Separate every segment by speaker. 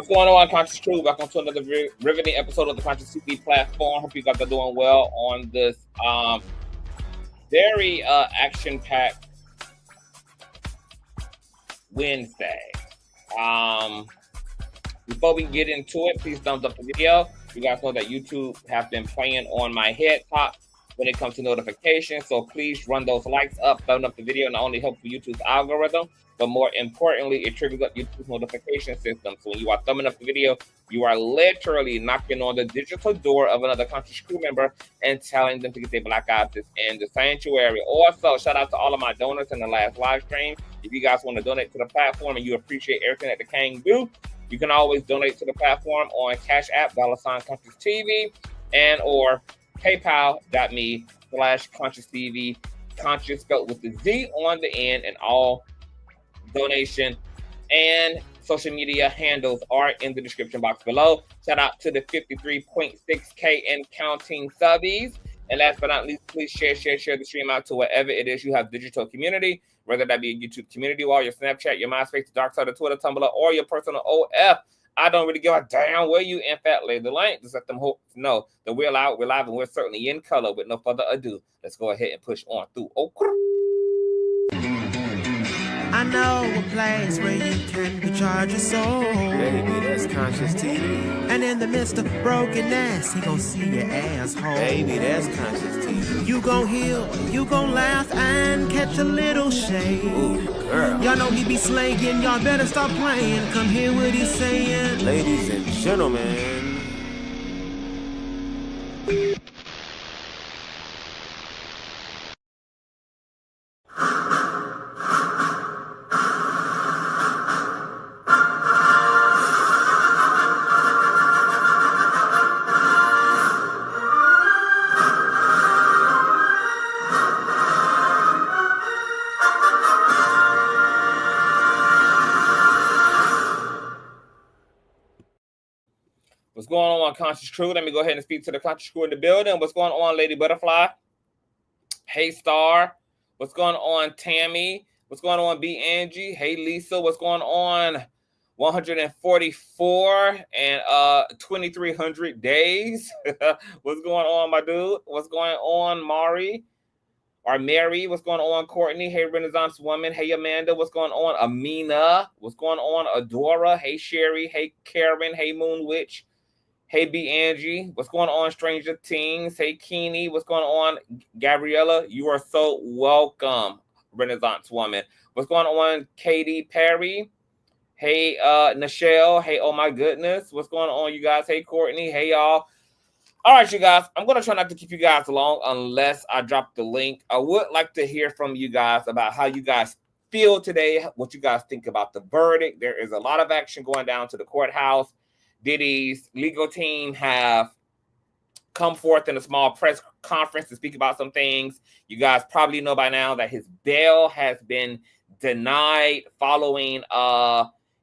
Speaker 1: What's going on, Conscious Crew? Welcome to another riveting episode of the Consciouztv platform. Hope you guys are doing well on this very action-packed Wednesday. Before we get into it, please thumbs up the video. You guys know that YouTube have been playing on my head top when it comes to notifications, so please run those likes up, thumb up the video, not only help for YouTube's algorithm, but more importantly, it triggers up YouTube's notification system. So when you are thumbing up the video, you are literally knocking on the digital door of another Conscious Crew member and telling them to get their black asses in the sanctuary. Also, shout out to all of my donors in the last live stream. If you guys want to donate to the platform and you appreciate everything that the King do, you can always donate to the platform on Cash App, $Consciouztv, and or PayPal.me/Consciouztv, Conscious spelled with the Z on the end, and all donation and social media handles are in the description box below. Shout out to the 53.6K and counting subbies. And last but not least, please share the stream out to wherever it is you have digital community, whether that be a YouTube community wall, your Snapchat, your MySpace, the dark side of Twitter, Tumblr, or your personal OF. I don't really give a damn where you in fat lay the lane. Just let them know that we're live, and we're certainly in color. With no further ado, let's go ahead and push on through.
Speaker 2: I know a place where you can recharge your soul.
Speaker 3: Baby, that's Consciouztv.
Speaker 2: And in the midst of brokenness, he gon' see your asshole.
Speaker 3: Baby, that's Consciouztv.
Speaker 2: You gon' heal, you gon' laugh and catch a little shade.
Speaker 3: Ooh, girl.
Speaker 2: Y'all know he be slaying, y'all better stop playing. Come hear what he's saying.
Speaker 3: Ladies and gentlemen.
Speaker 1: What's going on, Conscious Crew? Let me go ahead and speak to the Conscious Crew in the building. What's going on, Lady Butterfly? Hey, Star. What's going on, Tammy? What's going on, B. Angie? Hey, Lisa. What's going on? 144 and 2,300 days. What's going on, my dude? What's going on, Mari? Or Mary? What's going on, Courtney? Hey, Renaissance Woman. Hey, Amanda. What's going on, Amina? What's going on, Adora? Hey, Sherry. Hey, Karen. Hey, Moon Witch. Hey, B. Angie. What's going on, Stranger Things? Hey, Keeney. What's going on, Gabriella? You are so welcome, Renaissance Woman. What's going on, Katie Perry? Hey, Nichelle. Hey, oh my goodness. What's going on, you guys? Hey, Courtney. Hey, y'all. All right, you guys. I'm going to try not to keep you guys long unless I drop the link. I would like to hear from you guys about how you guys feel today, what you guys think about the verdict. There is a lot of action going down to the courthouse. Diddy's legal team have come forth in a small press conference to speak about some things. You guys probably know by now that his bail has been denied following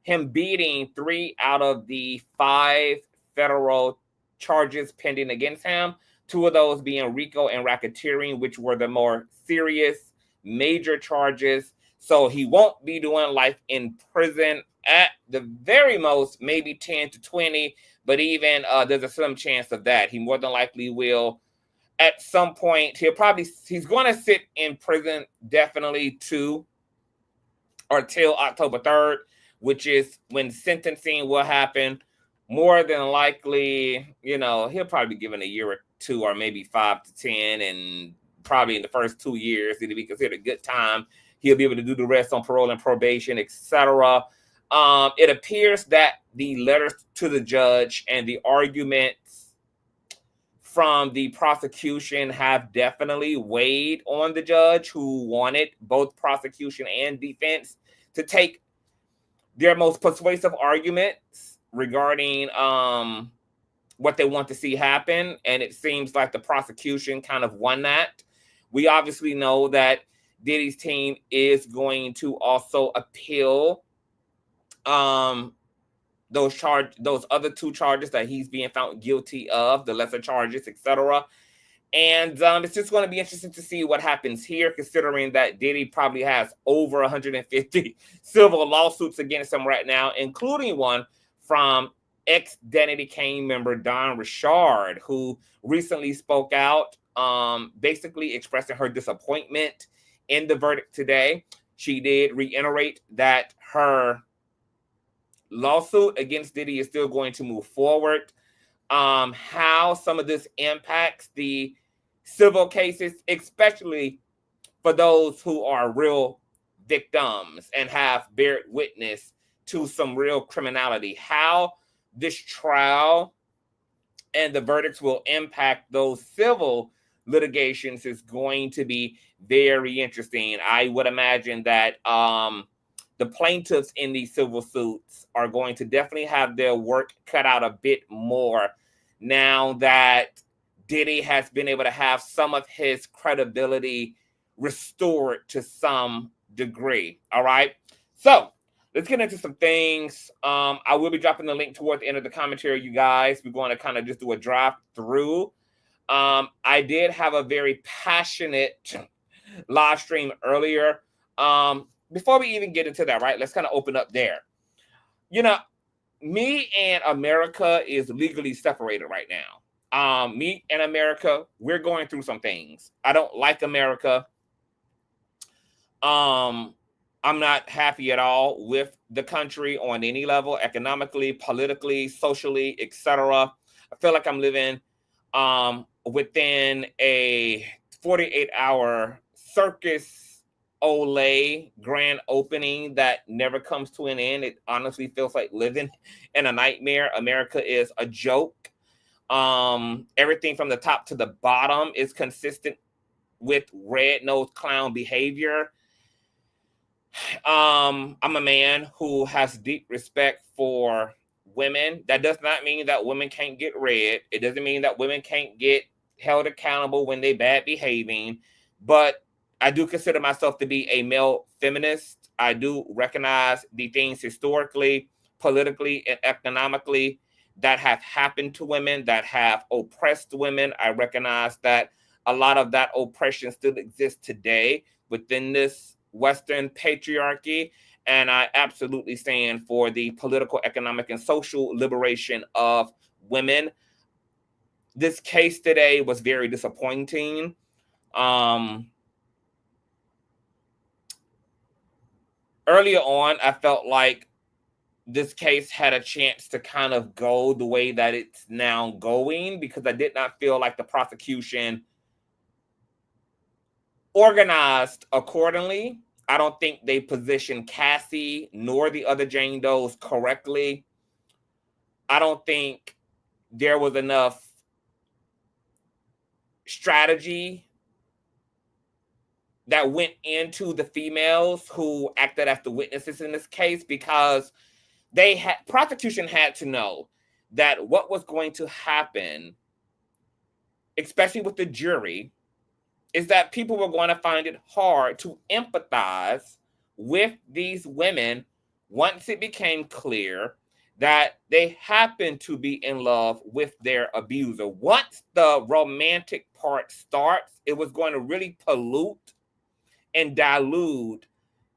Speaker 1: him beating 3 out of the 5 federal charges pending against him. 2 of those being RICO and racketeering, which were the more serious, major charges. So he won't be doing life in prison. At the very most, maybe 10 to 20, but even there's a slim chance of that. He more than likely will at some point. He's going to sit in prison definitely till October 3rd, which is when sentencing will happen. More than likely, he'll probably be given a year or 2 or maybe 5 to 10, and probably in the first 2 years, it'll be considered a good time. He'll be able to do the rest on parole and probation, etc. It appears that the letters to the judge and the arguments from the prosecution have definitely weighed on the judge, who wanted both prosecution and defense to take their most persuasive arguments regarding what they want to see happen. And it seems like the prosecution kind of won that. We obviously know that Diddy's team is going to also appeal those other 2 charges that he's being found guilty of, the lesser charges, etc. And it's just going to be interesting to see what happens here, considering that Diddy probably has over 150 civil lawsuits against him right now, including one from ex-Danity Kane member Don Richard, who recently spoke out, basically expressing her disappointment in the verdict today. She did reiterate that her lawsuit against Diddy is still going to move forward. How some of this impacts the civil cases, especially for those who are real victims and have bear witness to some real criminality. How this trial and the verdicts will impact those civil litigations is going to be very interesting. I would imagine that the plaintiffs in these civil suits are going to definitely have their work cut out a bit more now that Diddy has been able to have some of his credibility restored to some degree. All right. So let's get into some things. I will be dropping the link towards the end of the commentary, you guys. We're going to kind of just do a drive through. I did have a very passionate live stream earlier. Before we even get into that, right, let's kind of open up there. You know, me and America is legally separated right now. Me and America, we're going through some things. I don't like America. I'm not happy at all with the country on any level, economically, politically, socially, etc. I feel like I'm living within a 48-hour circus Olay grand opening that never comes to an end. It honestly feels like living in a nightmare. America is a joke. Everything from the top to the bottom is consistent with red-nosed clown behavior. I'm a man who has deep respect for women. That does not mean that women can't get read. It doesn't mean that women can't get held accountable when they're bad behaving. But I do consider myself to be a male feminist. I do recognize the things historically, politically, and economically that have happened to women, that have oppressed women. I recognize that a lot of that oppression still exists today within this Western patriarchy. And I absolutely stand for the political, economic, and social liberation of women. This case today was very disappointing. Earlier on, I felt like this case had a chance to kind of go the way that it's now going, because I did not feel like the prosecution organized accordingly. I don't think they positioned Cassie nor the other Jane Does correctly. I don't think there was enough strategy that went into the females who acted as the witnesses in this case, because prosecution had to know that what was going to happen, especially with the jury, is that people were going to find it hard to empathize with these women once it became clear that they happened to be in love with their abuser. Once the romantic part starts, it was going to really pollute and dilute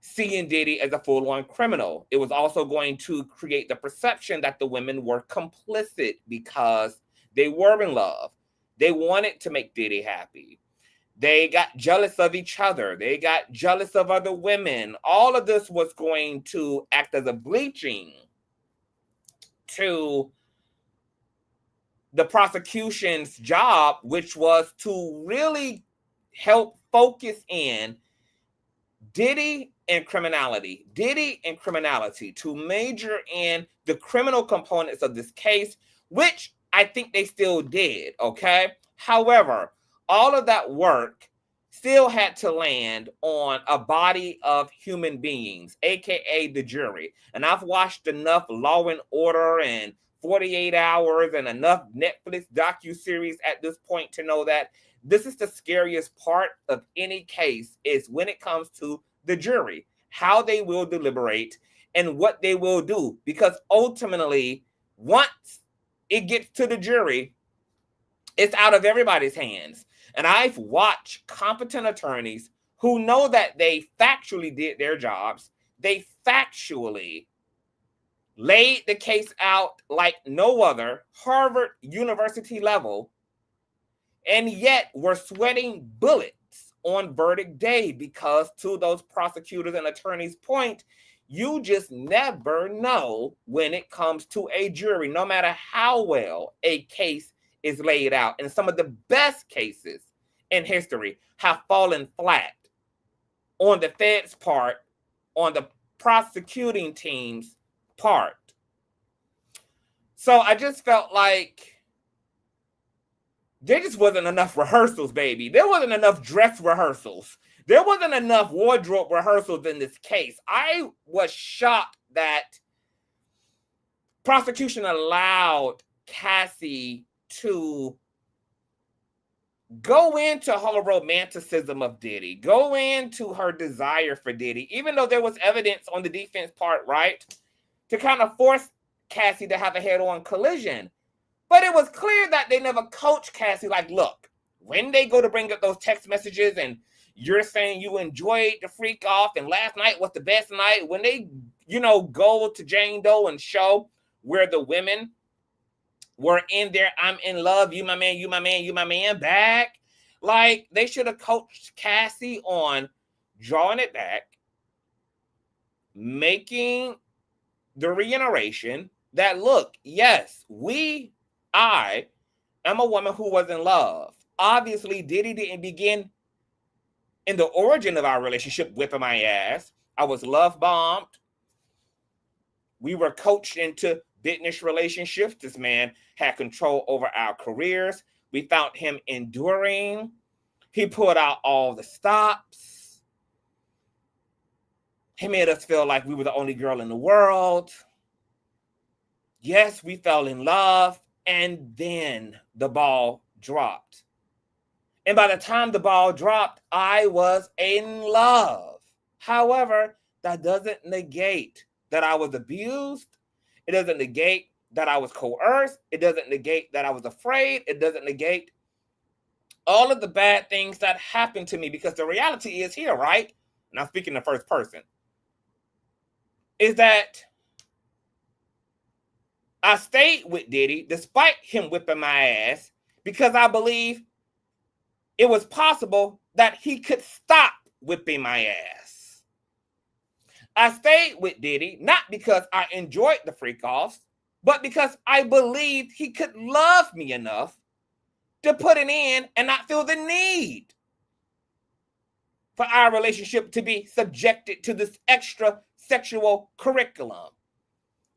Speaker 1: seeing Diddy as a full-on criminal. It was also going to create the perception that the women were complicit because they were in love. They wanted to make Diddy happy. They got jealous of each other. They got jealous of other women. All of this was going to act as a bleaching to the prosecution's job, which was to really help focus in Diddy and criminality, to major in the criminal components of this case, which I think they still did, okay? However, all of that work still had to land on a body of human beings, aka the jury. And I've watched enough Law and Order and 48 Hours and enough Netflix docuseries at this point to know that this is the scariest part of any case, is when it comes to the jury, how they will deliberate and what they will do. Because ultimately, once it gets to the jury, it's out of everybody's hands. And I've watched competent attorneys who know that they factually did their jobs. They factually laid the case out like no other, Harvard University level, and yet were sweating bullets on verdict day because, to those prosecutors and attorneys' point, you just never know when it comes to a jury, no matter how well a case is laid out. And some of the best cases in history have fallen flat on the Fed's part, on the prosecuting team's part. So I just felt like there just wasn't enough rehearsals, baby. There wasn't enough dress rehearsals. There wasn't enough wardrobe rehearsals in this case. I was shocked that prosecution allowed Cassie to go into her romanticism of Diddy, go into her desire for Diddy, even though there was evidence on the defense part, right, to kind of force Cassie to have a head-on collision. But it was clear that they never coached Cassie, like, look, when they go to bring up those text messages and you're saying you enjoyed the freak off and last night was the best night, when they, go to Jane Doe and show where the women were in there, I'm in love, you my man, you my man, you my man, back. Like, they should have coached Cassie on drawing it back, making the reiteration that, look, yes, I am a woman who was in love. Obviously, Diddy didn't begin in the origin of our relationship whipping my ass. I was love bombed. We were coached into business relationships. This man had control over our careers. We found him enduring. He pulled out all the stops. He made us feel like we were the only girl in the world. Yes, we fell in love. And then the ball dropped. And by the time the ball dropped, I was in love. However, that doesn't negate that I was abused. It doesn't negate that I was coerced. It doesn't negate that I was afraid. It doesn't negate all of the bad things that happened to me, because the reality is here, right? And I'm speaking in the first person, is that I stayed with Diddy despite him whipping my ass because I believe it was possible that he could stop whipping my ass. I stayed with Diddy not because I enjoyed the freak-offs, but because I believed he could love me enough to put it in and not feel the need for our relationship to be subjected to this extra sexual curriculum.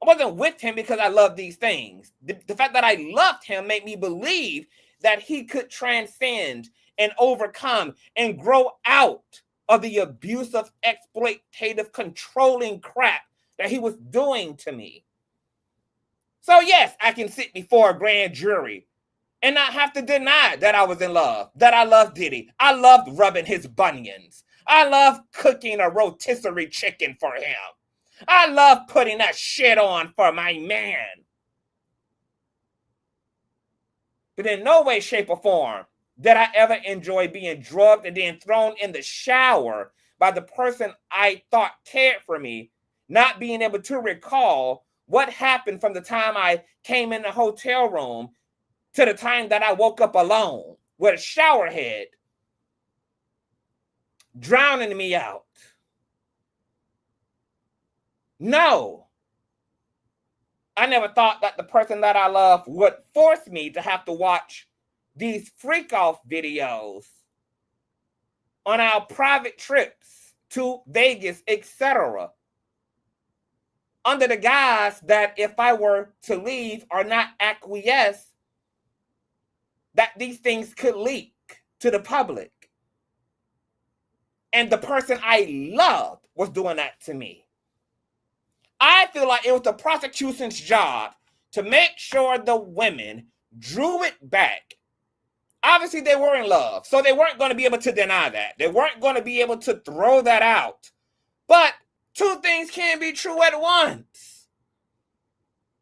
Speaker 1: I wasn't with him because I loved these things. The fact that I loved him made me believe that he could transcend and overcome and grow out of the abusive, exploitative, controlling crap that he was doing to me. So yes, I can sit before a grand jury and not have to deny that I was in love, that I loved Diddy. I loved rubbing his bunions. I loved cooking a rotisserie chicken for him. I love putting that shit on for my man. But in no way, shape, or form did I ever enjoy being drugged and then thrown in the shower by the person I thought cared for me, not being able to recall what happened from the time I came in the hotel room to the time that I woke up alone with a shower head drowning me out. No, I never thought that the person that I love would force me to have to watch these freak-off videos on our private trips to Vegas, etc., under the guise that if I were to leave or not acquiesce, that these things could leak to the public. And the person I loved was doing that to me. I feel like it was the prosecution's job to make sure the women drew it back. Obviously, they were in love, so they weren't going to be able to deny that. They weren't going to be able to throw that out. But two things can't be true at once.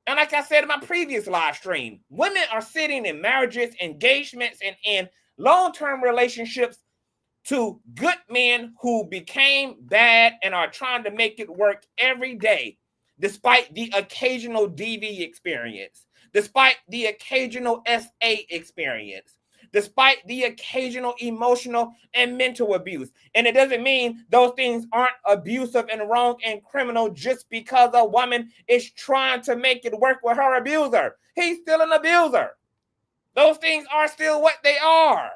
Speaker 1: And like I said in my previous live stream, women are sitting in marriages, engagements, and in long-term relationships to good men who became bad and are trying to make it work every day. despite the occasional DV experience, despite the occasional SA experience, despite the occasional emotional and mental abuse. And it doesn't mean those things aren't abusive and wrong and criminal just because a woman is trying to make it work with her abuser. He's still an abuser. Those things are still what they are.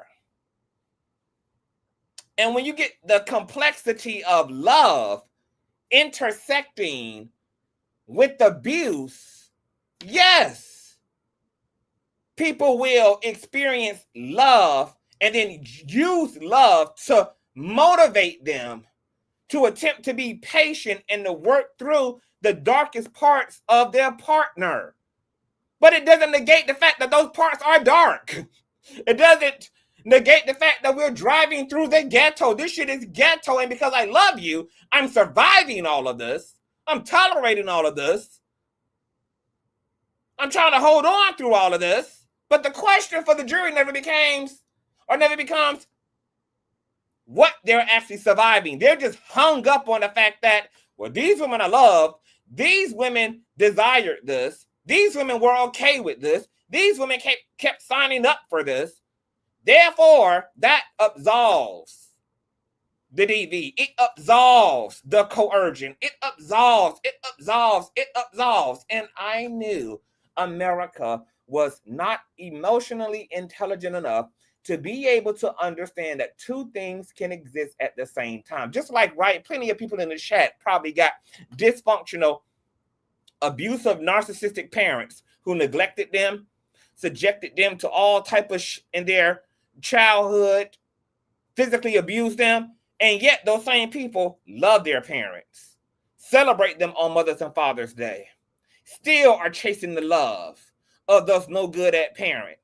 Speaker 1: And when you get the complexity of love intersecting with abuse, yes, people will experience love and then use love to motivate them to attempt to be patient and to work through the darkest parts of their partner. But it doesn't negate the fact that those parts are dark. It doesn't negate the fact that we're driving through the ghetto. This shit is ghetto, and because I love you, I'm surviving all of this. I'm tolerating all of this. I'm trying to hold on through all of this. But the question for the jury never becomes what they're actually surviving. They're just hung up on the fact that, well, these women I love, these women desired this, these women were okay with this, these women kept signing up for this. Therefore, that absolves the DV. It absolves the coercion. It absolves. And I knew America was not emotionally intelligent enough to be able to understand that two things can exist at the same time. Just like, right, plenty of people in the chat probably got dysfunctional, abusive, narcissistic parents who neglected them, subjected them to all type of in their childhood, physically abused them, and yet those same people love their parents, celebrate them on Mother's and Father's Day, still are chasing the love of those no good ass parents.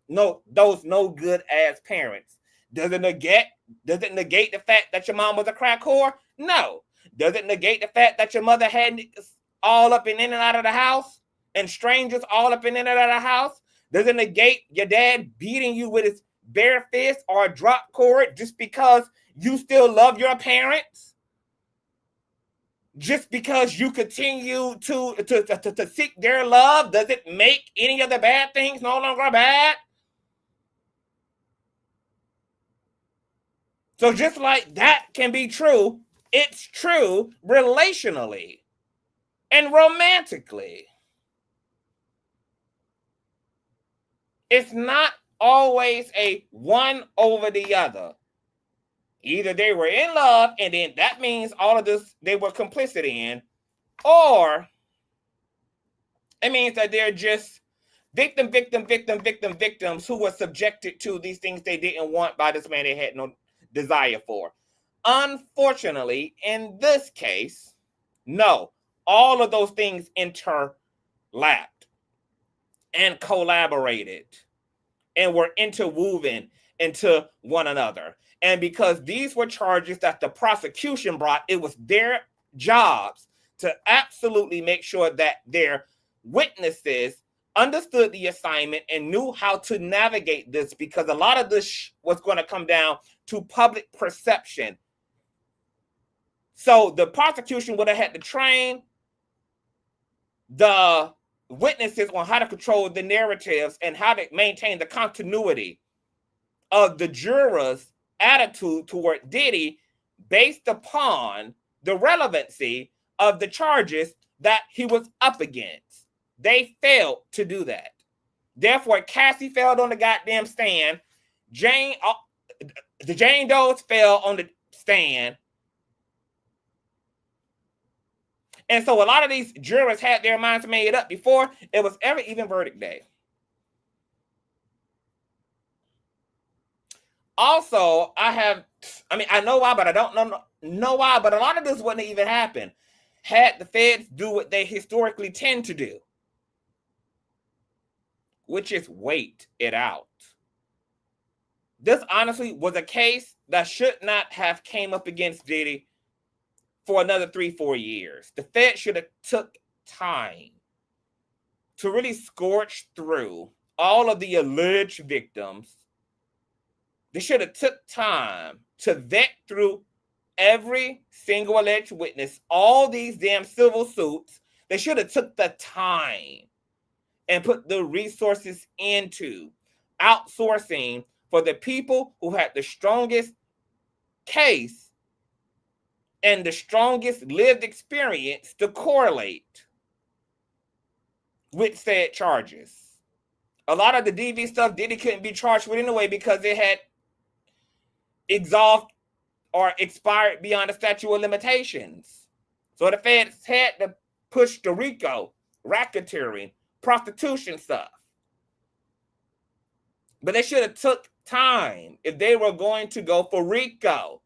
Speaker 1: Does it negate the fact that your mom was a crack whore? No. Does it negate the fact that your mother had niggas all up and in and out of the house and strangers all up and in and out of the house? Does it negate your dad beating you with his bare fist or a drop cord just because you still love your parents? Just because you continue to seek their love, does it make any of the bad things no longer bad? So just like that can be true, it's true relationally and romantically. It's not always a one over the other. Either they were in love, and then that means all of this they were complicit in, or it means that they're just victims who were subjected to these things they didn't want by this man they had no desire for. Unfortunately, in this case, no, all of those things interlapped and collaborated and were interwoven into one another. And because these were charges that the prosecution brought, it was their jobs to absolutely make sure that their witnesses understood the assignment and knew how to navigate this, because a lot of this was going to come down to public perception. So the prosecution would have had to train the witnesses on how to control the narratives and how to maintain the continuity of the jurors' attitude toward Diddy based upon the relevancy of the charges that he was up against. They failed to do that. Therefore, Cassie failed on the goddamn stand. The Jane Does fell on the stand. And so a lot of these jurors had their minds made up before it was ever even verdict day. Also, I know why, but I don't know why, but a lot of this wouldn't even happen had the feds do what they historically tend to do, which is wait it out. This honestly was a case that should not have came up against Diddy for another 3-4 years. The Fed should have took time to really scorch through all of the alleged victims. They should have took time to vet through every single alleged witness, all these damn civil suits, They should have took the time and put the resources into outsourcing for the people who had the strongest case and the strongest lived experience to correlate with said charges. A lot of the DV stuff Diddy couldn't be charged with anyway because it had exhausted or expired beyond the statute of limitations. So the feds had to push the RICO, racketeering, prostitution stuff. But they should have took time if they were going to go for RICO,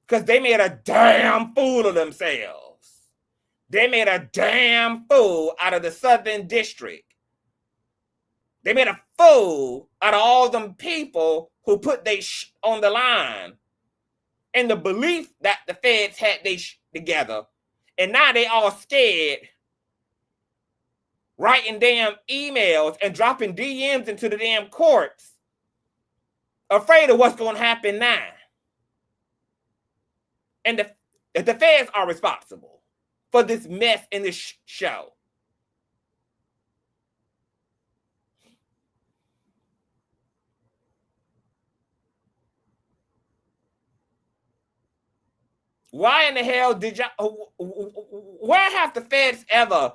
Speaker 1: because they made a damn fool of themselves. They made a damn fool out of the Southern District. They made a fool out of all them people who put they on the line and the belief that the feds had they together. And now they all scared, writing damn emails and dropping DMs into the damn courts, afraid of what's going to happen now. And the feds are responsible for this mess in this show. Why in the hell did y'all, where have the feds ever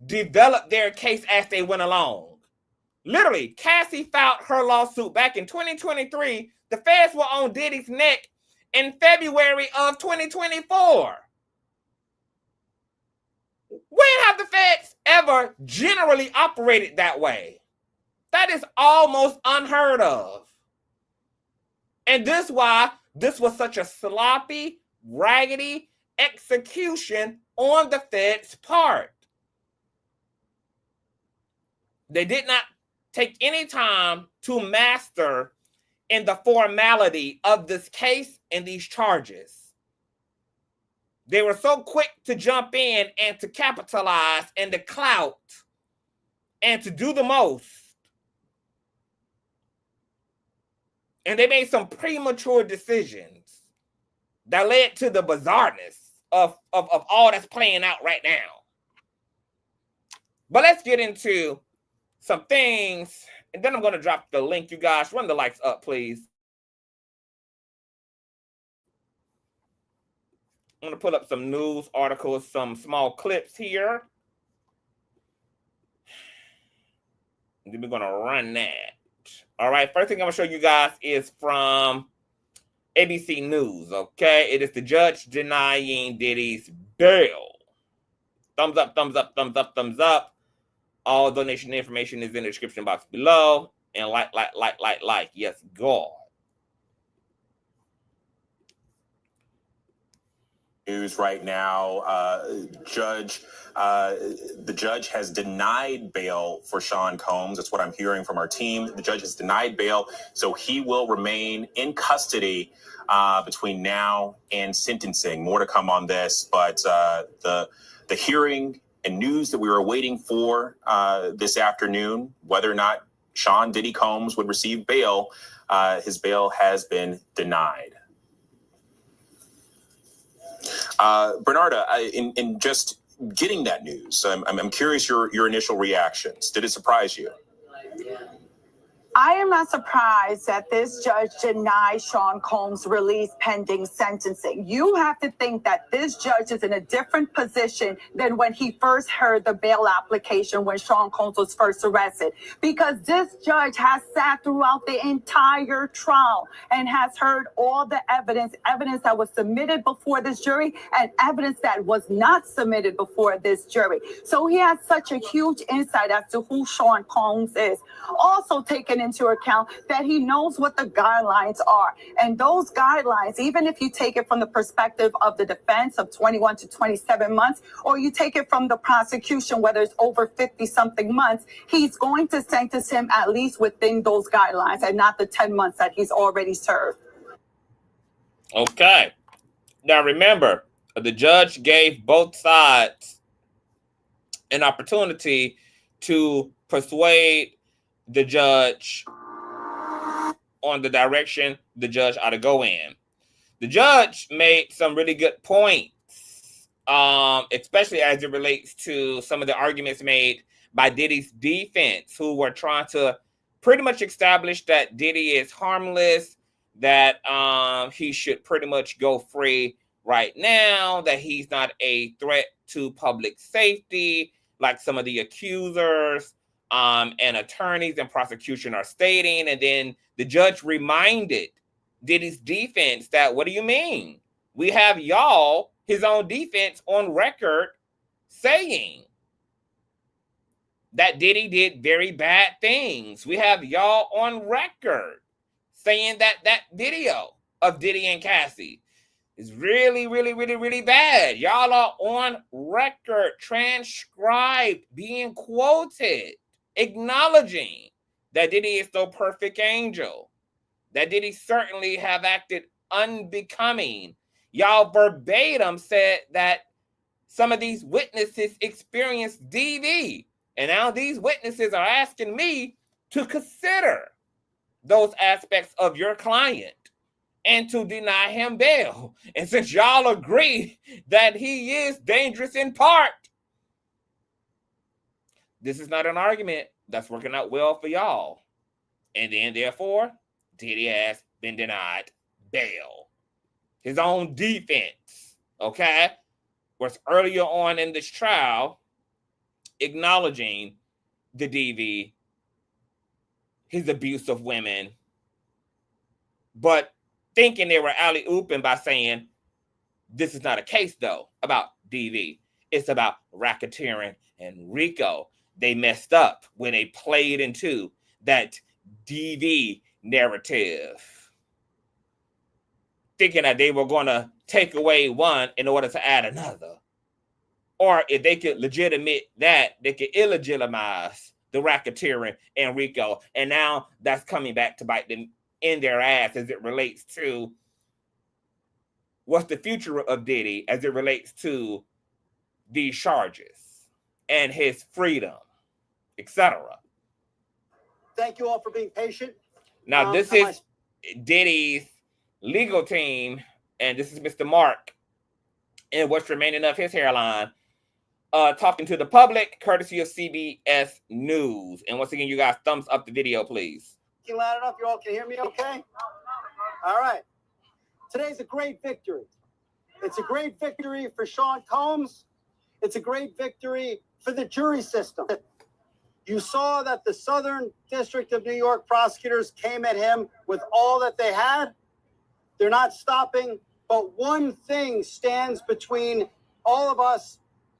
Speaker 1: developed their case as they went along? Literally, Cassie filed her lawsuit back in 2023. The feds were on Diddy's neck in February of 2024. When have the feds ever generally operated that way? That is almost unheard of. And this is why this was such a sloppy, raggedy execution on the feds' part. They did not take any time to master in the formality of this case and these charges. They were so quick to jump in and to capitalize and to clout and to do the most. And they made some premature decisions that led to the bizarreness of all that's playing out right now. But let's get into some things, and then I'm going to drop the link. You guys, run the likes up, please. I'm going to put up some news articles, some small clips here. And then we're going to run that. All right, first thing I'm going to show you guys is from ABC News, okay? It is the judge denying Diddy's bail. Thumbs up, thumbs up, thumbs up, thumbs up. All donation information is in the description box below. And like. Yes, God.
Speaker 4: News right now, the judge has denied bail for Sean Combs. That's what I'm hearing from our team. The judge has denied bail, so he will remain in custody between now and sentencing. More to come on this, but the hearing and news that we were waiting for this afternoon, whether or not Sean Diddy Combs would receive bail, his bail has been denied. Bernarda, in just getting that news, I'm curious your initial reactions. Did it surprise you?
Speaker 5: I am not surprised that this judge denied Sean Combs' release pending sentencing. You have to think that this judge is in a different position than when he first heard the bail application when Sean Combs was first arrested, because this judge has sat throughout the entire trial and has heard all the evidence that was submitted before this jury and evidence that was not submitted before this jury. So he has such a huge insight as to who Sean Combs is. Also taken into account that he knows what the guidelines are. And those guidelines, even if you take it from the perspective of the defense of 21 to 27 months, or you take it from the prosecution, whether it's over 50-something months, he's going to sentence him at least within those guidelines and not the 10 months that he's already served.
Speaker 1: Okay. Now remember, the judge gave both sides an opportunity to persuade the judge on the direction the judge ought to go in. The judge made some really good points especially as it relates to some of the arguments made by Diddy's defense, who were trying to pretty much establish that Diddy is harmless, that he should pretty much go free right now, that he's not a threat to public safety, like some of the accusers and attorneys and prosecution are stating. And then the judge reminded Diddy's defense that, what do you mean? We have y'all, his own defense, on record saying that Diddy did very bad things. We have y'all on record saying that that video of Diddy and Cassie is really, really, really, really bad. Y'all are on record, transcribed, being quoted, acknowledging that Diddy is no perfect angel, that Diddy certainly have acted unbecoming. Y'all verbatim said that some of these witnesses experienced DV. And now these witnesses are asking me to consider those aspects of your client and to deny him bail. And since y'all agree that he is dangerous in part, this is not an argument that's working out well for y'all. And then therefore, Diddy has been denied bail. His own defense, okay, was earlier on in this trial acknowledging the DV, his abuse of women, but thinking they were alley-ooping by saying, this is not a case, though, about DV. It's about racketeering and RICO. They messed up when they played into that DV narrative, thinking that they were going to take away one in order to add another. Or if they could legitimate that, they could illegitimize the racketeering and RICO. And now that's coming back to bite them in their ass as it relates to what's the future of Diddy as it relates to these charges and his freedom, etc.
Speaker 6: Thank you all for being patient.
Speaker 1: Now, this is Diddy's legal team, and this is Mr. Mark and what's remaining of his hairline, talking to the public, courtesy of CBS News. And once again, you guys, thumbs up the video, please.
Speaker 6: Loud enough, you all can hear me okay? All right. Today's a great victory. It's a great victory for Sean Combs. It's a great victory for the jury system. You saw that the Southern District of New York prosecutors came at him with all that they had. They're not stopping, but one thing stands between all of us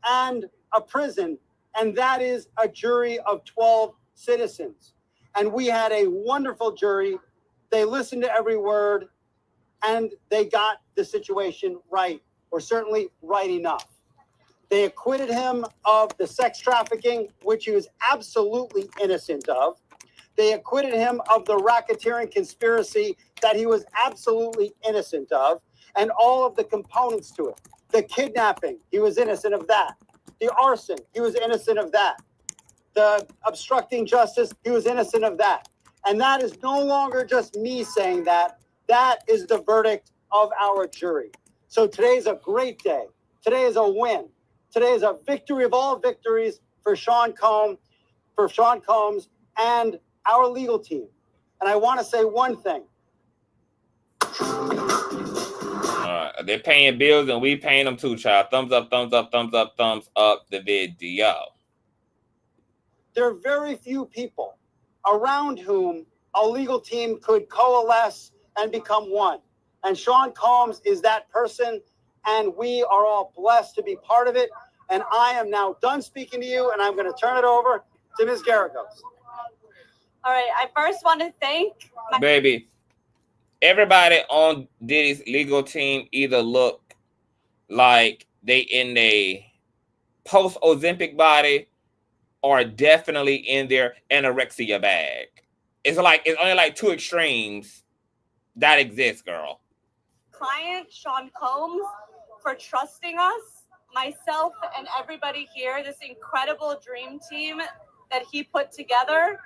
Speaker 6: and a prison, and that is a jury of 12 citizens. And we had a wonderful jury. They listened to every word, and they got the situation right, or certainly right enough. They acquitted him of the sex trafficking, which he was absolutely innocent of. They acquitted him of the racketeering conspiracy that he was absolutely innocent of, and all of the components to it. The kidnapping, he was innocent of that. The arson, he was innocent of that. The obstructing justice, he was innocent of that. And that is no longer just me saying that. That is the verdict of our jury. So today's a great day. Today is a win. Today is a victory of all victories for Sean Combs, and our legal team. And I want to say one thing.
Speaker 1: They're paying bills and we paying them too, child. Thumbs up, thumbs up, thumbs up, thumbs up the video.
Speaker 6: There are very few people around whom a legal team could coalesce and become one. And Sean Combs is that person, and we are all blessed to be part of it. And I am now done speaking to you, and I'm going to turn it over to Ms. Garagos.
Speaker 7: All right, I first want to thank
Speaker 1: Baby, everybody on Diddy's legal team either look like they in a post-Ozempic body or definitely in their anorexia bag. It's only like two extremes that exist, girl.
Speaker 7: client Sean Combs for trusting us, myself and everybody here, this incredible dream team that he put together.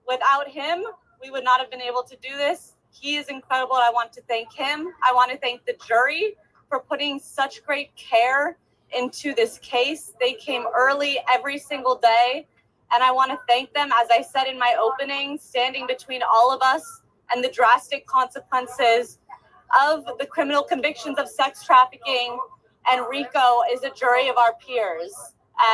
Speaker 7: Without him, we would not have been able to do this. He is incredible. I want to thank him. I want to thank the jury for putting such great care into this case. They came early every single day, and I want to thank them, as I said in my opening, standing between all of us and the drastic consequences of the criminal convictions of sex trafficking and RICO is a jury of our peers.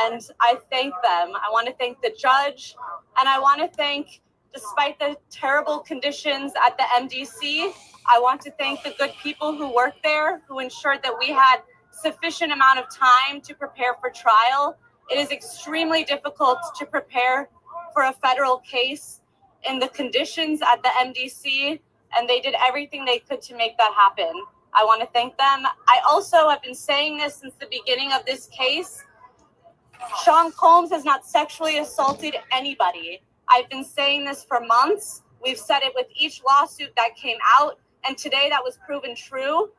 Speaker 7: And I thank them. I want to thank the judge, and I want to thank, despite the terrible conditions at the MDC, I want to thank the good people who worked there, who ensured that we had sufficient amount of time to prepare for trial. It is extremely difficult to prepare for a federal case in the conditions at the MDC, and they did everything they could to make that happen. I want to thank them. I also have been saying this since the beginning of this case. Sean Combs has not sexually assaulted anybody. I've been saying this for months. We've said it with each lawsuit that came out, and today that was proven true.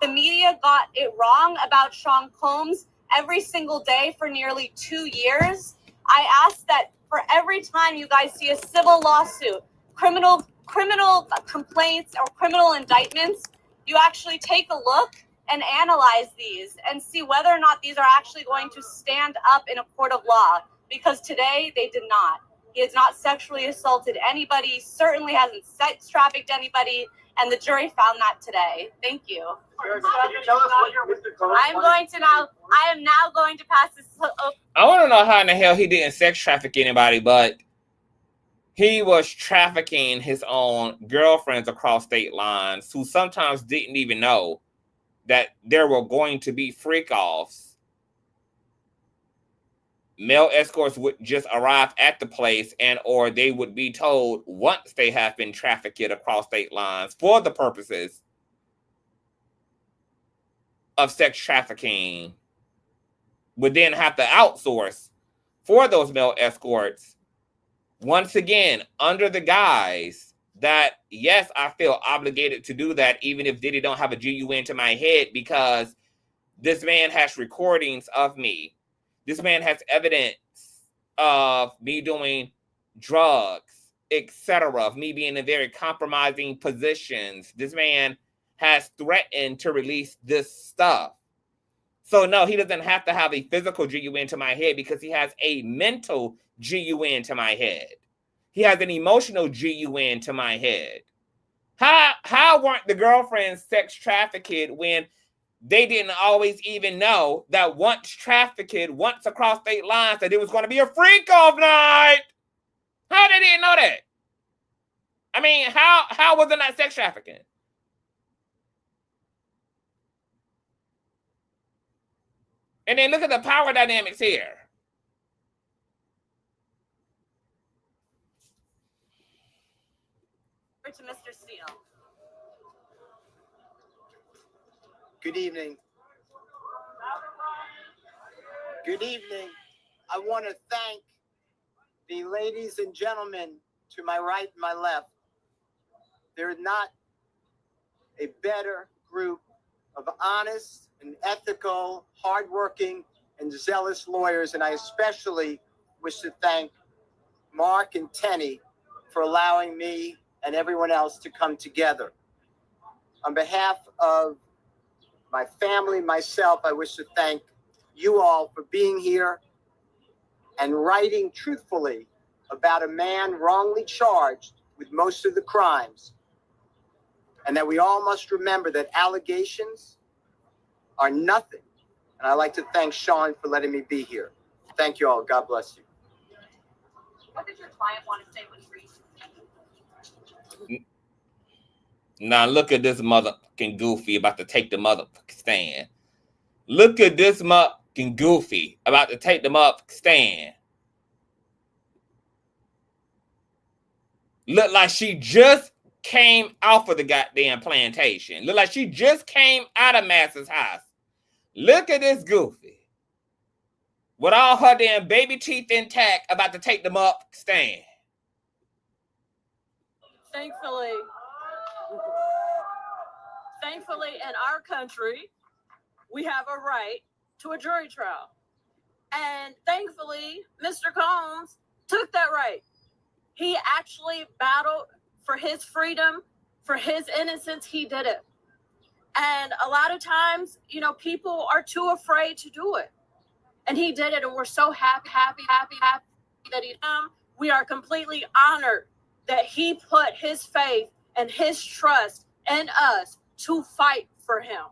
Speaker 7: The media got it wrong about Sean Combs every single day for nearly 2 years. I ask that for every time you guys see a civil lawsuit, criminal complaints or criminal indictments, you actually take a look and analyze these and see whether or not these are actually going to stand up in a court of law, because today they did not. He has not sexually assaulted anybody, certainly hasn't sex trafficked anybody, and the jury found that today. Thank you.
Speaker 6: Can you tell us what Mr. Combs
Speaker 7: I am now going to pass this.
Speaker 1: I want to know how in the hell he didn't sex traffic anybody, but he was trafficking his own girlfriends across state lines, who sometimes didn't even know that there were going to be freak-offs. Male escorts would just arrive at the place, and or they would be told once they have been trafficked across state lines for the purposes of sex trafficking, would then have to outsource for those male escorts, once again, under the guise that, yes, I feel obligated to do that, even if Diddy don't have a GUN to my head, because this man has recordings of me. This man has evidence of me doing drugs, etc., of me being in very compromising positions. This man has threatened to release this stuff. So no, he doesn't have to have a physical GUN to my head, because he has a mental GUN to my head. He has an emotional GUN to my head. How weren't the girlfriends sex trafficked when they didn't always even know that once across state lines, that it was going to be a freak-off night? How they didn't know that? I mean, how was it not sex trafficking? And then look at the power dynamics here.
Speaker 7: To Mr. Steele.
Speaker 6: Good evening. Good evening. I want to thank the ladies and gentlemen to my right and my left. There is not a better group of honest and ethical, hardworking, and zealous lawyers, and I especially wish to thank Mark and Tenny for allowing me and everyone else to come together. On behalf of my family, myself, I wish to thank you all for being here and writing truthfully about a man wrongly charged with most of the crimes. And that we all must remember that allegations are nothing. And I'd like to thank Sean for letting me be here. Thank you all. God bless you.
Speaker 7: What did your client want to say was reason?
Speaker 1: Now look at this motherfucking goofy about to take the motherfucking stand. Look at this motherfucking goofy about to take the motherfucking stand. Look like she just came off of the goddamn plantation. Look like she just came out of Mathis' house. Look at this goofy with all her damn baby teeth intact about to take the motherfucking stand.
Speaker 8: Thankfully, in our country, we have a right to a jury trial. And thankfully, Mr. Combs took that right. He actually battled for his freedom, for his innocence. He did it. And a lot of times, you know, people are too afraid to do it. And he did it, and we're so happy that he did. We are completely honored that he put his faith and his trust in us to fight for him.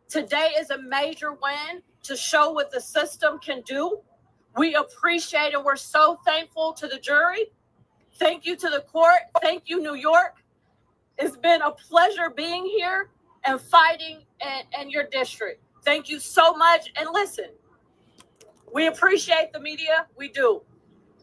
Speaker 8: Today is a major win to show what the system can do. We appreciate and we're so thankful to the jury. Thank you to the court. Thank you, New York. It's been a pleasure being here and fighting in your district. Thank you so much. And listen, we appreciate the media. We do.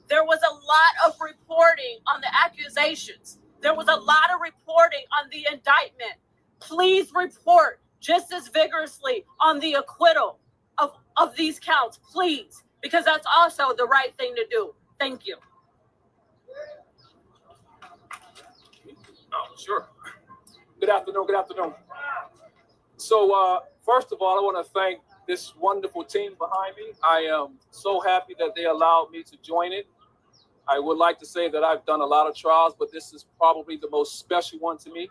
Speaker 8: There was a lot of reporting on the accusations. There was a lot of reporting on the indictment. Please report just as vigorously on the acquittal of these counts, please, because that's also the right thing to do. Thank you.
Speaker 9: Oh, sure. Good afternoon. Good afternoon. So, first of all, I want to thank this wonderful team behind me. I am so happy that they allowed me to join it. I would like to say that I've done a lot of trials, but this is probably the most special one to me.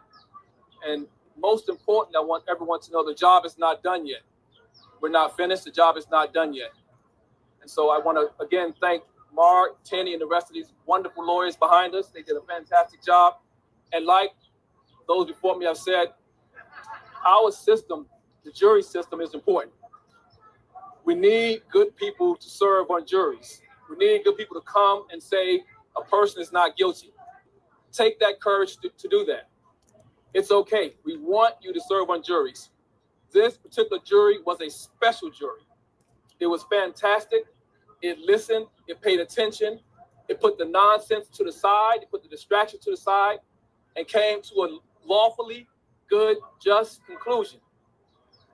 Speaker 9: And most important, I want everyone to know the job is not done yet. We're not finished. The job is not done yet. And so I want to, again, thank Mark, Tenny, and the rest of these wonderful lawyers behind us. They did a fantastic job. And like those before me have said, our system, the jury system, is important. We need good people to serve on juries. We need good people to come and say a person is not guilty. Take that courage to do that. It's okay. We want you to serve on juries. This particular jury was a special jury. It was fantastic. It listened. It paid attention. It put the nonsense to the side. It put the distraction to the side and came to a lawfully good, just conclusion.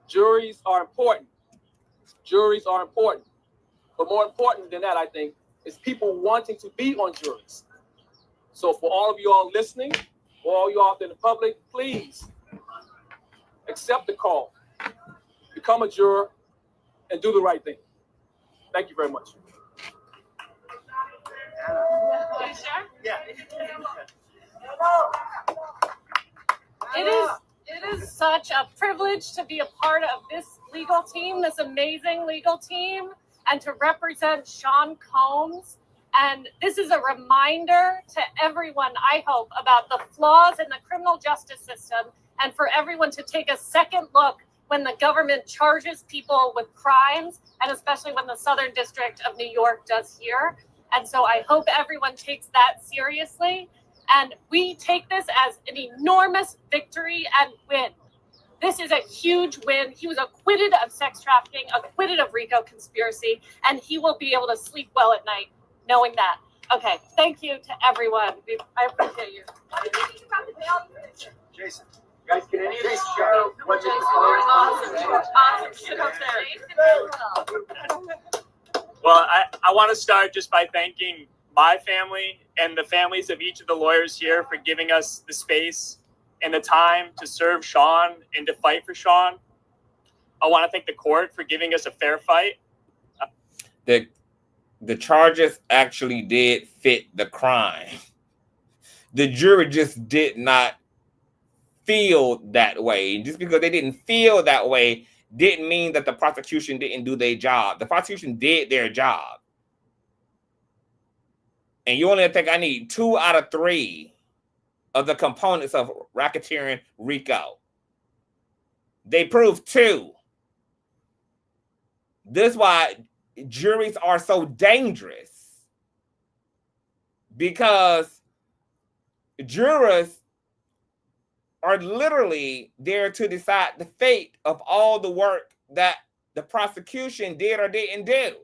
Speaker 9: Juries are important. Juries are important. But more important than that, I think, is people wanting to be on juries. So for all of you all listening, for all you out there in the public, please accept the call, become a juror, and do the right thing. Thank you very much.
Speaker 8: Yeah. It is such a privilege to be a part of this legal team, this amazing legal team, and to represent Sean Combs. And this is a reminder to everyone, I hope, about the flaws in the criminal justice system, and for everyone to take a second look when the government charges people with crimes, and especially when the Southern District of New York does here. And so I hope everyone takes that seriously. And we take this as an enormous victory and win. This is a huge win. He was acquitted of sex trafficking, acquitted of RICO conspiracy, and he will be able to sleep well at night knowing that. Okay, thank you to everyone. I appreciate you.
Speaker 6: Jason. Guys, can any of you share what you
Speaker 10: Well, I want to start just by thanking my family and the families of each of the lawyers here for giving us the space and the time to serve Sean and to fight for Sean. I want to thank the court for giving us a fair fight.
Speaker 1: The charges actually did fit the crime. The jury just did not feel that way. Just because they didn't feel that way didn't mean that the prosecution didn't do their job. The prosecution did their job. And you only think I need 2 out of 3 of the components of racketeering RICO. They proved 2. This is why juries are so dangerous. Because jurors are literally there to decide the fate of all the work that the prosecution did or didn't do.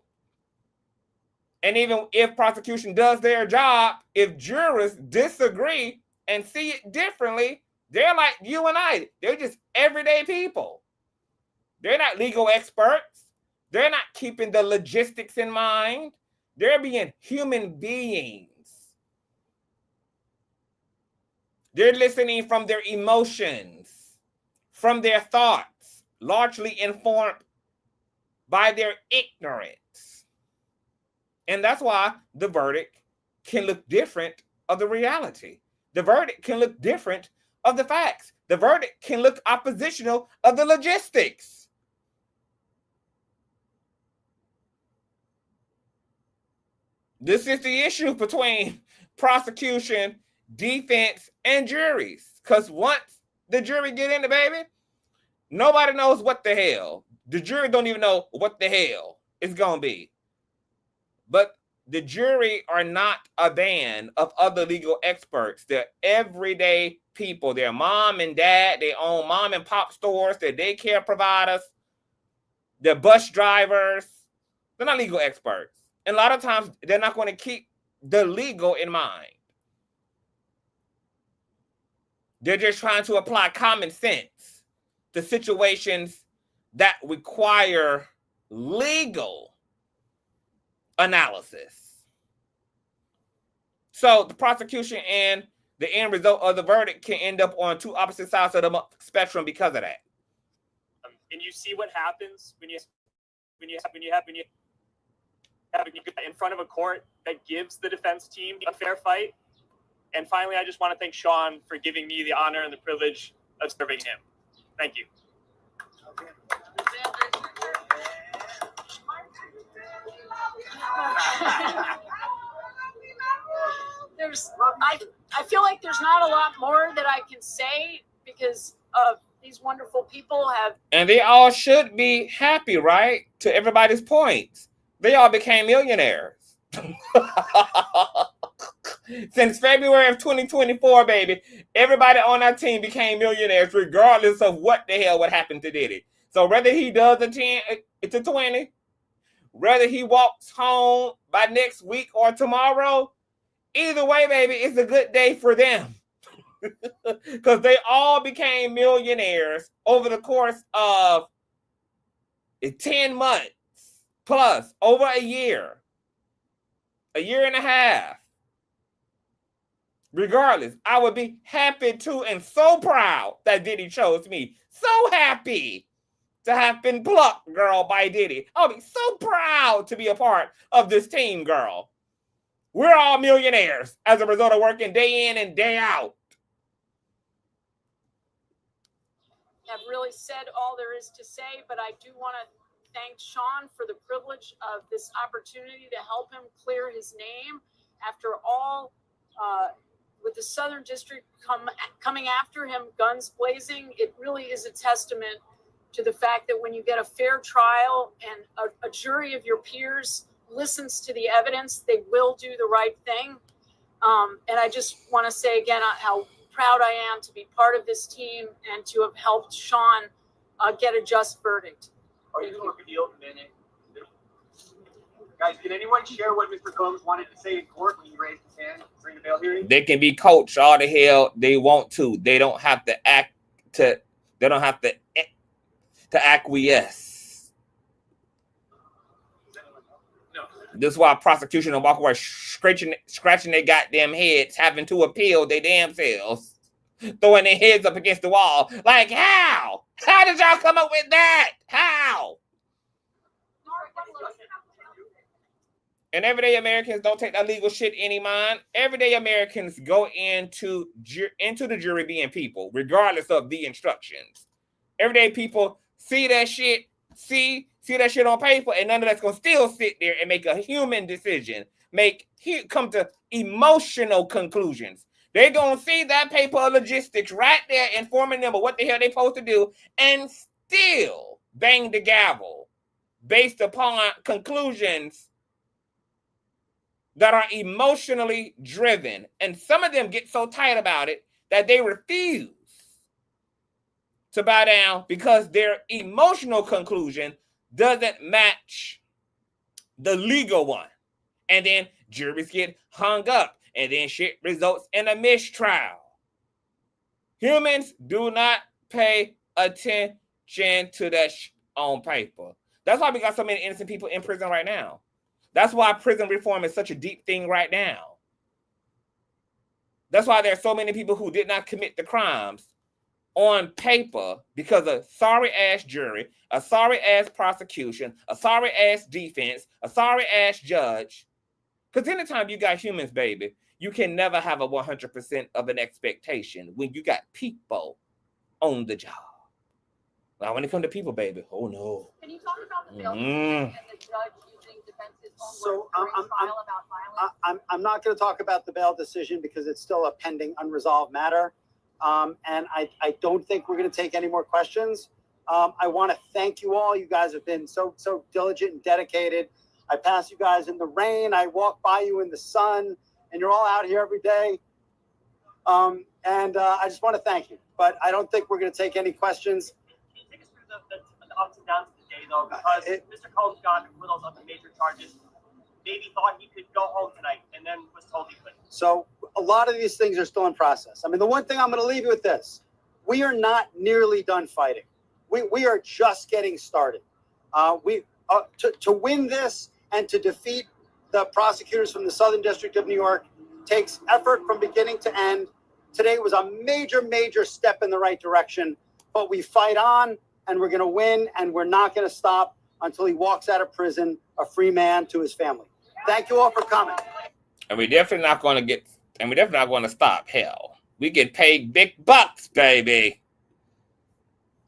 Speaker 1: And even if prosecution does their job, if jurors disagree and see it differently, they're like you and I. They're just everyday people. They're not legal experts. They're not keeping the logistics in mind. They're being human beings. They're listening from their emotions, from their thoughts, largely informed by their ignorance. And that's why the verdict can look different of the reality. The verdict can look different of the facts. The verdict can look oppositional of the logistics. This is the issue between prosecution, defense, and juries. Because once the jury get in the baby, nobody knows what the hell. The jury don't even know what the hell it's going to be. But the jury are not a band of other legal experts. They're everyday people. They're mom and dad. They own mom and pop stores. They're daycare providers. They're bus drivers. They're not legal experts. And a lot of times, they're not going to keep the legal in mind. They're just trying to apply common sense to situations that require legal analysis. So the prosecution and the end result of the verdict can end up on two opposite sides of the spectrum because of that.
Speaker 10: And you see what happens when you have in front of a court that gives the defense team a fair fight. And finally, I just want to thank Sean for giving me the honor and the privilege of serving him. Thank you.
Speaker 8: I feel like there's not a lot more that I can say because of these wonderful people have.
Speaker 1: And they all should be happy, right? To everybody's points. They all became millionaires. Since February of 2024, baby, everybody on our team became millionaires regardless of what the hell would happen to Diddy. So whether he does a 10 to 20, whether he walks home by next week or tomorrow, either way, baby, it's a good day for them. Because they all became millionaires over the course of 10 months plus, over a year and a half. Regardless, I would be happy to and so proud that Diddy chose me. So happy to have been plucked, girl, by Diddy. I'll be so proud to be a part of this team, girl. We're all millionaires as a result of working day in and day out.
Speaker 8: I've really said all there is to say, but I do want to thank Sean for the privilege of this opportunity to help him clear his name after all, with the Southern District coming after him, guns blazing. It really is a testament to the fact that when you get a fair trial and a jury of your peers listens to the evidence, they will do the right thing. And I just want to say again how proud I am to be part of this team and to have helped Sean get a just verdict.
Speaker 6: Are you going to reveal the minute? Guys, can anyone share what Mr. Combs wanted to say in court when he raised his hand during the bail hearing?
Speaker 1: They can be coached all the hell they want to. They don't have to acquiesce.
Speaker 6: No.
Speaker 1: This is why prosecution will walk away scratching their goddamn heads, having to appeal their damn selves, throwing their heads up against the wall. Like, how? How did y'all come up with that? How? And everyday Americans don't take that legal shit any mind. Everyday Americans go into the jury being people, regardless of the instructions. Everyday people see that shit, see that shit on paper, and none of that's gonna still sit there and make a human decision, come to emotional conclusions. They're gonna see that paper of logistics right there informing them of what the hell they're supposed to do, and still bang the gavel based upon conclusions that are emotionally driven. And some of them get so tight about it that they refuse to bow down because their emotional conclusion doesn't match the legal one. And then juries get hung up, and then shit results in a mistrial. Humans do not pay attention to that on paper. That's why we got so many innocent people in prison right now. That's why prison reform is such a deep thing right now. That's why there are so many people who did not commit the crimes on paper because of sorry-ass jury, a sorry-ass prosecution, a sorry-ass defense, a sorry-ass judge. Because anytime you got humans, baby, you can never have a 100% of an expectation when you got people on the job. Now, when it comes to people, baby, oh no.
Speaker 8: Can you talk about the bail and the judge using defense's own words during trial about violence?
Speaker 6: I'm not going to talk about the bail decision because it's still a pending unresolved matter. And I don't think we're going to take any more questions. I want to thank you all. You guys have been so diligent and dedicated. I pass you guys in the rain. I walk by you in the sun, and you're all out here every day. I just want to thank you. But I don't think we're going to take any questions.
Speaker 11: Can you take us through the ups and downs of the day, though? Because Mr. Combs got acquittals on the major charges. Maybe thought he could go home tonight, and then was told he couldn't.
Speaker 6: So a lot of these things are still in process. I mean, the one thing I'm going to leave you with this: we are not nearly done fighting. We are just getting started. To win this and to defeat the prosecutors from the Southern District of New York takes effort from beginning to end. Today was a major step in the right direction, but we fight on, and we're going to win, and we're not going to stop until he walks out of prison a free man to his family. Thank you all for coming.
Speaker 1: And we're definitely not going to stop. Hell, we get paid big bucks, baby,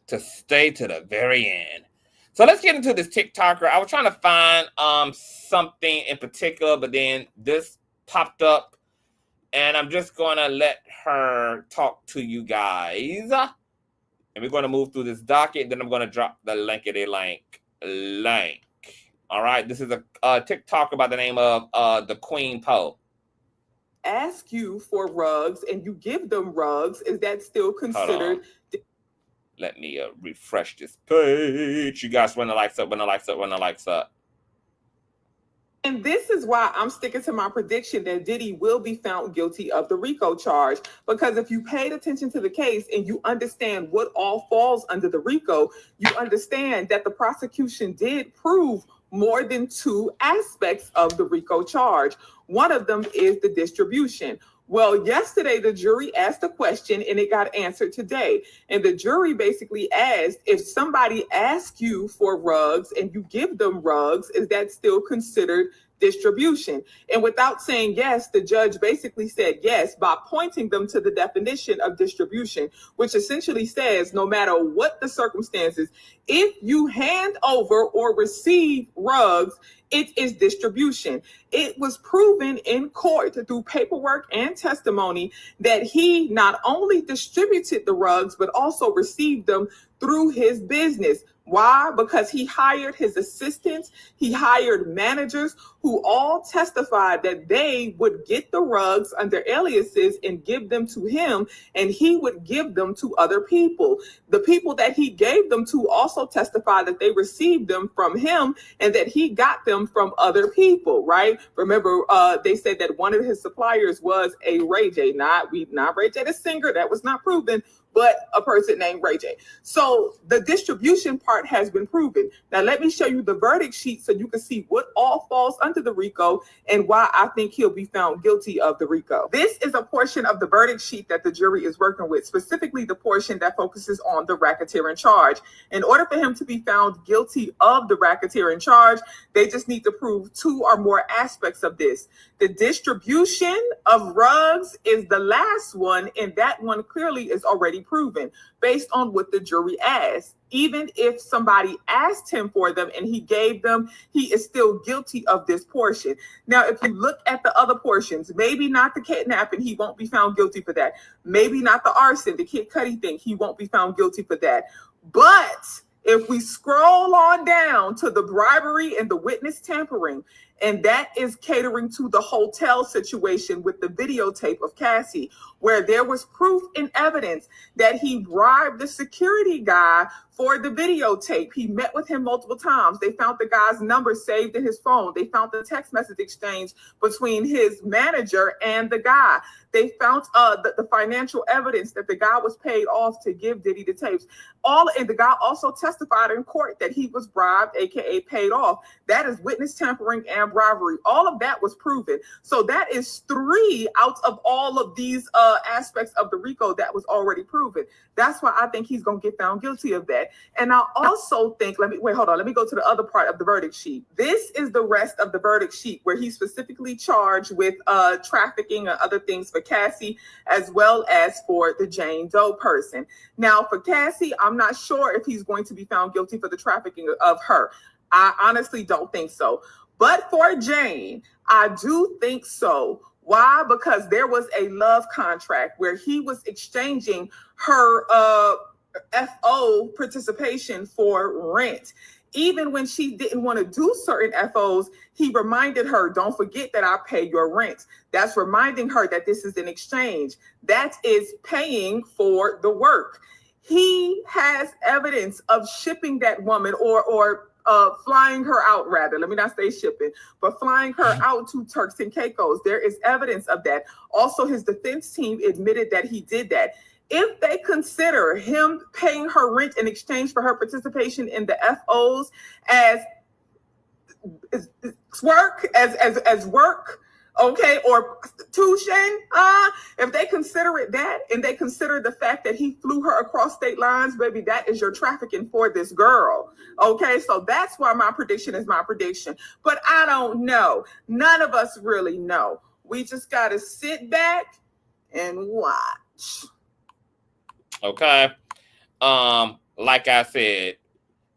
Speaker 1: to stay to the very end. So let's get into this TikToker. I was trying to find something in particular, but then this popped up, and I'm just going to let her talk to you guys. And we're going to move through this docket. Then I'm going to drop the link. All right. This is a TikToker by the name of the Queen Poe.
Speaker 12: Ask you for rugs and you give them rugs. Is that still considered?
Speaker 1: Let me refresh this page. You guys run the likes up.
Speaker 12: And this is why I'm sticking to my prediction that Diddy will be found guilty of the RICO charge. Because if you paid attention to the case and you understand what all falls under the RICO, you understand that the prosecution did prove more than two aspects of the RICO charge. One of them is the distribution. Well, yesterday, the jury asked a question and it got answered today. And the jury basically asked, if somebody asks you for rugs and you give them rugs, is that still considered distribution? And without saying yes, the judge basically said yes by pointing them to the definition of distribution, which essentially says no matter what the circumstances, if you hand over or receive rugs, it is distribution. It was proven in court through paperwork and testimony that he not only distributed the rugs, but also received them through his business. Why? Because he hired his assistants, he hired managers who all testified that they would get the rugs under aliases and give them to him, and he would give them to other people. The people that he gave them to also testified that they received them from him and that he got them from other people, right? Remember, they said that one of his suppliers was a Ray J, not Ray J the singer, that was not proven, but a person named Ray J. So the distribution part has been proven. Now let me show you the verdict sheet so you can see what all falls under the RICO and why I think he'll be found guilty of the RICO. This is a portion of the verdict sheet that the jury is working with, specifically the portion that focuses on the racketeering charge. In order for him to be found guilty of the racketeering charge, they just need to prove two or more aspects of this. The distribution of rugs is the last one, and that one clearly is already proven based on what the jury asked. Even if somebody asked him for them and he gave them, he is still guilty of this portion. Now, if you look at the other portions, maybe not the kidnapping, he won't be found guilty for that. Maybe not the arson, the Kid Cudi thing, he won't be found guilty for that. But if we scroll on down to the bribery and the witness tampering, and that is catering to the hotel situation with the videotape of Cassie, where there was proof and evidence that he bribed the security guy for the videotape. He met with him multiple times. They found the guy's number saved in his phone. They found the text message exchange between his manager and the guy. They found the financial evidence that the guy was paid off to give Diddy the tapes. And the guy also testified in court that he was bribed, aka paid off. That is witness tampering and grand bribery. All of that was proven. So that is 3 out of all of these aspects of the RICO that was already proven. That's why I think he's going to get found guilty of that. And I also think, let me go to the other part of the verdict sheet. This is the rest of the verdict sheet where he's specifically charged with trafficking and other things for Cassie, as well as for the Jane Doe person. Now, for Cassie, I'm not sure if he's going to be found guilty for the trafficking of her. I honestly don't think so. But for Jane, I do think so. Why? Because there was a love contract where he was exchanging her FO participation for rent. Even when she didn't want to do certain FOs, he reminded her, don't forget that I pay your rent. That's reminding her that this is an exchange. That is paying for the work. He has evidence of shipping that woman or flying her out, rather. Let me not say shipping, but flying her out to Turks and Caicos. There is evidence of that. Also, his defense team admitted that he did that. If they consider him paying her rent in exchange for her participation in the FOs as work, okay, or prostitution, if they consider it that, and they consider the fact that he flew her across state lines, baby, that is your trafficking for this girl. Okay, so that's why my prediction is my prediction. But I don't know. None of us really know. We just got to sit back and watch.
Speaker 1: Okay. Like I said,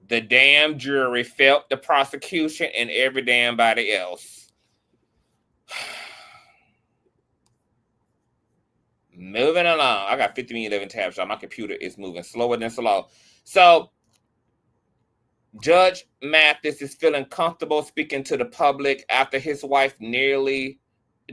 Speaker 1: the damn jury felt the prosecution and every damn body else. Moving along. I got 50,011 tabs, so my computer is moving slower than slow. So, Judge Mathis is feeling comfortable speaking to the public after his wife nearly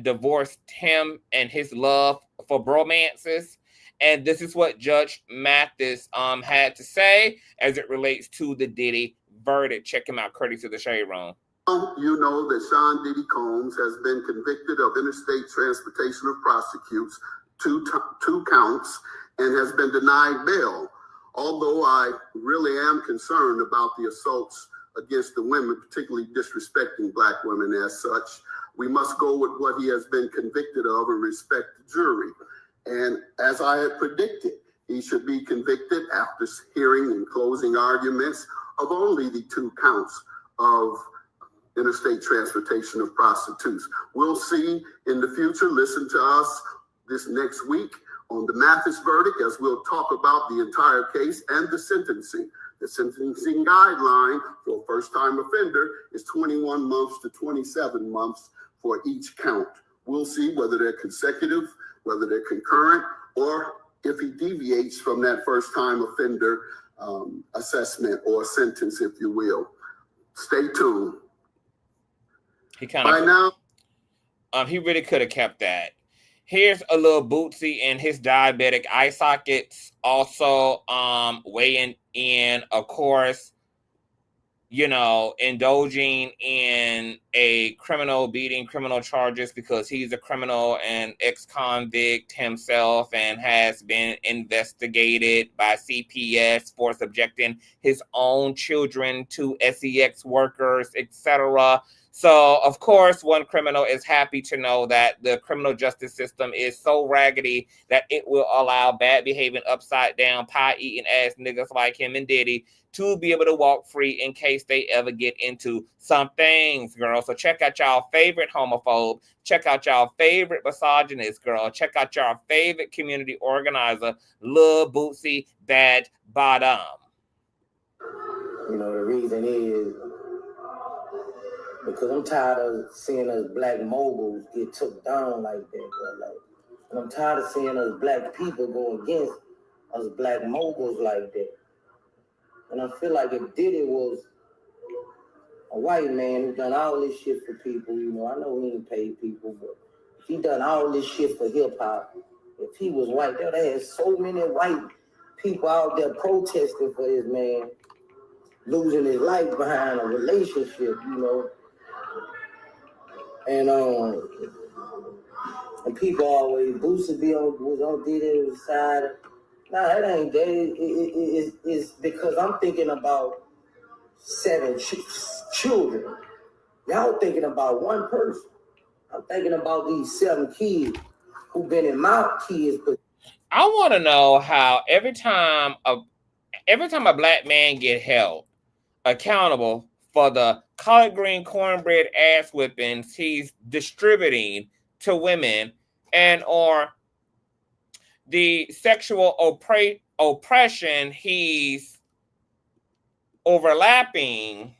Speaker 1: divorced him and his love for bromances. And this is what Judge Mathis had to say as it relates to the Diddy verdict. Check him out, courtesy of the Shade Room.
Speaker 13: You know that Sean Diddy Combs has been convicted of interstate transportation of prostitutes, two counts, and has been denied bail. Although I really am concerned about the assaults against the women, particularly disrespecting Black women as such, we must go with what he has been convicted of and respect the jury. And as I had predicted, he should be convicted after hearing and closing arguments of only the 2 counts of interstate transportation of prostitutes. We'll see in the future. Listen to us this next week on the Mathis verdict, as we'll talk about the entire case and the sentencing. The sentencing guideline for a first-time offender is 21 months to 27 months for each count. We'll see whether they're consecutive, whether they're concurrent, or if he deviates from that first-time offender assessment or sentence, if you will. Stay tuned.
Speaker 1: He really could have kept that. Here's a Lil Boosie and his diabetic eye sockets also weighing in, of course, you know, indulging in a criminal beating, criminal charges because he's a criminal and ex-convict himself and has been investigated by CPS for subjecting his own children to sex workers, etc. So, of course, one criminal is happy to know that the criminal justice system is so raggedy that it will allow bad behaving, upside down, pie-eating ass niggas like him and Diddy to be able to walk free in case they ever get into some things, girl. So check out y'all favorite homophobe. Check out y'all favorite misogynist, girl. Check out y'all favorite community organizer, Lil Boosie Bad Bottom.
Speaker 14: You know, the reason is because I'm tired of seeing us Black moguls get took down like that, bro. Like, and I'm tired of seeing us Black people go against us Black moguls like that. And I feel like if Diddy was a white man who done all this shit for people, you know, I know he ain't paid people, but if he done all this shit for hip-hop, if he was white, they had so many white people out there protesting for this man losing his life behind a relationship, you know. And people always Boosie was on Diddy's side. Nah, it ain't that. It's because I'm thinking about 7 children. Y'all thinking about one person. I'm thinking about these 7 kids who've been in my kids.
Speaker 1: I want to know how every time a black man get held accountable for the collard green cornbread ass whippings he's distributing to women and or the sexual oppression he's overlapping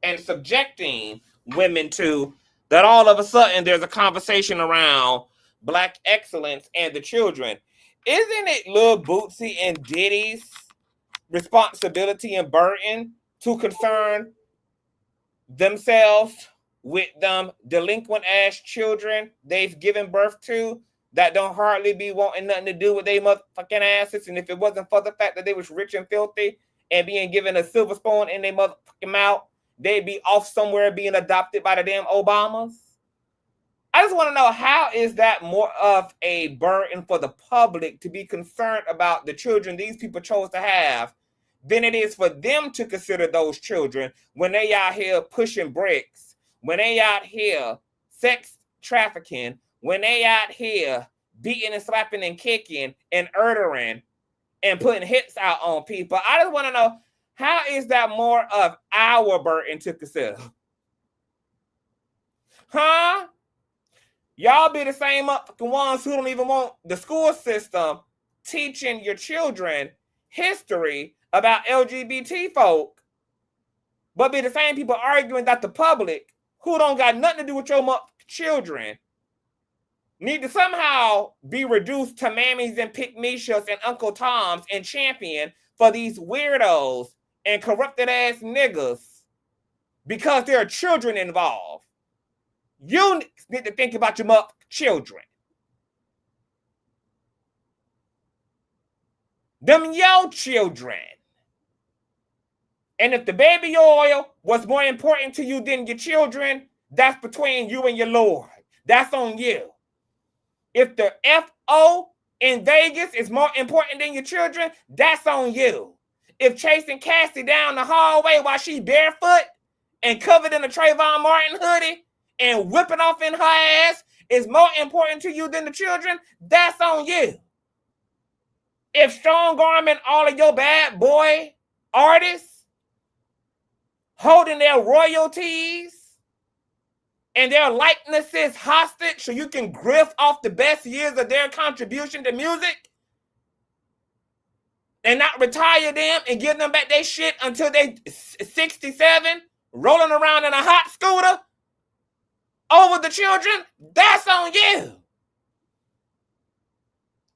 Speaker 1: and subjecting women to, that all of a sudden there's a conversation around black excellence and the children. Isn't it Lil Boosie and Diddy's responsibility and burden to concern themselves with them delinquent ass children they've given birth to that don't hardly be wanting nothing to do with they motherfucking asses? And if it wasn't for the fact that they was rich and filthy and being given a silver spoon in their motherfucking mouth, they'd be off somewhere being adopted by the damn Obamas. I just want to know, how is that more of a burden for the public to be concerned about the children these people chose to have than it is for them to consider those children when they out here pushing bricks, when they out here sex trafficking, when they out here beating and slapping and kicking and murdering and putting hits out on people? I just want to know, how is that more of our burden to consider? Huh? Y'all be the same motherfucking ones who don't even want the school system teaching your children history about LGBT folk, but be the same people arguing that the public, who don't got nothing to do with your motherfucking children, need to somehow be reduced to mammies and pick-me-shows and Uncle Toms and champion for these weirdos and corrupted ass niggas because there are children involved. You need to think about your motherfucking children. Them your children. And if the baby oil was more important to you than your children, that's between you and your Lord. That's on you. If the FO in Vegas is more important than your children, that's on you. If chasing Cassie down the hallway while she barefoot and covered in a Trayvon Martin hoodie and whipping off in her ass is more important to you than the children, that's on you. If strong arming all of your bad boy artists, holding their royalties and their likenesses hostage so you can grift off the best years of their contribution to music and not retire them and give them back their shit until they 67, rolling around in a hot scooter over the children, that's on you.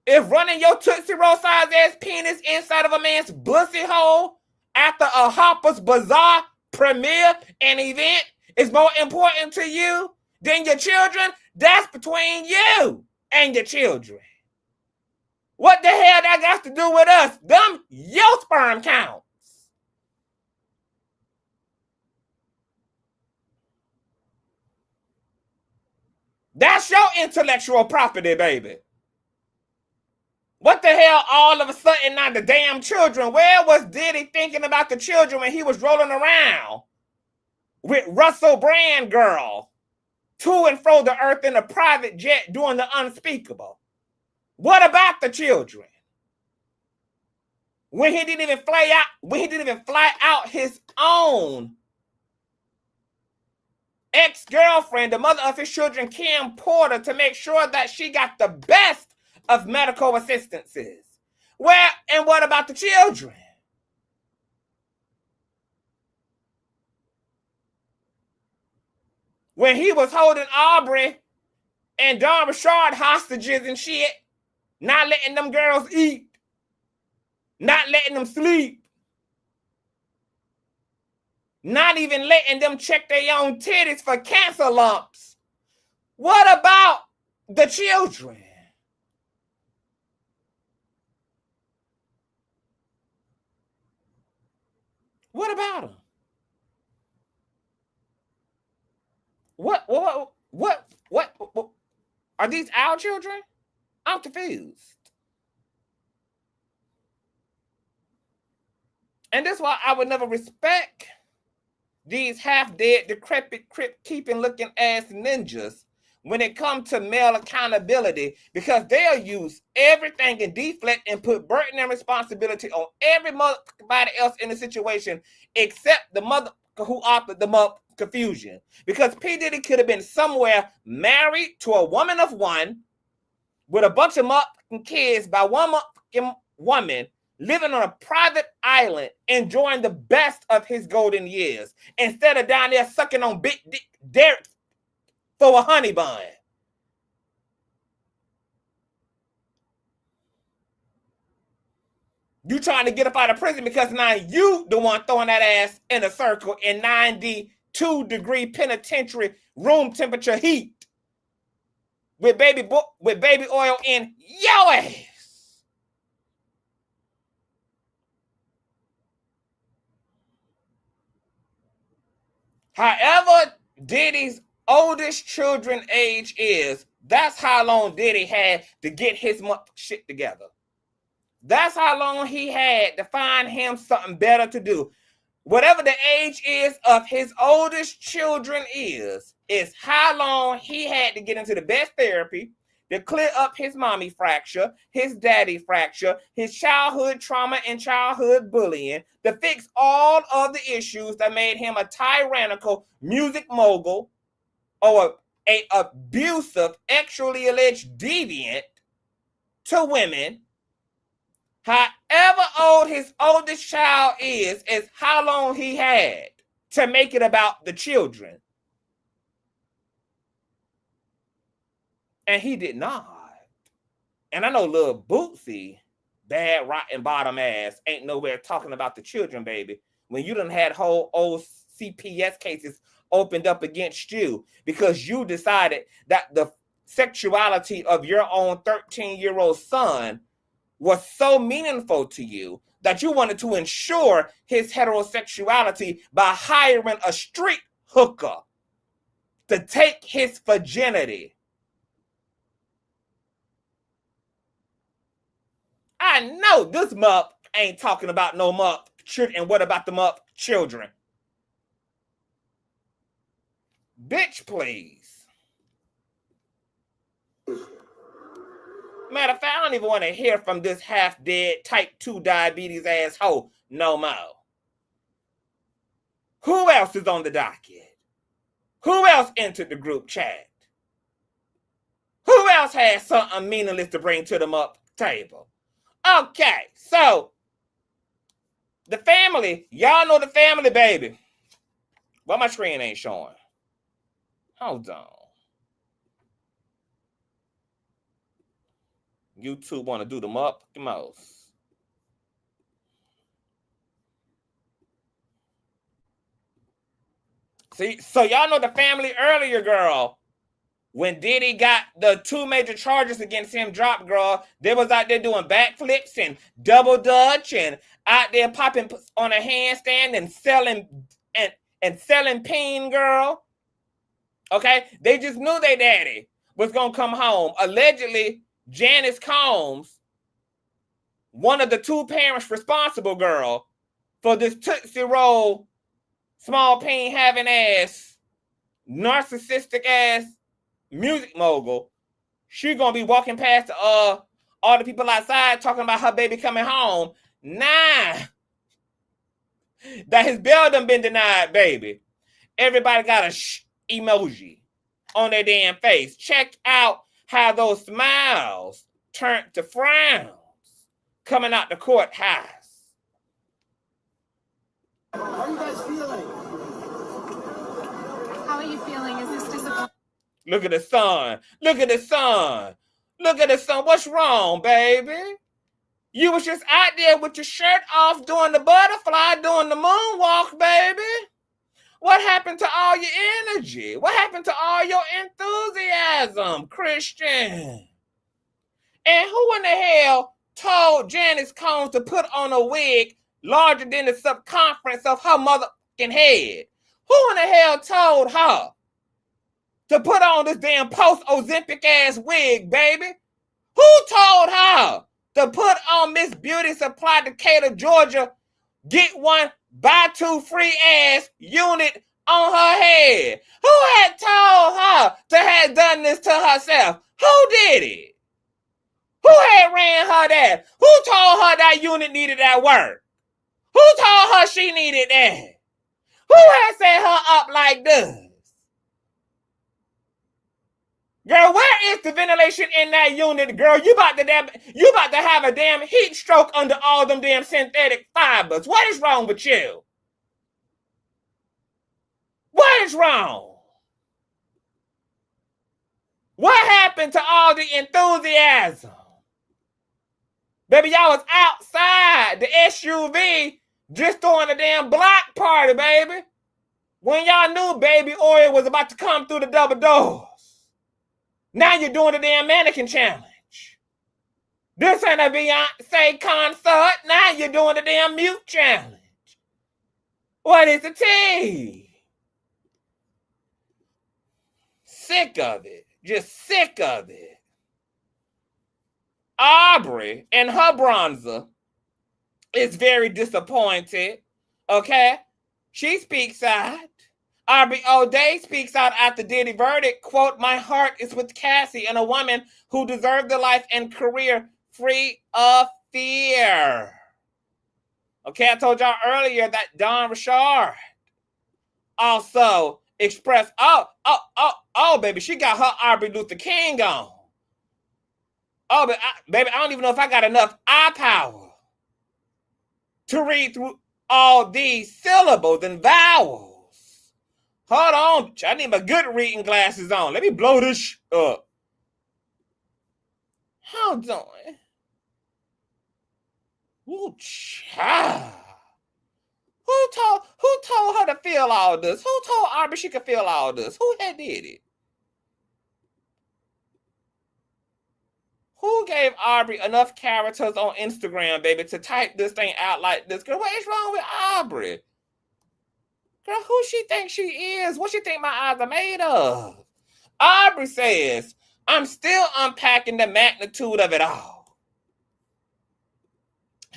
Speaker 1: If running your Tootsie Roll size ass penis inside of a man's bussy hole after a Harper's Bazaar premiere and event is more important to you than your children, that's between you and your children. What the hell that got to do with us? Them your sperm counts. That's your intellectual property, baby. What the hell all of a sudden now the damn children? Where was Diddy thinking about the children when he was rolling around with Russell Brand girl to and fro the earth in a private jet doing the unspeakable? What about the children? When he didn't even fly out his own ex-girlfriend, the mother of his children, Kim Porter, to make sure that she got the best of medical assistances. Where and what about the children? When he was holding Aubrey and Don Richard hostages and shit, not letting them girls eat, not letting them sleep, not even letting them check their own titties for cancer lumps. What about the children? What about them? What? Are these our children? I'm confused. And that's why I would never respect these half-dead, decrepit, crypt-keeping looking ass ninjas when it comes to male accountability, because they'll use everything and deflect and put burden and responsibility on everybody else in the situation except the mother who authored the confusion. Because P. Diddy could have been somewhere married to a woman of one with a bunch of kids by one woman, living on a private island, enjoying the best of his golden years, instead of down there sucking on big dick Derek for a honey bun. You trying to get up out of prison because now you the one throwing that ass in a circle in 92-degree penitentiary room temperature heat with baby oil in your ass. However Diddy's oldest children age is, that's how long Diddy had to get his shit together. That's how long he had to find him something better to do. Whatever the age is of his oldest children is how long he had to get into the best therapy to clear up his mommy fracture, his daddy fracture, his childhood trauma and childhood bullying, to fix all of the issues that made him a tyrannical music mogul or an abusive, actually alleged deviant to women. However old his oldest child is how long he had to make it about the children. And he did not. And I know Lil Boosie, bad, rotten, bottom ass, ain't nowhere talking about the children, baby, when you done had whole old CPS cases opened up against you because you decided that the sexuality of your own 13-year-old son was so meaningful to you that you wanted to ensure his heterosexuality by hiring a street hooker to take his virginity. I know this mup ain't talking about no mup children. And what about the mup children? Bitch, please. Matter of fact, I don't even want to hear from this half-dead type 2 diabetes asshole no more. Who else is on the docket? Who else entered the group chat? Who else has something meaningless to bring to the up table? Okay, so the family, y'all know the family, baby. Well, my screen ain't showing. Hold on. YouTube want to do them up the most. See, so y'all know the family earlier, girl. When Diddy got the 2 major charges against him dropped, girl, they was out there doing backflips and double dutch and out there popping on a handstand and selling peen, girl. Okay, they just knew their daddy was gonna come home. Allegedly, Janice Combs, one of the 2 parents responsible, girl, for this Tootsie Roll, small peen having ass, narcissistic ass music mogul, she gonna be walking past all the people outside talking about her baby coming home. Nah, that his bail done been denied, baby. Everybody got a emoji on their damn face. Check out how those smiles turned to frowns coming out the courthouse.
Speaker 6: How are you guys feeling?
Speaker 15: How are you feeling? Is this disappointing?
Speaker 1: Look at the sun. Look at the sun. Look at the sun. What's wrong, baby? You was just out there with your shirt off doing the butterfly, doing the moonwalk, baby. What happened to all your energy? What happened to all your enthusiasm, Christian? And who in the hell told Janice Combs to put on a wig larger than the circumference of her motherfucking head? Who in the hell told her to put on this damn post-Ozempic ass wig, baby? Who told her to put on Miss Beauty Supply Decatur, Georgia, get one buy 2 free ass unit on her head. Who had told her to have done this to herself? Who did it? Who had ran her that? Who told her that unit needed that work? Who told her she needed that? Who had set her up like this? Girl, where is the ventilation in that unit, girl? You about to have a damn heat stroke under all them damn synthetic fibers. What is wrong with you? What is wrong? What happened to all the enthusiasm? Baby, y'all was outside the SUV just throwing a damn block party, baby. When y'all knew baby oil was about to come through the double doors. Now you're doing the damn mannequin challenge. This ain't a Beyonce concert. Now you're doing the damn mute challenge. What is the tea? Sick of it. Just sick of it. Aubrey and her bronzer is very disappointed. Okay? She speaks out. Aubrey O'Day speaks out after Diddy verdict. Quote, my heart is with Cassie and a woman who deserved a life and career free of fear. Okay, I told y'all earlier that Don Richard also expressed, oh, baby, she got her Aubrey Luther King on. Oh, but baby, I don't even know if I got enough eye power to read through all these syllables and vowels. Hold on, I need my good reading glasses on. Let me blow this up. How doing? Ooh, child. Who told her to feel all this? Who told Aubrey she could feel all this? Who had did it? Who gave Aubrey enough characters on Instagram, baby, to type this thing out like this? Girl, what is wrong with Aubrey? Girl, who she thinks she is? What she think my eyes are made of? Aubrey says, I'm still unpacking the magnitude of it all.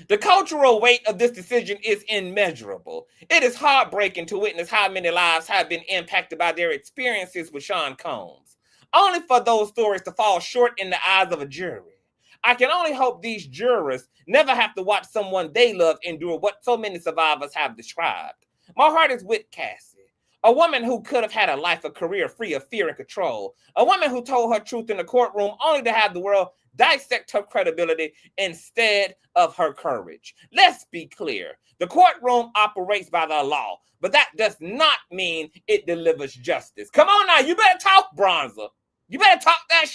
Speaker 1: The cultural weight of this decision is immeasurable. It is heartbreaking to witness how many lives have been impacted by their experiences with Sean Combs, only for those stories to fall short in the eyes of a jury. I can only hope these jurors never have to watch someone they love endure what so many survivors have described. My heart is with Cassie, a woman who could have had a life, a career free of fear and control, a woman who told her truth in the courtroom only to have the world dissect her credibility instead of her courage. Let's be clear. The courtroom operates by the law, but that does not mean it delivers justice. Come on now, you better talk, bronzer. You better talk that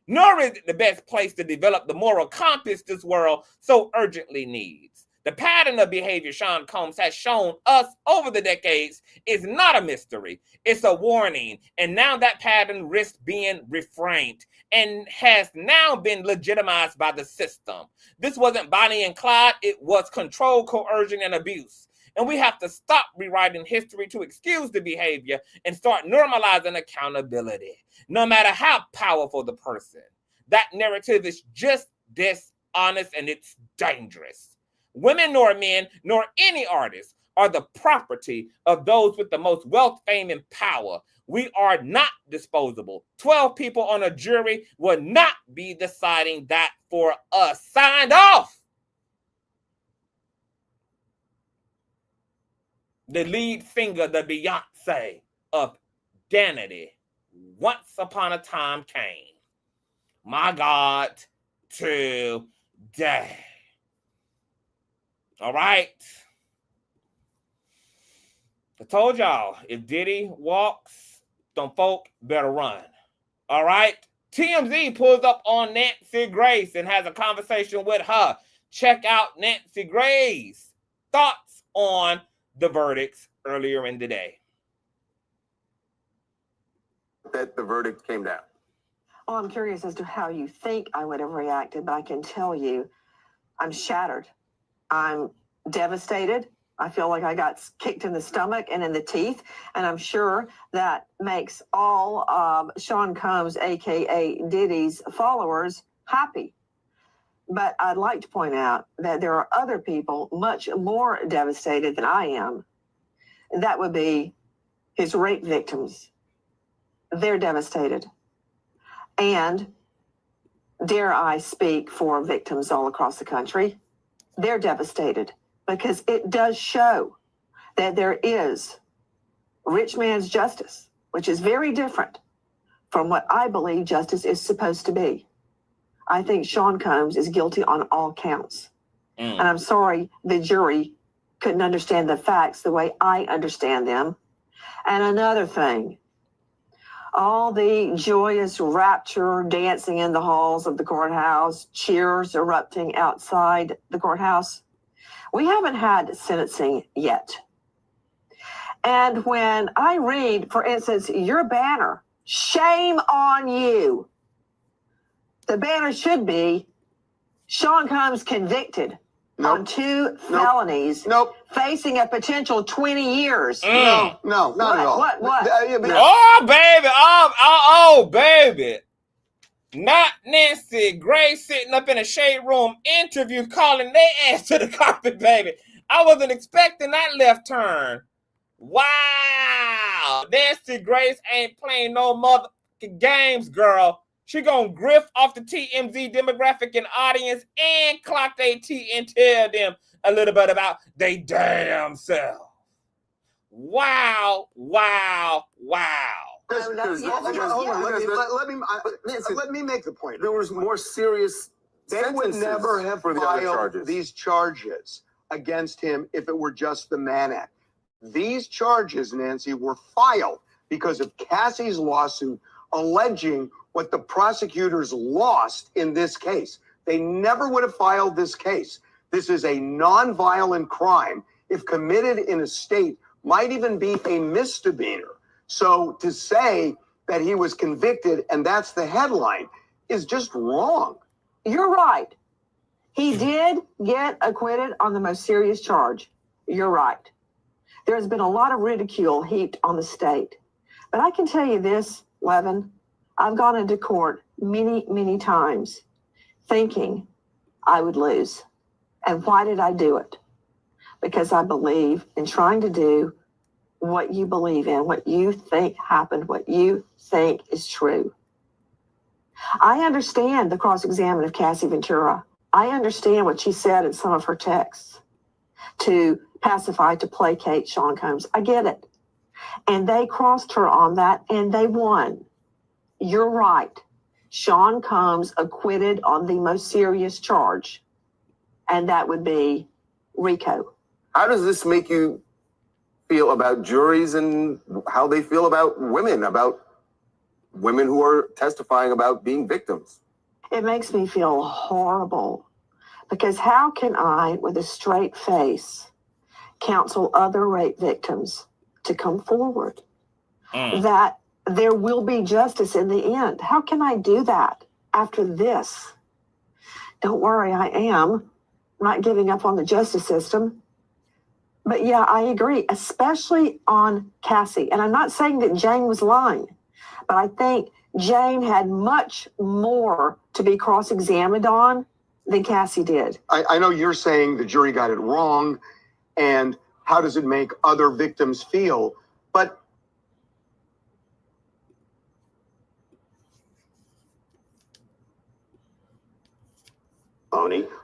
Speaker 1: Nor is it the best place to develop the moral compass this world so urgently needs. The pattern of behavior Sean Combs has shown us over the decades is not a mystery. It's a warning. And now that pattern risks being reframed and has now been legitimized by the system. This wasn't Bonnie and Clyde. It was control, coercion, and abuse. And we have to stop rewriting history to excuse the behavior and start normalizing accountability. No matter how powerful the person, that narrative is just dishonest and it's dangerous. Women nor men nor any artist are the property of those with the most wealth, fame, and power. We are not disposable. 12 people on a jury will not be deciding that for us. Signed off. The lead singer, the Beyonce of Danity, Once Upon a Time came. My God, today. All right. I told y'all, if Diddy walks, them folk better run. All right. TMZ pulls up on Nancy Grace and has a conversation with her. Check out Nancy Grace's thoughts on the verdicts earlier in the day.
Speaker 16: That the verdict came down.
Speaker 17: Well, I'm curious as to how you think I would have reacted, but I can tell you I'm shattered. I'm devastated. I feel like I got kicked in the stomach and in the teeth, and I'm sure that makes all of Sean Combs, aka Diddy's followers, happy. But I'd like to point out that there are other people much more devastated than I am. That would be his rape victims. They're devastated. And dare I speak for victims all across the country, they're devastated because it does show that there is rich man's justice, which is very different from what I believe justice is supposed to be. I think Sean Combs is guilty on all counts. And I'm sorry the jury couldn't understand the facts the way I understand them. And another thing, all the joyous rapture dancing in the halls of the courthouse, cheers erupting outside the courthouse. We haven't had sentencing yet. And when I read, for instance, your banner, shame on you. The banner should be Sean Combs convicted on 2 felonies, facing a potential 20 years.
Speaker 16: No, not at all.
Speaker 17: What?
Speaker 1: Oh, baby. Oh, baby. Not Nancy Grace sitting up in a shade room interview calling their ass to the carpet, baby. I wasn't expecting that left turn. Wow. Nancy Grace ain't playing no motherfucking games, girl. She gonna grift off the TMZ demographic and audience and clock their T and tell them a little bit about they damn self. Wow.
Speaker 16: Let me make the point. There was more serious
Speaker 6: They would never have
Speaker 16: for the other
Speaker 6: filed
Speaker 16: charges.
Speaker 6: these charges against him if it were just the Mann Act. These charges, Nancy, were filed because of Cassie's lawsuit alleging what the prosecutors lost in this case. They never would have filed this case. This is a non-violent crime. If committed in a state, might even be a misdemeanor. So to say that he was convicted and that's the headline is just wrong.
Speaker 17: You're right. He did get acquitted on the most serious charge. You're right. There's been a lot of ridicule heaped on the state. But I can tell you this, Levin, I've gone into court many, many times thinking I would lose. And why did I do it? Because I believe in trying to do what you believe in, what you think happened, what you think is true. I understand the cross-examination of Cassie Ventura. I understand what she said in some of her texts to pacify, to placate Sean Combs. I get it. And they crossed her on that and they won. You're right. Sean Combs acquitted on the most serious charge, and that would be RICO.
Speaker 16: How does this make you feel about juries and how they feel about women who are testifying about being victims?
Speaker 17: It makes me feel horrible because how can I, with a straight face, counsel other rape victims to come forward? That there will be justice in the end. How can I do that after this? Don't worry, I am not giving up on the justice system. But yeah, I agree, especially on Cassie. And I'm not saying that Jane was lying, but I think Jane had much more to be cross-examined on than Cassie did.
Speaker 6: I know you're saying the jury got it wrong, and how does it make other victims feel? But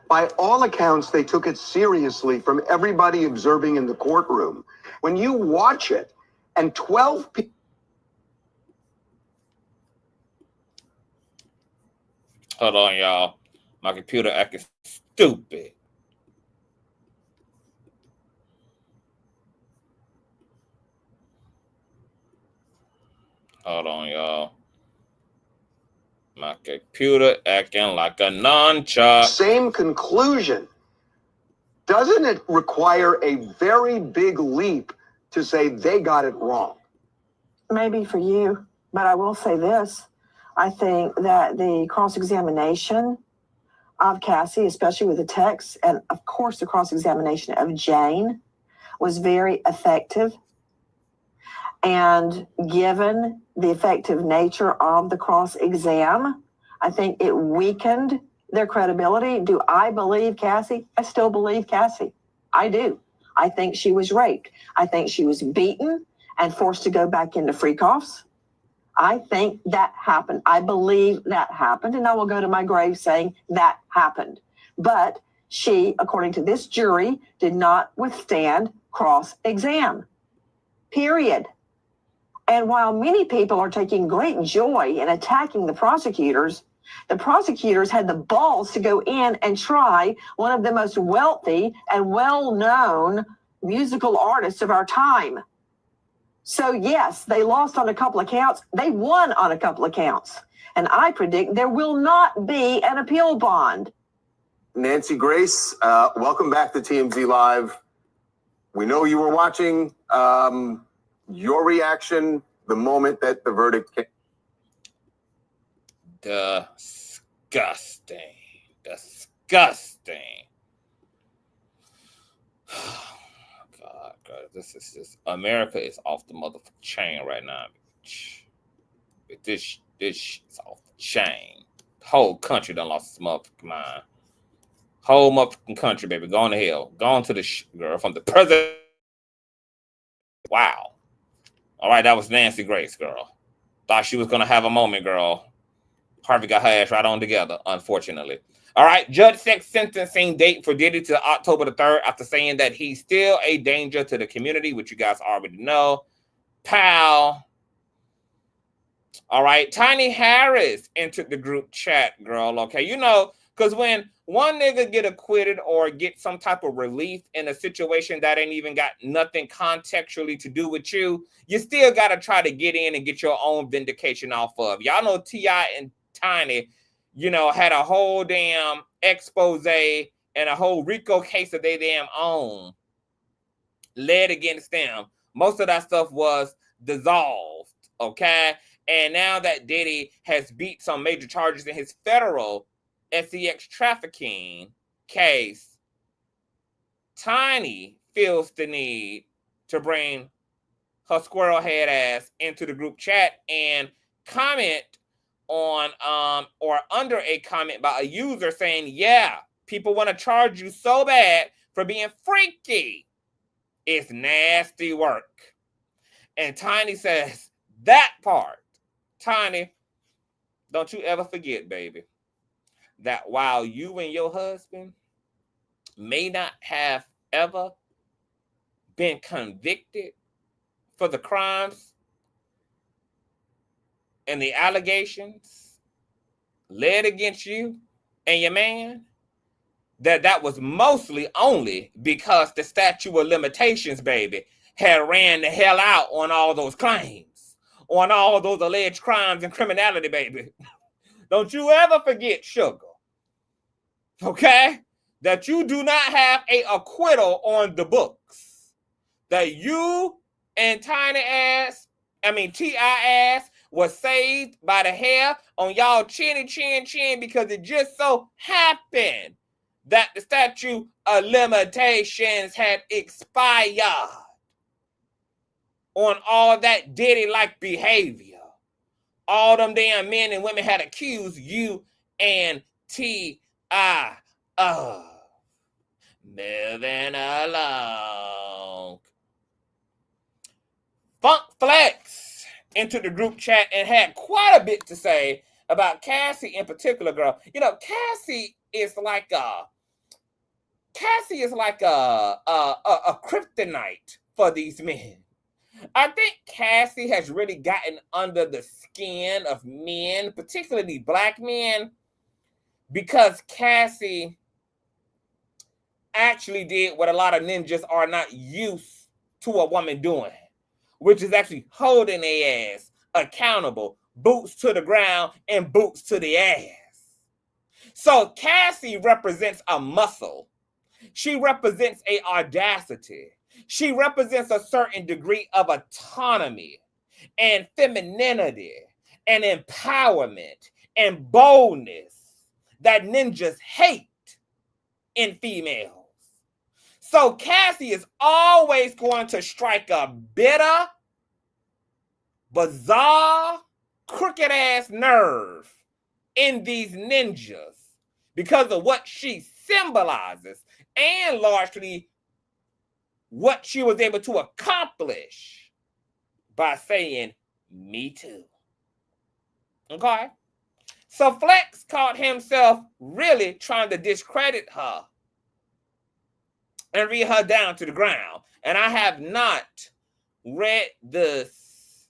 Speaker 6: by all accounts, they took it seriously from everybody observing in the courtroom. When you watch it, and 12 people.
Speaker 1: Hold on, y'all. My computer acting stupid. Hold on, y'all. My computer acting like a nunchuck.
Speaker 6: Same conclusion. Doesn't it require a very big leap to say they got it wrong?
Speaker 17: Maybe for you, but I will say this. I think that the cross-examination of Cassie, especially with the text, and of course the cross-examination of Jane, was very effective. And given the effective nature of the cross-exam, I think it weakened their credibility. Do I believe Cassie? I still believe Cassie. I do. I think she was raped. I think she was beaten and forced to go back into freak-offs. I think that happened. I believe that happened, and I will go to my grave saying that happened. But she, according to this jury, did not withstand cross-exam. Period. And while many people are taking great joy in attacking the prosecutors had the balls to go in and try one of the most wealthy and well-known musical artists of our time. So yes, they lost on a couple of counts. They won on a couple of counts. And I predict there will not be an appeal bond.
Speaker 16: Nancy Grace, welcome back to TMZ Live. We know you were watching. Your reaction the moment that the verdict came.
Speaker 1: Disgusting. Disgusting. God, this is just, America is off the motherfucking chain right now. This shit's off the chain. The whole country done lost its motherfucking mind. Whole motherfucking country, baby, going to hell. Gone to the girl from the president. Wow. All right, that was Nancy Grace, girl. Thought she was going to have a moment, girl. Harvey got her ass right on together, unfortunately. All right, judge set sentencing date for Diddy to October the 3rd after saying that he's still a danger to the community, which you guys already know. Pal. All right, Tiny Harris entered the group chat, girl, okay? You know, because when one nigga get acquitted or get some type of relief in a situation that ain't even got nothing contextually to do with you, you still got to try to get in and get your own vindication off of. Y'all know T.I. and Tiny, you know, had a whole damn expose and a whole RICO case of their damn own led against them. Most of that stuff was dissolved, okay? And now that Diddy has beat some major charges in his federal SEX trafficking case, Tiny feels the need to bring her squirrel head ass into the group chat and comment on or under a comment by a user saying, yeah, people want to charge you so bad for being freaky. It's nasty work. And Tiny says that part. Tiny, don't you ever forget, baby, that while you and your husband may not have ever been convicted for the crimes and the allegations led against you and your man, that was mostly only because the statute of limitations, baby, had ran the hell out on all those claims, on all those alleged crimes and criminality, baby. Don't you ever forget, sugar, okay, that you do not have a acquittal on the books. That you and T.I. ass was saved by the hair on y'all chin because it just so happened that the statute of limitations had expired on all that Diddy-like behavior. All them damn men and women had accused you and T.I. of moving along. Funk Flex entered the group chat and had quite a bit to say about Cassie in particular, girl. You know, Cassie is like a kryptonite for these men. I think Cassie has really gotten under the skin of men, particularly black men, because Cassie actually did what a lot of ninjas are not used to a woman doing, which is actually holding their ass accountable, boots to the ground and boots to the ass. So Cassie represents a muscle. She represents a audacity. She represents a certain degree of autonomy and femininity and empowerment and boldness that ninjas hate in females. So Cassie is always going to strike a bitter, bizarre, crooked ass nerve in these ninjas because of what she symbolizes and largely what she was able to accomplish by saying, me too. Okay? So Flex caught himself really trying to discredit her and read her down to the ground. And I have not read this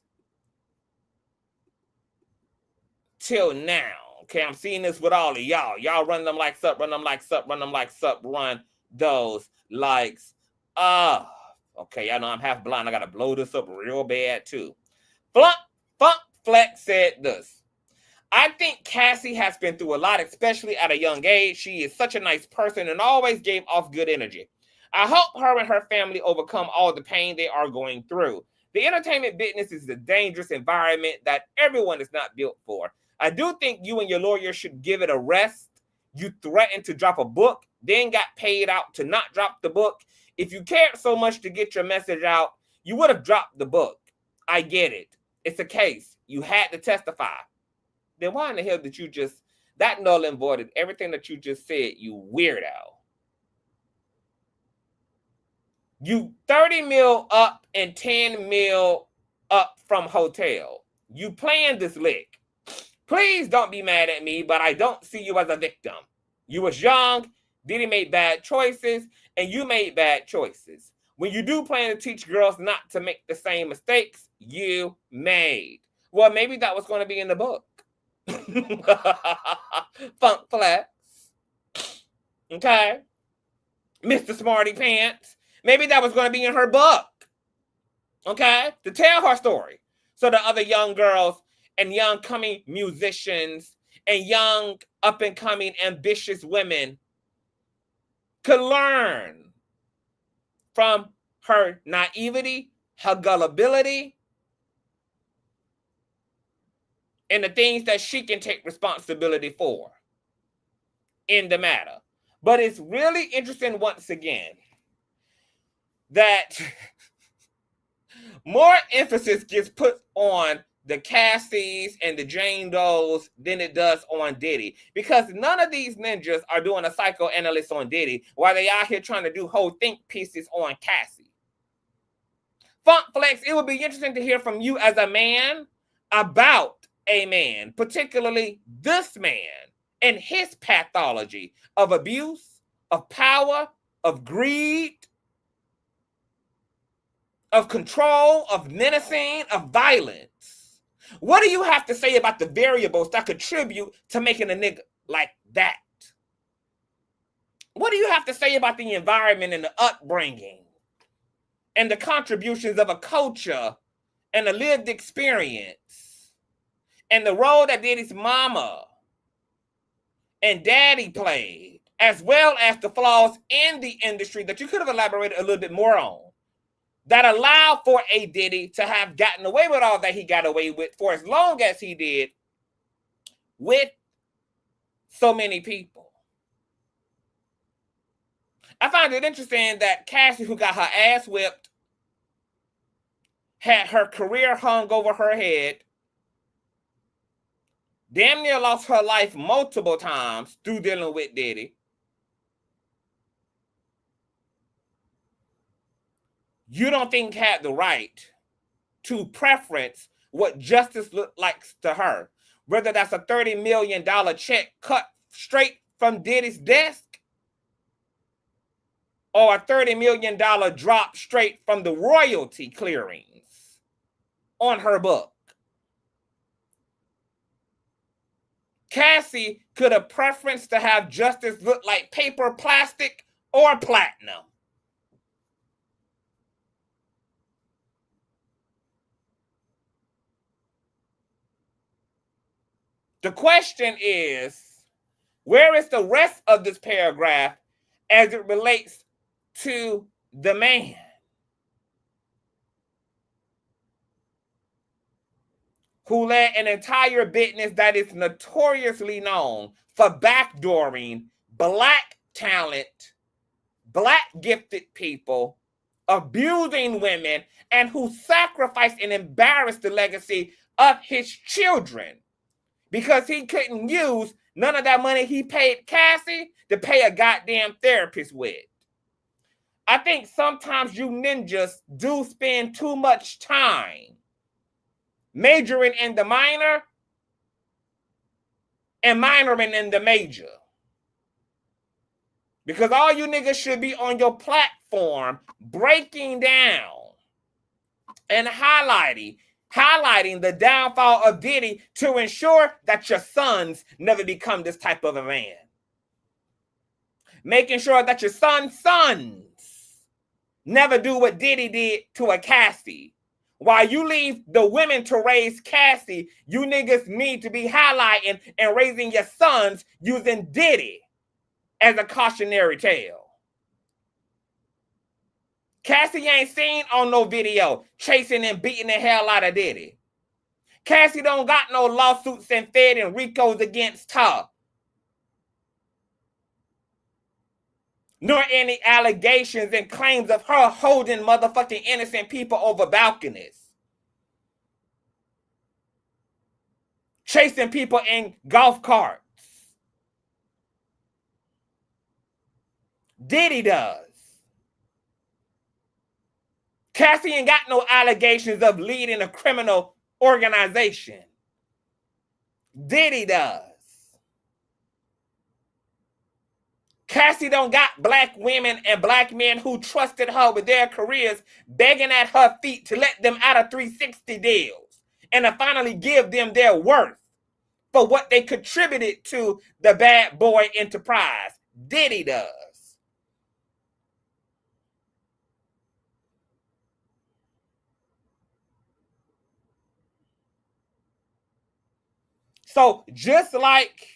Speaker 1: till now. Okay, I'm seeing this with all of y'all. Y'all run them like sup, run them like sup, run them like sup, run those likes. Okay, y'all know I'm half blind. I gotta blow this up real bad too. Funk Flex said this. I think Cassie has been through a lot, especially at a young age. She is such a nice person and always gave off good energy. I hope her and her family overcome all the pain they are going through. The entertainment business is a dangerous environment that everyone is not built for. I do think you and your lawyer should give it a rest. You threatened to drop a book, then got paid out to not drop the book. If you cared so much to get your message out, you would have dropped the book. I get it. It's a case. You had to testify. Then why in the hell did you just, that null and voided everything that you just said, you weirdo? You 30 mil up and 10 mil up from hotel. You planned this lick. Please don't be mad at me, but I don't see you as a victim. You was young, Diddy made bad choices, and you made bad choices. When you do plan to teach girls not to make the same mistakes you made. Well, maybe that was going to be in the book. Funk Flex. Okay? Mr. Smarty Pants. Maybe that was going to be in her book. Okay? To tell her story. So the other young girls and young coming musicians and young up and coming ambitious women could learn from her naivety, her gullibility, and the things that she can take responsibility for in the matter. But it's really interesting once again that more emphasis gets put on the Cassies and the Jane Does than it does on Diddy. Because none of these ninjas are doing a psychoanalyst on Diddy while they out here trying to do whole think pieces on Cassie. Funk Flex, it would be interesting to hear from you as a man about a man, particularly this man and his pathology of abuse, of power, of greed, of control, of menacing, of violence. What do you have to say about the variables that contribute to making a nigga like that? What do you have to say about the environment and the upbringing and the contributions of a culture and the lived experience and the role that Diddy's mama and daddy played, as well as the flaws in the industry that you could have elaborated a little bit more on, that allowed for a Diddy to have gotten away with all that he got away with for as long as he did with so many people. I find it interesting that Cassie, who got her ass whipped, had her career hung over her head, damn near lost her life multiple times through dealing with Diddy. You don't think had the right to preference what justice looked like to her, whether that's a $30 million check cut straight from Diddy's desk or a $30 million drop straight from the royalty clearings on her book. Cassie could have preferenced to have justice look like paper, plastic, or platinum. The question is, where is the rest of this paragraph as it relates to the man? Who led an entire business that is notoriously known for backdooring black talent, black gifted people, abusing women, and who sacrificed and embarrassed the legacy of his children because he couldn't use None of that money he paid Cassie to pay a goddamn therapist with. I think sometimes you ninjas do spend too much time majoring in the minor and minoring in the major. Because all you niggas should be on your platform breaking down and highlighting the downfall of Diddy to ensure that your sons never become this type of a man. Making sure that your sons never do what Diddy did to a Cassie. While you leave the women to raise Cassie, you niggas need to be highlighting and raising your sons using Diddy as a cautionary tale. Cassie ain't seen on no video chasing and beating the hell out of Diddy. Cassie don't got no lawsuits and Fed and RICOs against her. Nor any allegations and claims of her holding motherfucking innocent people over balconies. Chasing people in golf carts. Diddy does. Cassie ain't got no allegations of leading a criminal organization. Diddy does. Cassie don't got black women and black men who trusted her with their careers begging at her feet to let them out of 360 deals and to finally give them their worth for what they contributed to the bad boy enterprise. Diddy does. So just like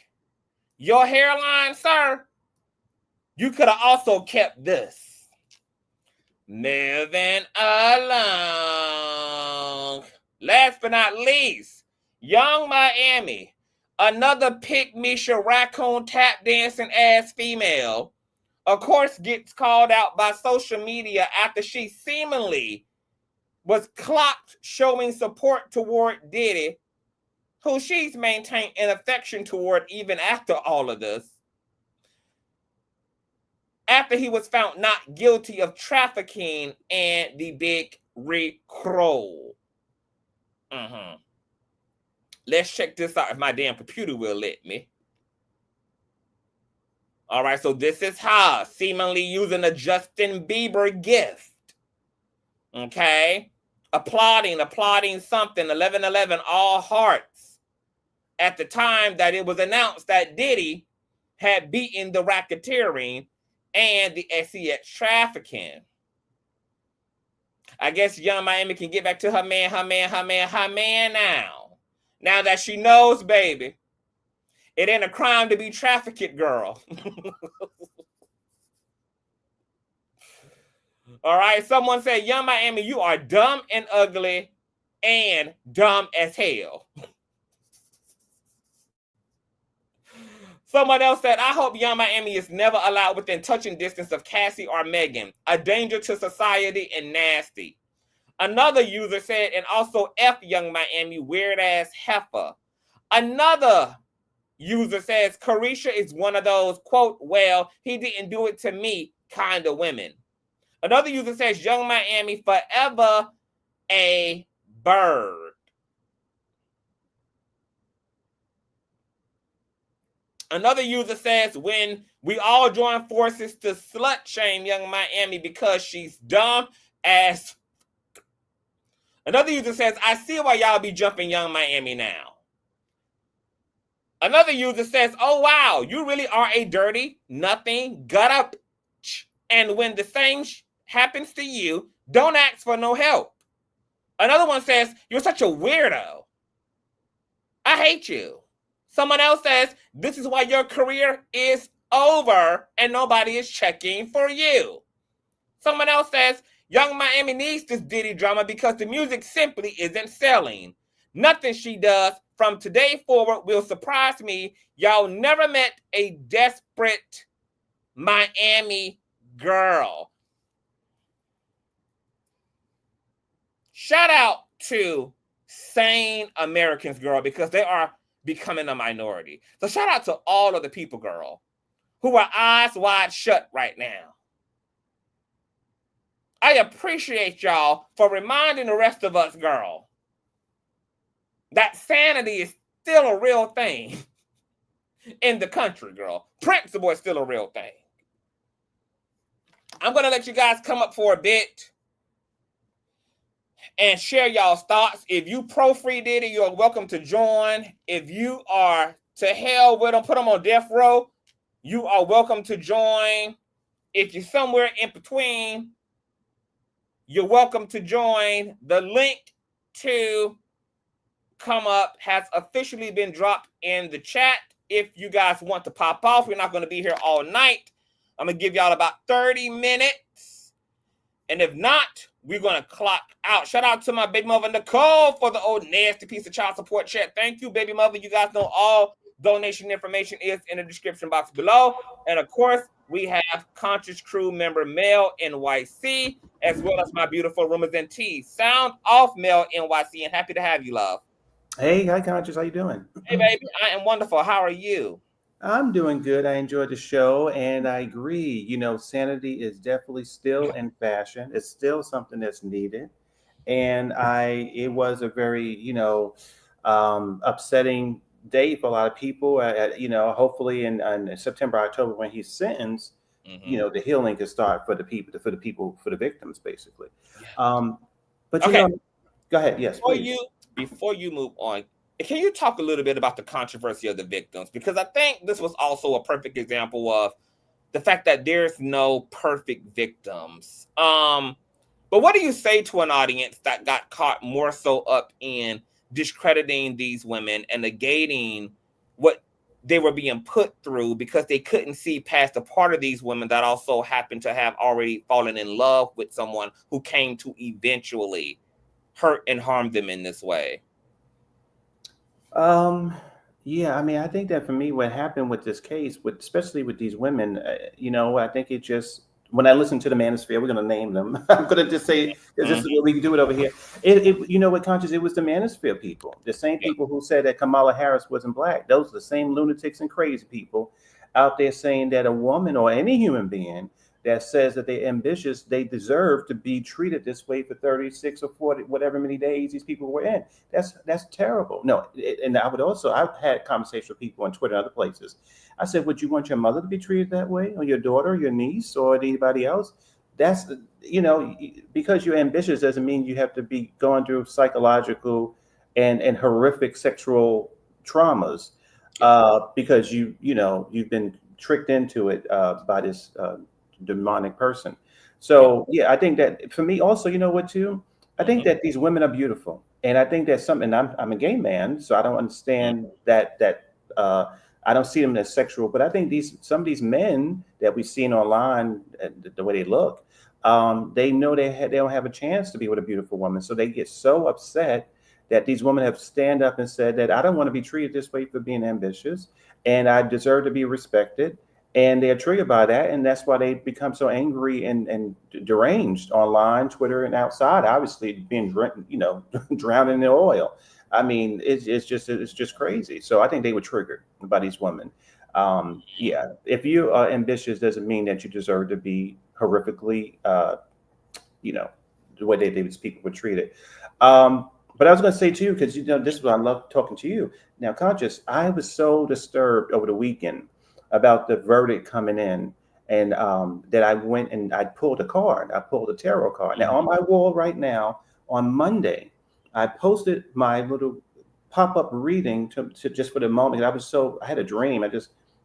Speaker 1: your hairline, sir, you could have also kept this. Moving along. Last but not least, Young Miami, another pick-Misha raccoon tap dancing ass female, of course gets called out by social media after she seemingly was clocked showing support toward Diddy, who she's maintained an affection toward even after all of this. After he was found not guilty of trafficking and the big RICO. Let's check this out if my damn computer will let me. All right, so this is her seemingly using a Justin Bieber gift. Okay? Applauding something, 1111, all hearts. At the time that it was announced that Diddy had beaten the racketeering and the SEX trafficking. I guess Young Miami can get back to her man now. Now that she knows, baby, it ain't a crime to be trafficked, girl. All right, someone said, Young Miami, you are dumb and ugly and dumb as hell. Someone else said, I hope Young Miami is never allowed within touching distance of Cassie or Megan. A danger to society and nasty. Another user said, and also F Young Miami, weird ass heifer. Another user says, Carisha is one of those, quote, well, he didn't do it to me kind of women. Another user says, Young Miami, forever a bird. Another user says, when we all join forces to slut shame Young Miami because she's dumb as. Another user says, I see why y'all be jumping Young Miami now. Another user says, oh, wow, you really are a dirty, nothing, gut up. And when the same happens to you, don't ask for no help. Another one says, you're such a weirdo. I hate you. Someone else says, this is why your career is over and nobody is checking for you. Someone else says, Young Miami needs this Diddy drama because the music simply isn't selling. Nothing she does from today forward will surprise me. Y'all never met a desperate Miami girl. Shout out to sane Americans, girl, because they are becoming a minority. So shout out to all of the people, girl, who are eyes wide shut right now. I appreciate y'all for reminding the rest of us, girl, that sanity is still a real thing in the country, girl. Principle is still a real thing. I'm going to let you guys come up for a bit and share y'all's thoughts. If you pro-free Diddy, you're welcome to join. If you are to hell with them, put them on death row, you are welcome to join. If you're somewhere in between, you're welcome to join. The link to come up has officially been dropped in the chat. If you guys want to pop off, we're not going to be here all night. I'm going to give y'all about 30 minutes. And if not, we're going to clock out. Shout out to my baby mother, Nicole, for the old nasty piece of child support check. Thank you, baby mother. You guys know all donation information is in the description box below. And of course, we have Conscious crew member Mel NYC, as well as my beautiful roomers and T. Sound off, Mel NYC, and happy to have you, love.
Speaker 18: Hey, hi, Conscious. How you doing?
Speaker 1: Hey, baby. I am wonderful. How are you?
Speaker 18: I'm doing good. I enjoyed the show, and I agree. You know, sanity is definitely still in fashion. It's still something that's needed, and it was a very, upsetting day for a lot of people. Hopefully in September, October, when he's sentenced, the healing can start for the people, for the victims, basically. But
Speaker 1: okay,
Speaker 18: go ahead. Yes,
Speaker 1: before you move on, can you talk a little bit about the controversy of the victims? Because I think this was also a perfect example of the fact that there's no perfect victims. But what do you say to an audience that got caught more so up in discrediting these women and negating what they were being put through because they couldn't see past a part of these women that also happened to have already fallen in love with someone who came to eventually hurt and harm them in this way?
Speaker 18: Yeah, I mean, I think that for me, what happened with this case, especially with these women, I think it just, when I listen to the manosphere, we're going to name them. I'm going to just say, this is what we can do it over here. Conscious, it was the manosphere people, the same people who said that Kamala Harris wasn't black. Those are the same lunatics and crazy people out there saying that a woman or any human being that says that they're ambitious, they deserve to be treated this way for 36 or 40, whatever many days these people were in. That's terrible. No, and I've had conversations with people on Twitter and other places. I said, would you want your mother to be treated that way, or your daughter, your niece, or anybody else? That's, because you're ambitious doesn't mean you have to be going through psychological and horrific sexual traumas because you've been tricked into it by this demonic person. So yeah, I think that for me also, you know what too? I think that these women are beautiful, and I think that's something. I'm a gay man, so I don't understand that I don't see them as sexual, but I think some of these men that we've seen online, the way they look, they know they don't have a chance to be with a beautiful woman, so they get so upset that these women have stand up and said that I don't want to be treated this way for being ambitious, and I deserve to be respected. And they're triggered by that, and that's why they become so angry and deranged online, Twitter, and outside. Obviously, being drowned in the oil. I mean, it's just crazy. So I think they were triggered by these women. Yeah, if you are ambitious, doesn't mean that you deserve to be horrifically, the way these people were treated. But I was going to say too, because this is why I love talking to you now, Conscious. I was so disturbed over the weekend about the verdict coming in, and that I went and I pulled a card. I pulled a tarot card. Now on my wall right now, on Monday, I posted my little pop-up reading to just for the moment. I had a dream.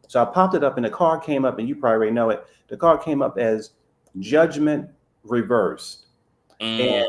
Speaker 18: So I popped it up, and the card came up, and you probably already know it. The card came up as Judgment Reversed. And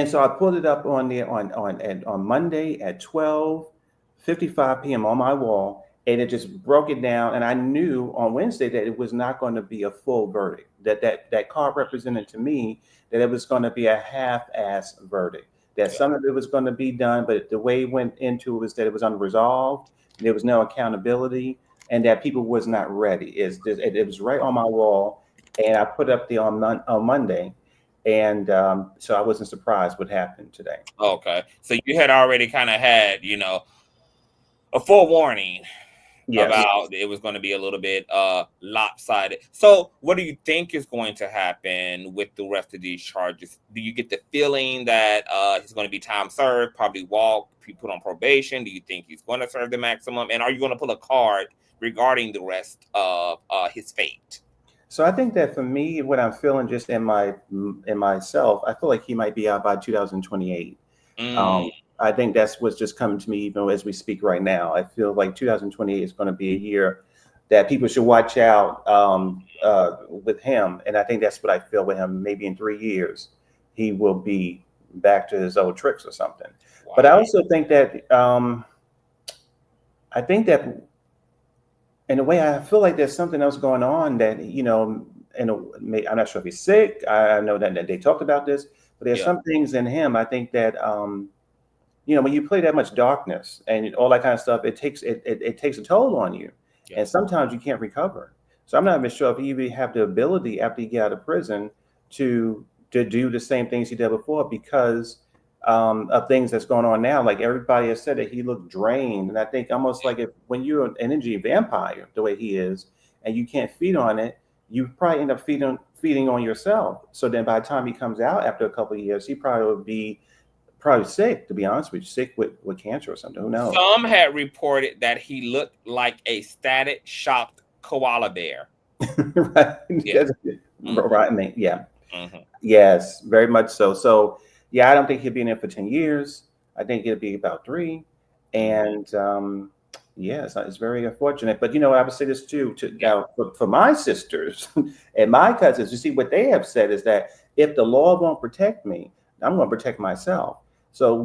Speaker 18: so I pulled it up on Monday at 12:55 p.m. on my wall. And it just broke it down. And I knew on Wednesday that it was not going to be a full verdict, that card represented to me that it was going to be a half-ass verdict, that some of it was going to be done, but the way it went into it was that it was unresolved, there was no accountability, and that people was not ready. It was right on my wall, and I put it up there on Monday. And so I wasn't surprised what happened today.
Speaker 1: Okay. So you had already kind of had, a forewarning
Speaker 18: Yes.
Speaker 1: about it was going to be a little bit lopsided. So what do you think is going to happen with the rest of these charges? Do you get the feeling that he's going to be time served, probably walk, be put on probation? Do you think he's going to serve the maximum? And are you going to pull a card regarding the rest of his fate?
Speaker 18: So I think that for me, what I'm feeling just in myself, I feel like he might be out by 2028. I think that's what's just coming to me even as we speak right now. I feel like 2028 is going to be a year that people should watch out with him. And I think that's what I feel with him. Maybe in 3 years, he will be back to his old tricks or something. Wow. But I also think that in a way, I feel like there's something else going on that, you know, I'm not sure if he's sick. I know that they talked about this, but there's some things in him. I think that, you know, when you play that much darkness and all that kind of stuff, it takes a toll on you. And sometimes you can't recover. So I'm not even sure if he even have the ability after he get out of prison to do the same things he did before because of things that's going on now. Like everybody has said that he looked drained. And I think almost like when you're an energy vampire, the way he is, and you can't feed on it, you probably end up feeding on yourself. So then by the time he comes out after a couple of years, he probably would be sick, to be honest with you, sick with cancer or something. Who knows?
Speaker 1: Some had reported that he looked like a static shocked koala bear.
Speaker 18: Right.
Speaker 1: Yeah.
Speaker 18: Right. I mean, yeah.
Speaker 1: Mm-hmm.
Speaker 18: Yes, very much so. So yeah, I don't think he'll be in there for 10 years. I think it'll be about 3. And yeah, it's very unfortunate. But you know, I would say this too, now for my sisters and my cousins, you see what they have said is that if the law won't protect me, I'm going to protect myself. So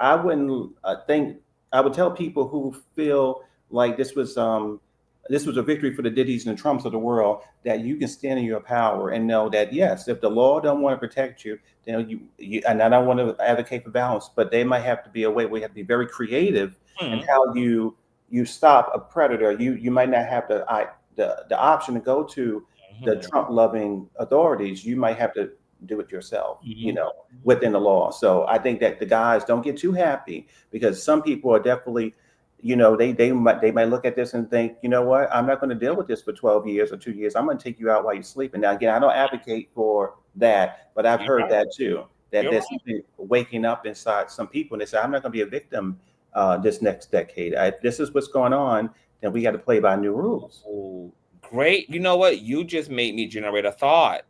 Speaker 18: I wouldn't think, I would tell people who feel like this was a victory for the Diddys and the Trumps of the world, that you can stand in your power and know that, yes, if the law don't want to protect you, then you and I don't want to advocate for balance, but they might have to be a way where you have to be very creative in how you stop a predator. You might not have the option to go to the Trump loving authorities. You might have to do it yourself, you know, within the law. So I think that the guys don't get too happy, because some people are definitely, you know, they might look at this and think, you know what, I'm not going to deal with this for 12 years or 2 years. I'm going to take you out while you're sleeping. Now, again, I don't advocate for that, but I've heard that too, that there's something waking up inside some people and they say, I'm not going to be a victim this next decade. This is what's going on, and we got to play by new rules.
Speaker 1: Oh, great. You know what? You just made me generate a thought.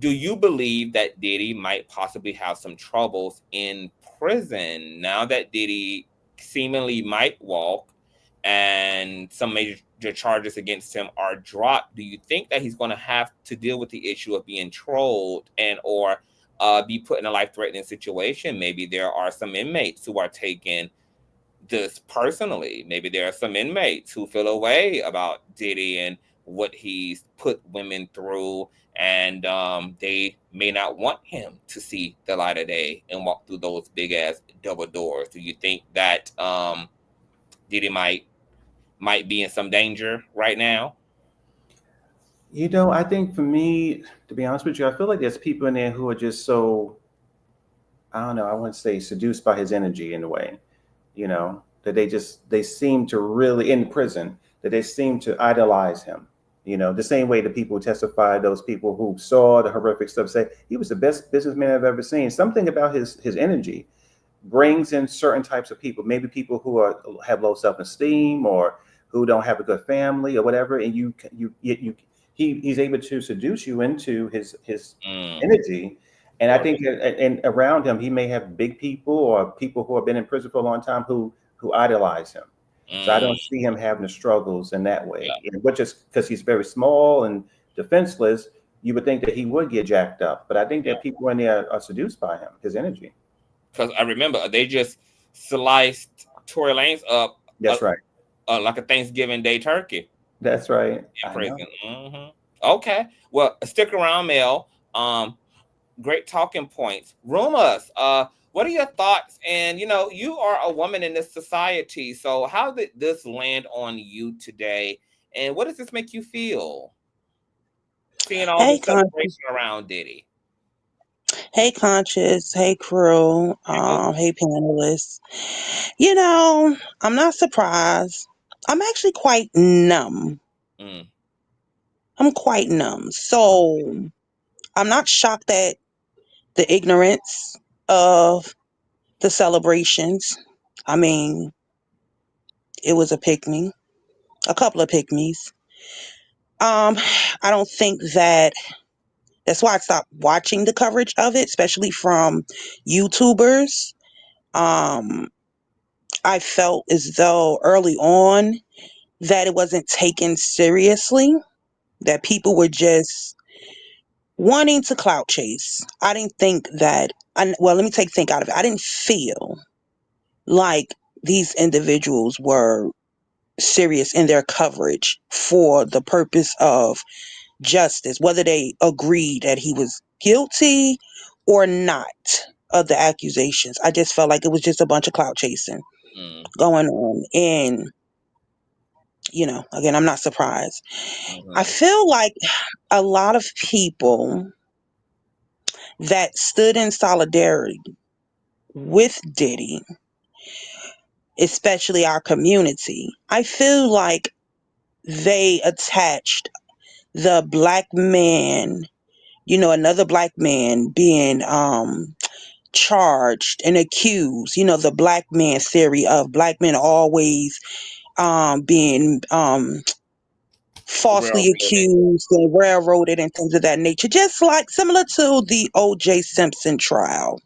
Speaker 1: Do you believe that Diddy might possibly have some troubles in prison now that Diddy seemingly might walk and some major charges against him are dropped? Do you think that he's going to have to deal with the issue of being trolled and or be put in a life-threatening situation? Maybe there are some inmates who are taking this personally. Maybe there are some inmates who feel a way about Diddy and what he's put women through, and they may not want him to see the light of day and walk through those big ass double doors. Do you think that Diddy might be in some danger right now?
Speaker 18: You know, I think for me, to be honest with you, I feel like there's people in there who are just so, I don't know, I wouldn't say seduced by his energy in a way, you know, that they seem to really, in prison, that they seem to idolize him. You know, the same way the people who testified, those people who saw the horrific stuff, say he was the best businessman I've ever seen. Something about his energy brings in certain types of people, maybe people who have low self-esteem or who don't have a good family or whatever, and he's able to seduce you into his energy. And I think and around him, he may have big people or people who have been in prison for a long time who idolize him. So I don't see him having the struggles in that way, which is because he's very small and defenseless. You would think that he would get jacked up, but I think that people in there are seduced by him, his energy.
Speaker 1: Because I remember they just sliced Tory Lanez up.
Speaker 18: That's right.
Speaker 1: Like a Thanksgiving Day turkey.
Speaker 18: That's right.
Speaker 1: In prison. Okay. Well, stick around, Mel. Great talking points. Rumors. What are your thoughts? And, you know, you are a woman in this society. So how did this land on you today? And what does this make you feel? Seeing all the celebration around Diddy.
Speaker 19: Hey, Conscious. Hey, crew. Hey, panelists. I'm not surprised. I'm actually quite numb.
Speaker 1: Mm.
Speaker 19: I'm quite numb. So I'm not shocked at the ignorance of the celebrations. I mean, it was a pick-me, a couple of pick-me's. I don't think that's why I stopped watching the coverage of it, especially from YouTubers. Um, I felt as though early on that it wasn't taken seriously, that people were just wanting to clout chase. I didn't think well, let me take think out of it. I didn't feel like these individuals were serious in their coverage for the purpose of justice, whether they agreed that he was guilty or not of the accusations. I just felt like it was just a bunch of clout chasing going on. And, again, I'm not surprised. I feel like a lot of people that stood in solidarity with Diddy, especially our community, I feel like they attached the black man, another black man being charged and accused, the black man theory of black men always being falsely accused and railroaded and things of that nature, just like similar to the O.J. Simpson trial.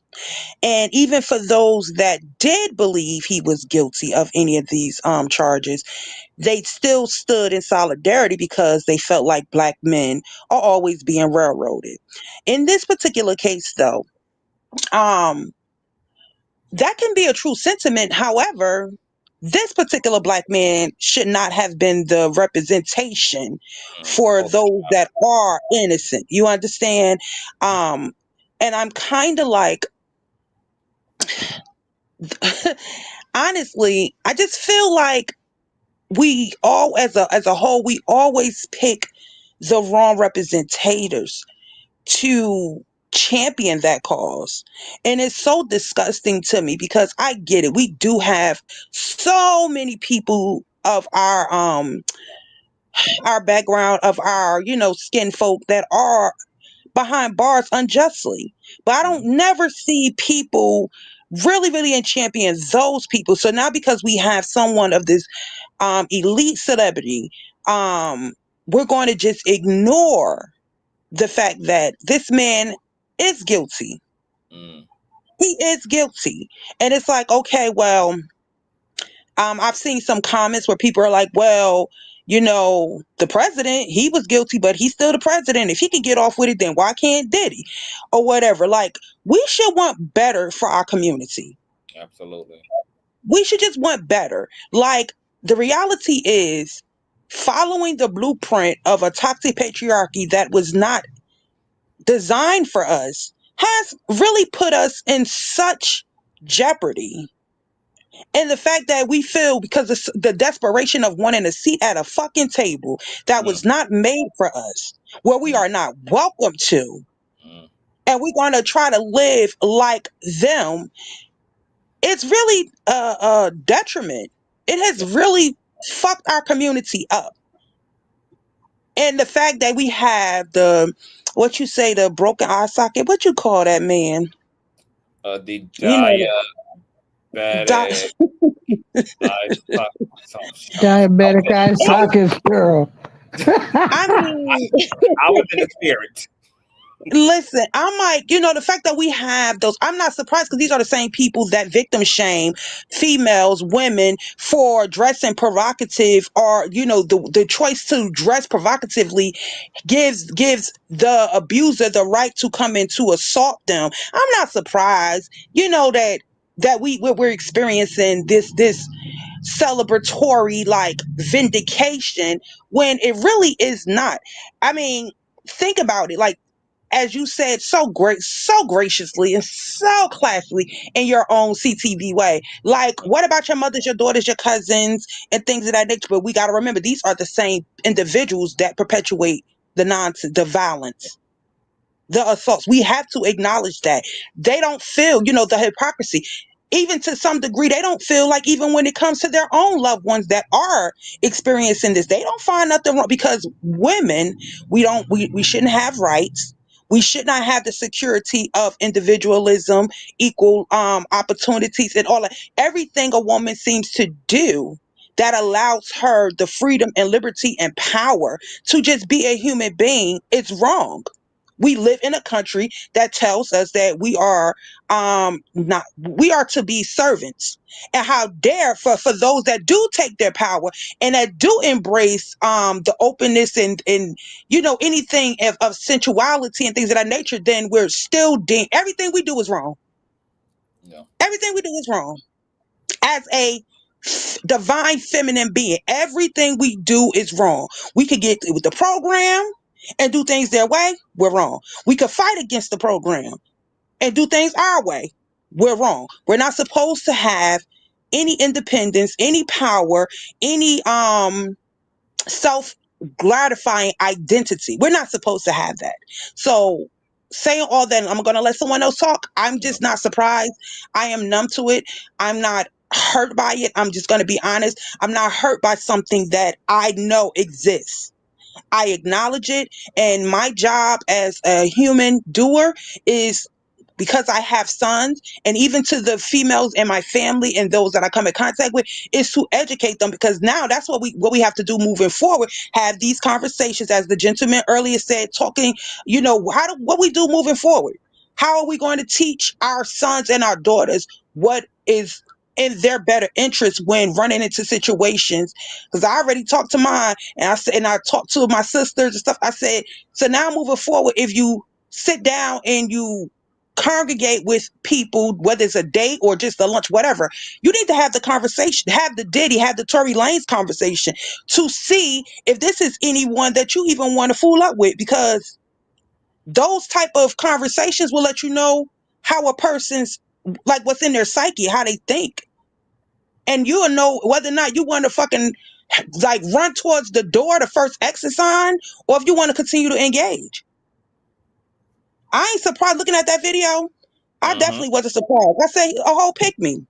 Speaker 19: And even for those that did believe he was guilty of any of these charges, they still stood in solidarity because they felt like black men are always being railroaded. In this particular case, though, that can be a true sentiment. However, this particular black man should not have been the representation for those that are innocent. You understand? And I'm kind of like, honestly, I just feel like we all, as a whole, we always pick the wrong representators to champion that cause. And it's so disgusting to me because I get it. We do have so many people of our background, of our, skin folk that are behind bars unjustly. But I don't never see people really, really in champion those people. So now because we have someone of this elite celebrity, we're going to just ignore the fact that this man is guilty. He is guilty. And it's like, okay, well, I've seen some comments where people are like, well, the president, he was guilty, but he's still the president. If he can get off with it, then why can't Diddy? Or whatever. Like, we should want better for our community.
Speaker 1: Absolutely.
Speaker 19: We should just want better. Like, the reality is, following the blueprint of a toxic patriarchy that was not designed for us has really put us in such jeopardy. And the fact that we feel because of the desperation of wanting a seat at a fucking table that was not made for us, where we are not welcome to, and we're going to try to live like them, it's really a detriment. It has really fucked our community up. And the fact that we have the broken eye socket, what you call that, man?
Speaker 1: The
Speaker 19: Di-
Speaker 20: Diabetic eye sockets, girl.
Speaker 19: I mean,
Speaker 1: I was in the spirit.
Speaker 19: Listen, I'm like, the fact that we have those, I'm not surprised because these are the same people that victim shame females, women for dressing provocative, or, the choice to dress provocatively gives the abuser the right to come in to assault them. I'm not surprised, that we're experiencing this celebratory like vindication when it really is not. I mean, think about it. Like, as you said so graciously and so classily in your own CTV way. Like, what about your mothers, your daughters, your cousins, and things of that nature? But we got to remember, these are the same individuals that perpetuate the nonsense, the violence. the assaults. We have to acknowledge that. They don't feel, the hypocrisy. Even to some degree, they don't feel like, even when it comes to their own loved ones that are experiencing this, they don't find nothing wrong, because women, we shouldn't have rights. We should not have the security of individualism, equal opportunities, and all that. Everything a woman seems to do that allows her the freedom and liberty and power to just be a human being, it's wrong. We live in a country that tells us that we are to be servants. And how dare for those that do take their power and that do embrace the openness and anything of sensuality and things of that nature, then we're still deemed everything we do is wrong.
Speaker 1: Yeah.
Speaker 19: Everything we do is wrong. As a divine feminine being, everything we do is wrong. We could get with the program and do things their way, we're wrong. We could fight against the program and do things our way, we're wrong. We're not supposed to have any independence, any power, any self-gratifying identity. We're not supposed to have that. So saying all that, I'm going to let someone else talk. I'm just not surprised. I am numb to it. I'm not hurt by it. I'm just going to be honest. I'm not hurt by something that I know exists. I acknowledge it. And my job as a human doer is, because I have sons, and even to the females in my family and those that I come in contact with, is to educate them, because now that's what we have to do moving forward. Have these conversations, as the gentleman earlier said, talking, what we do moving forward. How are we going to teach our sons and our daughters what is in their better interest when running into situations? Because I already talked to mine, and I talked to my sisters and stuff. I said, so now moving forward, if you sit down and you congregate with people, whether it's a date or just a lunch, whatever, you need to have the conversation, have the Diddy, have the Tory Lanez conversation to see if this is anyone that you even want to fool up with, because those type of conversations will let you know how a person's, like, what's in their psyche, how they think. And you'll know whether or not you want to fucking like run towards the door, the first exit sign, or if you want to continue to engage. I ain't surprised looking at that video. I definitely wasn't surprised. I say a whole pick me.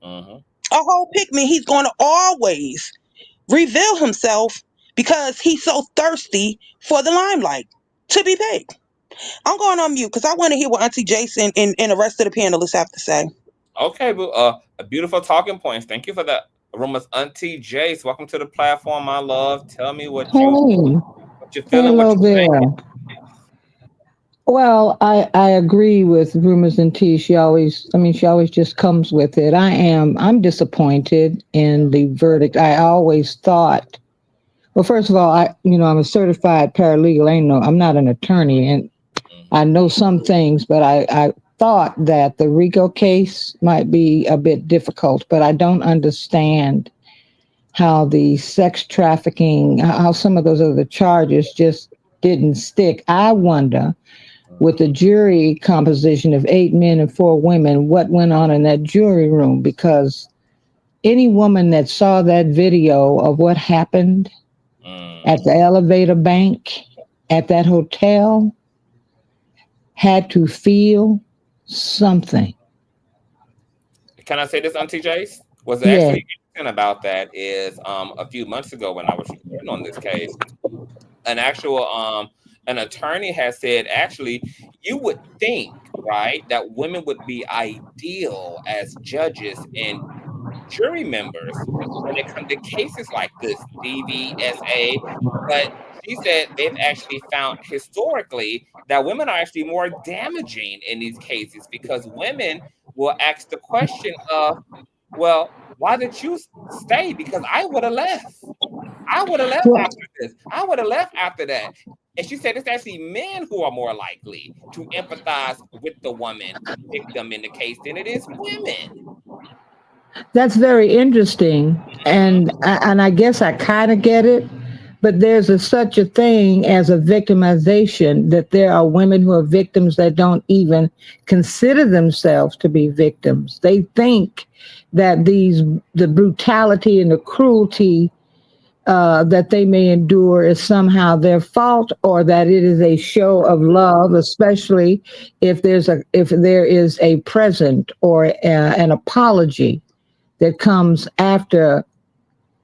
Speaker 19: A whole pick me. He's going to always reveal himself because he's so thirsty for the limelight to be picked. I'm going on mute because I want to hear what Auntie Jason and the rest of the panelists have to say.
Speaker 1: Okay, boo. A beautiful talking points. Thank you for that. Aroma's Auntie Jace. Welcome to the platform, my love. Tell me what you're feeling.
Speaker 20: Hello
Speaker 1: what you're
Speaker 20: there.
Speaker 1: thinking.
Speaker 20: Well, I agree with Rumors and Tea. She always just comes with it. I'm disappointed in the verdict. I always thought, well, first of all, I'm a certified paralegal. I'm not an attorney, and I know some things, but I thought that the RICO case might be a bit difficult, but I don't understand how the sex trafficking, how some of those other charges just didn't stick. I wonder, with the jury composition of 8 men and 4 women, what went on in that jury room, because any woman that saw that video of what happened at the elevator bank at that hotel had to feel something.
Speaker 1: Can I say this, Auntie Jace? What's actually interesting about that is a few months ago when I was reporting on this case, an attorney has said, actually, you would think, right, that women would be ideal as judges and jury members when it comes to cases like this, DVSA. But she said they've actually found historically that women are actually more damaging in these cases, because women will ask the question of, well, why did you stay? Because I would have left. I would have left after this. I would have left after that. And she said it's actually men who are more likely to empathize with the woman victim in the case than it is women.
Speaker 20: That's very interesting. And I guess I kind of get it, but there's such a thing as a victimization, that there are women who are victims that don't even consider themselves to be victims. They think that the brutality and the cruelty that they may endure is somehow their fault, or that it is a show of love, especially if there is a present or an apology that comes after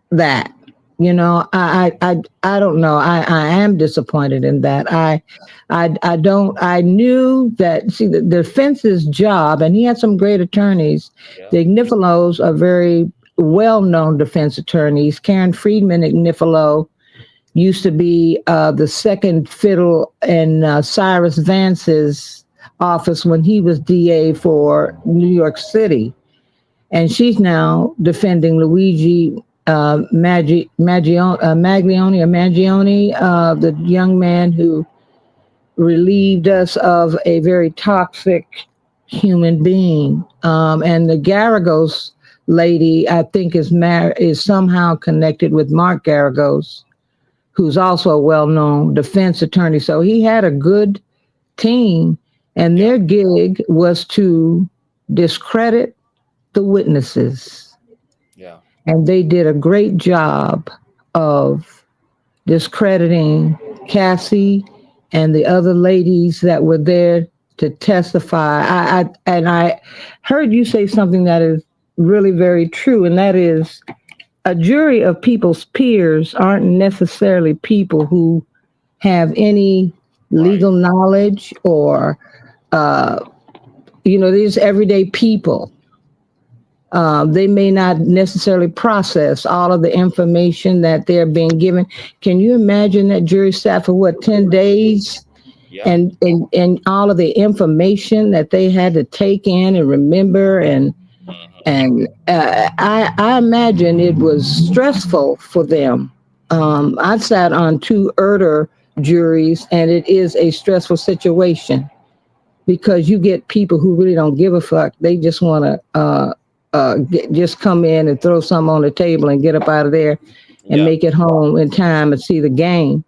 Speaker 20: that. You know, I don't know. I am disappointed in that. I knew that, see, the defense's job, and he had some great attorneys.
Speaker 1: Yeah.
Speaker 20: The Ignifolos are very well-known defense attorneys. Karen Friedman Ignifolo used to be the second fiddle in Cyrus Vance's office when he was DA for New York City. And she's now defending Luigi Maglione, the young man who relieved us of a very toxic human being. And the Garagos lady, I think, is somehow connected with Mark Garagos, who's also a well-known defense attorney. So he had a good team, and their gig was to discredit the witnesses.
Speaker 1: Yeah.
Speaker 20: And they did a great job of discrediting Cassie and the other ladies that were there to testify. I heard you say something that is really very true, and that is a jury of people's peers aren't necessarily people who have any legal knowledge or, these everyday people. They may not necessarily process all of the information that they're being given. Can you imagine that jury sat for 10 days? Yeah. And all of the information that they had to take in and remember, and I imagine it was stressful for them. I sat on 2 ERDR juries, and it is a stressful situation because you get people who really don't give a fuck. They just want to just come in and throw something on the table and get up out of there and make it home in time and see the game.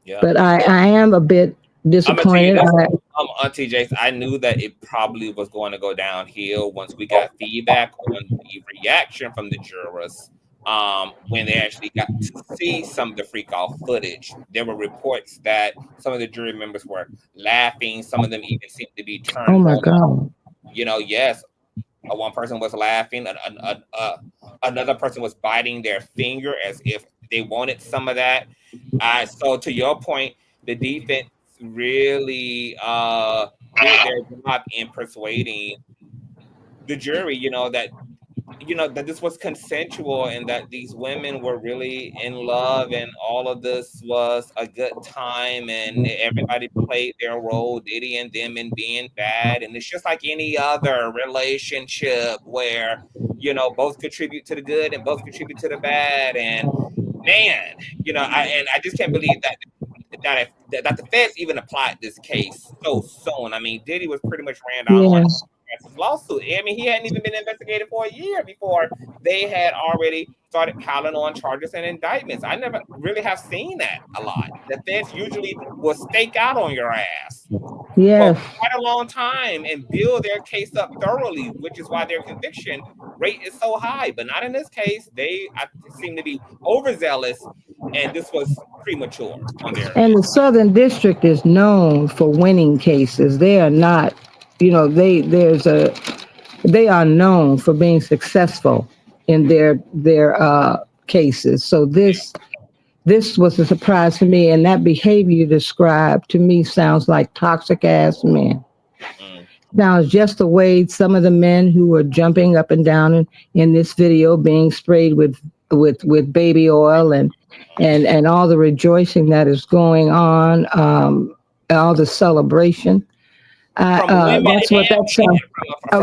Speaker 1: Yeah.
Speaker 20: But I am a bit disappointed.
Speaker 1: Auntie Jace, I knew that it probably was going to go downhill once we got feedback on the reaction from the jurors. When they actually got to see some of the freak off footage, there were reports that some of the jury members were laughing. Some of them even seemed to be turned.
Speaker 20: Oh my God.
Speaker 1: Yes. One person was laughing. Another person was biting their finger as if they wanted some of that. So to your point, the defense really did their job in persuading the jury, that this was consensual and that these women were really in love and all of this was a good time and everybody played their role, Diddy and them, in being bad. And it's just like any other relationship where, both contribute to the good and both contribute to the bad. And man, I just can't believe that the feds even applied this case so soon. I mean, Diddy was pretty much ran out on his lawsuit. I mean, he hadn't even been investigated for a year before they had already started piling on charges and indictments. I never really have seen that a lot. The feds usually will stake out on your ass for quite a long time and build their case up thoroughly, which is why their conviction rate is so high. But not in this case. They seem to be overzealous, and this was premature on their end.
Speaker 20: And the Southern District is known for winning cases. They are not, they are known for being successful in their cases. So this was a surprise to me, and that behavior you described to me sounds like toxic ass men. Sounds just the way some of the men who were jumping up and down in this video, being sprayed with baby oil and all the rejoicing that is going on, all the celebration. That's what that sounds. That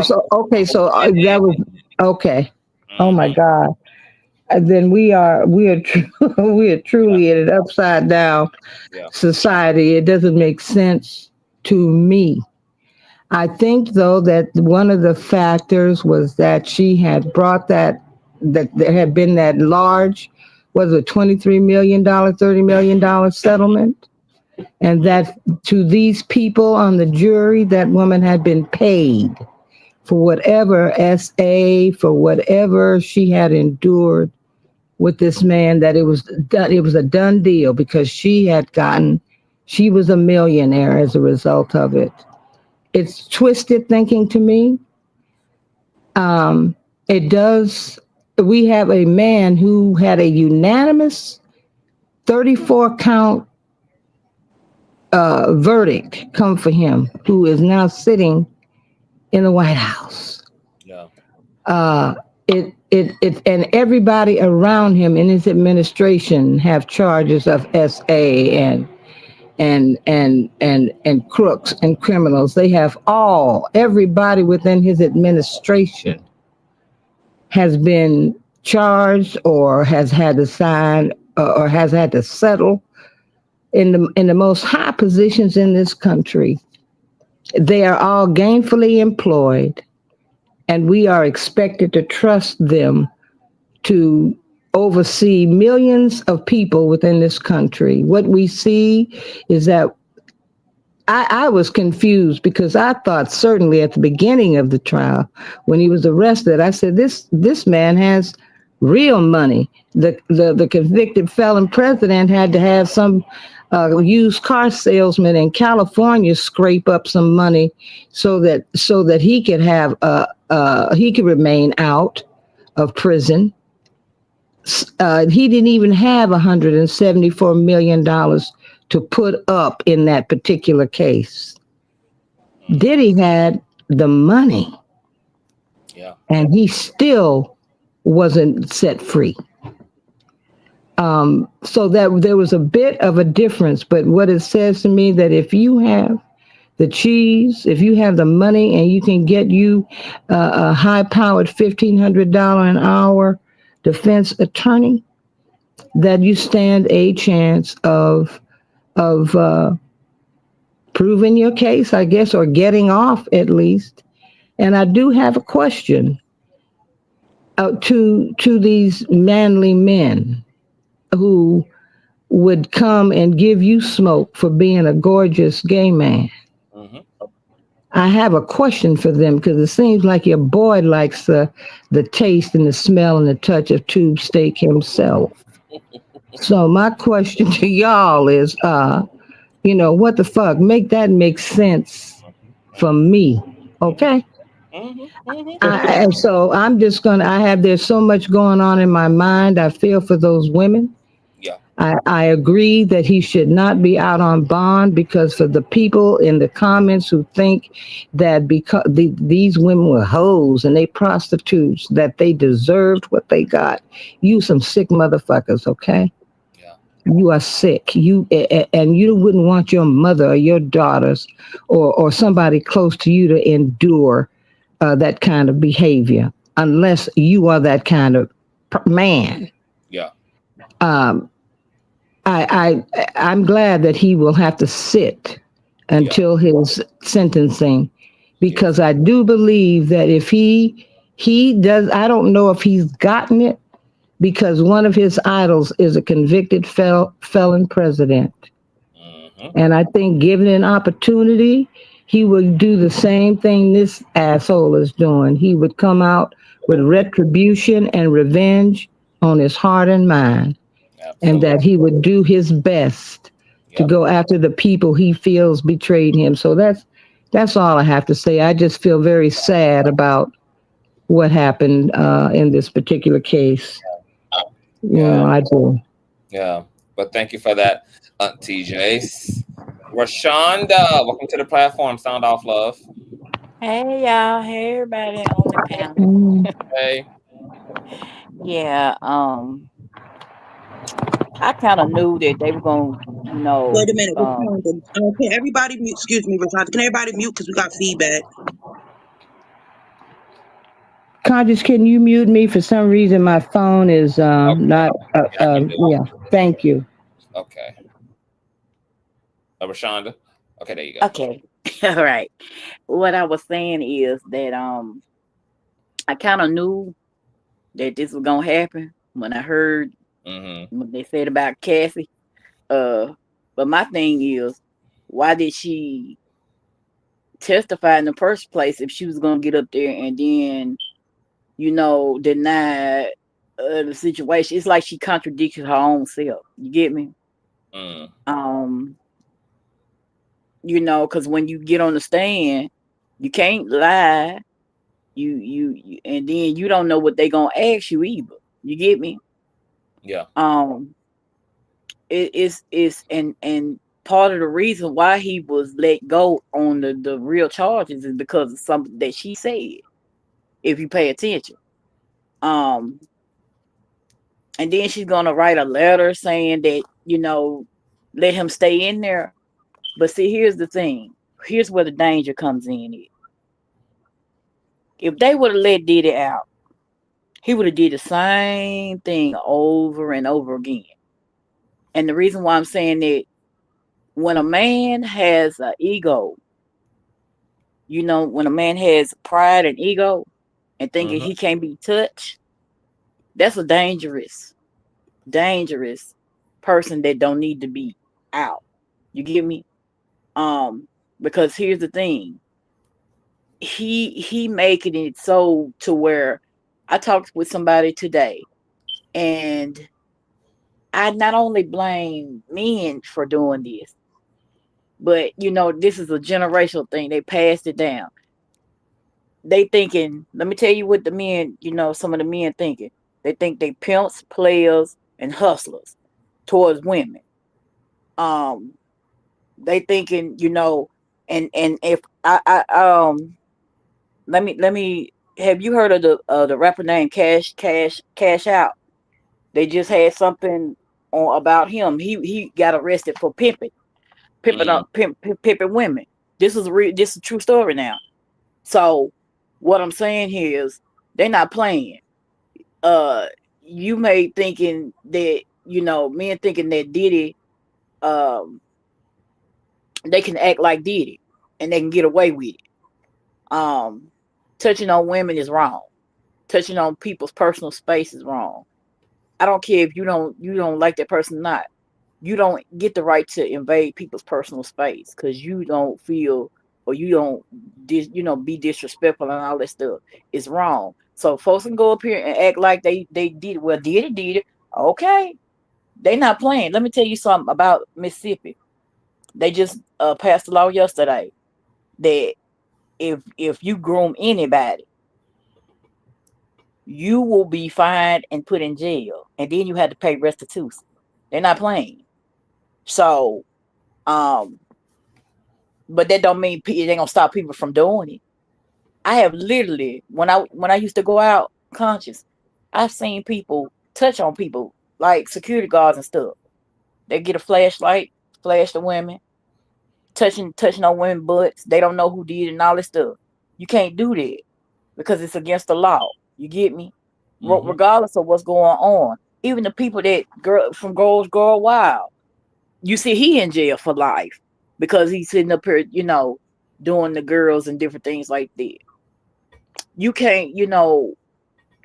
Speaker 20: was okay. Oh my God! Then we are truly in an upside down society. It doesn't make sense to me. I think though that one of the factors was that she had brought that there had been that large, was it $23 million, $30 million settlement. And that to these people on the jury, that woman had been paid for whatever for whatever she had endured with this man that it was done. It was a done deal because she was a millionaire as a result of it. It's twisted thinking to me. It does. We have a man who had a unanimous 34 count verdict come for him, who is now sitting in the White House.
Speaker 1: Yeah.
Speaker 20: And everybody around him in his administration have charges of SA and crooks and criminals. They have everybody within his administration has been charged or has had to sign or has had to settle in the most high positions in this country. They are all gainfully employed, and we are expected to trust them to oversee millions of people within this country. What we see is that I was confused because I thought certainly at the beginning of the trial, when he was arrested, I said, this man has real money. The convicted felon president had to have some used car salesman in California scrape up some money so that he could have he could remain out of prison. He didn't even have $174 million to put up in that particular case. Diddy had the money.
Speaker 1: Yeah.
Speaker 20: And he still wasn't set free. So that there was a bit of a difference, but what it says to me that if you have the cheese, if you have the money and you can get you a high-powered $1,500 an hour defense attorney, that you stand a chance of proving your case, I guess, or getting off at least. And I do have a question to these manly men who would come and give you smoke for being a gorgeous gay man.
Speaker 1: Mm-hmm.
Speaker 20: I have a question for them because it seems like your boy likes the taste and the smell and the touch of tube steak himself. So my question to y'all is, what the fuck? Make that make sense for me, okay? And so I'm just there's so much going on in my mind. I feel for those women.
Speaker 1: Yeah.
Speaker 20: I agree that he should not be out on bond because for the people in the comments who think that because these women were hoes and they prostitutes, that they deserved what they got. You some sick motherfuckers, okay?
Speaker 1: Yeah.
Speaker 20: You are sick. And you wouldn't want your mother or your daughters or somebody close to you to endure that kind of behavior unless you are that kind of man.
Speaker 1: Yeah.
Speaker 20: I'm glad that he will have to sit until his sentencing, because I do believe that if he does, I don't know if he's gotten it because one of his idols is a convicted felon president. And I think given an opportunity, he would do the same thing this asshole is doing. He would come out with retribution and revenge on his heart and mind. And that he would do his best to go after the people he feels betrayed him. So that's all I have to say. I just feel very sad about what happened in this particular case. I do.
Speaker 1: Yeah, but thank you for that, TJ. Rashonda, welcome to the platform. Sound off, love.
Speaker 21: Hey y'all, hey everybody on the panel.
Speaker 1: Hey.
Speaker 21: Yeah, I kind of knew that they were gonna,
Speaker 19: Wait a minute, Rashonda. Can everybody mute? Excuse me, Rashonda. Can everybody mute because we got feedback?
Speaker 20: Conscious, can you mute me? For some reason, my phone is not. Yeah, thank you.
Speaker 1: Okay. Rashonda. Okay, there you go.
Speaker 21: Okay, all right. What I was saying is that I kind of knew that this was gonna happen when I heard what they said about Cassie. But my thing is, why did she testify in the first place if she was gonna get up there and then, deny the situation. It's like she contradicted her own self. You get me?
Speaker 1: Mm.
Speaker 21: You know, because when you get on the stand, you can't lie. You and then you don't know what they gonna ask you either. You get me?
Speaker 1: Yeah.
Speaker 21: It's and part of the reason why he was let go on the real charges is because of something that she said. If you pay attention, and then she's gonna write a letter saying that, you know, let him stay in there. But see, here's the thing. Here's where the danger comes in. If they would have let Diddy out, he would have did the same thing over and over again. And the reason why I'm saying that, when a man has an ego, you know, when a man has pride and ego and thinking he can't be touched, that's a dangerous person that don't need to be out. You get me? Because here's the thing. He making it so to where I talked with somebody today, and I not only blame men for doing this, but you know, this is a generational thing. They passed it down. They thinking, let me tell you what the men, you know, some of the men thinking. They think they pimps, players, and hustlers towards women. They thinking, you know, and if let me have you heard of the rapper named Cash Out? They just had something on about him. He got arrested for pimping women. This is a true story now. So what I'm saying here is they're not playing. You may thinking that, you know, men thinking that Diddy, they can act like Diddy and they can get away with it. Touching on women is wrong. Touching on people's personal space is wrong. I don't care if you don't like that person or not. You don't get the right to invade people's personal space because you don't feel, or you don't be disrespectful and all that stuff. It's wrong. So folks can go up here and act like they did. Well, did it. Okay. They not playing. Let me tell you something about Mississippi. They just passed a law yesterday that if you groom anybody, you will be fined and put in jail, and then you had to pay restitution. They're not playing. So, but that don't mean they're gonna stop people from doing it. I have literally, when I used to go out conscious, I've seen people touch on people like security guards and stuff. They get a flashlight, flash the women, touching on women butts. They don't know who did it and all this stuff. You can't do that because it's against the law. You get me? Regardless of what's going on. Even the people that from Girls Go Wild, you see he in jail for life because he's sitting up here, you know, doing the girls and different things like that. You can't, you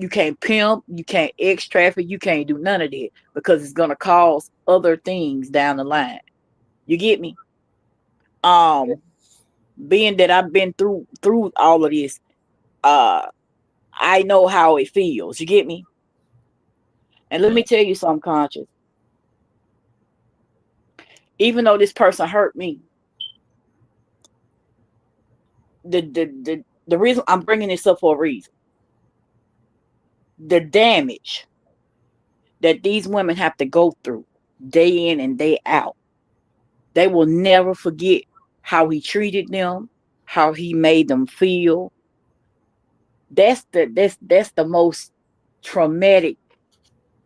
Speaker 21: can't pimp, you can't X traffic, you can't do none of that because it's gonna cause other things down the line. You get me? Being that I've been through all of this, I know how it feels. You get me? And let me tell you something, Conscious. Even though this person hurt me, the reason I'm bringing this up for a reason. The damage that these women have to go through day in and day out. They will never forget how he treated them, how he made them feel. That's the most traumatic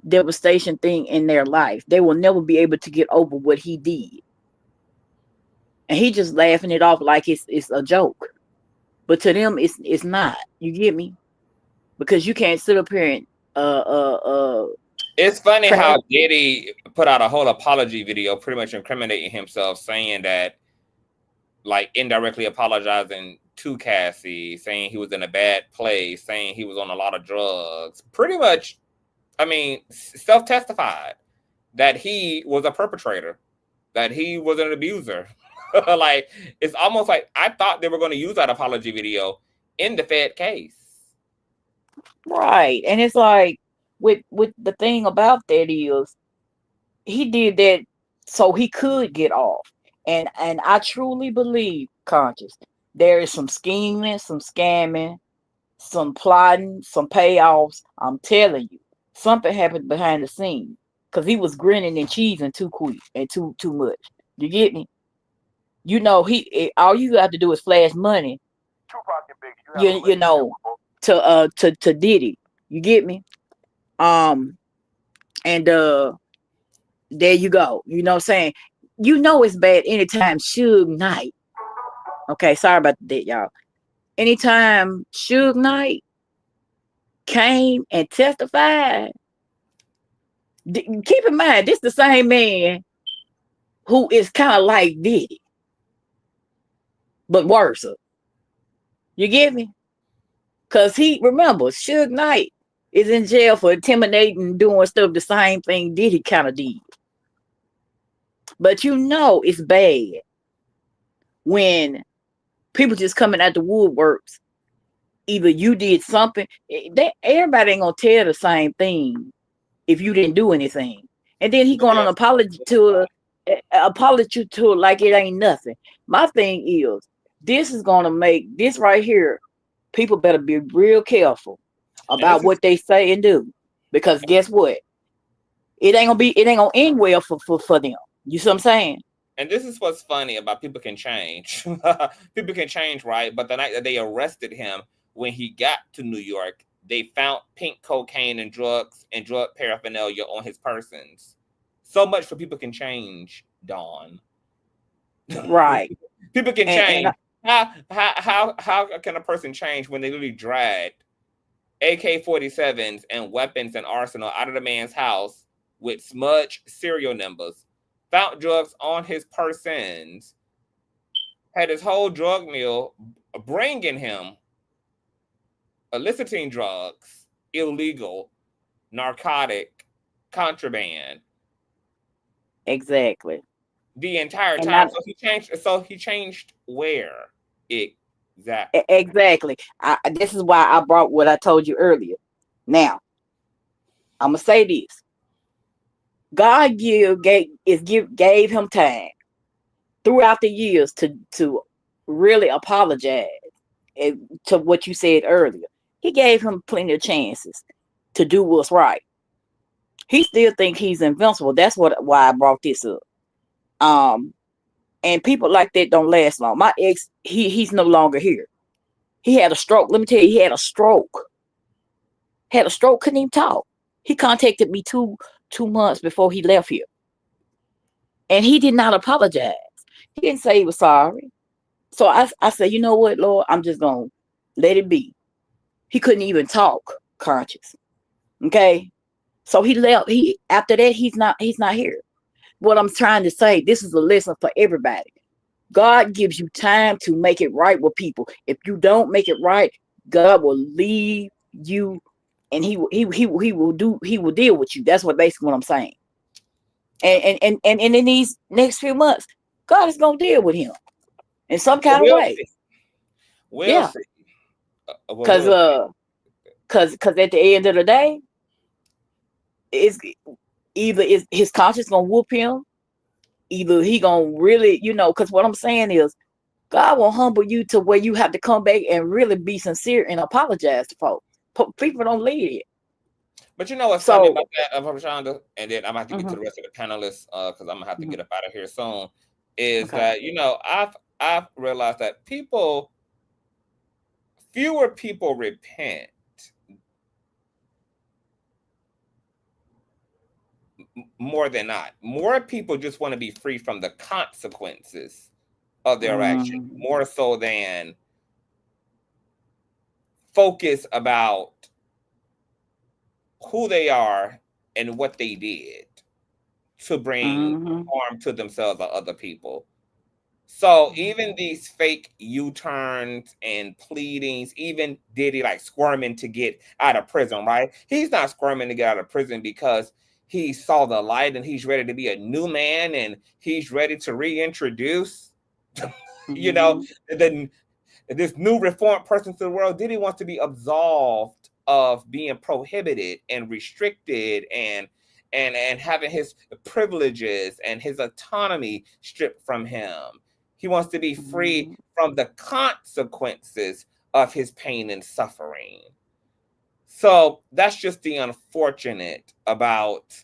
Speaker 21: devastation thing in their life. They will never be able to get over what he did. And he just laughing it off like it's a joke. But to them it's not. You get me? Because you can't sit up here and
Speaker 1: It's funny how Diddy put out a whole apology video pretty much incriminating himself, saying that, like, indirectly apologizing to Cassie, saying he was in a bad place, saying he was on a lot of drugs. Pretty much, I mean, self-testified that he was a perpetrator, that he was an abuser. Like, it's almost like I thought they were going to use that apology video in the Fed case.
Speaker 21: Right. And it's like, with the thing about that is he did that so he could get off. And I truly believe, Conscious, there is some scheming, some scamming, some plotting, some payoffs. I'm telling you, something happened behind the scenes because he was grinning and cheesing too quick and too much. You get me? You know, all you have to do is flash money. You know, to Diddy. You get me? And there you go. You know what I'm saying? You know it's bad anytime Suge Knight. Okay, sorry about that, y'all. Anytime Suge Knight came and testified, keep in mind, this the same man who is kind of like Diddy, but worse. You get me? Because remember, Suge Knight is in jail for intimidating, doing stuff the same thing Diddy kind of did. But you know it's bad when people just coming out the woodworks. Either you did something, everybody ain't gonna tell the same thing if you didn't do anything. And then he going on apology to like it ain't nothing. My thing is, this is gonna make this right here. People better be real careful about what they say and do, because guess what? It ain't gonna end well for them. You see what I'm saying?
Speaker 1: And this is what's funny about people can change. People can change, right? But the night that they arrested him, when he got to New York, they found pink cocaine and drugs and drug paraphernalia on his persons. So much for people can change, Dawn.
Speaker 21: Right.
Speaker 1: People can change. How can a person change when they literally dragged AK-47s and weapons and arsenal out of the man's house with smudged serial numbers, found drugs on his persons, had his whole drug mill bringing him eliciting drugs, illegal, narcotic, contraband.
Speaker 21: Exactly.
Speaker 1: The entire time. So he changed where? Exactly.
Speaker 21: Exactly. This is why I brought what I told you earlier. Now, I'm gonna say this. God gave him time throughout the years to really apologize to what you said earlier. He gave him plenty of chances to do what's right. He still think he's invincible. That's why I brought this up. And people like that don't last long. My ex, he's no longer here. He had a stroke. Let me tell you, he had a stroke. Couldn't even talk. He contacted me two months before he left here. And he did not apologize. He didn't say he was sorry. So I said, you know what, Lord, I'm just going to let it be. He couldn't even talk, Conscious. Okay? So he left. After that, he's not here. What I'm trying to say, this is a lesson for everybody. God gives you time to make it right with people. If you don't make it right, God will leave you, and he will deal with you. That's basically what I'm saying. And in these next few months, God is gonna deal with him in some kind of way.
Speaker 1: We'll see.
Speaker 21: Because at the end of the day, it's either his conscience gonna whoop him, either he gonna really, because what I'm saying is, God will humble you to where you have to come back and really be sincere and apologize to folks. People don't leave it.
Speaker 1: But you know what's funny about that, Rashonda, and then I'm gonna have to get to the rest of the panelists because I'm gonna have to get up out of here soon. Is that I've realized that fewer people repent more than not. More people just want to be free from the consequences of their action, more so than focus about who they are and what they did to bring harm to themselves or other people. So even these fake U-turns and pleadings, even Diddy like squirming to get out of prison, right? He's not squirming to get out of prison because he saw the light and he's ready to be a new man and he's ready to reintroduce, this new reformed person to the world. Diddy wants to be absolved of being prohibited and restricted and having his privileges and his autonomy stripped from him. He wants to be free from the consequences of his pain and suffering. So that's just the unfortunate about,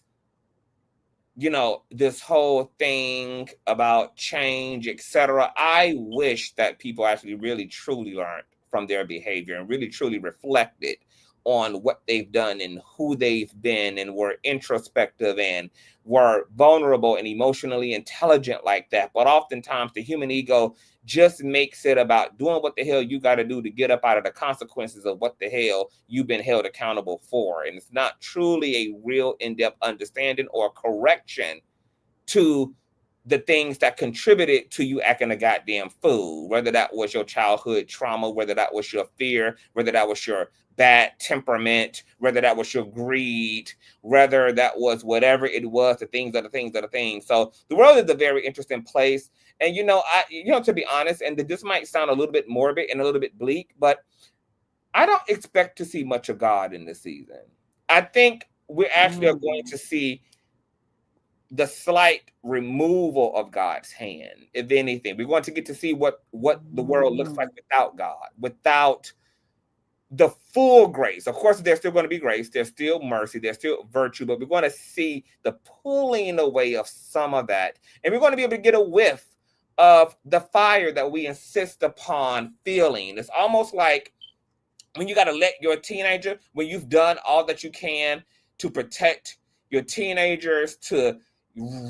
Speaker 1: you know, this whole thing about change, etc. I wish that people actually really truly learned from their behavior and really truly reflected on what they've done and who they've been and were introspective and were vulnerable and emotionally intelligent like that. But oftentimes the human ego just makes it about doing what the hell you got to do to get up out of the consequences of what the hell you've been held accountable for. And it's not truly a real in-depth understanding or correction to the things that contributed to you acting a goddamn fool, whether that was your childhood trauma, whether that was your fear, whether that was your bad temperament, whether that was your greed, whether that was whatever it was, the things are the things are the things. So the world is a very interesting place. And, you know, to be honest, and this might sound a little bit morbid and a little bit bleak, but I don't expect to see much of God in this season. I think we actually are going to see the slight removal of God's hand. If anything, we're going to get to see what the world looks like without God, without the full grace. Of course, there's still going to be grace. There's still mercy. There's still virtue, but we're going to see the pulling away of some of that. And we're going to be able to get a whiff of the fire that we insist upon feeling. It's almost like when you got to let your teenager, when you've done all that you can to protect your teenagers, to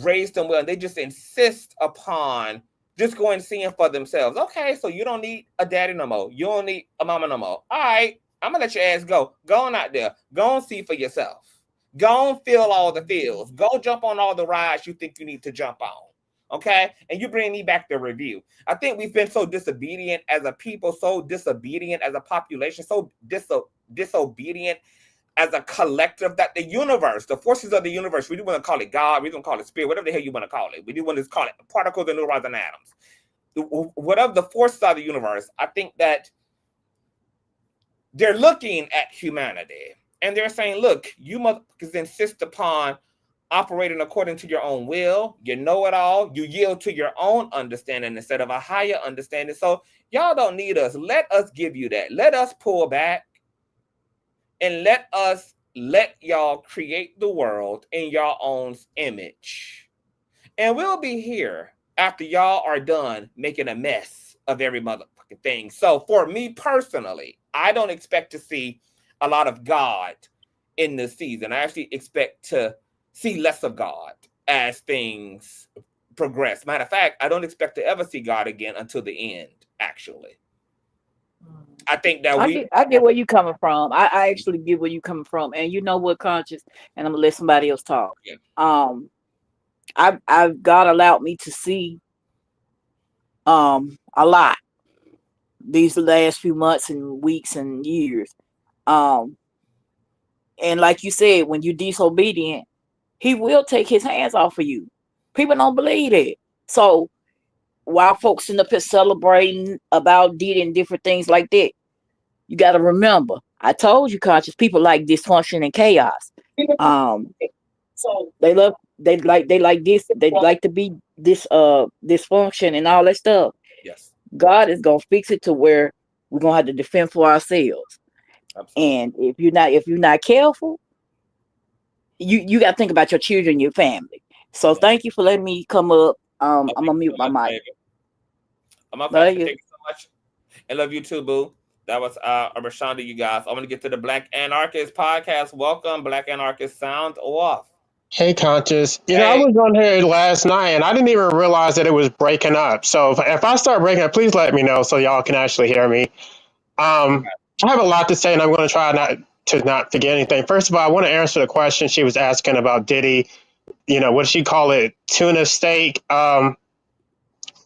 Speaker 1: raise them well, and they just insist upon just going and seeing for themselves. Okay, so you don't need a daddy no more. You don't need a mama no more. All right, I'm going to let your ass go. Go on out there. Go and see for yourself. Go and feel all the feels. Go jump on all the rides you think you need to jump on. Okay? And you bring me back the review. I think we've been so disobedient as a people, so disobedient as a population, so disobedient as a collective that the universe, the forces of the universe, we do want to call it God, we don't call it spirit, whatever the hell you want to call it. We do want to call it particles and neurons and atoms. Whatever the forces of the universe, I think that they're looking at humanity and they're saying, look, you must insist upon operating according to your own will, you know it all, you yield to your own understanding instead of a higher understanding. So y'all don't need us. Let us give you that. Let us pull back and let y'all create the world in your own image. And we'll be here after y'all are done making a mess of every motherfucking thing. So for me personally, I don't expect to see a lot of God in this season. I actually expect to see less of God as things progress. Matter of fact, I don't expect to ever see God again until the end, actually. I think that
Speaker 21: I get where you coming from. I actually get where you coming from. And you know what, Conscious, and I'm gonna let somebody else talk.
Speaker 1: Yeah.
Speaker 21: I've God allowed me to see a lot these last few months and weeks and years. And like you said, when you're disobedient, he will take his hands off of you. People don't believe it. So while folks sitting up here celebrating about Diddy and different things like that, you got to remember, I told you, Conscious, people like dysfunction and chaos. So they like this, they like to be this dysfunction and all that stuff.
Speaker 1: Yes.
Speaker 21: God is gonna fix it to where we're gonna have to defend for ourselves. Absolutely. And if you're not careful, you got to think about your children, your family. So thank you for letting me come up. I'm gonna mute my mic.
Speaker 1: Thank you so much. I love you too, boo. That was Rashonda, you guys. I'm gonna get to the Black Anarchist podcast. Welcome, Black Anarchist. Sound off.
Speaker 2: Hey, Conscious. You know, I was on here last night and I didn't even realize that it was breaking up. So if I start breaking up, please let me know so y'all can actually hear me. I have a lot to say and I'm going to try not forget anything. First of all, I want to answer the question she was asking about Diddy. You know, what did she call it? Tuna steak. The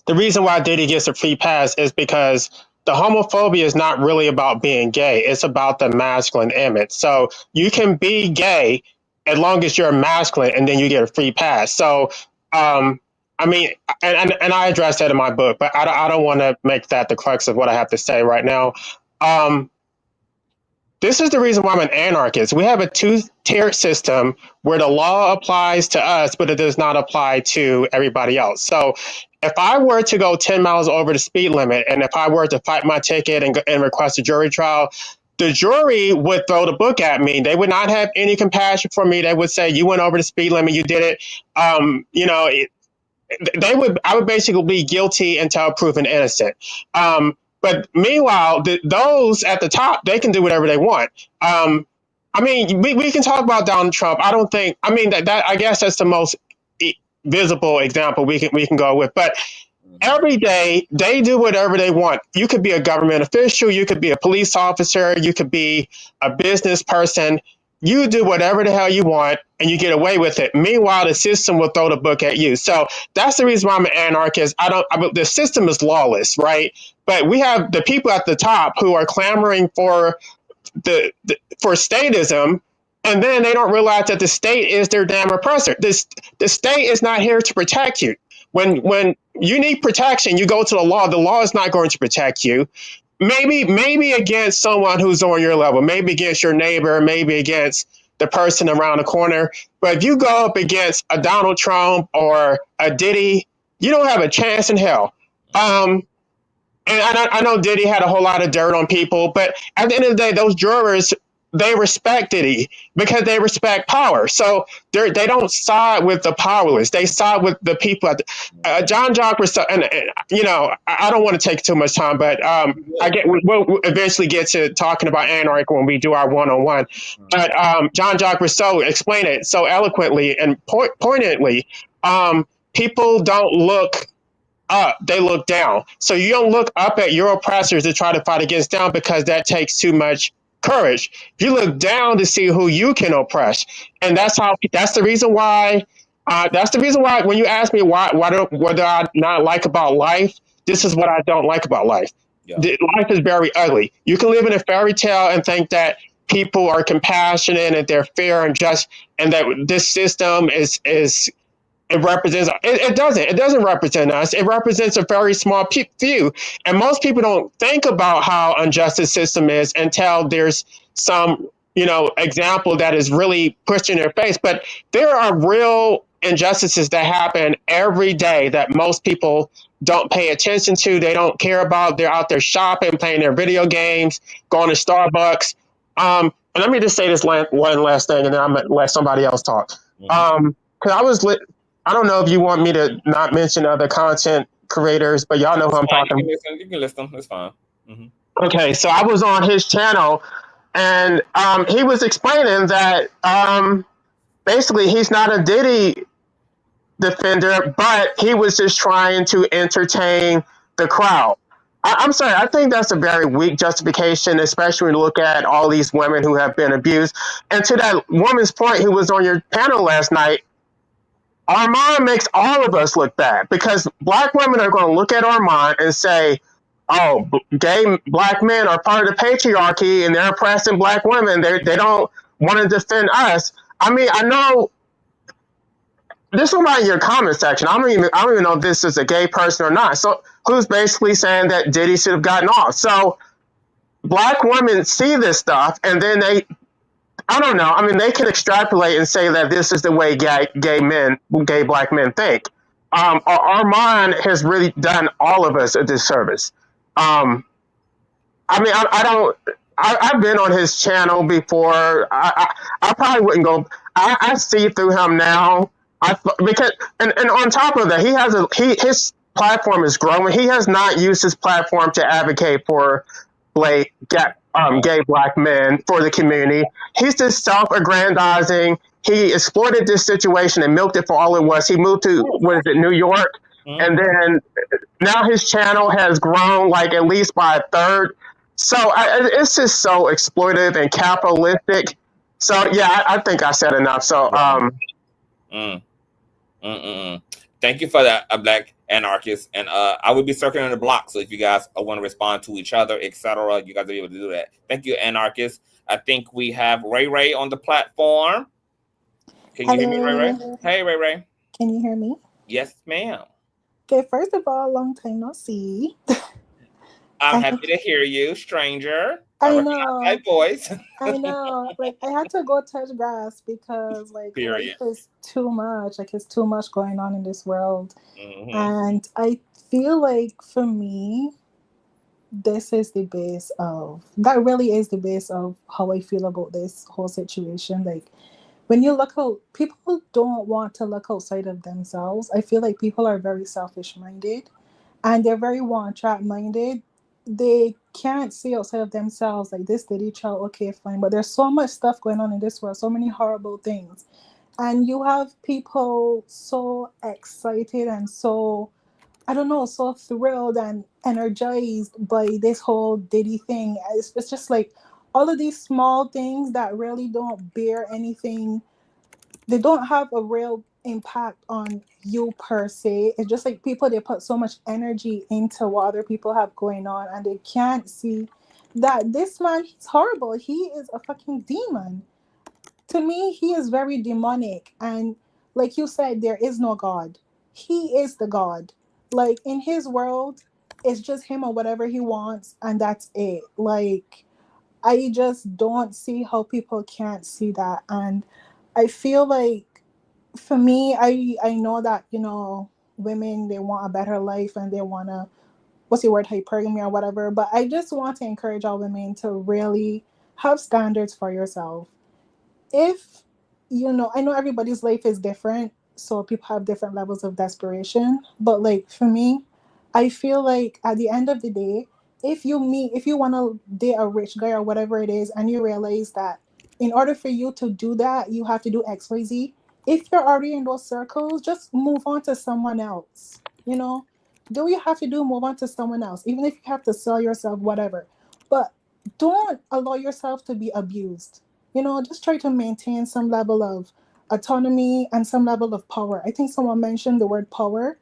Speaker 2: reason why Diddy gets a free pass is because the homophobia is not really about being gay. It's about the masculine image. So you can be gay as long as you're masculine and then you get a free pass. So, I mean, and I addressed that in my book, but I don't want to make that the crux of what I have to say right now. this is the reason why I'm an anarchist. We have a two-tiered system where the law applies to us, but it does not apply to everybody else. So if I were to go 10 miles over the speed limit, and if I were to fight my ticket and request a jury trial, the jury would throw the book at me. They would not have any compassion for me. They would say, you went over the speed limit, you did it. I would basically be guilty until proven innocent. But meanwhile, those at the top, they can do whatever they want. We can talk about Donald Trump. I don't think, that I guess that's the most visible example we can go with. But every day they do whatever they want. You could be a government official, you could be a police officer, you could be a business person. You do whatever the hell you want and you get away with it. Meanwhile, the system will throw the book at you. So that's the reason why I'm an anarchist. The system is lawless, right? But we have the people at the top who are clamoring for for statism, and then they don't realize that the state is their damn oppressor. The state is not here to protect you. When you need protection, you go to the law. The law is not going to protect you. Maybe against someone who's on your level, maybe against your neighbor, maybe against the person around the corner. But if you go up against a Donald Trump or a Diddy, you don't have a chance in hell. And I know Diddy had a whole lot of dirt on people, but at the end of the day, those jurors, they respect Diddy because they respect power. So they don't side with the powerless. They side with the people. John Jacques Rousseau, and I don't want to take too much time, but we'll eventually get to talking about anarchy when we do our one-on-one. But John Jacques Rousseau explained it so eloquently and poignantly. People don't look up, they look down. So you don't look up at your oppressors to try to fight against them because that takes too much courage. You look down to see who you can oppress, and that's the reason why. When you ask me what do I not like about life, this is what I don't like about life. Yeah. Life is very ugly. You can live in a fairy tale and think that people are compassionate and they're fair and just, and that this system is. It represents. It doesn't represent us. It represents a very small few. And most people don't think about how unjust the system is until there's some, example that is really pushed in their face. But there are real injustices that happen every day that most people don't pay attention to. They don't care about. They're out there shopping, playing their video games, going to Starbucks. And let me just say this one last thing, and then I'm gonna let somebody else talk. Because I don't know if you want me to not mention other content creators, but y'all know who I'm talking about.
Speaker 1: You can list them. It's fine. Mm-hmm.
Speaker 2: Okay, so I was on his channel, and he was explaining that basically he's not a Diddy defender, but he was just trying to entertain the crowd. I'm sorry, I think that's a very weak justification, especially when you look at all these women who have been abused. And to that woman's point who was on your panel last night, Armand makes all of us look bad because black women are going to look at Armand and say, oh, gay black men are part of the patriarchy and they're oppressing black women. They don't want to defend us. I know this is somebody in your comment section. I don't even know if this is a gay person or not. So who's basically saying that Diddy should have gotten off. So black women see this stuff and then I don't know. They can extrapolate and say that this is the way gay black men think. Armand has really done all of us a disservice. I've been on his channel before. I probably wouldn't go. I see through him now. Because on top of that, his platform is growing. He has not used his platform to advocate for gay black men for the community. He's just self-aggrandizing. He exploited this situation and milked it for all it was. He moved to New York, and then now his channel has grown like at least by a third. So it's just so exploitive and capitalistic. So yeah, I think I said enough. So
Speaker 1: Thank you for that, Black Anarchist. And I will be circling the block. So if you guys want to respond to each other, etc., you guys will be able to do that. Thank you, Anarchist. I think we have Ray Ray on the platform. Can you hear me, Ray Ray? Hey, Ray Ray.
Speaker 3: Can you hear me?
Speaker 1: Yes, ma'am.
Speaker 3: Okay, first of all, long time no see.
Speaker 1: I'm happy to hear you, stranger.
Speaker 3: I
Speaker 1: recognize
Speaker 3: know.
Speaker 1: my voice.
Speaker 3: I know. Like I had to go touch grass because like
Speaker 1: Period.
Speaker 3: life is too much. Like it's too much going on in this world.
Speaker 1: Mhm.
Speaker 3: And I feel like for me, this is the base of that really is the base of how I feel about this whole situation. Like when you look out, people don't want to look outside of themselves. I feel like people are very selfish minded and they're very one track minded. They can't see outside of themselves. Like this Diddy child, okay, fine. But there's so much stuff going on in this world, so many horrible things. And you have people so excited and so, I don't know, so thrilled and energized by this whole Diddy thing. It's just like all of these small things that really don't bear anything. They don't have a real impact on you per se. It's just like people, they put so much energy into what other people have going on and they can't see that this man, he's horrible. He is a fucking demon. To me, he is very demonic. And like you said, there is no God. He is the God. Like in his world, it's just him or whatever he wants, and that's it. Like I just don't see how people can't see that. And I feel like for me, I know that, you know, women, they want a better life and they want to, what's the word, hypergamy or whatever. But I just want to encourage all women to really have standards for yourself. If, you know, I know everybody's life is different, so people have different levels of desperation, but like for me, I feel like at the end of the day, if you want to date a rich guy or whatever it is, and you realize that in order for you to do that, you have to do XYZ, if you're already in those circles, just move on to someone else. You know, do what you have to do, move on to someone else, even if you have to sell yourself, whatever. But don't allow yourself to be abused. You know, just try to maintain some level of autonomy and some level of power. I think someone mentioned the word power,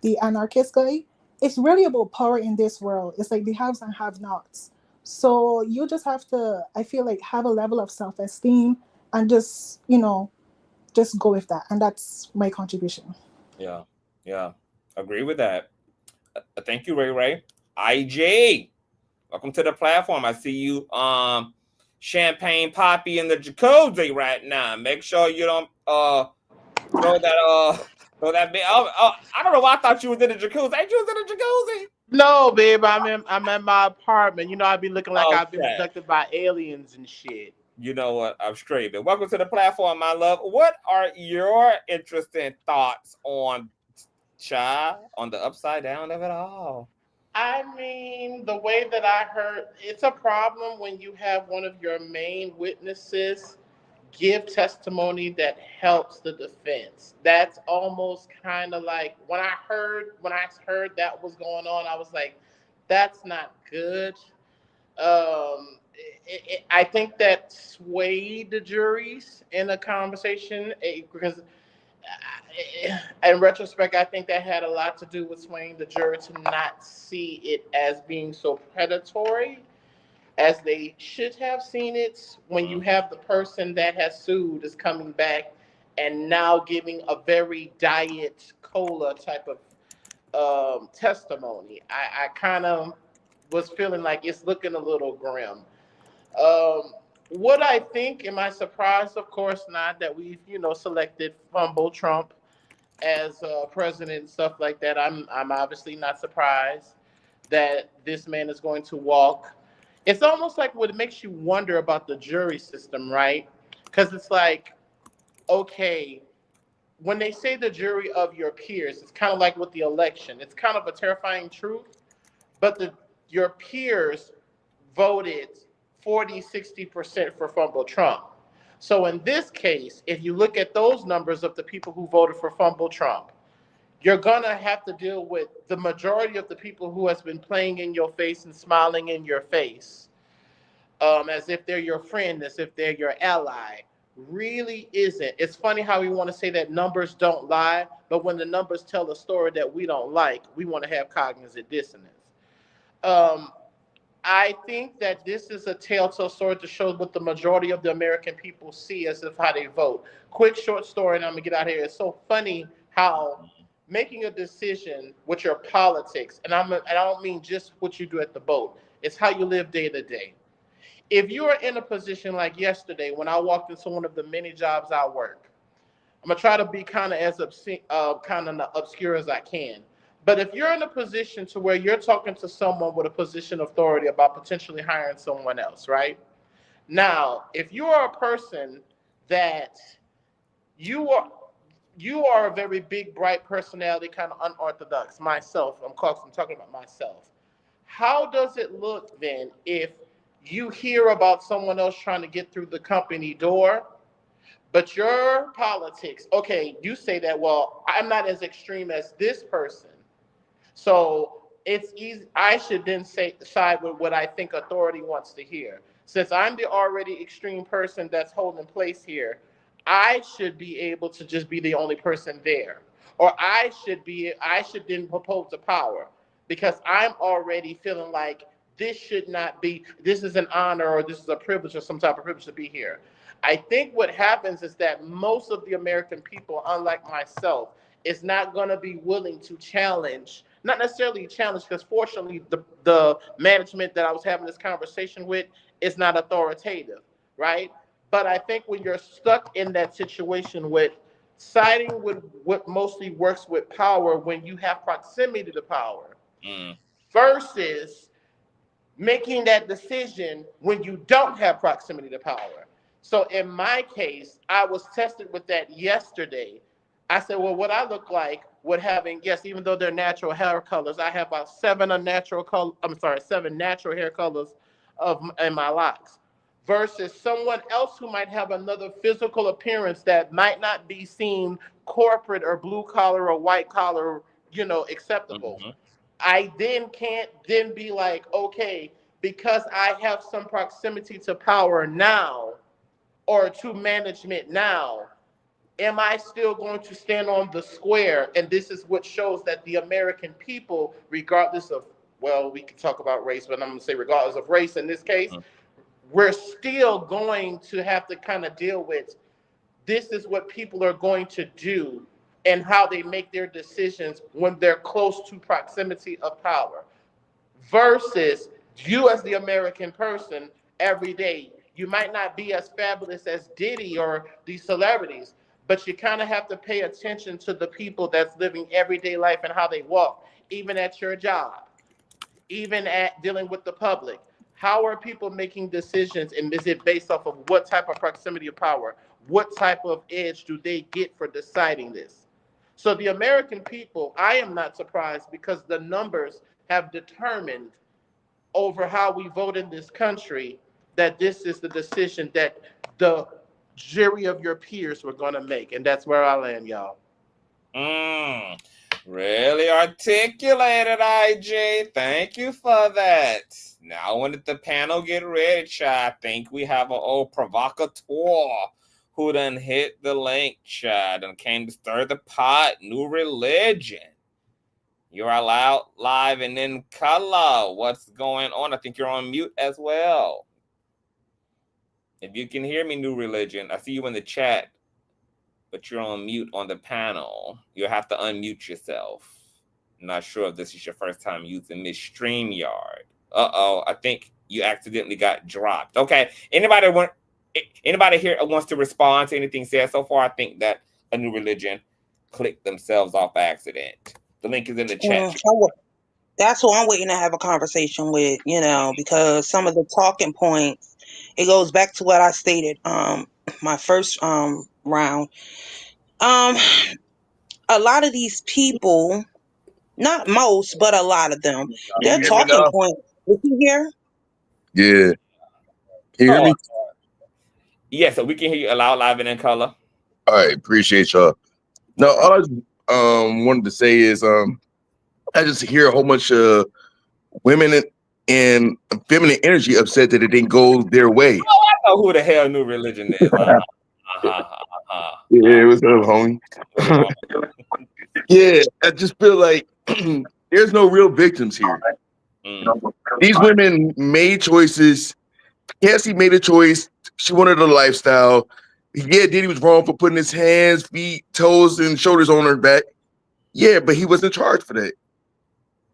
Speaker 3: the anarchist guy. It's really about power in this world. It's like the haves and have nots. So you just have to, I feel like, have a level of self-esteem and just, you know, just go with that. And that's my contribution.
Speaker 1: Yeah, agree with that. Thank you, Ray Ray. IJ, welcome to the platform. I see you champagne poppy in the jacuzzi right now. Make sure you don't throw that big. I don't know why I thought you was in the jacuzzi. Ain't you was in the jacuzzi?
Speaker 22: No, babe, I'm in my apartment. You know, I'd be looking like I've been abducted by aliens and shit.
Speaker 1: You know what? I'm straight. But welcome to the platform, my love. What are your interesting thoughts on on the upside down of it all?
Speaker 22: I mean, the way that I heard, it's a problem when you have one of your main witnesses give testimony that helps the defense. That's almost kind of like when I heard that was going on, I was like, that's not good. I think that swayed the juries in the conversation because in retrospect, I think that had a lot to do with swaying the jury to not see it as being so predatory as they should have seen it. When you have the person that has sued is coming back and now giving a very diet cola type of testimony, I kind of was feeling like it's looking a little grim. What I think, am I surprised? Of course not, that we've, selected Fumble Trump as president and stuff like that. I'm obviously not surprised that this man is going to walk. It's almost like what makes you wonder about the jury system, right? Because it's like, okay, when they say the jury of your peers, it's kind of like with the election. It's kind of a terrifying truth, but your peers voted 40-60% for Fumble Trump. So in this case, if you look at those numbers of the people who voted for Fumble Trump, you're going to have to deal with the majority of the people who has been playing in your face and smiling in your face, as if they're your friend, as if they're your ally. Really isn't. It's funny how we want to say that numbers don't lie, but when the numbers tell a story that we don't like, we want to have cognitive dissonance. I think that this is a telltale story to show what the majority of the American people see as of how they vote. Quick short story, and I'm gonna get out of here. It's so funny how making a decision with your politics, and I don't mean just what you do at the boat. It's how you live day to day. If you are in a position like yesterday when I walked into one of the many jobs I work, I'm gonna try to be kind of as obscure as I can. But if you're in a position to where you're talking to someone with a position of authority about potentially hiring someone else, right? Now, if you are a person that you are a very big, bright personality, kind of unorthodox. Myself, I'm talking about myself. How does it look then if you hear about someone else trying to get through the company door, but your politics, okay, you say that, well, I'm not as extreme as this person. So it's easy. I should then side with what I think authority wants to hear. Since I'm the already extreme person that's holding place here, I should be able to just be the only person there. Or I should then propose the power because I'm already feeling like this is an honor or this is a privilege or some type of privilege to be here. I think what happens is that most of the American people, unlike myself, is not going to be willing to challenge, not necessarily challenge, because fortunately the management that I was having this conversation with is not authoritative, right? But I think when you're stuck in that situation with siding with what mostly works with power when you have proximity to power versus making that decision when you don't have proximity to power. So in my case, I was tested with that yesterday. I said, well, what I look like with having, yes, even though they're natural hair colors, I have about 7 natural hair colors in my locks. Versus someone else who might have another physical appearance that might not be seen corporate or blue collar or white collar, acceptable. I then can't then be like, okay, because I have some proximity to power now or to management now, am I still going to stand on the square? And this is what shows that the American people, regardless of, well, we can talk about race, but I'm going to say regardless of race in this case, we're still going to have to kind of deal with this is what people are going to do and how they make their decisions when they're close to proximity of power. Versus you as the American person every day, you might not be as fabulous as Diddy or these celebrities, but you kind of have to pay attention to the people that's living everyday life and how they walk, even at your job, even at dealing with the public. How are people making decisions, and is it based off of what type of proximity of power? What type of edge do they get for deciding this? So the American people, I am not surprised because the numbers have determined over how we vote in this country that this is the decision that the jury of your peers were going to make. And that's where I land, y'all.
Speaker 1: Really articulated, IJ. Thank you for that. Now, when the panel get ready, child, I think we have an old provocateur who done hit the link, child, and came to stir the pot. New religion. You're allowed live and in color. What's going on? I think you're on mute as well. If you can hear me, New Religion, I see you in the chat, but you're on mute on the panel. You'll have to unmute yourself. I'm not sure if this is your first time using this StreamYard. I think you accidentally got dropped. Okay, anybody here wants to respond to anything said so far? I think that a New Religion clicked themselves off accident. The link is in the chat.
Speaker 19: That's who I'm waiting to have a conversation with, because some of the talking points, it goes back to what I stated my first round. A lot of these people, not most, but a lot of them, their talking points. Did you hear?
Speaker 4: Yeah. Can you hear me?
Speaker 1: Yeah, so we can hear you loud, live, and in color.
Speaker 4: All right, appreciate y'all. No, all I wanted to say is I just hear a whole bunch of women and feminine energy upset that it didn't go their way.
Speaker 1: Oh, I know who the hell New Religion is.
Speaker 4: Yeah, what's up, homie? Yeah, I just feel like there's no real victims here. These women made choices. Cassie made a choice. She wanted a lifestyle. Yeah, Diddy was wrong for putting his hands, feet, toes, and shoulders on her back. Yeah, but he wasn't charged for that.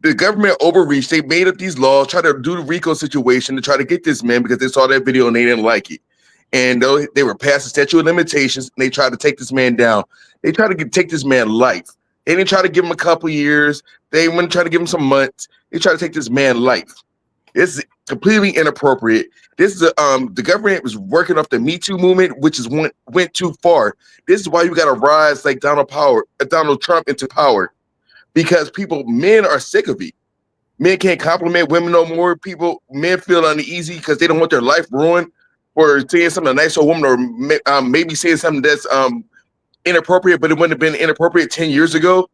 Speaker 4: The government overreached. They made up these laws, tried to do the RICO situation to try to get this man because they saw that video and they didn't like it. And they were past the statute of limitations and they tried to take this man down. They tried to take this man life. They didn't try to give him a couple years. They wouldn't try to give him some months. They tried to take this man life. It's completely inappropriate. This is the government was working off the Me Too movement, which is went too far. This is why you got to rise like Donald Trump into power, because men are sick of it. Men can't compliment women no more. Men feel uneasy because they don't want their life ruined for saying something nice to a woman, or maybe saying something that's inappropriate, but it wouldn't have been inappropriate 10 years ago.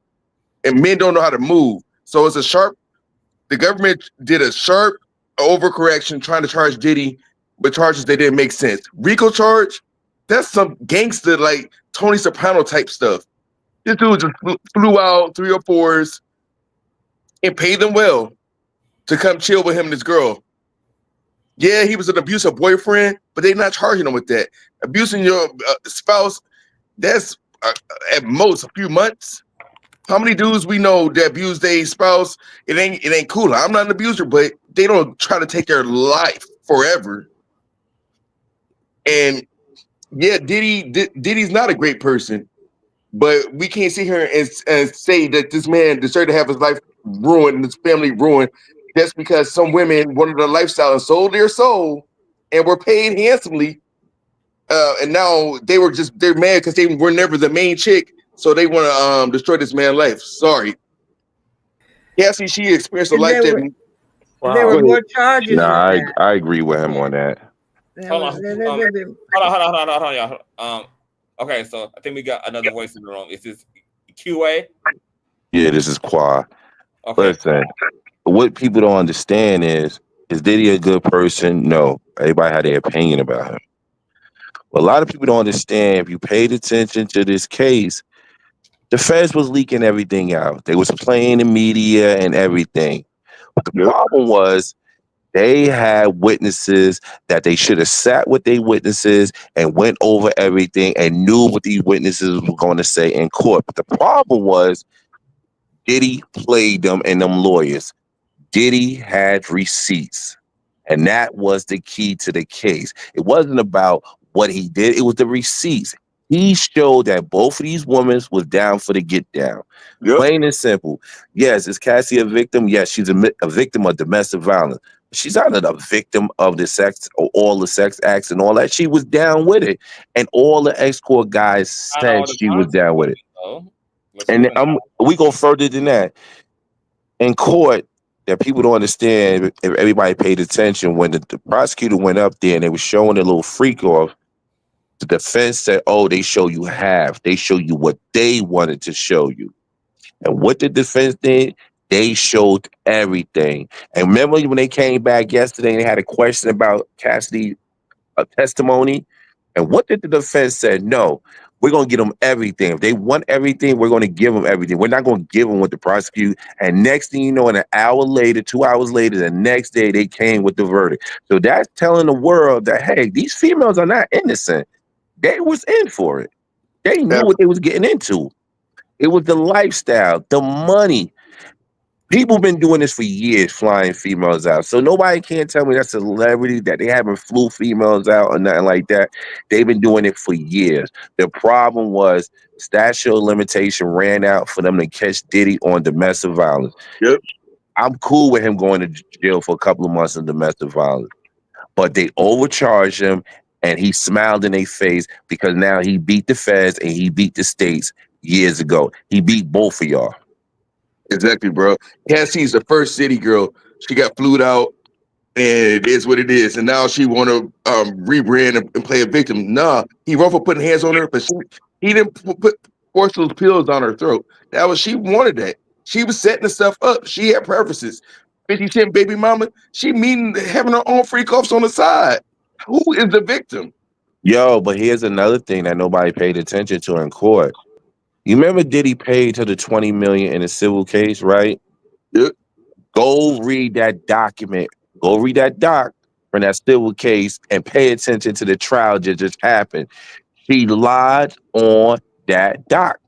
Speaker 4: And men don't know how to move. So the government did a sharp overcorrection trying to charge Diddy with charges that didn't make sense. RICO charge, that's some gangster like Tony Soprano type stuff. This dude just flew out 3 or 4s and paid them well to come chill with him and his girl. Yeah, he was an abusive boyfriend, but they're not charging him with that. Abusing your spouse, that's at most a few months. How many dudes we know that abuse their spouse? It ain't cool. I'm not an abuser, but they don't try to take their life forever. And yeah, Diddy's not a great person, but we can't sit here and say that this man deserved to have his life ruined and his family ruined just because some women wanted a lifestyle and sold their soul and were paid handsomely. And now they're mad because they were never the main chick. So they want to destroy this man's life. Sorry. Cassie, she experienced a life that...
Speaker 5: There were more charges.
Speaker 7: Nah, I agree with him on that.
Speaker 1: Hold on. Okay, so I think we got another voice in the room. Is this QA?
Speaker 7: Yeah, this is Qua.
Speaker 1: Okay.
Speaker 7: Listen, what people don't understand is Diddy a good person? No. Everybody had their opinion about him. But a lot of people don't understand, if you paid attention to this case, the feds was leaking everything out. They was playing the media and everything. But the problem was they had witnesses that they should have sat with their witnesses and went over everything and knew what these witnesses were going to say in court. But the problem was Diddy played them and them lawyers. Diddy had receipts. And that was the key to the case. It wasn't about what he did. It was the receipts. He showed that both of these women was down for the get down. Yep. Plain and simple. Yes, is Cassie a victim? Yes, she's a victim of domestic violence. She's not a victim of the sex or all the sex acts and all that. She was down with it. And all the ex-court guys said she was down with it. And we go further than that. In court, that people don't understand, if everybody paid attention, when the prosecutor went up there and they were showing a little freak off, the defense said, oh, they show you half. They show you what they wanted to show you. And what the defense did, they showed everything. And remember when they came back yesterday and they had a question about Cassidy's testimony? And what did the defense say? No, we're going to give them everything. If they want everything, we're going to give them everything. We're not going to give them what the prosecutor. And next thing you know, an hour later, 2 hours later, the next day, they came with the verdict. So that's telling the world that, hey, these females are not innocent. They was in for it. They knew what they was getting into. It was the lifestyle, the money. People been doing this for years, flying females out. So nobody can tell me that's a celebrity that they haven't flew females out or nothing like that. They've been doing it for years. The problem was statute of limitation ran out for them to catch Diddy on domestic violence. Yep. I'm cool with him going to jail for a couple of months of domestic violence. But they overcharged him. And he smiled in their face because now he beat the feds and he beat the states years ago. He beat both of y'all.
Speaker 4: Exactly, bro. Cassie's the first city girl. She got flued out, and it is what it is. And now she want to rebrand and play a victim. Nah, he wrong for putting hands on her, but he didn't put force those pills on her throat. She wanted that. She was setting the stuff up. She had preferences. 50 Cent baby mama, she having her own freak offs on the side. Who is the victim?
Speaker 7: Yo, but here's another thing that nobody paid attention to in court. You remember Diddy paid to the $20 million in a civil case, right?
Speaker 4: Yep.
Speaker 7: Go read that document. Go read that doc from that civil case and pay attention to the trial that just happened. She lied on that doc.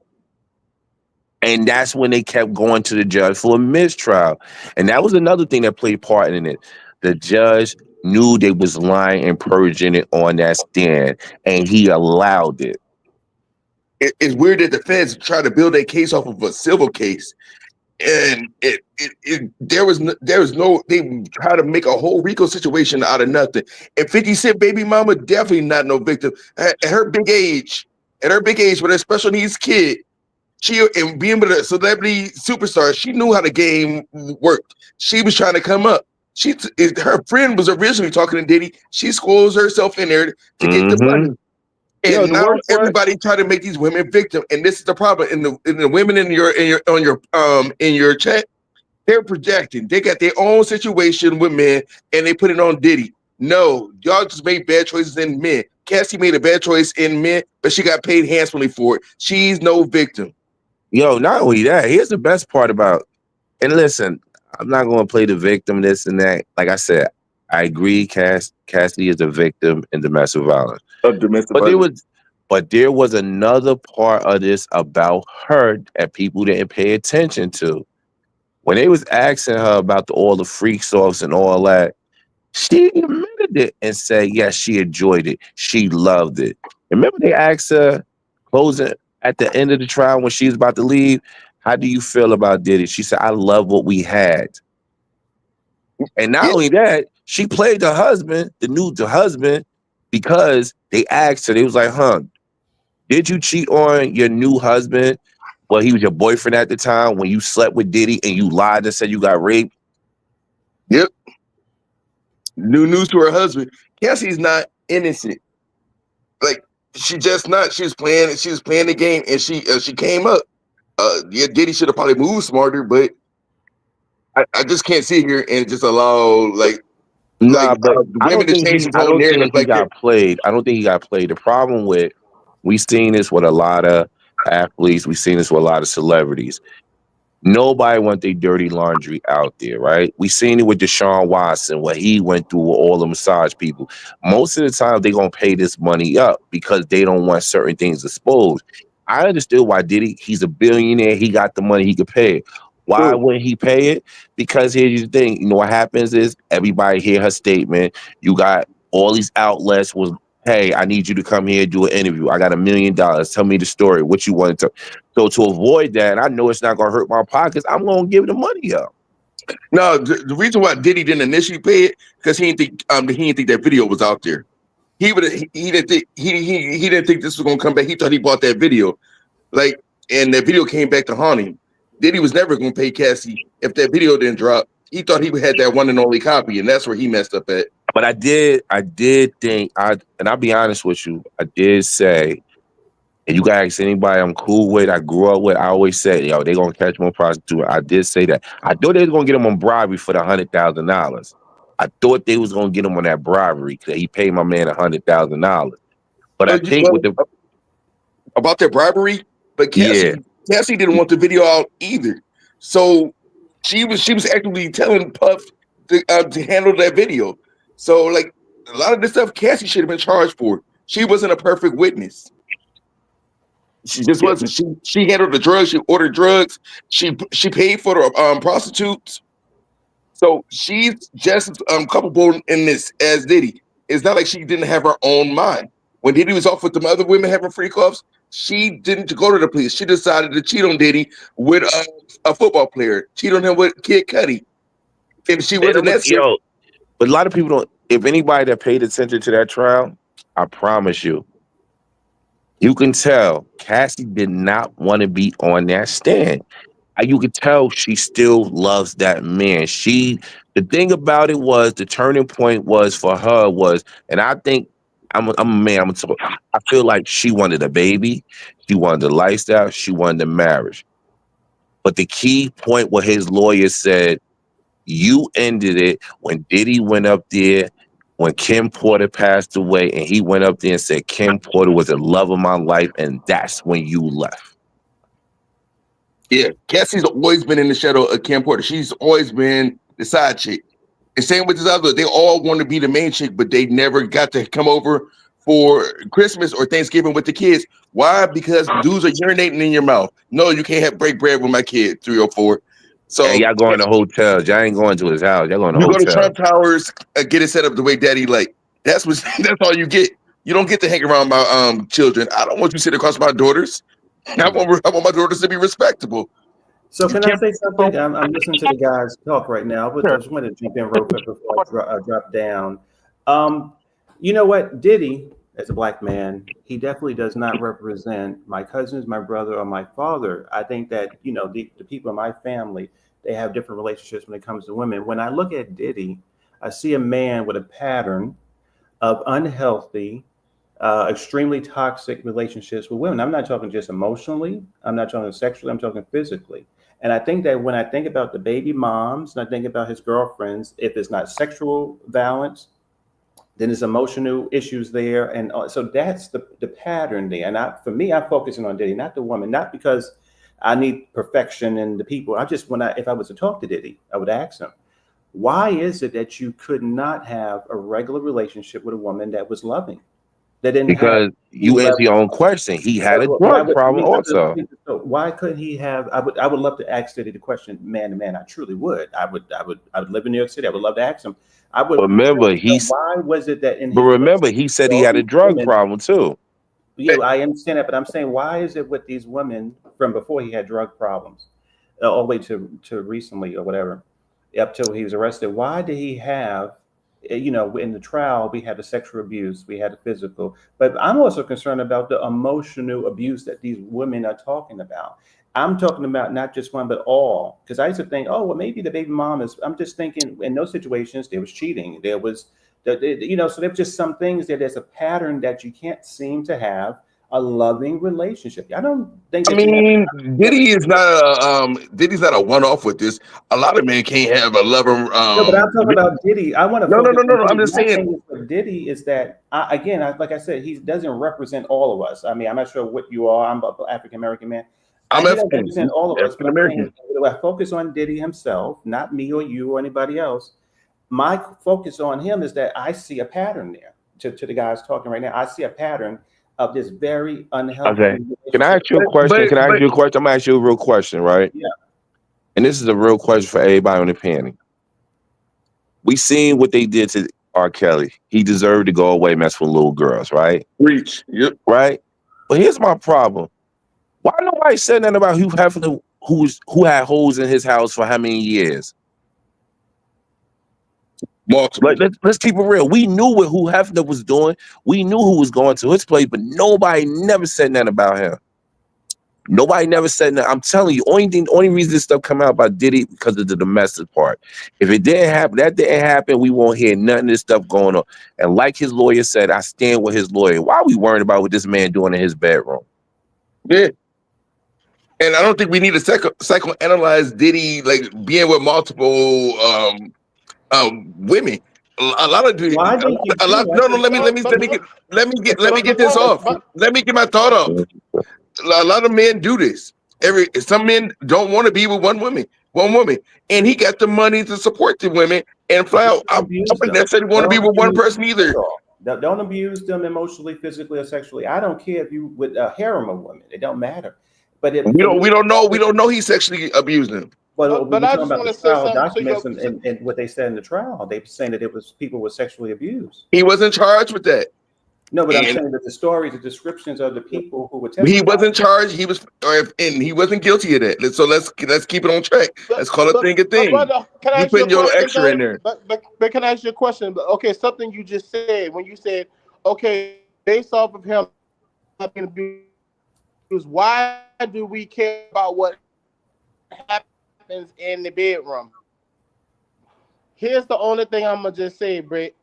Speaker 7: And that's when they kept going to the judge for a mistrial. And that was another thing that played part in it. The judge knew they was lying and purging it on that stand, and he allowed it.
Speaker 4: It's weird that the feds try to build a case off of a civil case. And there was no they try to make a whole RICO situation out of nothing. And 50 Cent baby mama definitely not no victim. At her big age with a special needs kid, she and being with a celebrity superstar, she knew how the game worked. She was trying to come up. Her friend was originally talking to Diddy. She squeezed herself in there to get the money. And now everybody try to make these women victim, and this is the problem. In the women in your chat, they're projecting. They got their own situation with men, and they put it on Diddy. No, y'all just made bad choices in men. Cassie made a bad choice in men, but she got paid handsomely for it. She's no victim.
Speaker 7: Yo, not only that, here's the best part about. And listen, I'm not going to play the victim, this and that. Like I said, I agree. Cassie is a victim in domestic violence. But there was another part of this about her that people didn't pay attention to. When they was asking her about all the freak offs and all that, she admitted it and said, yes, she enjoyed it. She loved it. Remember they asked her closing at the end of the trial when she was about to leave, how do you feel about Diddy? She said, I love what we had. And not only that, she played the husband, the husband, because they asked her, they was like, did you cheat on your new husband? Well, he was your boyfriend at the time when you slept with Diddy and you lied and said you got raped?
Speaker 4: Yep. New news to her husband. Cassie's not innocent. Like, she just not. She was playing the game, and she came up. Diddy should have probably moved smarter, but I just can't sit here and just allow women to change his whole narrative.
Speaker 7: I don't think he got played. The problem with, we've seen this with a lot of athletes, we've seen this with a lot of celebrities. Nobody want their dirty laundry out there, right? We seen it with Deshaun Watson, what he went through with all the massage people. Most of the time, they're going to pay this money up because they don't want certain things exposed. I understood why Diddy, he's a billionaire, he got the money, he could pay it. Why wouldn't he pay it? Because here's the thing, you know what happens is everybody hear her statement. You got all these outlets was, hey, I need you to come here and do an interview. I got $1 million. Tell me the story, what you want to. So to avoid that, and I know it's not going to hurt my pockets, I'm going to give the money up.
Speaker 4: No, the reason why Diddy didn't initially pay it because he didn't think that video was out there. He didn't think this was going to come back. He thought he bought that video, and that video came back to haunt him. Diddy was never going to pay Cassie if that video didn't drop. He thought he had that one and only copy, and that's where he messed up at.
Speaker 7: But I did think, and I'll be honest with you, I did say, and you guys ask anybody I'm cool with, I grew up with, I always said, yo, they're going to catch him on prostitute. I did say that. I thought they was going to get him on bribery for the $100,000. I thought they was going to get him on that bribery because he paid my man $100,000. But I think
Speaker 4: about that bribery, but Cassie didn't want the video out either. So she was actively telling Puff to handle that video. So a lot of this stuff Cassie should have been charged for. She wasn't a perfect witness. She just wasn't. She handled the drugs. She ordered drugs. She paid for the prostitutes. So she's just as culpable in this as Diddy. It's not like she didn't have her own mind. When Diddy was off with the other women having freak offs, she didn't go to the police. She decided to cheat on Diddy with a football player. Cheat on him with Kid Cudi. And she wasn't that.
Speaker 7: But a lot of people don't. If anybody that paid attention to that trial, I promise you, you can tell Cassie did not want to be on that stand. You could tell she still loves that man. The thing about it was, the turning point was for her was, and I think I'm a man. I feel like she wanted a baby, she wanted the lifestyle, she wanted the marriage. But the key point what his lawyer said, you ended it when Diddy went up there, when Kim Porter passed away, and he went up there and said, Kim Porter was the love of my life, and that's when you left.
Speaker 4: Yeah, Cassie's always been in the shadow of Kim Porter. She's always been the side chick. And same with this other, they all want to be the main chick, but they never got to come over for Christmas or Thanksgiving with the kids. Why? Because dudes are urinating in your mouth. No, you can't break bread with my kid, 3 or 4. So
Speaker 7: and y'all going to hotels. Y'all ain't going to his house. Y'all going to
Speaker 4: you go to
Speaker 7: hotel.
Speaker 4: Trump Towers, get it set up the way Daddy like. That's all you get. You don't get to hang around my children. I don't want you to sit across my daughters. I want my daughters to be respectable.
Speaker 18: So can I say something? I'm listening to the guys talk right now, but I just want to jump in real quick before I drop down. You know what? Diddy, as a black man, he definitely does not represent my cousins, my brother, or my father. I think that, you know, the people in my family, they have different relationships when it comes to women. When I look at Diddy, I see a man with a pattern of unhealthy, extremely toxic relationships with women. I'm not talking just emotionally. I'm not talking sexually. I'm talking physically. And I think that when I think about the baby moms and I think about his girlfriends, if it's not sexual violence, then there's emotional issues there. And so that's the pattern there. And for me, I'm focusing on Diddy, not the woman, not because I need perfection in the people. If I was to talk to Diddy, I would ask him, why is it that you could not have a regular relationship with a woman that was loving? That didn't
Speaker 7: because you answer your own question. He had a drug problem also.
Speaker 18: So why couldn't he have? I would love to ask Diddy the question, man to man. I truly would. I would live in New York City. I would love to ask him. I would
Speaker 7: remember
Speaker 18: why was it that in
Speaker 7: but remember he said he had a drug problem too.
Speaker 18: Yeah, I understand that, but I'm saying why is it with these women from before he had drug problems, all the way to recently or whatever, up till he was arrested? Why did he have? You know, in the trial, we had the sexual abuse, we had the physical, but I'm also concerned about the emotional abuse that these women are talking about. I'm talking about not just one, but all. Because I used to think, oh, well, maybe the baby mom is. I'm just thinking in those situations, there was cheating, there was, so there's just some things that there's a pattern that you can't seem to have a loving relationship. I don't think.
Speaker 4: I mean, Diddy's not a one-off with this. A lot of men can't have a lover.
Speaker 18: No, but I'm talking about Diddy. I want to.
Speaker 4: No. I'm just saying.
Speaker 18: Diddy is that like I said, he doesn't represent all of us. I mean, I'm not sure what you are. I'm an African American man.
Speaker 4: I'm African.
Speaker 18: Represent all of us.
Speaker 4: African American.
Speaker 18: I focus on Diddy himself, not me or you or anybody else. My focus on him is that I see a pattern there. To the guys talking right now, I see a pattern of this very unhealthy.
Speaker 7: Okay. Can I ask you a question? I'm gonna ask you a real question, right?
Speaker 18: Yeah.
Speaker 7: And this is a real question for everybody on the panel. We seen what they did to R. Kelly. He deserved to go away, mess with little girls, right?
Speaker 4: Reach. Yep.
Speaker 7: Right. But here's my problem. Why nobody said nothing about Hugh Hefner, who had holes in his house for how many years? Like, let's keep it real. We knew what Hugh Hefner was doing. We knew who was going to his place, but nobody never said nothing about him. Nobody never said nothing. I'm telling you, only reason this stuff come out about Diddy because of the domestic part. If it didn't happen, we won't hear none of this stuff going on. And like his lawyer said, I stand with his lawyer. Why are we worrying about what this man doing in his bedroom?
Speaker 4: Yeah. And I don't think we need to psychoanalyze Diddy like being with multiple women. A lot of dudes. Let me get this off. Let me get my thought off. A lot of men do this. Some men don't want to be with one woman, and he got the money to support the women and fly out. I don't necessarily want to be with one person either.
Speaker 18: Don't abuse them emotionally, physically, or sexually. I don't care if you with a harem of women. It don't matter. But we
Speaker 4: don't know he sexually abused them.
Speaker 18: But I just want to say something and what they said in the trial. They were saying that it was people were sexually abused.
Speaker 4: He wasn't charged with that.
Speaker 18: No, but I'm saying that the stories, the descriptions of the people who were testifying.
Speaker 4: He wasn't charged. He wasn't guilty of that. So let's keep it on track. Let's call a thing a thing.
Speaker 22: Can I
Speaker 4: you putting your extra in there.
Speaker 22: But can I ask you a question? Okay, something you just said when you said, okay, based off of him being abused, why do we care about what happens in the bedroom? Here's the only thing I'm gonna just say, Britt.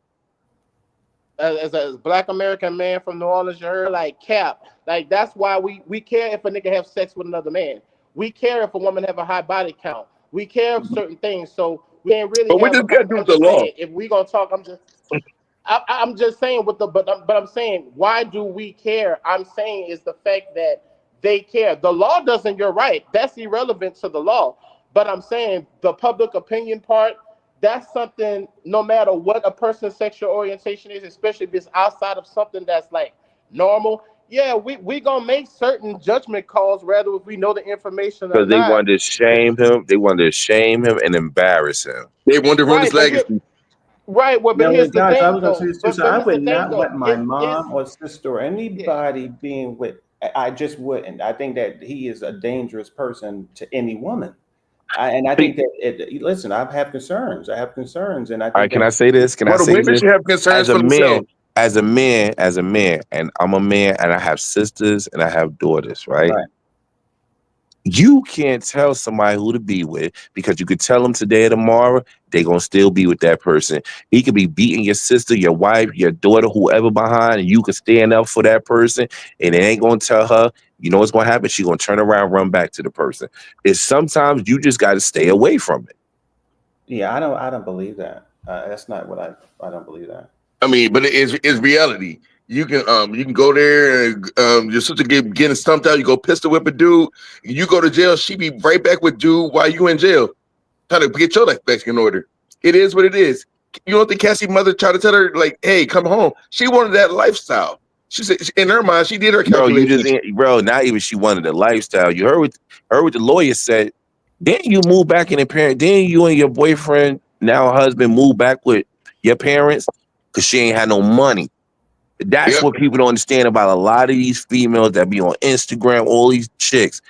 Speaker 22: As a black American man from New Orleans, you heard like Cap. Like that's why we care if a nigga have sex with another man. We care if a woman have a high body count. We care of certain things. So we ain't really.
Speaker 4: But we just got to do the law.
Speaker 22: If we gonna talk, I'm just saying with the but I'm saying why do we care? I'm saying is the fact that they care. The law doesn't. You're right. That's irrelevant to the law. But I'm saying the public opinion part. that's something, no matter what a person's sexual orientation is, especially if it's outside of something that's like normal, yeah, we gonna make certain judgment calls, whether if we know the information or
Speaker 7: Because they
Speaker 22: not.
Speaker 7: wanted to shame him. They wanted to shame him and embarrass him.
Speaker 4: They wanted to ruin his
Speaker 22: Right, but
Speaker 4: legacy.
Speaker 22: right, well, but
Speaker 18: No,
Speaker 22: here's the
Speaker 18: guys, I
Speaker 22: thing
Speaker 18: was going to say
Speaker 22: though.
Speaker 18: this too. So
Speaker 22: But
Speaker 18: I
Speaker 22: here's the
Speaker 18: would
Speaker 22: thing
Speaker 18: not
Speaker 22: though.
Speaker 18: want my
Speaker 22: It's
Speaker 18: mom or sister or anybody being with. I just wouldn't. I think that he is a dangerous person to any woman. And I think that listen, I have concerns. I have concerns, and I
Speaker 7: All right,
Speaker 18: think
Speaker 7: can
Speaker 18: that
Speaker 7: I say this? Can I
Speaker 4: Well, the
Speaker 7: say
Speaker 4: women
Speaker 7: this?
Speaker 4: should have concerns
Speaker 7: As a
Speaker 4: for
Speaker 7: man,
Speaker 4: themselves.
Speaker 7: as a man, and I'm a man, and I have sisters and I have daughters, right?
Speaker 18: right.
Speaker 7: You can't tell somebody who to be with because you could tell them today or tomorrow, they're going to still be with that person. He could be beating your sister, your wife, your daughter, whoever behind, and you could stand up for that person, and it ain't going to tell her, you know what's going to happen? She's going to turn around, run back to the person. It's sometimes you just got to stay away from it.
Speaker 18: Yeah, I don't believe that. That's not what I don't believe that.
Speaker 4: I mean, but it's reality. You can go there and your sister getting stumped out. You go pistol whip a dude. You go to jail. She be right back with dude while you in jail, trying to get your life back in order. It is what it is. You don't think Cassie mother tried to tell her like, "Hey, come home"? She wanted that lifestyle. She said in her mind she did her
Speaker 7: Bro,
Speaker 4: calculations.
Speaker 7: not even she wanted the lifestyle. You heard what the lawyer said. Then you move back in the parent. Then you and your boyfriend, now husband, move back with your parents because she ain't had no money. That's what people don't understand about a lot of these females that be on Instagram, all these chicks.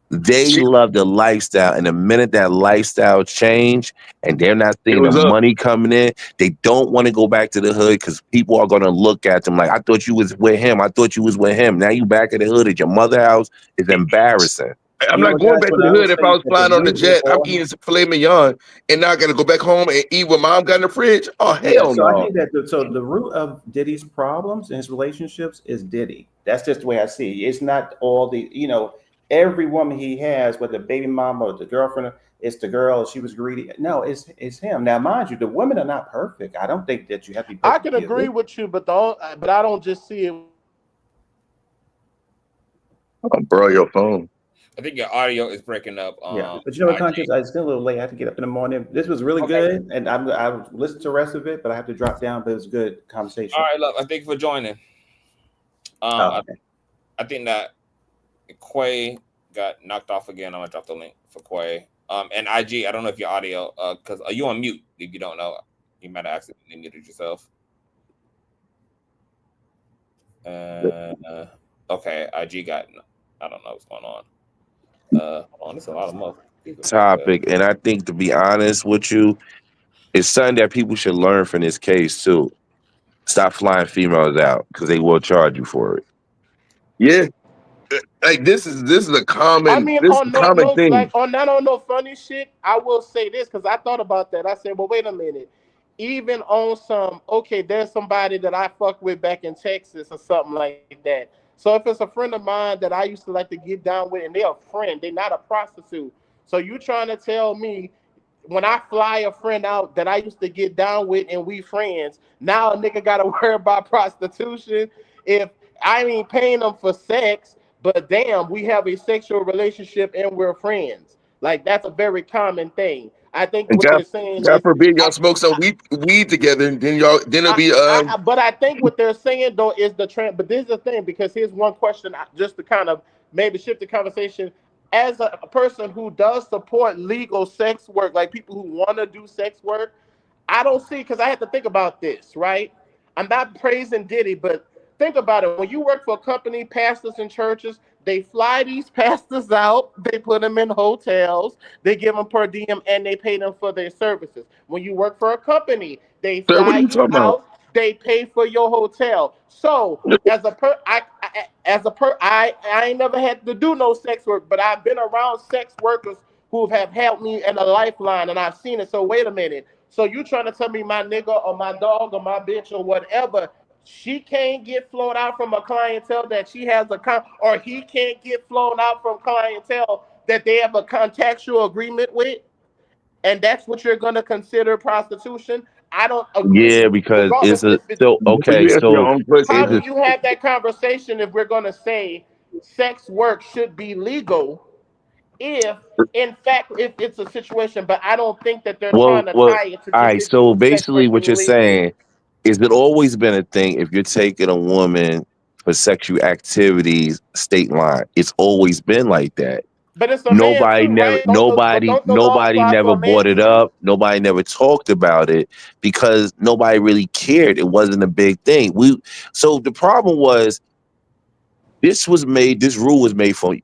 Speaker 7: They love the lifestyle. And the minute that lifestyle change and they're not seeing the money coming in, they don't want to go back to the hood because people are going to look at them like, I thought you was with him. I thought you was with him. Now you back at the hood at your mother's house. It's embarrassing.
Speaker 4: I'm not going back to the hood if I was flying on the jet. I'm eating some filet mignon, and now I got to go back home and eat what mom got in the fridge. Oh hell
Speaker 18: So
Speaker 4: no!
Speaker 18: I think that the root of Diddy's problems in his relationships is Diddy. That's just the way I see it. It's not all the every woman he has, whether the baby mama or the girlfriend, it's the girl. She was greedy. No, it's him. Now, mind you, the women are not perfect. I don't think that you have to be perfect.
Speaker 22: I can agree with you, but I don't just see it.
Speaker 4: Bro, your phone.
Speaker 1: I think your audio is breaking up.
Speaker 18: Yeah, but you know what, Conscious? I still a little late. I have to get up in the morning. This was really good, and I listened to the rest of it, but I have to drop down. But it was a good conversation.
Speaker 1: All right, look, I thank you for joining. I think that Quay got knocked off again. I'm gonna drop the link for Quay. And IG, I don't know if your audio, because are you on mute? If you don't know, you might have accidentally muted yourself. Okay, IG got. I don't know what's going on. Hold on, there's a lot of motherfuckers.
Speaker 7: Topic, and I think to be honest with you, it's something that people should learn from this case too. Stop flying females out because they will charge you for it.
Speaker 4: Yeah, like this is a common.
Speaker 22: I mean,
Speaker 4: this is a common thing.
Speaker 22: Like on no funny shit. I will say this because I thought about that. I said, well, wait a minute. Even on some, okay, there's somebody that I fuck with back in Texas or something like that. So if it's a friend of mine that I used to like to get down with, and they're a friend, they're not a prostitute. So you trying to tell me when I fly a friend out that I used to get down with and we friends, now a nigga got to worry about prostitution if I ain't paying them for sex, but damn, we have a sexual relationship and we're friends. Like that's a very common thing. I think
Speaker 4: And
Speaker 22: what they're saying
Speaker 4: God
Speaker 22: is,
Speaker 4: forbid y'all smoke some weed together, and then it'll be
Speaker 22: but I think what they're saying though is the trend. But this is the thing, because here's one question, just to kind of maybe shift the conversation. As a person who does support legal sex work, like people who want to do sex work, I don't see, because I had to think about this, right? I'm not praising Diddy, but think about it. When you work for a company, pastors and churches, they fly these pastors out, they put them in hotels, they give them per diem, and they pay them for their services. When you work for a company, they fly you out, they pay for your hotel. So I ain't never had to do no sex work, but I've been around sex workers who have helped me in a lifeline, and I've seen it. So wait a minute. So you trying to tell me my nigga or my dog or my bitch or whatever, she can't get flown out from a clientele that she has or he can't get flown out from clientele that they have a contractual agreement with, and that's what you're going to consider prostitution? I don't agree.
Speaker 7: Yeah, because
Speaker 22: Regardless, how do you have that conversation if we're going to say sex work should be legal if in fact if it's a situation, but I don't think that they're
Speaker 7: Well,
Speaker 22: trying to
Speaker 7: well,
Speaker 22: tie it to
Speaker 7: all
Speaker 22: just
Speaker 7: right.
Speaker 22: it
Speaker 7: So
Speaker 22: being sex
Speaker 7: basically,
Speaker 22: work
Speaker 7: what
Speaker 22: and
Speaker 7: you're
Speaker 22: illegal.
Speaker 7: saying is it always been a thing if you're taking a woman for sexual activities state line. It's always been like that.
Speaker 22: But it's a man too, right? Don't the law
Speaker 7: Nobody
Speaker 22: apply for
Speaker 7: never
Speaker 22: a man
Speaker 7: brought it
Speaker 22: too?
Speaker 7: up. Nobody never talked about it because nobody really cared. It wasn't a big thing. So the problem was this rule was made for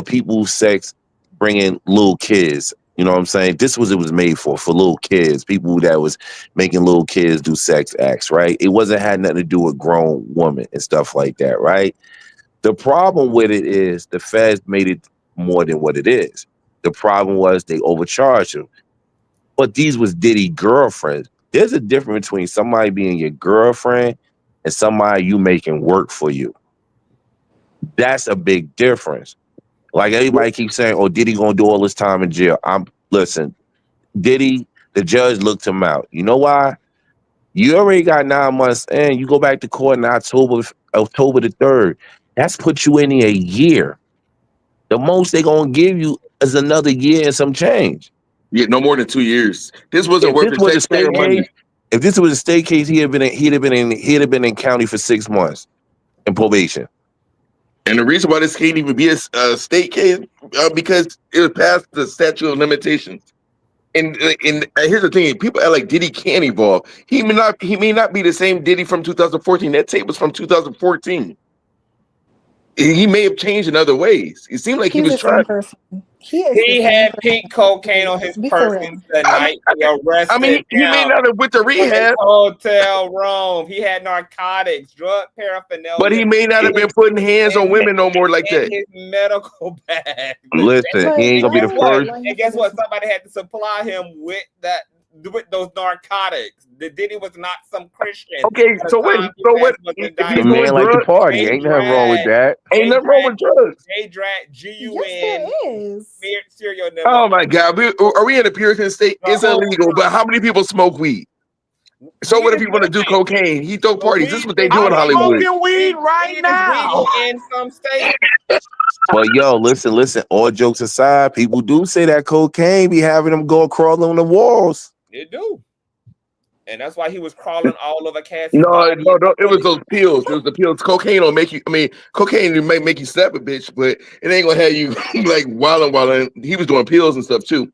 Speaker 7: people who sex bringing little kids. You know what I'm saying? This was it was made for little kids, people that was making little kids do sex acts, right? It wasn't had nothing to do with grown women and stuff like that, right? The problem with it is the feds made it more than what it is. The problem was they overcharged him. But these was Diddy girlfriends. There's a difference between somebody being your girlfriend and somebody you making work for you. That's a big difference. Like everybody keeps saying, "Oh, Diddy gonna do all this time in jail." Listen, Diddy. The judge looked him out. You know why? You already got 9 months in. You go back to court in October the 3rd. That's put you in here a year. The most they gonna give you is another year and some change.
Speaker 4: Yeah, no more than 2 years. This wasn't worth
Speaker 7: If this was a
Speaker 4: taxpayer
Speaker 7: state
Speaker 4: money.
Speaker 7: case, if this was a state case, he'd have been in county for 6 months in probation.
Speaker 4: And the reason why this can't even be a state case because it was past the statute of limitations. And here's the thing: people act like Diddy can't evolve. He may not be the same Diddy from 2014. That tape was from 2014. He may have changed in other ways. It seemed like he
Speaker 3: He's
Speaker 4: was
Speaker 3: the same
Speaker 4: trying.
Speaker 3: person. He is the
Speaker 1: He
Speaker 3: same
Speaker 1: had
Speaker 3: person.
Speaker 1: pink cocaine on his
Speaker 3: Be for
Speaker 1: person
Speaker 3: real.
Speaker 1: the night he arrested
Speaker 4: he may
Speaker 1: him
Speaker 4: not have went to
Speaker 1: from his
Speaker 4: rehab,
Speaker 1: hotel room. He had narcotics, drug paraphernalia.
Speaker 4: but he may not have been putting hands on women no more like
Speaker 1: in
Speaker 4: that.
Speaker 1: his medical bag.
Speaker 7: Listen, he ain't gonna be the first.
Speaker 1: And guess what? Somebody had to supply him with those narcotics. The Diddy was not some Christian.
Speaker 4: Okay, so what? If he's
Speaker 7: The
Speaker 4: doing
Speaker 7: man like to
Speaker 4: drugs,
Speaker 7: party. Ain't nothing wrong with that.
Speaker 4: ain't nothing wrong with drugs.
Speaker 1: They drag GUN.
Speaker 3: Yes, there is.
Speaker 1: Serial number.
Speaker 4: Oh my God, are we in a Puritan state? It's illegal, but how many people smoke weed? So what if you want to do cocaine? He throw parties. This is what they do in Hollywood.
Speaker 22: Smoking weed right now.
Speaker 1: In some states.
Speaker 7: But yo, listen. All jokes aside, people do say that cocaine be having them go crawling on the walls.
Speaker 1: They do. And that's why he was crawling all over Cassie.
Speaker 4: No, it was those pills. It was the pills. Cocaine will make you. I mean, cocaine may make you slap a bitch, but it ain't gonna have you like wilding. He was doing pills and stuff too.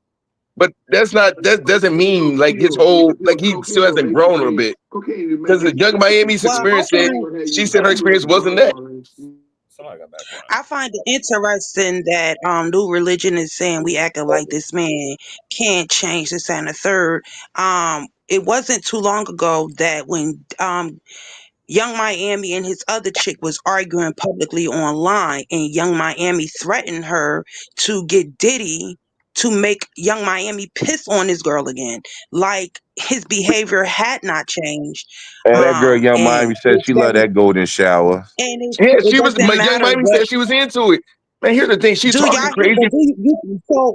Speaker 4: But that doesn't mean like his whole like he still hasn't grown a little bit. Because the Young Miami's experience she said her experience wasn't that.
Speaker 19: I find it interesting that New Religion is saying we acting like this man can't change this and the third. It wasn't too long ago that when Young Miami and his other chick was arguing publicly online, and Young Miami threatened her to get Diddy to make Young Miami piss on this girl again. Like his behavior had not changed.
Speaker 7: And that girl, Young
Speaker 19: And
Speaker 7: Miami, said she loved that golden shower.
Speaker 19: and
Speaker 4: Yeah,
Speaker 19: it
Speaker 4: she was.
Speaker 19: doesn't
Speaker 4: Young
Speaker 19: matter
Speaker 4: Miami
Speaker 19: what.
Speaker 4: said she was into it. Man, here's the thing: she's
Speaker 19: Do
Speaker 4: talking
Speaker 19: y'all
Speaker 4: crazy.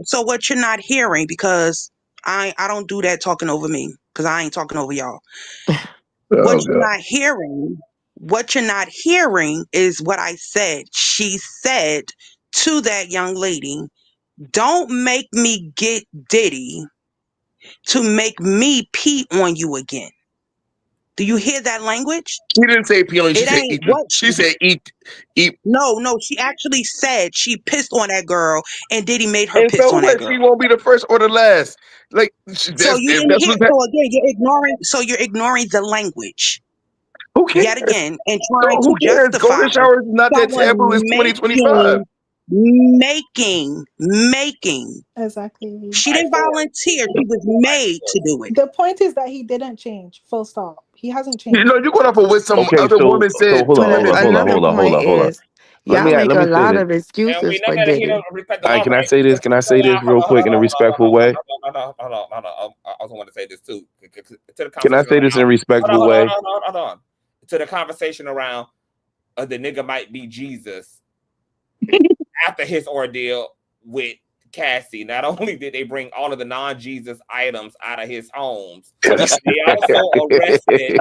Speaker 19: so what you're not hearing, because I don't do that talking over me, because I ain't talking over y'all. What you're not hearing is what I said. She said to that young lady, "Don't make me get Diddy to make me pee on you again." Do you hear that language?
Speaker 4: She didn't say pee on you. She
Speaker 19: It
Speaker 4: said
Speaker 19: ain't
Speaker 4: eat.
Speaker 19: what
Speaker 4: She said eat.
Speaker 19: No, she actually said she pissed on that girl and Diddy made her
Speaker 4: And
Speaker 19: piss
Speaker 4: so
Speaker 19: on that
Speaker 4: what?
Speaker 19: girl.
Speaker 4: She won't be the first or the last. Like
Speaker 19: So
Speaker 4: that's
Speaker 19: you
Speaker 4: if
Speaker 19: didn't
Speaker 4: that's
Speaker 19: hear.
Speaker 4: what's
Speaker 19: So again, you're ignoring the language
Speaker 4: who cares?
Speaker 19: yet again and
Speaker 4: So
Speaker 19: trying
Speaker 4: who
Speaker 19: to
Speaker 4: cares?
Speaker 19: justify
Speaker 4: Golden shower is not that
Speaker 19: someone
Speaker 4: taboo. It's 2025.
Speaker 19: making.
Speaker 3: Exactly.
Speaker 19: She didn't volunteer. She was made to do it.
Speaker 3: The point is that he didn't change. Full stop. He hasn't changed.
Speaker 4: You know, you're going off of what some
Speaker 7: Okay,
Speaker 4: other
Speaker 7: so
Speaker 4: woman said.
Speaker 7: hold
Speaker 5: But
Speaker 7: on.
Speaker 5: another point is, y'all make
Speaker 7: Let
Speaker 5: a
Speaker 7: me say
Speaker 5: lot
Speaker 7: this.
Speaker 5: of excuses for
Speaker 1: He
Speaker 5: Diddy.
Speaker 1: don't respect the
Speaker 7: All
Speaker 1: law,
Speaker 7: right, can I
Speaker 1: right?
Speaker 7: say this? Can I say this real quick in a respectful way?
Speaker 1: Hold on. I also want to say this too. To the
Speaker 7: Can I say this in a respectful way?
Speaker 1: Hold on. To the conversation around the nigga might be Jesus after his ordeal with Cassie. Not only did they bring all of the non-Jesus items out of his homes, they also arrested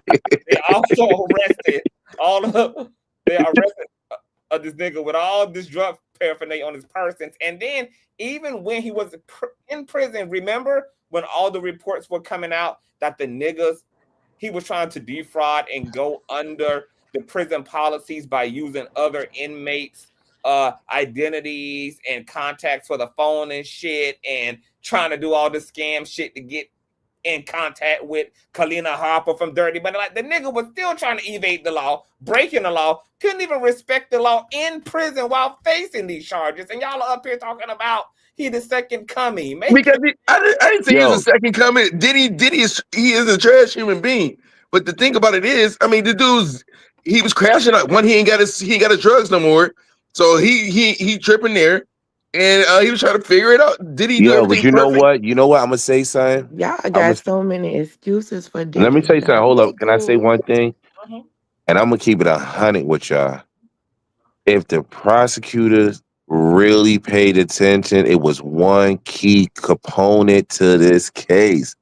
Speaker 1: this nigga with all this drug paraphernalia on his persons. And then even when he was in prison, remember when all the reports were coming out that the niggas, he was trying to defraud and go under the prison policies by using other inmates' identities and contacts for the phone and shit, and trying to do all the scam shit to get in contact with Kalina Harper from Dirty. But like the nigga was still trying to evade the law, breaking the law, couldn't even respect the law in prison while facing these charges. And y'all are up here talking about he the second coming.
Speaker 4: Because I didn't say he was the second coming. Diddy he is a trash human being. But the thing about it is, I mean, the he was crashing out. One, he ain't got his drugs no more. So he tripping there. And he was trying to figure it out. Did he do everything
Speaker 7: but you know
Speaker 4: perfect?
Speaker 7: what? You know what? I'm gonna say something.
Speaker 5: Y'all got so many excuses for Diddy.
Speaker 7: Let me say something. Hold up. Can I say one thing? And I'm gonna keep it 100 with y'all. If the prosecutors really paid attention, it was one key component to this case.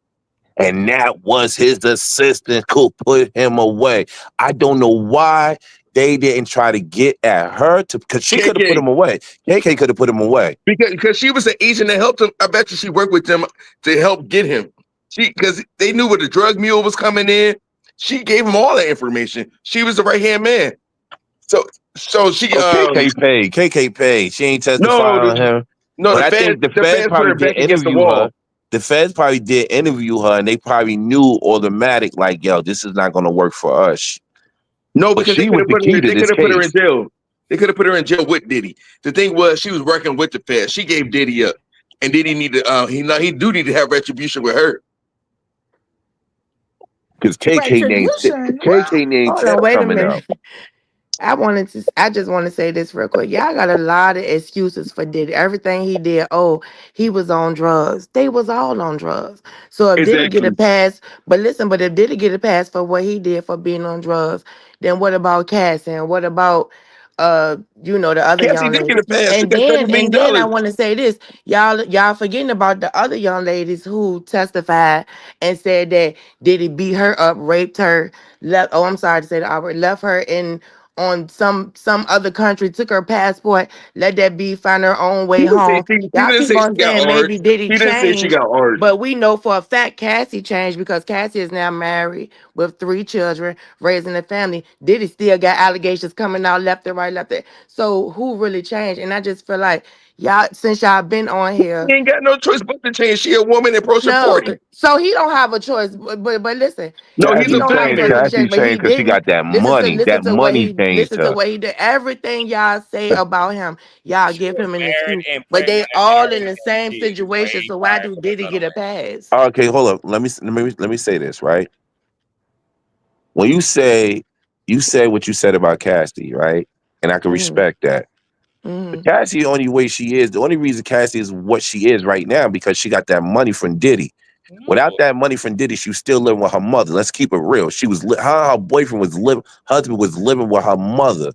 Speaker 7: And that was his assistant who put him away. I don't know why they didn't try to get at her because she could have put him away. KK could have put him away.
Speaker 4: Because she was the agent that helped him. I bet you she worked with them to help get him. Because they knew where the drug mule was coming in. She gave him all that information. She was the right-hand man. So she
Speaker 7: KK paid. She ain't testifying on him.
Speaker 4: No,
Speaker 7: but I think the feds probably did interview her. The feds probably did interview her, and they probably knew automatic, like, yo, this is not going to work for us.
Speaker 4: No, because
Speaker 7: she was the key to this
Speaker 4: put her in
Speaker 7: case.
Speaker 4: jail. They could have put her in jail with Diddy. The thing was, she was working with the feds. She gave Diddy up, and Diddy needed he need to have retribution with her.
Speaker 7: Because KK named
Speaker 5: Hold on, wait a
Speaker 7: coming
Speaker 5: minute.
Speaker 7: up.
Speaker 5: I just want to say this real quick. Y'all got a lot of excuses for Diddy. Everything he did, he was on drugs. They was all on drugs. So if Diddy get a pass, but if Diddy get a pass for what he did for being on drugs, then what about Cassie? And what about the other
Speaker 4: Cassie
Speaker 5: young
Speaker 4: did
Speaker 5: ladies?
Speaker 4: get a pass. She
Speaker 5: And
Speaker 4: got $30
Speaker 5: then
Speaker 4: million.
Speaker 5: I want to say this. Y'all forgetting about the other young ladies who testified and said that Diddy beat her up, raped her, left her on some other country, took her passport, let that be, find her own way home. Y'all keep on saying maybe Diddy changed, but we know for a fact Cassie changed because Cassie is now married with 3 children, raising a family. Diddy still got allegations coming out left and right, So who really changed? And I just feel like y'all, since y'all been on here,
Speaker 4: he ain't got no choice but to change. She a woman approaching 40.
Speaker 5: So he don't have a choice. But listen,
Speaker 4: no,
Speaker 5: he don't have a choice to change. But he
Speaker 7: because she got that money.
Speaker 5: Listen to what he
Speaker 7: changed her.
Speaker 5: to what he did. Everything y'all say about him, y'all give him an excuse. But they all in the same situation. So why do Diddy get a pass?
Speaker 7: Okay, hold up. Let me say this, right? When you said what you said about Cassie, right? And I can respect that. But Cassie, the only way she is, the only reason Cassie is what she is right now because she got that money from Diddy. Without that money from Diddy, she was still living with her mother. Let's keep it real. She was her boyfriend was husband was living with her mother,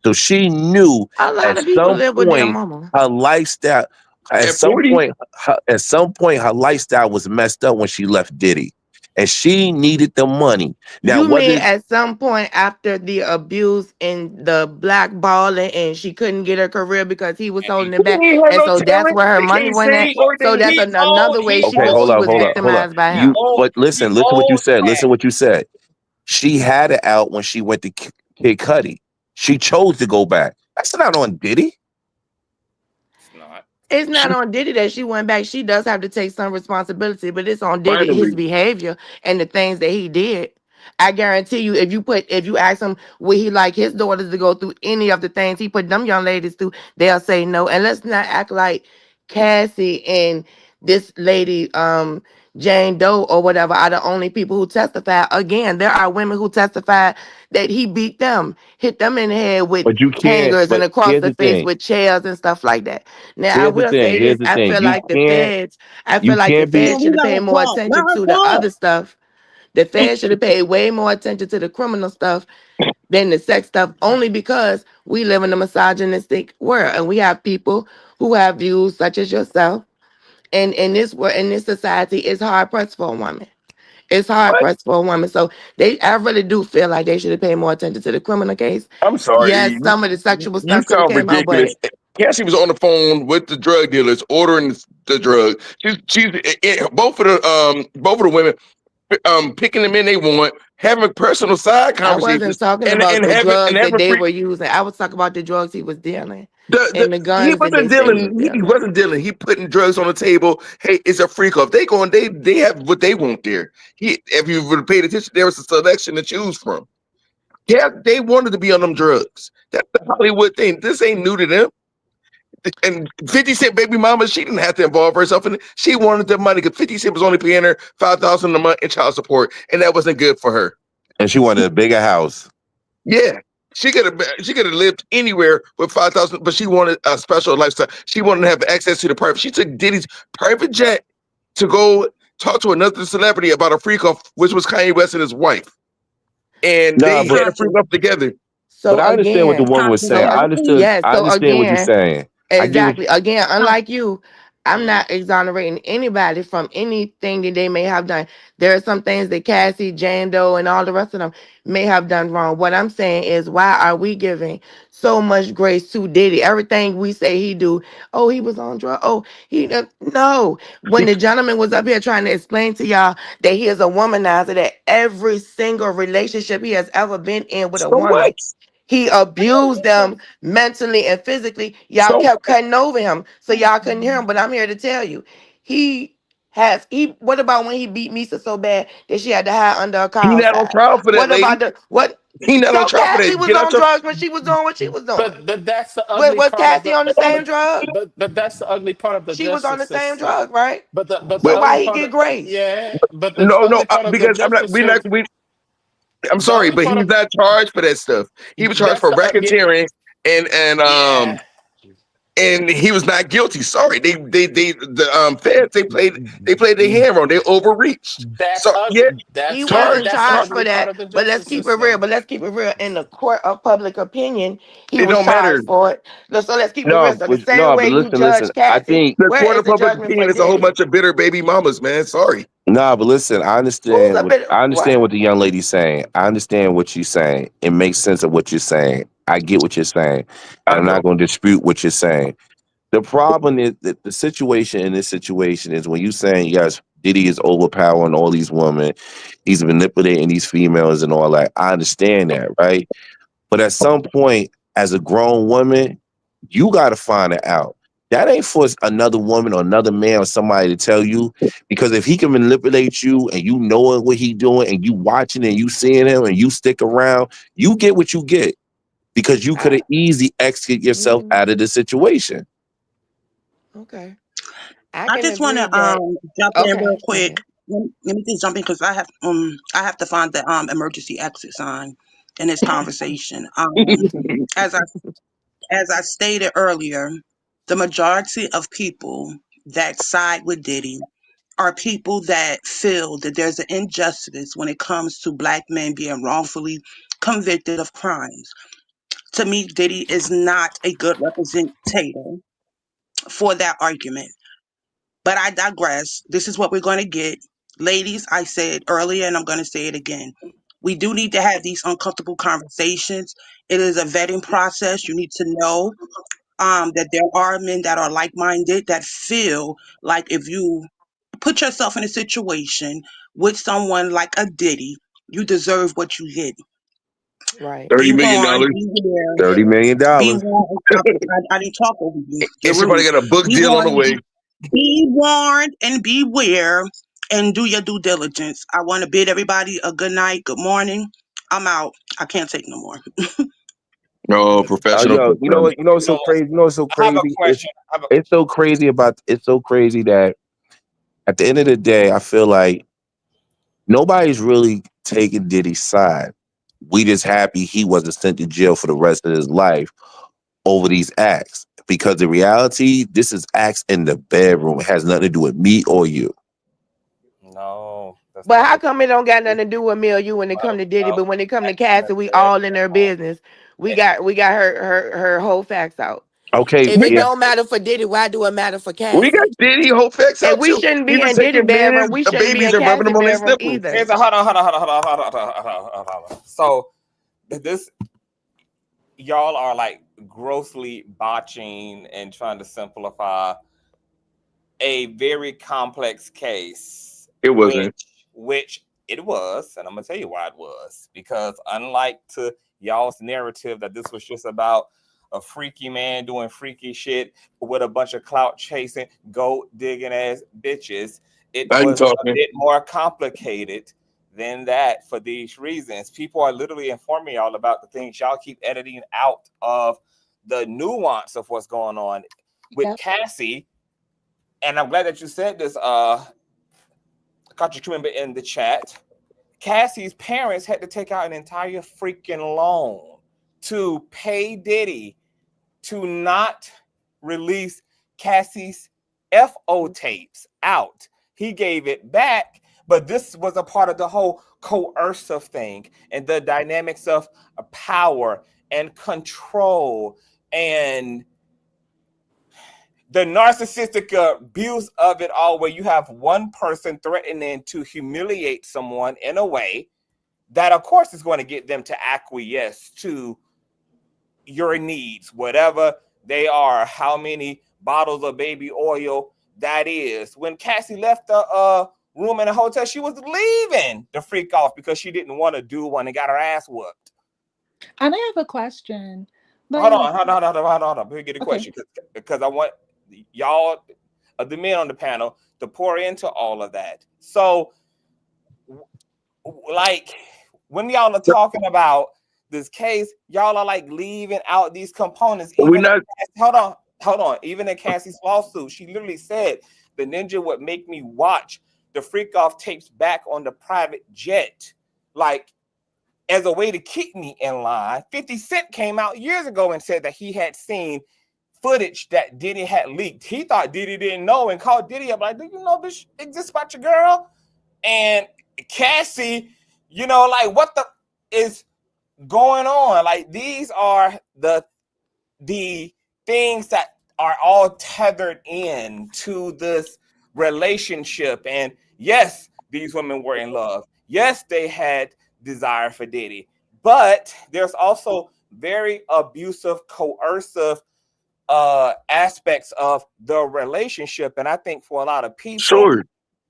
Speaker 7: so she knew
Speaker 5: a lot of people live with their mama.
Speaker 7: Her lifestyle at some point her lifestyle was messed up when she left Diddy. And she needed the money. Now,
Speaker 5: you mean at some point after the abuse and the blackballing and she couldn't get her career because he was holding it back, and so that's where her money went at. So that's another way she was victimized by him.
Speaker 7: But listen to what you said. Listen what you said. She had it out when she went to Kid Cudi. She chose to go back. That's not on Diddy.
Speaker 5: It's not on Diddy that she went back. She does have to take some responsibility, but it's on Diddy, his behavior and the things that he did. I guarantee you, if you ask him would he like his daughters to go through any of the things he put them young ladies through, they'll say no. And let's not act like Cassie and this lady, Jane Doe or whatever, are the only people who testify. Again, there are women who testify that he beat them, hit them in the head with hangers and across the face with chairs and stuff like that. Now, I will say this: I feel like the feds should have paid more attention to the other stuff. The feds should have paid way more attention to the criminal stuff than the sex stuff, only because we live in a misogynistic world and we have people who have views such as yourself. And in this society, it's hard pressed for a woman. It's hard pressed for a woman. So I really do feel like they should have paid more attention to the criminal case.
Speaker 4: I'm sorry.
Speaker 5: Yes, some of the sexual stuff could have
Speaker 4: sound
Speaker 5: came out, but
Speaker 4: ridiculous. Cassie was on the phone with the drug dealers ordering the drug. She's both of the women picking them in they want, having personal side
Speaker 5: I
Speaker 4: conversations.
Speaker 5: wasn't talking
Speaker 4: and
Speaker 5: about the drugs that
Speaker 4: having
Speaker 5: they
Speaker 4: free.
Speaker 5: were using. I was talking about the drugs he was dealing and the
Speaker 4: He
Speaker 5: guns that they
Speaker 4: wasn't
Speaker 5: said he was
Speaker 4: dealing. He
Speaker 5: dealing.
Speaker 4: wasn't dealing. He putting drugs on the table. Hey, it's a freak off. They have what they want there. If you would have paid attention, there was a selection to choose from. Yeah, they wanted to be on them drugs. That's the Hollywood thing. This ain't new to them. And 50 Cent baby mama, she didn't have to involve herself in it. She wanted the money because 50 Cent was only paying her $5,000 a month in child support, and that wasn't good for her.
Speaker 7: And she wanted a bigger house.
Speaker 4: Yeah. She could have lived anywhere with 5,000, but she wanted a special lifestyle. She wanted to have access to the private. She took Diddy's private jet to go talk to another celebrity about a freak off, which was Kanye West and his wife. And they had a freak off together.
Speaker 5: So
Speaker 7: But I understand what the
Speaker 5: again,
Speaker 7: woman was saying. I understood.
Speaker 5: yes.
Speaker 7: I
Speaker 5: So
Speaker 7: understand what you're
Speaker 5: again,
Speaker 7: saying. I get what
Speaker 5: exactly. Again, unlike you, I'm not exonerating anybody from anything that they may have done. There are some things that Cassie, Jane Doe, and all the rest of them may have done wrong. What I'm saying is, why are we giving so much grace to Diddy? Everything we say he do, oh, he was on drugs. Oh, no. When the gentleman was up here trying to explain to y'all that he is a womanizer, that every single relationship he has ever been in with a woman, he abused them mentally and physically. Y'all kept cutting over him, so y'all couldn't hear him. But I'm here to tell you, what about when he beat Misa so bad that she had to hide under a
Speaker 4: He
Speaker 5: car
Speaker 4: not on
Speaker 5: outside?
Speaker 4: trial for that,
Speaker 5: What about
Speaker 4: lady.
Speaker 5: what?
Speaker 4: He not
Speaker 5: So
Speaker 4: on trial for
Speaker 5: Cassie
Speaker 4: that.
Speaker 5: was
Speaker 4: Get out
Speaker 5: on
Speaker 4: your.
Speaker 5: drugs when she was doing what she was doing.
Speaker 22: But that's the ugly
Speaker 5: Was
Speaker 22: part of
Speaker 5: Cassie on the same drug?
Speaker 22: But that's the ugly part of the
Speaker 5: She was on
Speaker 22: justice
Speaker 5: the same
Speaker 22: system.
Speaker 5: drug, right?
Speaker 22: But the
Speaker 5: So
Speaker 22: ugly
Speaker 5: why he
Speaker 22: part
Speaker 5: get
Speaker 22: of,
Speaker 5: grace?
Speaker 22: yeah, but the
Speaker 4: No,
Speaker 22: ugly part of the
Speaker 4: because I'm not.
Speaker 22: justice system.
Speaker 4: I'm sorry, but he's not charged for that stuff. He was charged for racketeering and he was not guilty. Sorry, the feds they played their hand wrong. They overreached.
Speaker 22: That's
Speaker 4: So yeah,
Speaker 5: He wasn't
Speaker 22: that's the
Speaker 5: charged for
Speaker 22: ugly part
Speaker 5: that.
Speaker 22: of the
Speaker 5: But let's
Speaker 22: justice
Speaker 5: keep it
Speaker 22: system.
Speaker 5: real. But let's keep it real. In the court of public opinion, he
Speaker 4: it
Speaker 5: was
Speaker 4: don't matter.
Speaker 5: charged for it. So let's keep it
Speaker 7: No,
Speaker 5: real. So the same way you
Speaker 7: but
Speaker 5: judge
Speaker 7: listen. I
Speaker 5: Cassie,
Speaker 7: think
Speaker 4: The
Speaker 5: where
Speaker 4: court
Speaker 5: is
Speaker 4: of
Speaker 5: the
Speaker 4: public
Speaker 5: judgment for
Speaker 4: opinion is a whole
Speaker 5: Diddy?
Speaker 4: bunch of bitter baby mamas, man. Sorry.
Speaker 7: Nah, but listen, I
Speaker 5: Who's
Speaker 7: understand
Speaker 5: a bit
Speaker 7: I understand
Speaker 5: what?
Speaker 7: what the young lady's saying. I understand what she's saying. It makes sense of what you're saying. I get what you're saying. And I'm not going to dispute what you're saying. The problem is that the situation in this situation is when you saying, yes, Diddy is overpowering all these women, he's manipulating these females and all that. I understand that, right? But at some point, as a grown woman, you got to find it out. That ain't for another woman or another man or somebody to tell you. Because if he can manipulate you and you knowing what he doing and you watching and you seeing him and you stick around, you get what you get. Because you could have easily exited yourself out of the situation.
Speaker 5: Okay.
Speaker 19: I just want to jump in real quick. Let me just jump in because I have to find the emergency exit sign in this conversation. As I stated earlier, the majority of people that side with Diddy are people that feel that there's an injustice when it comes to Black men being wrongfully convicted of crimes. To me, Diddy is not a good representative for that argument. But I digress. This is what we're going to get. Ladies, I said earlier and I'm going to say it again. We do need to have these uncomfortable conversations. It is a vetting process. You need to know that there are men that are like-minded that feel like if you put yourself in a situation with someone like a Diddy, you deserve what you get.
Speaker 5: Right.
Speaker 19: Be
Speaker 4: $30 million.
Speaker 19: warned, beware.
Speaker 7: $30 million.
Speaker 19: Be warned. I didn't talk over you. You're
Speaker 4: And she probably
Speaker 19: rude.
Speaker 4: got a book
Speaker 19: Be
Speaker 4: deal on the
Speaker 19: warned.
Speaker 4: way.
Speaker 19: Be warned and beware and do your due diligence. I want to bid everybody a good night, good morning. I'm out. I can't take no more.
Speaker 4: No, professional.
Speaker 7: Yo, you know what? You know what's so crazy? You know what's so
Speaker 1: I have a
Speaker 7: crazy?
Speaker 1: question.
Speaker 7: It's so crazy it's so crazy that at the end of the day, I feel like nobody's really taking Diddy's side. We just happy he wasn't sent to jail for the rest of his life over these acts. Because the reality, this is acts in the bedroom. It has nothing to do with me or you.
Speaker 1: No.
Speaker 5: But how come it don't got nothing to do with me or you when it come to Diddy, but when it come to Cassie, we all in their business. We got her whole facts out.
Speaker 7: Okay,
Speaker 5: If it
Speaker 7: yeah.
Speaker 5: don't matter for Diddy, why do it matter for Cassie?
Speaker 4: We got Diddy whole facts
Speaker 5: And
Speaker 4: out
Speaker 5: we
Speaker 4: too.
Speaker 5: shouldn't
Speaker 4: He
Speaker 5: be
Speaker 4: was
Speaker 5: in Diddy
Speaker 4: taking
Speaker 5: bedroom.
Speaker 4: men's
Speaker 5: We shouldn't be
Speaker 4: babies
Speaker 5: in
Speaker 4: and rubbing
Speaker 5: Cassie
Speaker 4: them on their
Speaker 5: bedroom
Speaker 4: nipples.
Speaker 5: either.
Speaker 1: Here's a hold on. So this y'all are like grossly botching and trying to simplify a very complex case.
Speaker 4: It wasn't.
Speaker 1: Which it was, and I'm gonna tell you why it was. Because unlike to y'all's narrative that this was just about a freaky man doing freaky shit with a bunch of clout chasing, goat digging ass bitches, it was a bit more complicated than that for these reasons. People are literally informing y'all about the things y'all keep editing out of the nuance of what's going on with Cassie. And I'm glad that you said this, Consciouztv member in the chat. Cassie's parents had to take out an entire freaking loan to pay Diddy to not release Cassie's FO tapes out. He gave it back, but this was a part of the whole coercive thing and the dynamics of power and control and the narcissistic abuse of it all, where you have one person threatening to humiliate someone in a way that, of course, is going to get them to acquiesce to your needs, whatever they are, how many bottles of baby oil that is. When Cassie left the room in the hotel, she was leaving to freak off because she didn't want to do one and got her ass whooped.
Speaker 3: And I have a question.
Speaker 1: Hold on. Let me get a question because I want y'all, the men on the panel, to pour into all of that. So, like, when y'all are talking about this case, y'all are like leaving out these components. Even hold on. Even in Cassie's lawsuit, she literally said the ninja would make me watch the freak off tapes back on the private jet, like as a way to keep me in line. 50 Cent came out years ago and said that he had seen footage that Diddy had leaked. He thought Diddy didn't know and called Diddy up like, do you know this exists about your girl? And Cassie, you know, like, what the is going on? Like, these are the things that are all tethered in to this relationship. And yes, these women were in love. Yes, they had desire for Diddy, but there's also very abusive, coercive aspects of the relationship. And I think for a lot of people,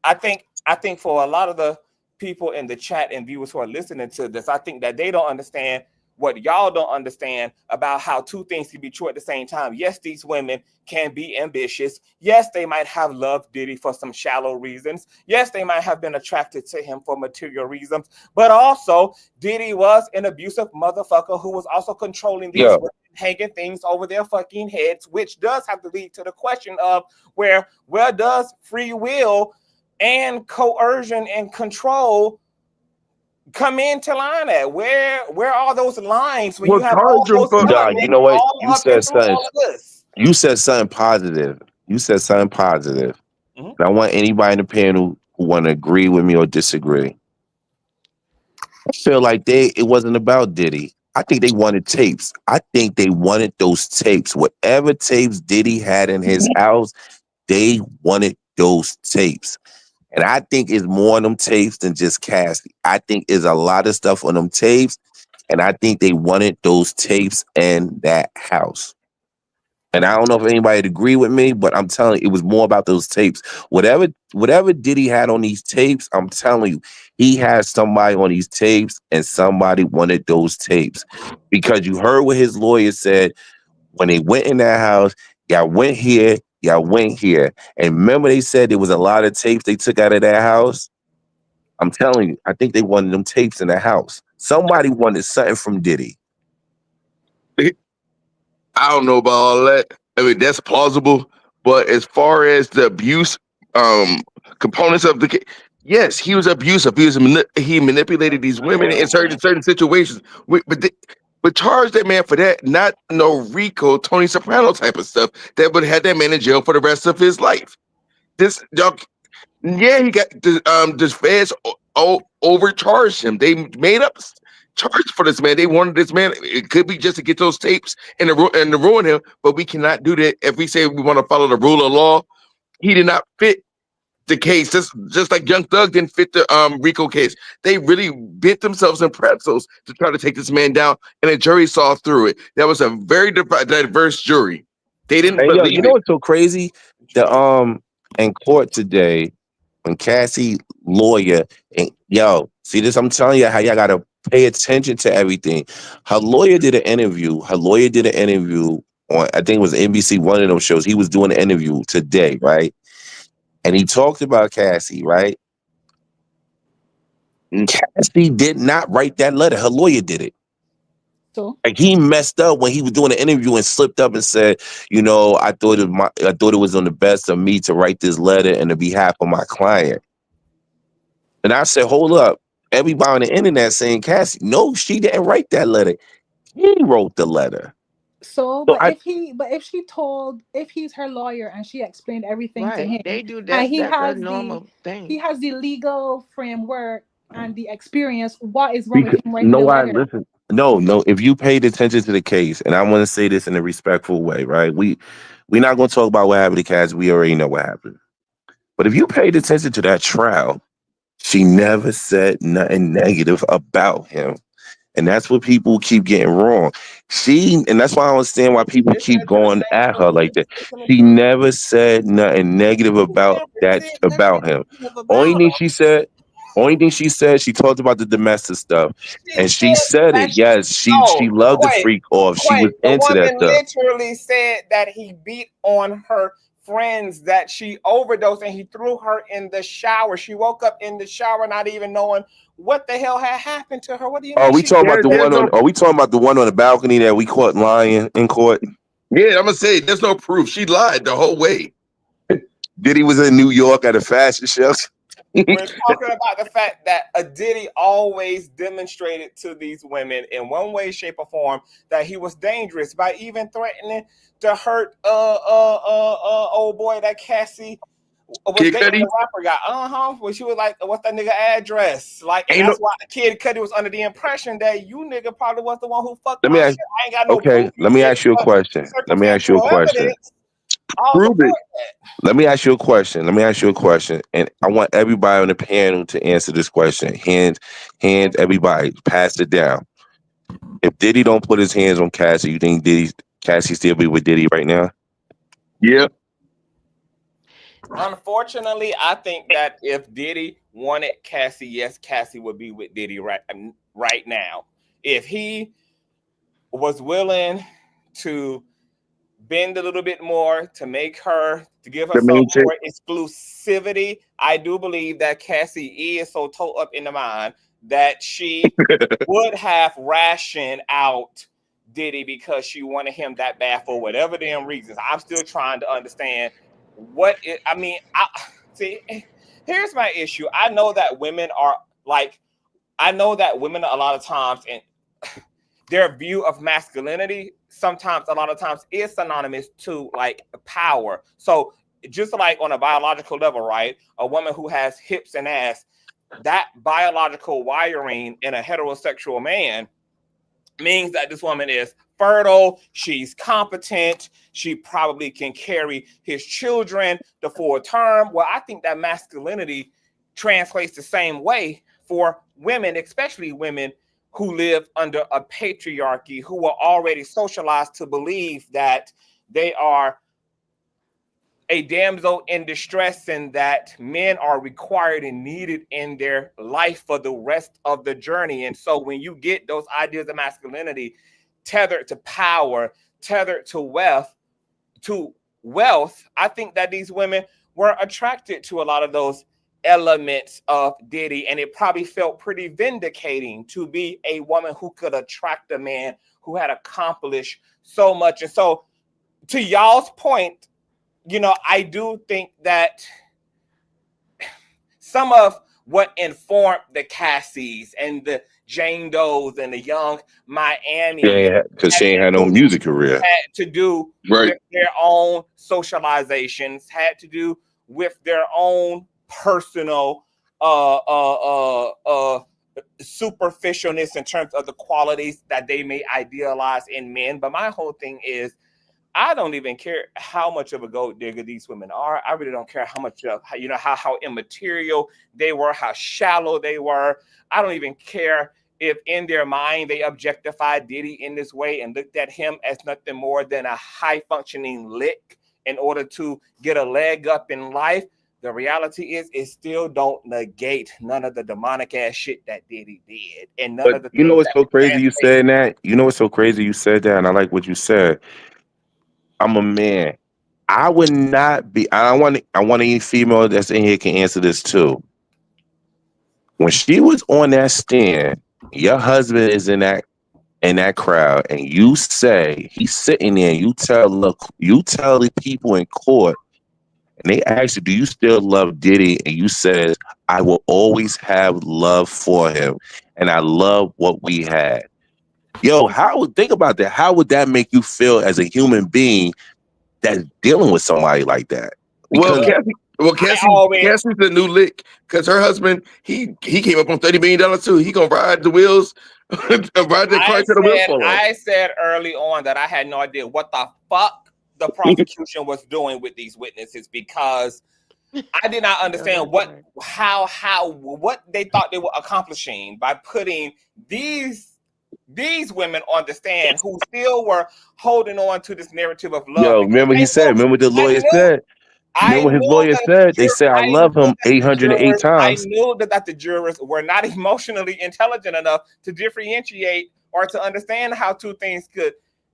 Speaker 1: I think for a lot of the people in the chat and viewers who are listening to this, I think that they don't understand what y'all don't understand about how two things can be true at the same time. Yes, these women can be ambitious. Yes, they might have loved Diddy for some shallow reasons. Yes, they might have been attracted to him for material reasons. But also, Diddy was an abusive motherfucker who was also controlling these women, hanging things over their fucking heads, which does have to lead to the question of where does free will and coercion and control come into line at? Where are those lines when you have all those
Speaker 7: you know what? You said something. You said something positive. And I want anybody in the panel who want to agree with me or disagree. I feel like it wasn't about Diddy. I think they wanted tapes. I think they wanted those tapes. Whatever tapes Diddy had in his house, they wanted those tapes. And I think it's more on them tapes than just Cassie. I think it's a lot of stuff on them tapes. And I think they wanted those tapes in that house. And I don't know if anybody would agree with me, but I'm telling you, it was more about those tapes. Whatever Diddy had on these tapes, I'm telling you, he had somebody on these tapes and somebody wanted those tapes. Because you heard what his lawyer said when they went in that house, y'all went here. And remember they said there was a lot of tapes they took out of that house? I'm telling you, I think they wanted them tapes in the house. Somebody wanted something from Diddy.
Speaker 4: I don't know about all that. I mean, that's plausible. But as far as the abuse components of the case, yes, he was abusive. He manipulated these women in certain situations. But charge that man for that, not no RICO, Tony Soprano type of stuff that would have that man in jail for the rest of his life. He got the feds overcharged him. They made up charge for this man. They wanted this man. It could be just to get those tapes and to ruin him, but we cannot do that if we say we want to follow the rule of law. He did not fit the case, just like Young Thug didn't fit the RICO case. They really bit themselves in pretzels to try to take this man down, and the jury saw through it. That was a very diverse jury. They didn't
Speaker 7: Hey, yo,
Speaker 4: believe
Speaker 7: you know
Speaker 4: it.
Speaker 7: what's so crazy? In court today, when Cassie lawyer and see this, I'm telling you how y'all gotta pay attention to everything. Her lawyer did an interview. On, I think it was NBC, one of those shows. He was doing an interview today, right? And he talked about Cassie, right? And Cassie did not write that letter. Her lawyer did it.
Speaker 3: So
Speaker 7: Like he messed up when he was doing the interview and slipped up and said, I thought it was on the best of me to write this letter on the behalf of my client. And I said, hold up. Everybody on the internet saying Cassie, no, she didn't write that letter. He wrote the letter.
Speaker 3: So, but if he's her lawyer and she explained everything to him,
Speaker 5: They do
Speaker 3: and
Speaker 5: that's a normal thing.
Speaker 3: he has the legal framework and the experience, what is wrong with him writing the letter?
Speaker 7: Listen. No. If you paid attention to the case, and I want to say this in a respectful way, right? We're not going to talk about what happened to Cassie. We already know what happened. But if you paid attention to that trial, she never said nothing negative about him. And that's what people keep getting wrong. And that's why I understand why people keep going at her like that. She never said nothing negative about him. Only thing she said, she talked about the domestic stuff. And she said it. Yes, she loved the freak off. She was into that stuff.
Speaker 1: Literally said that he beat on her friends, that she overdosed, and he threw her in the shower. She woke up in the shower not even knowing what the hell had happened to her. What do you mean?
Speaker 7: Are we talking about the one on the balcony that we caught lying in court?
Speaker 4: Yeah, I'm gonna say there's no proof. She lied the whole way.
Speaker 7: Diddy was in New York at a fashion show.
Speaker 1: We're talking about the fact that Diddy always demonstrated to these women in one way, shape, or form that he was dangerous by even threatening to hurt old boy that Cassie was dating the rapper guy. When she was like, what's that nigga address? Like, and that's why Kid Cudi was under the impression that you nigga probably was the one who fucked my shit. I ain't got no proof.
Speaker 7: Let me ask you a question. Let me ask you a question.
Speaker 4: Prove it.
Speaker 7: Let me ask you a question. And I want everybody on the panel to answer this question. Hands, everybody, pass it down. If Diddy don't put his hands on Cassie, you think Cassie still be with Diddy right now?
Speaker 4: Yeah.
Speaker 1: Unfortunately, I think that if Diddy wanted Cassie, yes, Cassie would be with Diddy right now. If he was willing to bend a little bit more to give her some more exclusivity, I do believe that Cassie is so toe up in the mind that she would have rationed out Diddy because she wanted him that bad for whatever damn reasons. I'm still trying to understand here's my issue. I know that women a lot of times in their view of masculinity a lot of times is synonymous to like power. So just like on a biological level, right? A woman who has hips and ass, that biological wiring in a heterosexual man means that this woman is fertile, she's competent, she probably can carry his children the full term. Well, I think that masculinity translates the same way for women, especially women who live under a patriarchy, who are already socialized to believe that they are a damsel in distress and that men are required and needed in their life for the rest of the journey. And so when you get those ideas of masculinity tethered to power, tethered to wealth, I think that these women were attracted to a lot of those elements of Diddy, and it probably felt pretty vindicating to be a woman who could attract a man who had accomplished so much. And so to y'all's point, I do think that some of what informed the Cassies and the Jane Does and the young Miami,
Speaker 7: because she ain't had no music career,
Speaker 1: had to do with their own socializations, had to do with their own personal superficialness in terms of the qualities that they may idealize in men. But my whole thing is, I don't even care how much of a gold digger these women are. I really don't care how much of, you know, how immaterial they were, how shallow they were. I don't even care if in their mind they objectified Diddy in this way and looked at him as nothing more than a high functioning lick in order to get a leg up in life. The reality is, it still don't negate none of the demonic ass shit that Diddy did, and none of the.
Speaker 7: You know what's so crazy you said that? You know what's so crazy you said that, and I like what you said. I'm a man. I would not be. I want any female that's in here can answer this too. When she was on that stand, your husband is in that crowd, and you say he's sitting there. And you tell the people in court, and they ask you, "Do you still love Diddy?" And you says, "I will always have love for him, and I love what we had." Yo, think about that? How would that make you feel as a human being that's dealing with somebody like that?
Speaker 4: Because Cassie's the new lick because her husband he came up on $30 million too. He gonna ride the wheels, ride the car to the wheels fall off.
Speaker 1: I said early on that I had no idea what the fuck the prosecution was doing with these witnesses because I did not understand what they thought they were accomplishing by putting these women on the stand who still were holding on to this narrative of love.
Speaker 7: Yo, remember what the lawyer said? Remember what his lawyer said? They said, "I love him 808 times."
Speaker 1: I knew that the jurors were not emotionally intelligent enough to differentiate or to understand how two things could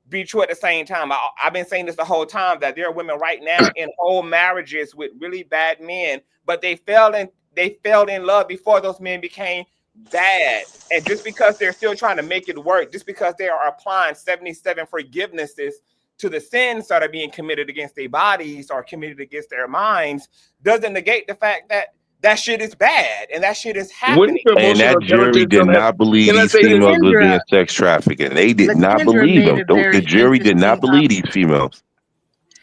Speaker 1: be true at the same time. I've been saying this the whole time, that there are women right now in whole marriages with really bad men, but they fell in love before those men became bad. And just because they're still trying to make it work, just because they are applying 77 forgivenesses to the sins that are being committed against their bodies or committed against their minds, doesn't negate the fact that that shit is bad and that shit is happening.
Speaker 7: And that jury did not believe these females were being sex trafficked. They did not believe them. The jury did not believe these females.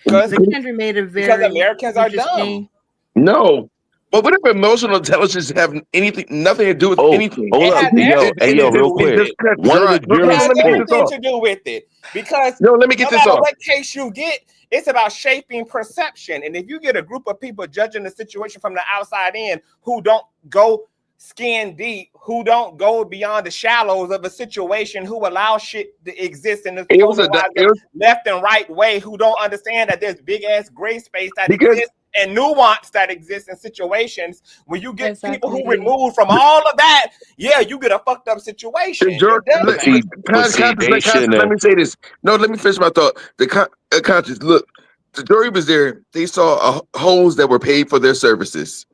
Speaker 1: Because Americans are dumb.
Speaker 4: No. But what if emotional intelligence have nothing to do with anything?
Speaker 7: Hold up. Hey, yo, real quick. One of the jurors
Speaker 1: has everything to do with it. Because
Speaker 4: let me get
Speaker 1: no
Speaker 4: this
Speaker 1: matter
Speaker 4: off.
Speaker 1: what case you get, it's about shaping perception. And if you get a group of people judging the situation from the outside in who don't go skin deep, who don't go beyond the shallows of a situation, who allow shit to exist in this left and right way, who don't understand that there's big ass gray space that exists and nuance that exists in situations, when you get people who remove from all of that, you get a fucked up situation.
Speaker 4: Let me say this. No, let me finish my thought. The conscious, look, the jury was there. They saw hoes that were paid for their services.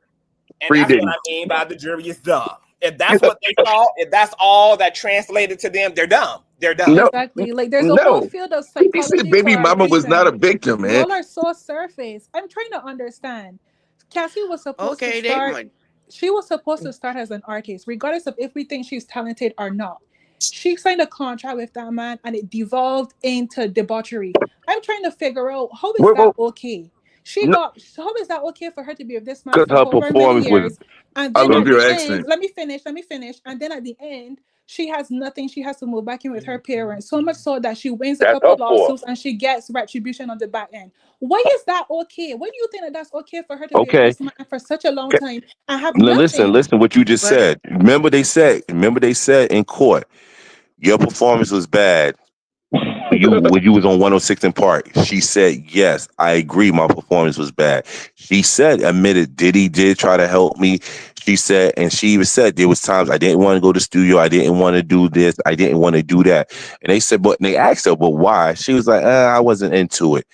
Speaker 1: And that's what I mean by the jury is dumb. If that's what they saw, if that's all that translated to them, they're dumb. They're dumb.
Speaker 4: No,
Speaker 3: exactly. Like there's a whole field of psychology.
Speaker 4: He said baby mama was not a victim, man.
Speaker 3: Y'all are so surface. I'm trying to understand. Cassie was supposed to start. She was supposed to start as an artist, regardless of if we think she's talented or not. She signed a contract with that man, and it devolved into debauchery. I'm trying to figure out how is that okay. How is that okay for her to be with this man for over many years? And then at the end, let me finish. And then at the end, she has nothing. She has to move back in with her parents. So much so that she wins a couple lawsuits and she gets retribution on the back end. Why is that okay? Why do you think that's okay for her to be with this man for such a long time and have nothing?
Speaker 7: Listen what you just said. Remember they said in court, your performance was bad. When you was on 106 in Park, she said, "Yes, I agree. My performance was bad." She admitted Diddy did try to help me. She said, and she even said there was times I didn't want to go to the studio. I didn't want to do this. I didn't want to do that. And they said, and they asked her, "But why?" She was like, "I wasn't into it."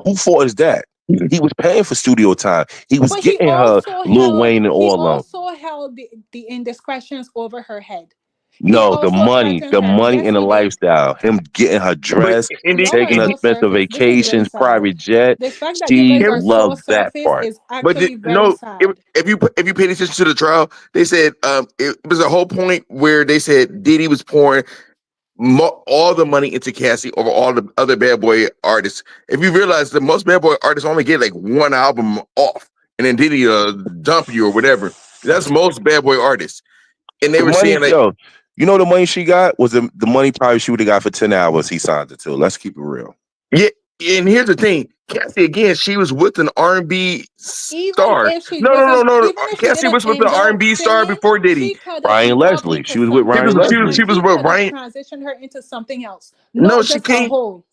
Speaker 7: Who fault is that? He was paying for studio time. He was getting her Lil Wayne and all of them.
Speaker 3: He also held the indiscretions over her head.
Speaker 7: No, the money and the lifestyle. Him getting her dressed, taking her expensive vacations, private jet. She loves that part.
Speaker 4: But if you paid attention to the trial, they said it was a whole point where they said Diddy was pouring all the money into Cassie over all the other bad boy artists. If you realize that most bad boy artists only get like one album off, and then Diddy dump you or whatever. That's most bad boy artists. And they were saying like,
Speaker 7: you know, the money she got was the money probably she would have got for 10 hours he signed it to. Let's keep it real.
Speaker 4: Yeah, and here's the thing, Cassie again, she was with an R&B star.
Speaker 3: Even if she
Speaker 4: Cassie was with
Speaker 3: didn't
Speaker 4: an
Speaker 3: end up
Speaker 4: R&B star
Speaker 3: singing,
Speaker 4: before Diddy.
Speaker 3: she could have
Speaker 7: Ryan
Speaker 3: evolved
Speaker 7: Leslie.
Speaker 3: into
Speaker 7: She was with
Speaker 3: something
Speaker 7: Ryan
Speaker 3: else.
Speaker 7: Leslie.
Speaker 4: She was
Speaker 3: He
Speaker 4: with
Speaker 3: could have
Speaker 4: Ryan.
Speaker 3: transitioned her into something else,
Speaker 4: No,
Speaker 3: not
Speaker 4: she
Speaker 3: just a
Speaker 4: can't.
Speaker 3: whole.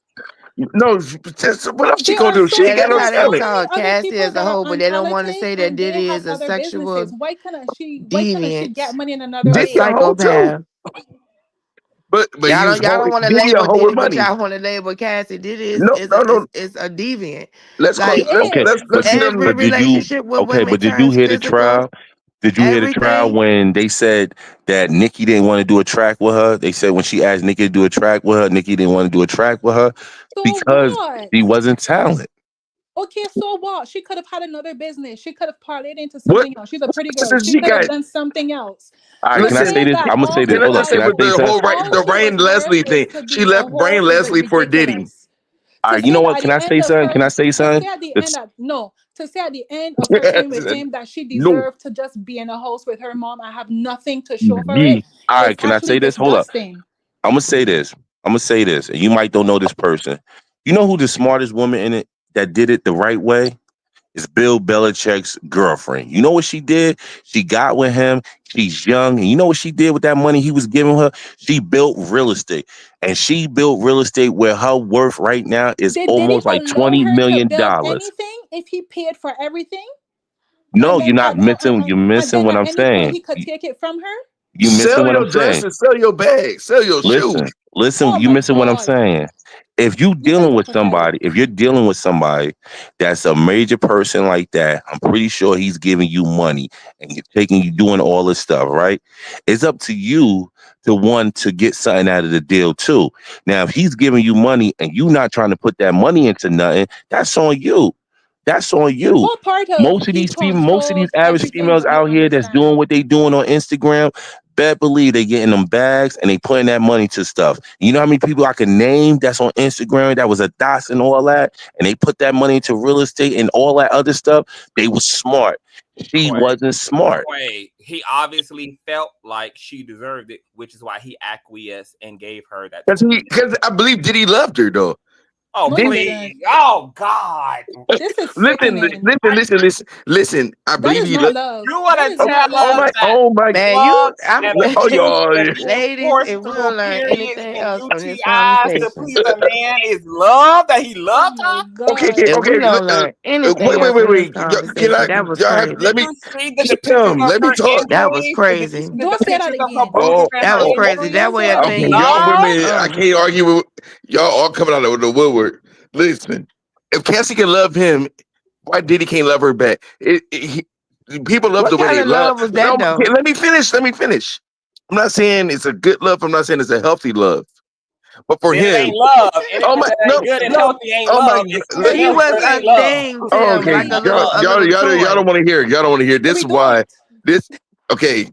Speaker 4: No, what else she
Speaker 3: There
Speaker 4: gonna
Speaker 3: are
Speaker 4: do? She
Speaker 3: so
Speaker 4: ain't
Speaker 5: Yeah,
Speaker 4: got
Speaker 5: that's
Speaker 4: no
Speaker 3: there are
Speaker 5: how
Speaker 3: so
Speaker 5: they
Speaker 4: talent.
Speaker 3: many
Speaker 5: call
Speaker 3: other
Speaker 5: Cassie
Speaker 3: people
Speaker 5: as a
Speaker 3: that are
Speaker 5: whole, but they don't want to
Speaker 3: untalented
Speaker 5: say that
Speaker 3: and they
Speaker 5: Diddy
Speaker 3: have
Speaker 5: is a
Speaker 3: other businesses.
Speaker 5: sexual
Speaker 3: Why couldn't she
Speaker 5: deviant,
Speaker 3: get money in another
Speaker 5: a
Speaker 4: Diddy
Speaker 3: way?
Speaker 4: a hoe too.
Speaker 5: psychopath.
Speaker 4: But he was
Speaker 5: Y'all don't want to
Speaker 4: Diddy a
Speaker 5: label
Speaker 4: hoe with
Speaker 5: Diddy, but
Speaker 4: money.
Speaker 5: y'all want to label Cassie. Diddy
Speaker 4: No, no, no.
Speaker 5: is a deviant.
Speaker 4: Let's call
Speaker 3: She
Speaker 5: Like
Speaker 3: is.
Speaker 4: let's see them.
Speaker 5: every
Speaker 7: but did you
Speaker 5: relationship with
Speaker 7: okay?
Speaker 5: women
Speaker 7: But did you
Speaker 5: turns
Speaker 7: hear the
Speaker 5: physical.
Speaker 7: trial? Did you hear the trial
Speaker 5: Everything.
Speaker 7: when they said that Nikki didn't want to do a track with her? They said when she asked Nikki to do a track with her, Nikki didn't want to do a track with her
Speaker 3: So
Speaker 7: because
Speaker 3: what?
Speaker 7: she wasn't talented.
Speaker 3: Okay, so what? She could have had another business. She could have parlayed into
Speaker 4: What?
Speaker 3: something else. She's a pretty girl.
Speaker 4: Business
Speaker 3: She
Speaker 4: she
Speaker 3: could have
Speaker 4: got?
Speaker 3: done something else.
Speaker 7: All right,
Speaker 3: To
Speaker 7: can I
Speaker 4: Listen,
Speaker 7: say
Speaker 3: say
Speaker 7: this?
Speaker 3: that
Speaker 7: I'm gonna say
Speaker 3: all
Speaker 7: this.
Speaker 4: can I
Speaker 7: Hold up.
Speaker 4: just say
Speaker 7: Can I
Speaker 4: with
Speaker 7: say
Speaker 4: the
Speaker 7: something?
Speaker 4: whole
Speaker 3: all
Speaker 4: the
Speaker 3: she was
Speaker 4: Ryan
Speaker 3: worth
Speaker 4: Leslie
Speaker 3: is
Speaker 4: thing?
Speaker 3: to
Speaker 4: She
Speaker 3: be a
Speaker 4: left
Speaker 3: hoe
Speaker 4: Brian
Speaker 3: is
Speaker 4: Leslie for Diddy.
Speaker 3: ridiculous.
Speaker 7: All
Speaker 3: To
Speaker 7: right, you
Speaker 3: say
Speaker 7: know
Speaker 3: that
Speaker 7: what?
Speaker 3: at
Speaker 7: Can
Speaker 3: the
Speaker 7: I say
Speaker 3: end of
Speaker 7: something?
Speaker 3: her
Speaker 7: Can I say
Speaker 3: to
Speaker 7: something?
Speaker 3: say at the end
Speaker 7: It's,
Speaker 3: of no to say at the end of her time with him that she
Speaker 4: No.
Speaker 3: deserved to just be in a house with her mom and have nothing to show for
Speaker 4: Yeah.
Speaker 3: it
Speaker 7: all
Speaker 3: is
Speaker 7: right, can I
Speaker 3: actually
Speaker 7: say this? Hold up.
Speaker 3: disgusting.
Speaker 7: I'm gonna say this. I'm gonna say this, and you might don't know this person. You know who the smartest woman in it that did it the right way? Is Bill Belichick's girlfriend. You know what she did? She got with him. She's young. And you know what she did with that money he was giving her? She built real estate. And she built real estate where her worth right now is
Speaker 3: Did Diddy
Speaker 7: almost like
Speaker 3: allow
Speaker 7: $20
Speaker 3: her to
Speaker 7: million.
Speaker 3: build anything if he paid for everything?
Speaker 7: No, you're not missing. You're
Speaker 3: And
Speaker 7: missing
Speaker 3: then
Speaker 7: what
Speaker 3: at
Speaker 7: I'm
Speaker 3: any point
Speaker 7: saying.
Speaker 3: he could take it from her?
Speaker 7: You missing
Speaker 4: Sell
Speaker 7: what
Speaker 4: your
Speaker 7: I'm saying.
Speaker 4: dresses, sell your bags, sell your shoes.
Speaker 7: Listen,
Speaker 3: Oh
Speaker 7: you
Speaker 3: my
Speaker 7: missing what I'm
Speaker 3: God.
Speaker 7: saying. If you
Speaker 3: You guys
Speaker 7: dealing
Speaker 3: are
Speaker 7: with
Speaker 3: pathetic.
Speaker 7: somebody, if you're dealing with somebody that's a major person like that, I'm pretty sure he's giving you money and you're taking you doing all this stuff, right? It's up to you to want to get something out of the deal too. Now, if he's giving you money and you not trying to put that money into nothing, that's on you. That's on you.
Speaker 3: What part of
Speaker 7: Most of
Speaker 3: he
Speaker 7: these
Speaker 3: controls
Speaker 7: average
Speaker 3: everything
Speaker 7: females
Speaker 3: don't you
Speaker 7: out here that's
Speaker 3: understand?
Speaker 7: doing what they doing on Instagram, better believe they getting them bags and they putting that money to stuff. You know how many people I can name that's on Instagram that was a dots and all that, and they put that money into real estate and all that other stuff. They was smart. She wasn't smart.
Speaker 1: Wait, he obviously felt like she deserved it, which is why he acquiesced and gave her that.
Speaker 4: Because I believe Diddy loved her though.
Speaker 1: Oh,
Speaker 3: No,
Speaker 1: please. Oh, God.
Speaker 3: This is
Speaker 4: Listen. I
Speaker 3: That
Speaker 4: believe
Speaker 3: is
Speaker 4: he
Speaker 3: not
Speaker 4: loved.
Speaker 3: love.
Speaker 1: You want
Speaker 3: That
Speaker 1: to
Speaker 3: is not
Speaker 1: tell us
Speaker 3: love.
Speaker 1: that
Speaker 4: Oh my!
Speaker 5: Man,
Speaker 1: love and
Speaker 4: Oh
Speaker 1: abuse
Speaker 4: y'all!
Speaker 1: and being
Speaker 5: ladies,
Speaker 1: forced
Speaker 5: if we
Speaker 1: through
Speaker 5: don't learn
Speaker 1: periods
Speaker 5: anything
Speaker 1: and
Speaker 5: else from this
Speaker 1: UTIs to
Speaker 5: conversation,
Speaker 1: please a man is love that he
Speaker 3: Oh
Speaker 1: loved
Speaker 3: my
Speaker 1: her?
Speaker 4: Okay,
Speaker 3: God.
Speaker 5: if we
Speaker 4: okay.
Speaker 5: don't learn anything else from this
Speaker 4: Wait. Can
Speaker 5: conversation,
Speaker 4: I?
Speaker 5: that was
Speaker 4: Y'all have,
Speaker 5: crazy.
Speaker 4: let
Speaker 1: Did
Speaker 4: me.
Speaker 1: you see the depictions of
Speaker 4: Let me
Speaker 1: her
Speaker 4: talk.
Speaker 5: That was
Speaker 1: injuries? Did you
Speaker 5: crazy.
Speaker 1: see the
Speaker 3: Don't say that
Speaker 1: depictions of her
Speaker 3: again.
Speaker 1: bruises and
Speaker 5: That
Speaker 1: her
Speaker 5: was
Speaker 4: Oh.
Speaker 5: crazy. That
Speaker 3: Don't
Speaker 1: injuries?
Speaker 5: way
Speaker 3: say
Speaker 5: a
Speaker 3: that
Speaker 4: Okay,
Speaker 5: thing.
Speaker 3: again.
Speaker 4: y'all
Speaker 1: Love?
Speaker 4: women, I can't argue with y'all all coming out of the woodwork. Listen, if Cassie can love him, why Diddy can't love her back? People love
Speaker 5: What
Speaker 4: the way
Speaker 5: kind
Speaker 4: they
Speaker 5: of
Speaker 4: love.
Speaker 5: love was
Speaker 4: No,
Speaker 5: that though?
Speaker 4: let me finish. I'm not saying it's a good love. I'm not saying it's a healthy love. But for
Speaker 1: Then it
Speaker 4: him,
Speaker 1: ain't love.
Speaker 4: oh
Speaker 1: Anything
Speaker 4: my,
Speaker 1: that ain't good and
Speaker 4: no,
Speaker 1: healthy ain't
Speaker 4: oh my,
Speaker 1: love. It's good and
Speaker 5: She
Speaker 1: healthy,
Speaker 5: was
Speaker 1: but it
Speaker 5: a
Speaker 1: ain't love.
Speaker 5: thing to
Speaker 4: oh,
Speaker 5: him,
Speaker 4: okay,
Speaker 5: like a
Speaker 1: Not love.
Speaker 5: little
Speaker 4: y'all
Speaker 5: toy.
Speaker 4: don't want to hear. Y'all don't want to hear. This
Speaker 3: We
Speaker 4: is why
Speaker 3: don't.
Speaker 4: okay.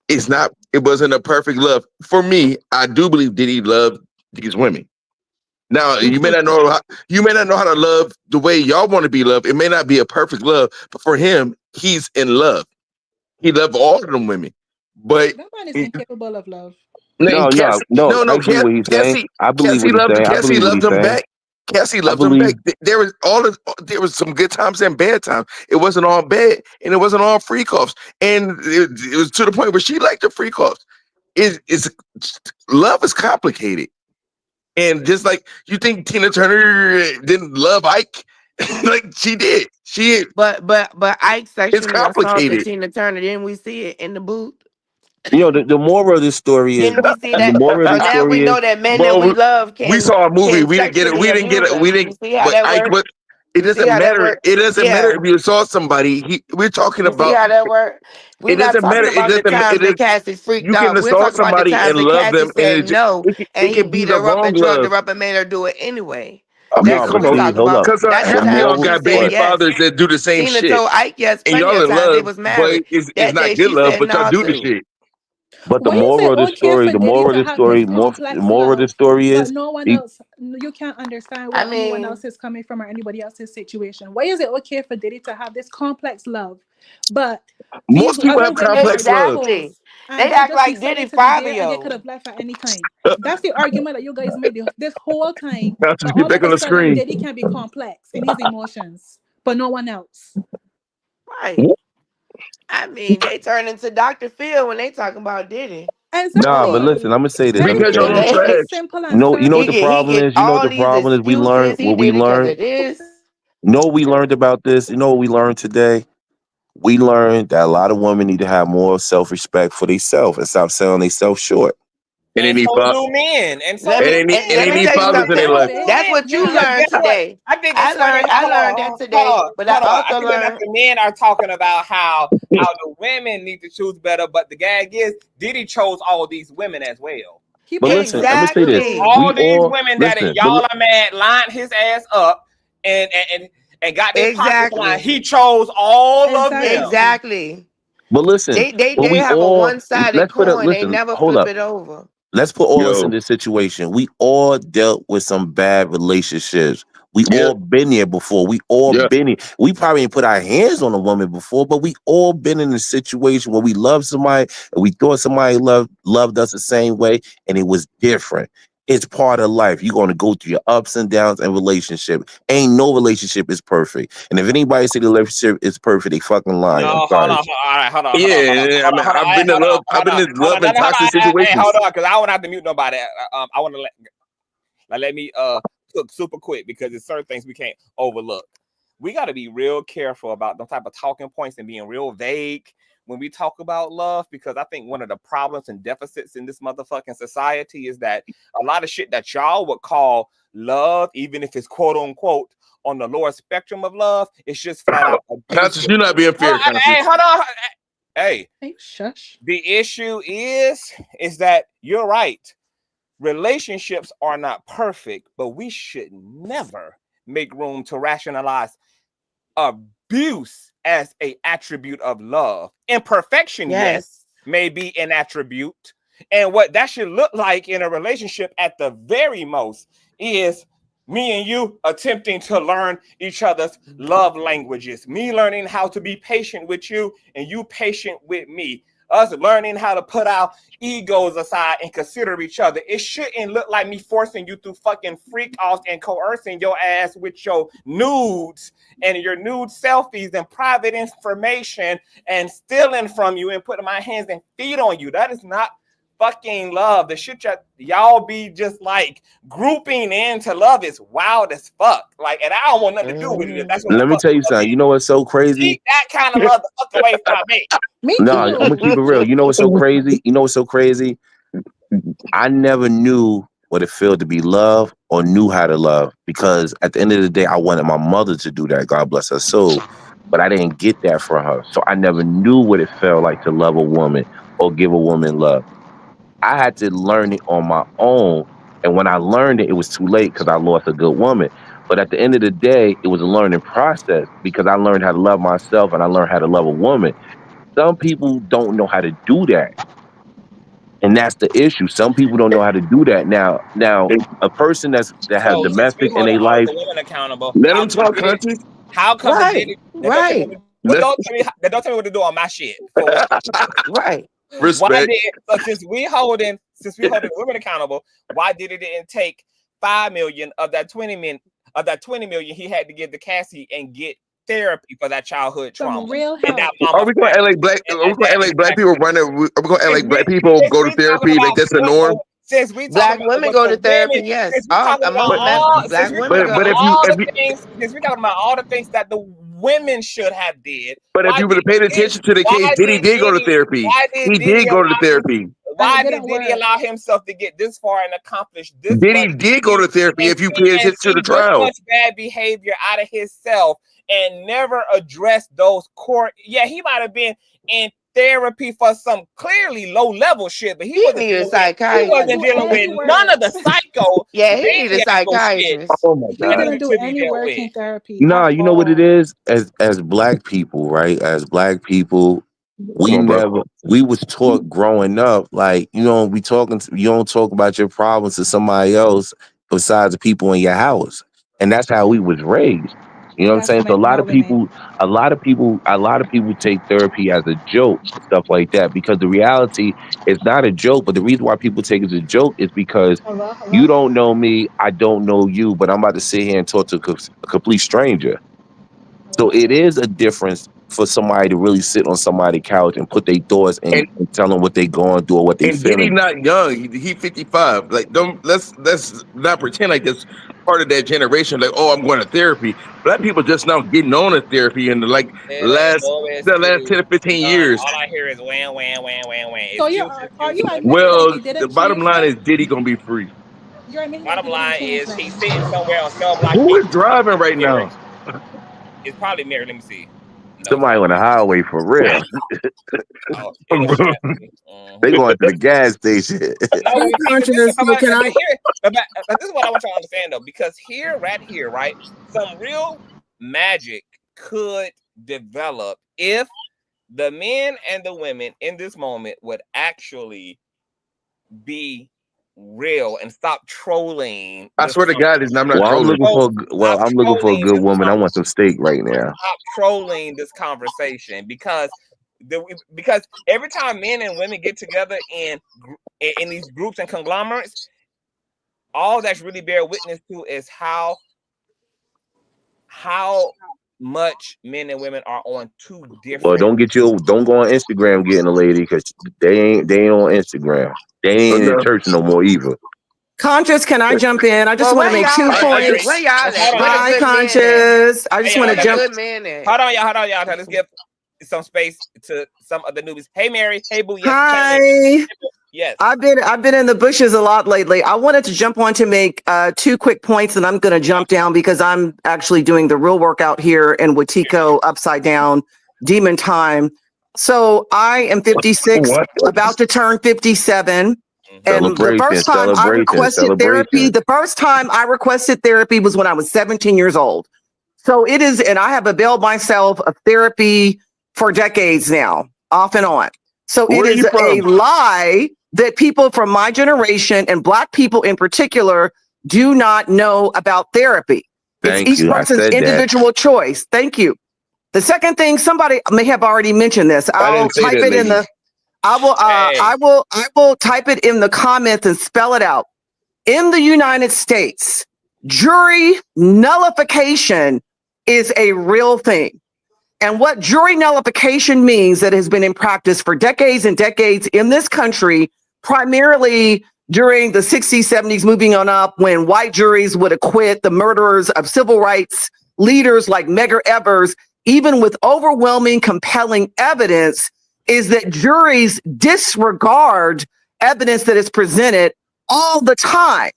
Speaker 4: It's not. It wasn't a perfect love for me. I do believe Diddy loved these women. Now you may not know how to love the way y'all want to be loved. It may not be a perfect love, but for him, he's in love. He loved all of them women. But
Speaker 3: That man is incapable of love.
Speaker 7: No,
Speaker 4: Cassie,
Speaker 7: no. I agree with what he's saying. I believe what he's saying. I
Speaker 4: Cassie
Speaker 7: believe what
Speaker 4: loved
Speaker 7: he's
Speaker 4: him
Speaker 7: saying.
Speaker 4: back. Cassie
Speaker 7: I
Speaker 4: loved him
Speaker 7: believe.
Speaker 4: back. There was some good times and bad times. It wasn't all bad, and it wasn't all freak offs. And it was to the point where she liked the freak offs. It's love is complicated. And just like you think Tina Turner didn't love Ike, like she did.
Speaker 5: But Ike
Speaker 4: It's
Speaker 5: sexually assaulted
Speaker 4: complicated.
Speaker 5: Tina Turner. Didn't we see it in the booth?
Speaker 7: The moral of this story is
Speaker 5: Didn't we see
Speaker 7: the
Speaker 5: that?
Speaker 7: moral of
Speaker 5: So
Speaker 7: this
Speaker 5: now we
Speaker 7: story is
Speaker 5: know that men that we
Speaker 4: Well,
Speaker 5: love
Speaker 4: we saw a movie.
Speaker 5: can
Speaker 4: We didn't get it.
Speaker 5: sexually
Speaker 4: We didn't get
Speaker 5: abuse
Speaker 4: it.
Speaker 5: us.
Speaker 4: We
Speaker 5: You
Speaker 4: didn't.
Speaker 5: see how
Speaker 4: But
Speaker 5: that
Speaker 4: Ike,
Speaker 5: works?
Speaker 4: but it
Speaker 5: You see
Speaker 4: doesn't
Speaker 5: how that
Speaker 4: matter.
Speaker 5: works?
Speaker 4: It doesn't matter
Speaker 5: Yeah.
Speaker 4: if you saw somebody. We're talking
Speaker 5: You see
Speaker 4: about.
Speaker 5: how that works? We're
Speaker 4: It
Speaker 5: not
Speaker 4: doesn't matter.
Speaker 5: talking about the
Speaker 4: It
Speaker 5: times that
Speaker 4: is.
Speaker 5: Cassie freaked
Speaker 4: You can
Speaker 5: out. We're
Speaker 4: assault
Speaker 5: talking about the
Speaker 4: somebody
Speaker 5: times
Speaker 4: and
Speaker 5: that
Speaker 4: love
Speaker 5: Cassie
Speaker 4: them, and
Speaker 5: said no, and
Speaker 4: it
Speaker 5: he
Speaker 4: can be
Speaker 5: beat
Speaker 4: the
Speaker 5: her up
Speaker 4: wrong
Speaker 5: and drugged
Speaker 4: love.
Speaker 5: her up and made her do it anyway.
Speaker 4: Okay,
Speaker 5: That's
Speaker 7: no.
Speaker 5: what
Speaker 7: But
Speaker 5: we're
Speaker 4: come on.
Speaker 7: see,
Speaker 5: talking
Speaker 7: hold
Speaker 5: about.
Speaker 7: up.
Speaker 4: Because
Speaker 5: Not the
Speaker 7: The
Speaker 4: half of
Speaker 5: times
Speaker 4: y'all
Speaker 5: that
Speaker 7: moral.
Speaker 5: she
Speaker 4: got
Speaker 5: said
Speaker 4: baby
Speaker 7: But
Speaker 5: yes.
Speaker 4: fathers that do the same
Speaker 5: Tina
Speaker 4: shit,
Speaker 5: told Ike yes
Speaker 4: and
Speaker 5: plenty
Speaker 4: y'all
Speaker 5: of
Speaker 4: in
Speaker 5: times. They
Speaker 4: love,
Speaker 5: was
Speaker 4: but
Speaker 5: married.
Speaker 4: it's
Speaker 5: That
Speaker 4: not
Speaker 5: day
Speaker 4: good
Speaker 5: she
Speaker 4: love.
Speaker 5: said
Speaker 4: But y'all
Speaker 5: no
Speaker 4: do the
Speaker 5: too.
Speaker 4: shit.
Speaker 7: But the
Speaker 3: Why is
Speaker 7: moral
Speaker 3: it
Speaker 7: of the
Speaker 3: okay
Speaker 7: story,
Speaker 3: for
Speaker 7: the
Speaker 3: Diddy
Speaker 7: moral of
Speaker 3: to
Speaker 7: the
Speaker 3: have this
Speaker 7: story, the
Speaker 3: complex
Speaker 7: moral of the
Speaker 3: love,
Speaker 7: story
Speaker 3: but
Speaker 7: is
Speaker 3: no one
Speaker 7: he,
Speaker 3: else, you can't understand
Speaker 5: I
Speaker 3: where anyone
Speaker 5: mean,
Speaker 3: else is coming from or anybody else's situation? Why is it okay for Diddy to have this complex love, but these
Speaker 4: Most people
Speaker 3: other
Speaker 4: have
Speaker 3: women are
Speaker 4: complex love.
Speaker 5: exactly.
Speaker 3: assholes and
Speaker 5: They
Speaker 3: they
Speaker 5: act
Speaker 3: just
Speaker 5: like Diddy
Speaker 3: decided to be there and they
Speaker 5: Fabio.
Speaker 3: could have left at any time? That's the argument that you guys made this whole time.
Speaker 4: Conscious,
Speaker 3: But
Speaker 4: get
Speaker 3: all
Speaker 4: back
Speaker 3: of
Speaker 4: on
Speaker 3: a
Speaker 4: the
Speaker 3: sudden,
Speaker 4: screen.
Speaker 3: Diddy can be complex in his emotions, but no one else.
Speaker 5: Right. I mean, they turn into Dr. Phil when they talking about Diddy.
Speaker 7: nah. But listen,
Speaker 3: Exactly.
Speaker 7: I'm gonna say this. Let me
Speaker 4: Because
Speaker 7: say
Speaker 4: y'all
Speaker 3: Everything
Speaker 4: on
Speaker 3: is
Speaker 7: this.
Speaker 3: very
Speaker 4: trash.
Speaker 3: simple and
Speaker 7: You know what
Speaker 5: He
Speaker 7: the
Speaker 3: surface.
Speaker 5: get
Speaker 7: problem is. You know what
Speaker 5: all
Speaker 7: the
Speaker 5: these
Speaker 7: problem is. We learned
Speaker 5: excuses. He
Speaker 7: what we
Speaker 5: did it because
Speaker 7: learned.
Speaker 5: of this.
Speaker 7: Know what we learned about this. You know what we learned today. We learned that a lot of women need to have more self-respect for themselves and stop selling themselves short.
Speaker 4: And they
Speaker 1: And
Speaker 4: need
Speaker 1: so
Speaker 4: fuck.
Speaker 1: do men. And so
Speaker 5: Let
Speaker 1: do
Speaker 5: me
Speaker 4: And
Speaker 1: men.
Speaker 5: let
Speaker 4: they
Speaker 5: me
Speaker 4: need
Speaker 5: tell you
Speaker 3: A
Speaker 4: fathers in their
Speaker 5: something.
Speaker 3: little
Speaker 4: life.
Speaker 3: bit,
Speaker 5: That's what you
Speaker 3: yeah.
Speaker 1: Because
Speaker 5: learned
Speaker 1: guess what?
Speaker 5: today.
Speaker 1: I think it's funny
Speaker 5: I
Speaker 1: how
Speaker 5: learned that
Speaker 1: hold
Speaker 5: today.
Speaker 1: on,
Speaker 5: But I
Speaker 1: hold on. I
Speaker 5: also
Speaker 1: think that
Speaker 5: learned
Speaker 1: the men are talking about how the women need to choose better, but the gag is Diddy chose all these women as well.
Speaker 3: He
Speaker 7: But
Speaker 1: And
Speaker 3: probably
Speaker 7: listen,
Speaker 3: had
Speaker 7: let me
Speaker 3: to
Speaker 7: say this.
Speaker 5: exactly.
Speaker 3: too.
Speaker 7: We
Speaker 1: all these
Speaker 7: all
Speaker 1: women that
Speaker 7: listen.
Speaker 1: y'all are mad lined his ass up and got their pockets lined.
Speaker 5: Exactly.
Speaker 1: He chose all of them.
Speaker 3: Exactly.
Speaker 5: Exactly.
Speaker 7: But listen. But
Speaker 5: They
Speaker 7: we
Speaker 5: have a
Speaker 7: all
Speaker 5: one-sided
Speaker 7: let's put up.
Speaker 5: coin. They
Speaker 7: Listen.
Speaker 5: never
Speaker 7: Hold
Speaker 5: flip
Speaker 7: up.
Speaker 5: it over.
Speaker 7: Let's put all this in
Speaker 4: Yo.
Speaker 7: this situation. We all dealt with some bad relationships. We
Speaker 4: Yeah.
Speaker 7: all been there before. We all
Speaker 4: Yeah.
Speaker 7: been here. We probably ain't put our hands on a woman before, but we all been in a situation where we loved somebody and we thought somebody loved us the same way, and it was different. It's part of life. You're going to go through your ups and downs in relationship. Ain't no relationship is perfect. And if anybody say the relationship is perfect, they fucking lying. I'm
Speaker 1: No, hold
Speaker 7: sorry.
Speaker 1: on. All right, hold on.
Speaker 4: Yeah. I mean, I've been in love. I've been in
Speaker 1: Hold
Speaker 4: love
Speaker 1: on. No,
Speaker 4: in
Speaker 1: no, hold
Speaker 4: toxic
Speaker 1: on. Hey, hold
Speaker 4: situations.
Speaker 1: on, because I won't have to mute nobody. I want to let me cook super quick because there's certain things we can't overlook. We got to be real careful about those type of talking points and being real vague when we talk about love, because I think one of the problems and deficits in this motherfucking society is that a lot of shit that y'all would call love, even if it's quote unquote on the lower spectrum of love, it's just flat out
Speaker 4: Conscious,
Speaker 1: abusive.
Speaker 4: you're not being fair,
Speaker 1: Hey,
Speaker 4: Conscious.
Speaker 1: hold on. Hey,
Speaker 3: shush.
Speaker 1: the issue is that you're right. Relationships are not perfect, but we should never make room to rationalize abuse as an attribute of love. Imperfection, yes, may be an attribute. And what that should look like in a relationship at the very most is me and you attempting to learn each other's love languages. Me learning how to be patient with you and you patient with me. Us learning how to put our egos aside and consider each other. It shouldn't look like me forcing you through fucking freak offs and coercing your ass with your nudes and your nude selfies and private information and stealing from you and putting my hands and feet on you. That is not fucking love. The shit y'all be just like grouping into love is wild as fuck. Like, and I don't want nothing to do with it. That's what the
Speaker 7: Let me
Speaker 1: fuck
Speaker 7: tell you
Speaker 1: love
Speaker 7: something.
Speaker 1: is.
Speaker 7: You know what's so crazy?
Speaker 1: Keep that kind of love the fuck away from me.
Speaker 3: Me
Speaker 7: No, I'm gonna keep it real. You know what's so crazy? You know what's so crazy? I never knew what it felt to be loved or knew how to love, because at the end of the day, I wanted my mother to do that. God bless her soul. But I didn't get that from her. So I never knew what it felt like to love a woman or give a woman love. I had to learn it on my own. And when I learned it, it was too late because I lost a good woman. But at the end of the day, it was a learning process because I learned how to love myself and I learned how to love a woman. Some people don't know how to do that. And that's the issue. Some people don't know how to do that. Now, a person that has
Speaker 1: So since we
Speaker 7: domestic in
Speaker 1: holding
Speaker 7: their
Speaker 1: all
Speaker 7: life,
Speaker 1: the women accountable,
Speaker 4: Let them talk, Conscious.
Speaker 1: how come the
Speaker 5: Right.
Speaker 1: Diddy don't tell me
Speaker 5: Right.
Speaker 1: don't tell me what to do on my shit? For one.
Speaker 5: Right.
Speaker 1: Why
Speaker 4: Respect.
Speaker 1: did so since we holding women accountable, why did it didn't take 5 million of that 20 million he had to give to Cassie and get therapy for that childhood trauma
Speaker 3: Some real
Speaker 1: and that
Speaker 3: help.
Speaker 1: mama
Speaker 4: Are we going to act like black?
Speaker 1: and
Speaker 4: Are we
Speaker 1: that
Speaker 4: going to act
Speaker 1: daddy
Speaker 4: like black people running? Are we going to act like black people
Speaker 1: since
Speaker 4: go to
Speaker 1: we talking
Speaker 4: therapy? Like
Speaker 1: about
Speaker 4: that's the norm.
Speaker 1: since we talking
Speaker 5: Black
Speaker 1: about
Speaker 5: women
Speaker 1: what
Speaker 5: go
Speaker 1: the
Speaker 5: to therapy,
Speaker 1: women
Speaker 5: yes.
Speaker 1: since we talking about all since
Speaker 5: Black
Speaker 1: we
Speaker 5: women
Speaker 1: talking about
Speaker 4: But if
Speaker 5: go.
Speaker 4: you
Speaker 1: all
Speaker 4: if
Speaker 1: the
Speaker 4: you
Speaker 1: things since we talking about all the things that the women should have did,
Speaker 4: but if
Speaker 1: why
Speaker 4: you would
Speaker 1: did
Speaker 4: have paid
Speaker 1: Diddy,
Speaker 4: attention to the case, why did
Speaker 3: And
Speaker 1: Diddy
Speaker 4: Diddy go to
Speaker 1: allow
Speaker 4: therapy.
Speaker 1: why
Speaker 3: it
Speaker 1: did
Speaker 3: didn't
Speaker 1: Diddy
Speaker 3: work.
Speaker 1: allow himself to get this far and accomplish this much
Speaker 4: Diddy did go to therapy if you pay
Speaker 1: and
Speaker 4: attention to the
Speaker 1: see this
Speaker 4: trial.
Speaker 1: much bad behavior out of himself and never address those core? Yeah, he might have been in therapy for some clearly low level shit, but he
Speaker 5: He
Speaker 1: wasn't
Speaker 5: need a
Speaker 1: dealing with
Speaker 5: psychiatrist.
Speaker 1: none of the psycho
Speaker 5: Yeah, he need a
Speaker 1: maniacal shit
Speaker 5: psychiatrist.
Speaker 7: oh my
Speaker 3: He
Speaker 7: God.
Speaker 3: didn't do
Speaker 1: to be
Speaker 3: any
Speaker 1: dealt
Speaker 3: work
Speaker 1: with.
Speaker 3: in therapy
Speaker 7: Nah,
Speaker 3: at
Speaker 7: you know what it
Speaker 3: all.
Speaker 7: is? As black people, right? As black people, we was taught growing up, like, you don't talk about your problems to somebody else besides the people in your house. And that's how we was raised. You know what I'm saying? So a lot of people take therapy as a joke and stuff like that, because the reality is not a joke. But the reason why people take it as a joke is because you don't know me, I don't know you, but I'm about to sit here and talk to a complete stranger. So it is a difference for somebody to really sit on somebody's couch and put their thoughts and tell them what they going through or what they
Speaker 4: And
Speaker 7: feeling.
Speaker 4: Diddy not young. He 55. Like, let's not pretend like this part of that generation. Like, oh, I'm going to therapy. Black people just now getting on to therapy in the last 10 to 15 years.
Speaker 1: All I hear is wham, wham, wham, wham, wham.
Speaker 3: So are you admitting
Speaker 4: Well,
Speaker 3: that he didn't
Speaker 4: the bottom
Speaker 3: change
Speaker 4: line
Speaker 3: that?
Speaker 4: is Diddy gonna be free.
Speaker 3: You're admitting
Speaker 1: Bottom
Speaker 3: that he
Speaker 1: line
Speaker 3: didn't change
Speaker 1: is
Speaker 3: that.
Speaker 1: he's sitting somewhere on cell block.
Speaker 4: Who is driving right now?
Speaker 1: It's probably Mary. Let me see. No,
Speaker 7: Somebody on the highway for real.
Speaker 1: oh, it is Cassie.
Speaker 7: They going to the gas station.
Speaker 1: No, but this is what I want y'all to understand though, because right, some real magic could develop if the men and the women in this moment would actually be real and stop trolling.
Speaker 4: I swear to God, I'm not trolling.
Speaker 7: I'm looking for a good woman. I want some steak right now.
Speaker 1: Stop trolling this conversation, because every time men and women get together in these groups and conglomerates, all that's really bear witness to is how much men and women are on two different.
Speaker 7: Well, don't go on Instagram getting a lady, because they ain't on Instagram. They ain't in church no more either.
Speaker 9: Conscious, can I jump in? I just want to make 2 points.
Speaker 5: Where y'all at?
Speaker 9: Hi, Conscious. I just want to jump.
Speaker 1: Hold on, y'all. Let's give some space to some of the newbies. Hey, Mary. Hey, Boo. Yes,
Speaker 9: Hi.
Speaker 1: Yes.
Speaker 9: I've been in the bushes a lot lately. I wanted to jump on to make 2 quick points, and I'm going to jump down because I'm actually doing the real workout here in Wetiko, upside down, demon time. So I am 56, about to turn 57. And the first time I requested therapy was when I was 17 years old. So it is, and I have availed myself of therapy for decades now, off and on. So it is a lie that people from my generation and Black people in particular do not know about therapy. It's each person's individual choice. Thank you. The second thing, somebody may have already mentioned this. I will type it in the comments and spell it out. In the United States, jury nullification is a real thing. And what jury nullification means, that has been in practice for decades and decades in this country, primarily during the 60s, 70s, moving on up, when white juries would acquit the murderers of civil rights leaders like Medgar Evers, even with overwhelming, compelling evidence, is that juries disregard evidence that is presented all the time,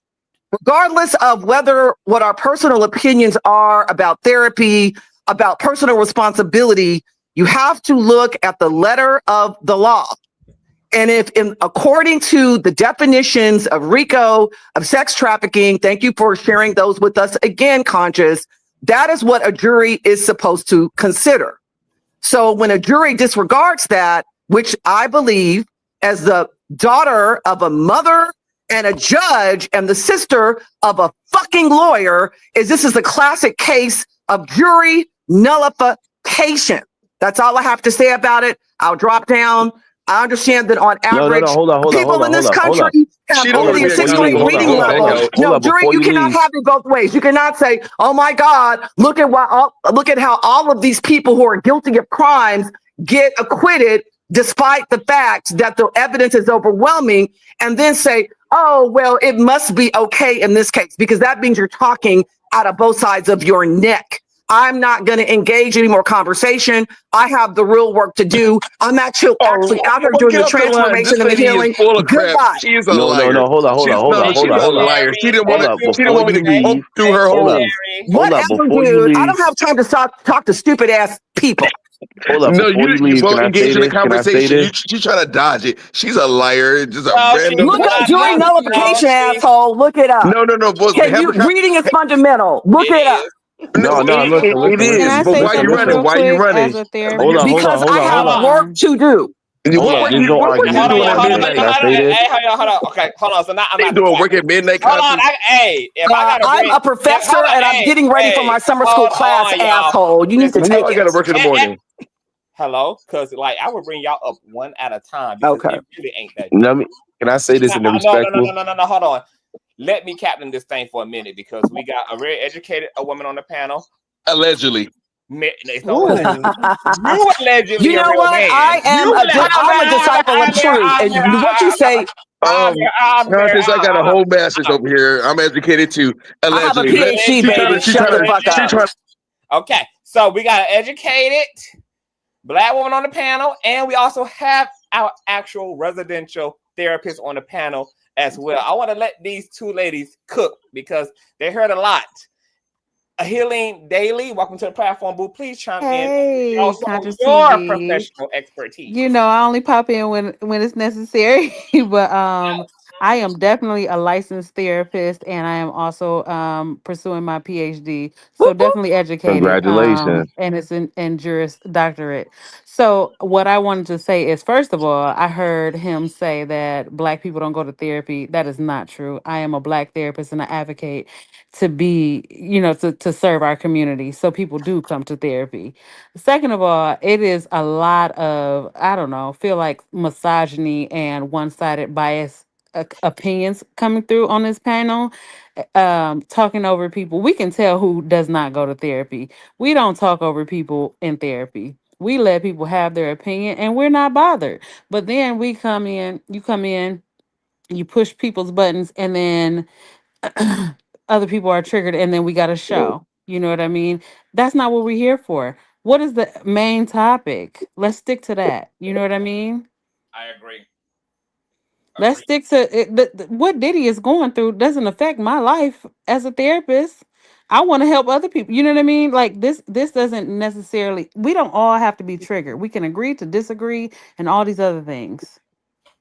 Speaker 9: regardless of what our personal opinions are about therapy, about personal responsibility. You have to look at the letter of the law. And according to the definitions of RICO, of sex trafficking, thank you for sharing those with us again, Conscious, that is what a jury is supposed to consider. So when a jury disregards that, which I believe, as the daughter of a mother and a judge and the sister of a fucking lawyer, this is a classic case of jury nullification. That's all I have to say about it. I'll drop down. I understand that on average, people in this country have only a 6th grade reading level. No, jury, you cannot have it both ways. You cannot say, "Oh my God, look at how all of these people who are guilty of crimes get acquitted, despite the fact that the evidence is overwhelming," and then say, "Oh well, it must be okay in this case," because that means you're talking out of both sides of your neck. I'm not going to engage any more conversation. I have the real work to do. I'm actually out here doing the transformation and the healing. Goodbye.
Speaker 4: She's a liar.
Speaker 7: No, hold on.
Speaker 4: She's a liar. She didn't want me to poke through her hole.
Speaker 9: Whatever, dude. I don't have time to talk to stupid ass people.
Speaker 7: Hold up.
Speaker 4: No, you won't engage in the conversation. She's trying to dodge it. She's a liar. Just a random.
Speaker 9: Look up jury nullification, asshole. Look it up.
Speaker 4: No.
Speaker 9: Reading is fundamental. Look it up.
Speaker 7: No, no, listen,
Speaker 4: It
Speaker 7: listen,
Speaker 17: Can
Speaker 7: listen.
Speaker 17: I
Speaker 4: is, but
Speaker 17: say
Speaker 7: Listen,
Speaker 4: why you
Speaker 17: something
Speaker 4: running?
Speaker 17: real
Speaker 7: listen.
Speaker 4: Why you
Speaker 17: quick
Speaker 4: running?
Speaker 17: as a
Speaker 7: Hold on, hold
Speaker 17: therapist?
Speaker 7: on,
Speaker 9: Because
Speaker 7: hold
Speaker 9: I
Speaker 7: on,
Speaker 9: have
Speaker 7: hold on.
Speaker 9: work to do.
Speaker 7: Hold on, this don't
Speaker 4: What
Speaker 7: argue.
Speaker 4: you doing at
Speaker 1: Hold on,
Speaker 4: midnight?
Speaker 7: Can I say this?
Speaker 1: hold on. Okay, hold on. So now I'm
Speaker 4: They
Speaker 1: about to
Speaker 4: doing
Speaker 1: cap
Speaker 4: work
Speaker 1: it.
Speaker 4: at midnight,
Speaker 1: Hold on.
Speaker 4: Conscious?
Speaker 1: If I gotta
Speaker 9: I'm
Speaker 1: bring,
Speaker 9: a professor
Speaker 1: hold on,
Speaker 9: and I'm getting ready for my summer school
Speaker 1: hold
Speaker 9: class,
Speaker 1: on, y'all.
Speaker 9: asshole. You need to
Speaker 1: Listen,
Speaker 4: You know
Speaker 9: take
Speaker 4: I got to
Speaker 9: it.
Speaker 4: work in the morning.
Speaker 1: hello, because like I would bring y'all up one at a time because
Speaker 9: Okay.
Speaker 1: it really ain't that.
Speaker 7: Let me. Can I say this in a
Speaker 1: No,
Speaker 7: respectful?
Speaker 1: no. Hold on. Let me captain this thing for a minute because we got a very educated woman on the panel.
Speaker 4: Allegedly.
Speaker 1: It's no allegedly. You allegedly
Speaker 9: You
Speaker 1: a
Speaker 9: know
Speaker 1: real
Speaker 9: what?
Speaker 1: man.
Speaker 9: I'm a disciple of truth. And what you say,
Speaker 4: Conscious, I got a whole master's over here. I'm educated too.
Speaker 9: I have a
Speaker 4: Allegedly.
Speaker 9: PhD, baby. Shut the fuck up.
Speaker 1: Okay, so we got an educated Black woman on the panel, and we also have our actual residential therapist on the panel as well. I want to let these two ladies cook because they heard a lot. Healing Daily, welcome to the platform, boo. Please chime in.
Speaker 8: Hey,
Speaker 1: Also,
Speaker 8: Conscious
Speaker 1: your
Speaker 8: TV.
Speaker 1: professional expertise.
Speaker 8: You know, I only pop in when it's necessary, but I am definitely a licensed therapist, and I am also pursuing my PhD. So definitely educated.
Speaker 7: Congratulations.
Speaker 8: And it's in Juris Doctorate. So what I wanted to say is, first of all, I heard him say that Black people don't go to therapy. That is not true. I am a Black therapist, and I advocate to be, to serve our community. So people do come to therapy. Second of all, it is a lot of, I don't know, feel like misogyny and one-sided bias opinions coming through on this panel, talking over people. We can tell who does not go to therapy. We don't talk over people in therapy. We let people have their opinion and we're not bothered. But then you come in, you push people's buttons, and then other people are triggered, and then we got a show. You know what I mean? That's not what we're here for. What is the main topic? Let's stick to that. You know what I mean?
Speaker 1: I agree.
Speaker 8: Let's stick to it. What Diddy is going through doesn't affect my life as a therapist. I want to help other people. You know what I mean? Like this doesn't necessarily, we don't all have to be triggered. We can agree to disagree and all these other things.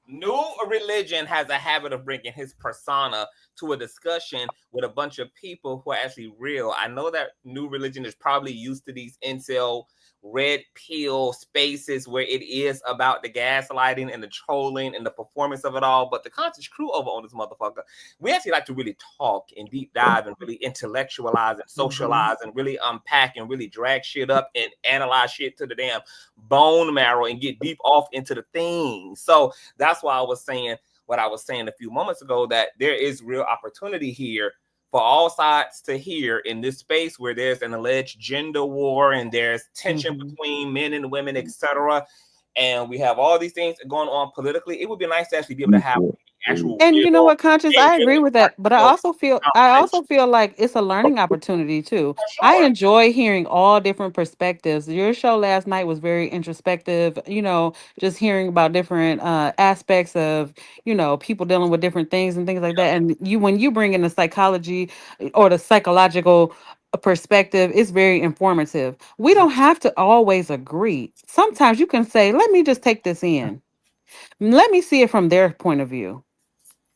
Speaker 1: New religion has a habit of bringing his persona to a discussion with a bunch of people who are actually real. I know that new religion is probably used to these incel red pill spaces where it is about the gaslighting and the trolling and the performance of it all. But the conscious crew over on this motherfucker, we actually like to really talk and deep dive and really intellectualize and socialize and really unpack and really drag shit up and analyze shit to the damn bone marrow and get deep off into the things. So that's why I was saying what I was saying a few moments ago, that there is real opportunity here for all sides to hear in this space where there's an alleged gender war and there's tension between men and women, etc. And we have all these things going on politically. It would be nice to actually be able to have actual.
Speaker 8: And you know what, Conscious, I agree with that, but I also feel like it's a learning opportunity too. I enjoy hearing all different perspectives. Your show last night was very introspective, just hearing about different aspects of, people dealing with different things and things like that. And when you bring in the psychology or the psychological perspective, it's very informative. We don't have to always agree. Sometimes you can say, let me just take this in. Let me see it from their point of view.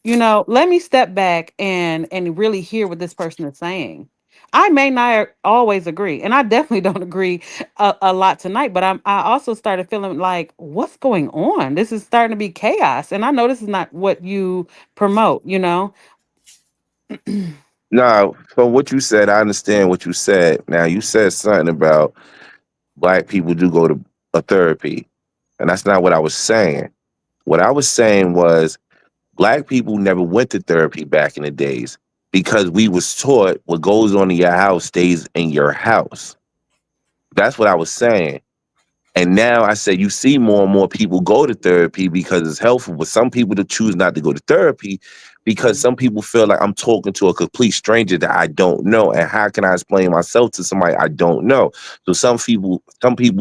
Speaker 8: Let me step back and really hear what this person is saying. I may not always agree, and I definitely don't agree a lot tonight, but I also started feeling like, what's going on? This is starting to be chaos, and I know this is not what you promote.
Speaker 7: Now, from what you said, I understand what you said. Now, you said something about Black people do go to a therapy, and that's not what I was saying. What I was saying was Black people never went to therapy back in the days because we was taught what goes on in your house stays in your house. That's what I was saying. And now I say you see more and more people go to therapy because it's helpful, but some people to choose not to go to therapy because some people feel like I'm talking to a complete stranger that I don't know. And how can I explain myself to somebody I don't know? So some people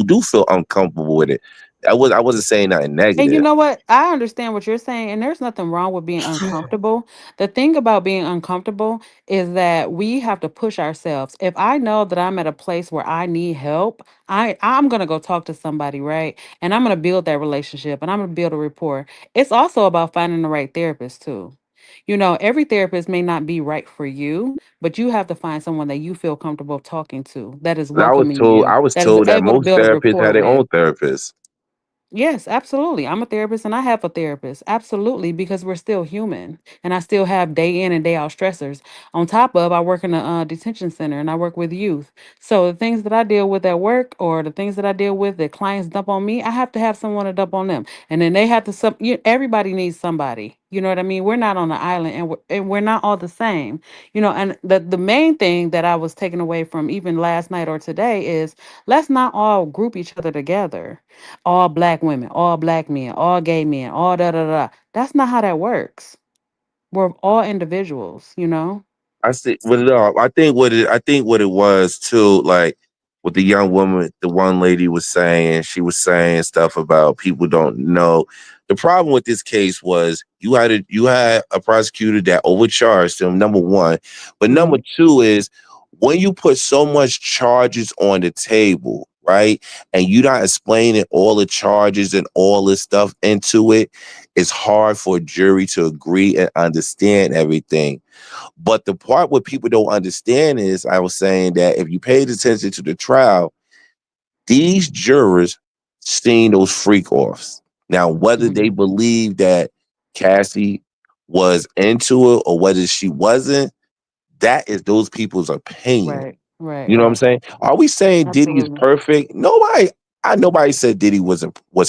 Speaker 7: do feel uncomfortable with it. I wasn't saying nothing
Speaker 8: And you
Speaker 7: negative.
Speaker 8: know what? I understand what you're saying, and there's nothing wrong with being uncomfortable. The thing about being uncomfortable is that we have to push ourselves. If I know that I'm at a place where I need help, I'm gonna go talk to somebody, right? And I'm gonna build that relationship and I'm gonna build a rapport. It's also about finding the right therapist too. You know, every therapist may not be right for you, but you have to find someone that you feel comfortable talking to, that is welcoming you,
Speaker 7: I was
Speaker 8: that is
Speaker 7: told that
Speaker 8: able to
Speaker 7: most
Speaker 8: build a
Speaker 7: therapists
Speaker 8: rapport
Speaker 7: had their
Speaker 8: with.
Speaker 7: own therapist.
Speaker 8: Yes, absolutely. I'm a therapist and I have a therapist. Absolutely, because we're still human and I still have day in and day out stressors. On top of, I work in a detention center and I work with youth. So the things that I deal with at work or the things that I deal with that clients dump on me, I have to have someone to dump on them. And then they have to, everybody needs somebody. You know what I mean? We're not on an island and we're not all the same. You know, and the main thing that I was taking away from even last night or today is let's not all group each other together, all black women, all black men, all gay men, all da da da. That's not how that works. We're all individuals, you know?
Speaker 7: I see. Well, no, I think what it was too, like what the young woman, the one lady was saying. She was saying stuff about people don't know. The problem with this case was you had a prosecutor that overcharged him. Number one, but number two is when you put so much charges on the table, right, and you're not explaining all the charges and all this stuff into it, it's hard for a jury to agree and understand everything. But the part what people don't understand is I was saying that if you paid attention to the trial, these jurors seen those freak offs. Now, whether they believe that Cassie was into it or whether she wasn't, that is those people's opinion.
Speaker 8: Right, right,
Speaker 7: You know what I'm
Speaker 8: right.
Speaker 7: saying? Are we saying Diddy is
Speaker 8: Absolutely.
Speaker 7: perfect? Nobody said Diddy was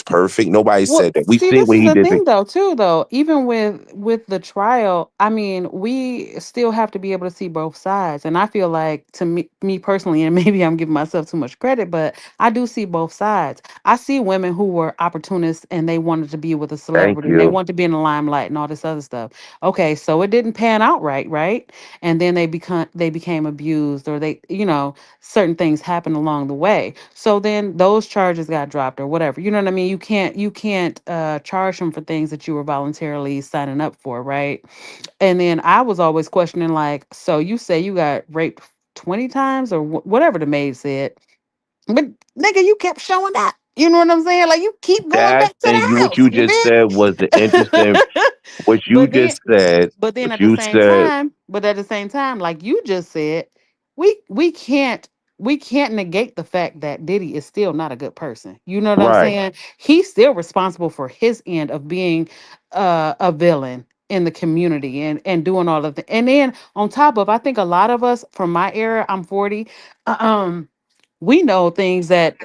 Speaker 7: perfect. Nobody
Speaker 8: Well,
Speaker 7: said that. We
Speaker 8: see,
Speaker 7: think
Speaker 8: this
Speaker 7: when
Speaker 8: is
Speaker 7: he
Speaker 8: the
Speaker 7: did the
Speaker 8: thing though, too, though. Even with the trial, I mean, we still have to be able to see both sides. And I feel like to me personally, and maybe I'm giving myself too much credit, but I do see both sides. I see women who were opportunists and they wanted to be with a
Speaker 7: thank
Speaker 8: celebrity and they
Speaker 7: you.
Speaker 8: wanted to be in the limelight and all this other stuff. Okay, so it didn't pan out right? And then they became abused or certain things happened along the way. So then those charges got dropped or whatever. You know what I mean? You can't charge them for things that you were voluntarily signing up for, right? And then I was always questioning, like, so you say you got raped 20 times or whatever the maid said, but nigga, you kept showing up. You know what I'm saying? Like you keep going
Speaker 7: That
Speaker 8: back to
Speaker 7: and
Speaker 8: the
Speaker 7: what
Speaker 8: house.
Speaker 7: you
Speaker 8: You
Speaker 7: just said was the interesting.
Speaker 8: feel?
Speaker 7: What you
Speaker 8: but then
Speaker 7: just said.
Speaker 8: but then
Speaker 7: What
Speaker 8: at the
Speaker 7: you
Speaker 8: same
Speaker 7: said.
Speaker 8: time, like you just said, we can't negate the fact that Diddy is still not a good person. You know what I'm
Speaker 7: Right.
Speaker 8: saying? He's still responsible for his end of being a villain in the community and doing all of the. And then on top of, I think a lot of us from my era, I'm 40. We know things that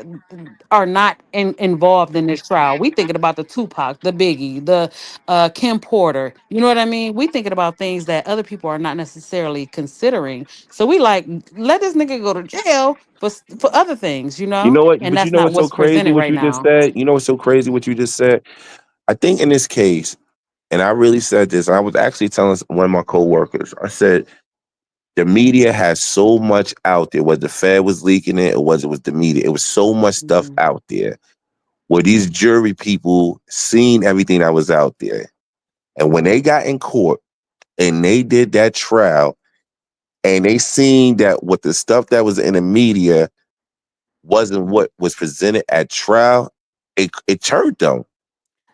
Speaker 8: are not involved in this trial. We thinking about the Tupac, the Biggie, the Kim Porter. You know what I mean? We thinking about things that other people are not necessarily considering. So we like let this nigga go to jail for other things,
Speaker 7: You know what?
Speaker 8: and
Speaker 7: But you
Speaker 8: that's
Speaker 7: know
Speaker 8: not
Speaker 7: what's so
Speaker 8: what's
Speaker 7: crazy
Speaker 8: presented
Speaker 7: what
Speaker 8: right
Speaker 7: you just
Speaker 8: now.
Speaker 7: said? You know what's so crazy what you just said? I think in this case, and I really said this, I was actually telling one of my coworkers, I said, the media has so much out there, whether the Fed was leaking it or whether it was the media. It was so much stuff out there where these jury people seen everything that was out there. And when they got in court and they did that trial and they seen that what the stuff that was in the media wasn't what was presented at trial, it turned them.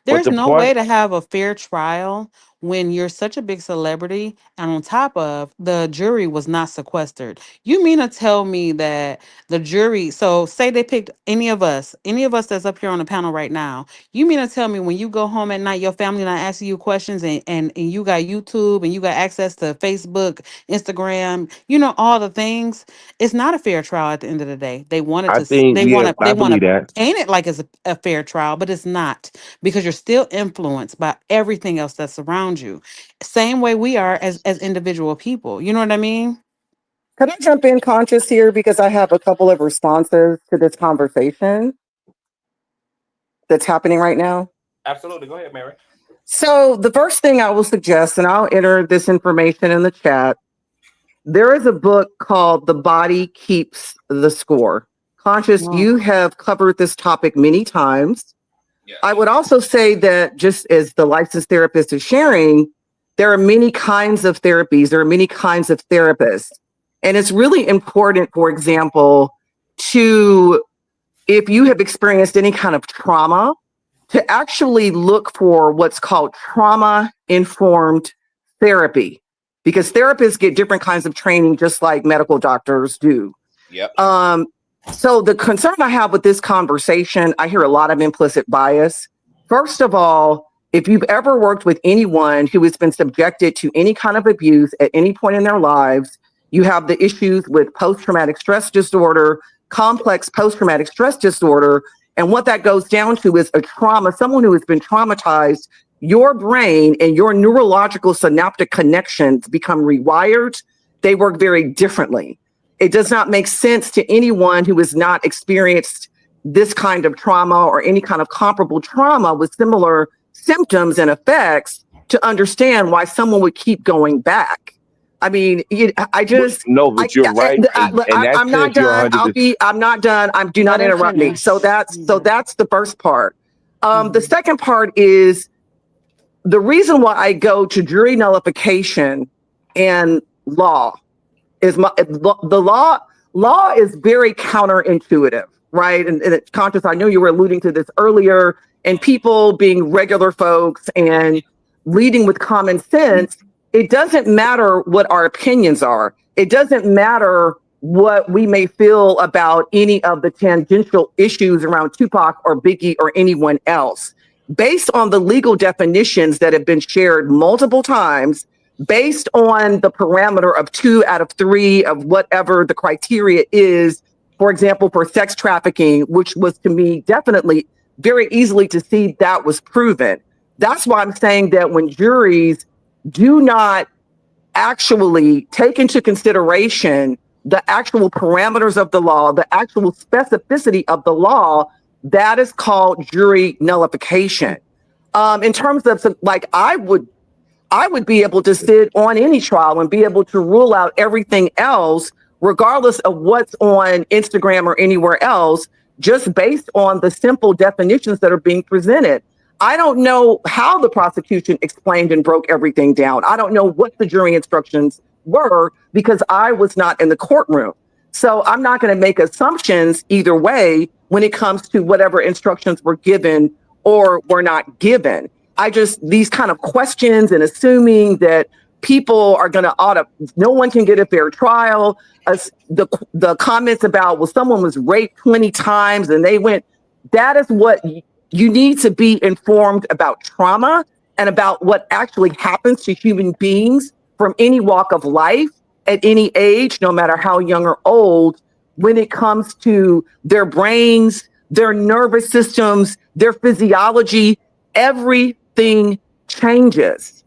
Speaker 7: But
Speaker 8: There's
Speaker 7: the
Speaker 8: no
Speaker 7: part
Speaker 8: way to have a fair trial when you're such a big celebrity, and on top of the jury was not sequestered. You mean to tell me that the jury, so say they picked any of us that's up here on the panel right now, you mean to tell me when you go home at night, your family not asking you questions and you got YouTube and you got access to Facebook, Instagram, all the things, it's not a fair trial at the end of the day. They wanted
Speaker 7: I
Speaker 8: to,
Speaker 7: think
Speaker 8: they want to,
Speaker 7: I
Speaker 8: they want
Speaker 7: believe
Speaker 8: to
Speaker 7: that.
Speaker 8: paint it like it's a fair trial, but it's not because you're still influenced by everything else that's around you. Same way we are as individual people. You know what I mean?
Speaker 9: Can I jump in, Conscious, here because I have a couple of responses to this conversation that's happening right now?
Speaker 1: Absolutely. Go ahead, Mary.
Speaker 9: So the first thing I will suggest, and I'll enter this information in the chat, there is a book called The Body Keeps the Score. Conscious,
Speaker 8: Wow.
Speaker 9: you have covered this topic many times. I would also say that just as the licensed therapist is sharing, there are many kinds of therapies, there are many kinds of therapists. And it's really important, for example, if you have experienced any kind of trauma, to actually look for what's called trauma-informed therapy, because therapists get different kinds of training, just like medical doctors do.
Speaker 1: Yep.
Speaker 9: So the concern I have with this conversation, I hear a lot of implicit bias. First of all, if you've ever worked with anyone who has been subjected to any kind of abuse at any point in their lives, you have the issues with post-traumatic stress disorder, complex post-traumatic stress disorder. And what that goes down to is a trauma, someone who has been traumatized, your brain and your neurological synaptic connections become rewired. They work very differently. It does not make sense to anyone who has not experienced this kind of trauma or any kind of comparable trauma with similar symptoms and effects to understand why someone would keep going back. I mean, I just
Speaker 7: no, but you're right.
Speaker 9: I'm not done. I'm not done. Do not interrupt me. So that's the first part. The second part is the reason why I go to jury nullification and law is the law is very counterintuitive, right? And it's conscious. I know you were alluding to this earlier, and people being regular folks and leading with common sense. It doesn't matter what our opinions are. It doesn't matter what we may feel about any of the tangential issues around Tupac or Biggie or anyone else. Based on the legal definitions that have been shared multiple times, based on the parameter of 2 out of 3 of whatever the criteria is, for example, for sex trafficking, which was to me definitely very easily to see that was proven. That's why I'm saying that when juries do not actually take into consideration the actual parameters of the law, the actual specificity of the law, that is called jury nullification. In terms of like, I would be able to sit on any trial and be able to rule out everything else, regardless of what's on Instagram or anywhere else, just based on the simple definitions that are being presented. I don't know how the prosecution explained and broke everything down. I don't know what the jury instructions were because I was not in the courtroom. So I'm not going to make assumptions either way when it comes to whatever instructions were given or were not given. These kind of questions and assuming that people are going to no one can get a fair trial. The comments about, well, someone was raped 20 times and they went, that is what you need to be informed about trauma and about what actually happens to human beings from any walk of life at any age, no matter how young or old, when it comes to their brains, their nervous systems, their physiology. Everything changes.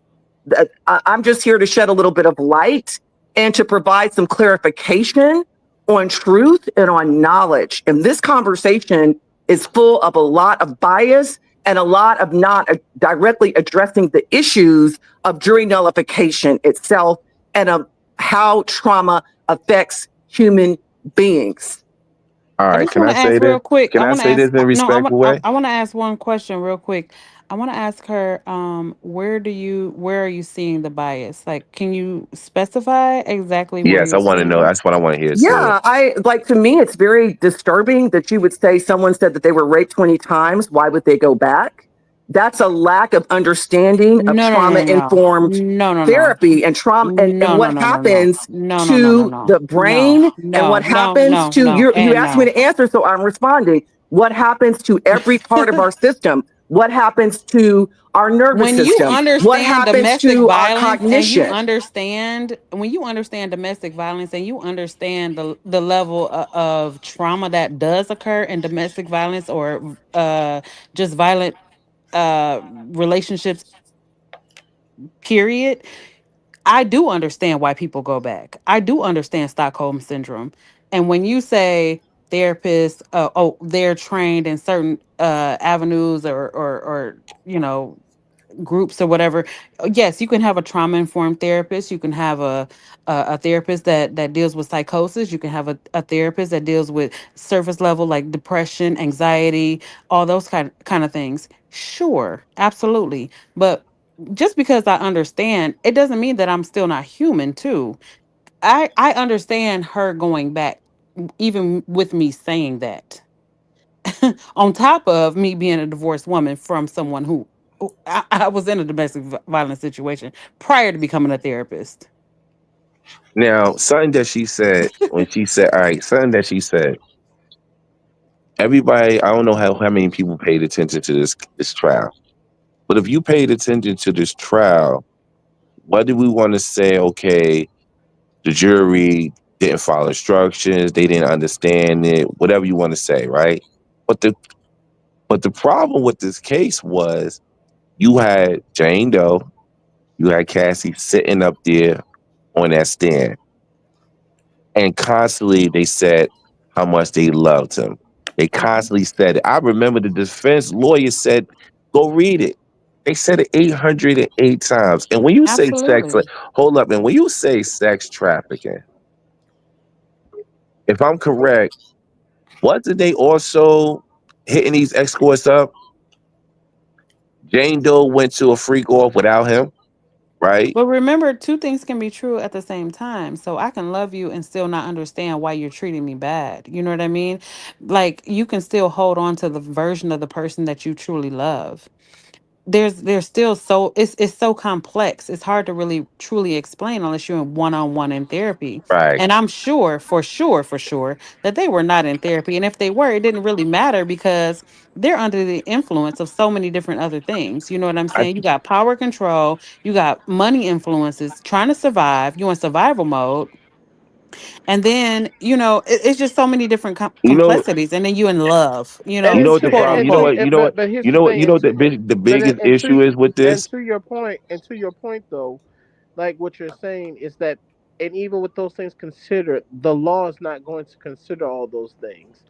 Speaker 9: I'm just here to shed a little bit of light and to provide some clarification on truth and on knowledge. And this conversation is full of a lot of bias and a lot of not directly addressing the issues of jury nullification itself and of how trauma affects human beings.
Speaker 7: All right, can I say this? Can I say this in a respectful way?
Speaker 8: I want to ask one question real quick. I want to ask her, where are you seeing the bias? Like, can you specify exactly where
Speaker 7: Yes, I want to know. That's what I want to hear.
Speaker 9: Yeah, to me, it's very disturbing that you would say someone said that they were raped 20 times. Why would they go back? That's a lack of understanding of trauma-informed therapy and trauma and what happens to the brain and what happens to you asked me to answer, so I'm responding. What happens to every part of our system? What happens to our nervous system?
Speaker 8: When you understand
Speaker 9: what happens
Speaker 8: domestic
Speaker 9: to
Speaker 8: violence
Speaker 9: our cognition?
Speaker 8: When you understand domestic violence and you understand the level of trauma that does occur in domestic violence or just violent relationships, period, I do understand why people go back. I do understand Stockholm syndrome. And when you say therapists, they're trained in certain avenues or groups or whatever. Yes, you can have a trauma-informed therapist. You can have a therapist that deals with psychosis. You can have a therapist that deals with surface level like depression, anxiety, all those kind of things. Sure, absolutely. But just because I understand, it doesn't mean that I'm still not human too. I understand her going back, even with me saying that. On top of me being a divorced woman from someone who I was in a domestic violence situation prior to becoming a therapist.
Speaker 7: Now, something that she said when she said, all right, something that she said, everybody, I don't know how many people paid attention to this trial, but if you paid attention to this trial, what do we want to say? Okay, the jury didn't follow instructions, they didn't understand it, whatever you want to say, right? But the problem with this case was you had Jane Doe, you had Cassie sitting up there on that stand, and constantly they said how much they loved him. They constantly said it. I remember the defense lawyer said, "Go read it." They said it 808 times. And when you say sex,
Speaker 8: Absolutely.
Speaker 7: hold up, and when you say sex trafficking, if I'm correct, wasn't they also hitting these escorts up? Jane Doe went to a freak off without him, right?
Speaker 8: But remember, two things can be true at the same time. So I can love you and still not understand why you're treating me bad. You know what I mean? Like you can still hold on to the version of the person that you truly love. There's still so it's so complex. It's hard to really truly explain unless you're in one-on-one in therapy.
Speaker 7: Right.
Speaker 8: And I'm sure, for sure, that they were not in therapy. And if they were, it didn't really matter because they're under the influence of so many different other things. You know what I'm
Speaker 7: I,
Speaker 8: saying? You got power control, you got money influences, trying to survive, you're in survival mode. And then, it's just so many different
Speaker 7: you know,
Speaker 8: complexities. And then you in love,
Speaker 7: you know what the
Speaker 8: quote
Speaker 7: problem,
Speaker 8: unquote.
Speaker 22: But here's the thing,
Speaker 7: the biggest issue is with
Speaker 22: and
Speaker 7: this.
Speaker 22: to your point, though, like what you're saying is that, and even with those things considered, the law is not going to consider all those things.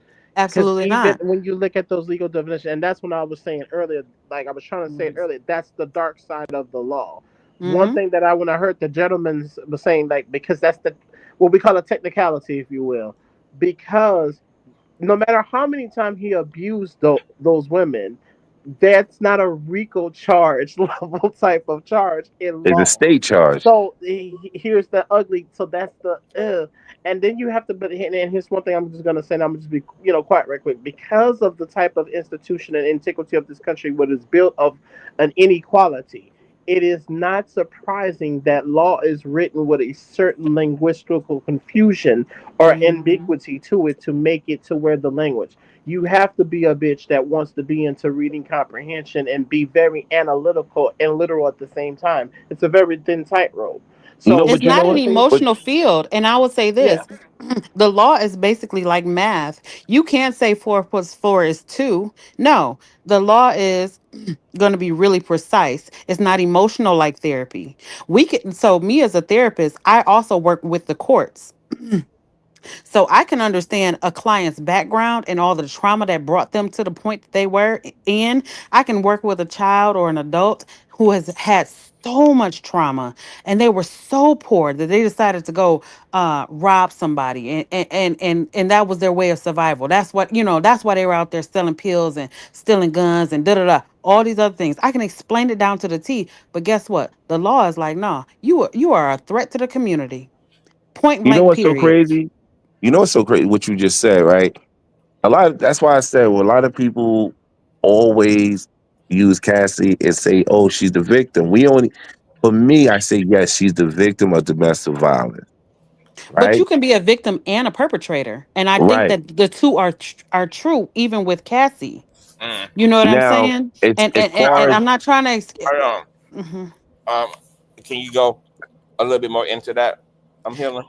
Speaker 22: Because
Speaker 8: Absolutely
Speaker 22: even
Speaker 8: not.
Speaker 22: when you look at those legal definitions, and that's when I was saying earlier, like I was trying to say earlier, that's the dark side of the law. One
Speaker 8: Mm-hmm.
Speaker 22: thing that when I heard the gentleman was saying, like, because that's what we call a technicality, if you will, because no matter how many times he abused those women, that's not a RICO charge level type of charge in
Speaker 7: It's a
Speaker 22: law.
Speaker 7: state charge.
Speaker 22: So here's the ugly. So that's the and then you have to. But and here's one thing I'm just gonna say. And I'm just be quiet right quick because of the type of institution and antiquity of this country, what is built of an inequality. It is not surprising that law is written with a certain linguistical confusion or
Speaker 8: Mm-hmm.
Speaker 22: ambiguity to it to make it to where the language. You have to be a bitch that wants to be into reading comprehension and be very analytical and literal at the same time. It's a very thin tightrope. So
Speaker 8: It's
Speaker 7: But you
Speaker 8: not
Speaker 7: know
Speaker 8: an
Speaker 22: one
Speaker 7: what?
Speaker 22: thing,
Speaker 7: But
Speaker 8: emotional field. And I would say
Speaker 22: yeah,
Speaker 8: this the law is basically like math. You can't say 4 plus 4 is 2. No, the law is going to be really precise. It's not emotional like therapy. So, me as a therapist, I also work with the courts. So I can understand a client's background and all the trauma that brought them to the point that they were in. I can work with a child or an adult who has had so much trauma and they were so poor that they decided to go rob somebody and that was their way of survival. That's why they were out there selling pills and stealing guns and da da da all these other things. I can explain it down to the T, but guess what? The law is like, no, you are a threat to the community. Point
Speaker 7: you know
Speaker 8: blank
Speaker 7: what's so
Speaker 8: period.
Speaker 7: crazy? You know what's so crazy? What you just said, right? That's why I said, well, a lot of people always use Cassie and say, oh, she's the victim. For me, I say, yes, she's the victim of domestic violence,
Speaker 8: But you
Speaker 7: right?
Speaker 8: can be a victim and a perpetrator, and I think
Speaker 7: Right.
Speaker 8: that the two are true, even with Cassie.
Speaker 1: Mm.
Speaker 8: You know what I'm
Speaker 7: Now,
Speaker 8: saying?
Speaker 7: it's
Speaker 8: And
Speaker 7: as
Speaker 8: and and,
Speaker 7: far
Speaker 8: and
Speaker 7: as
Speaker 8: I'm not trying to.
Speaker 1: Hold
Speaker 8: Mhm.
Speaker 1: on. Can you go a little bit more into that? I'm healing.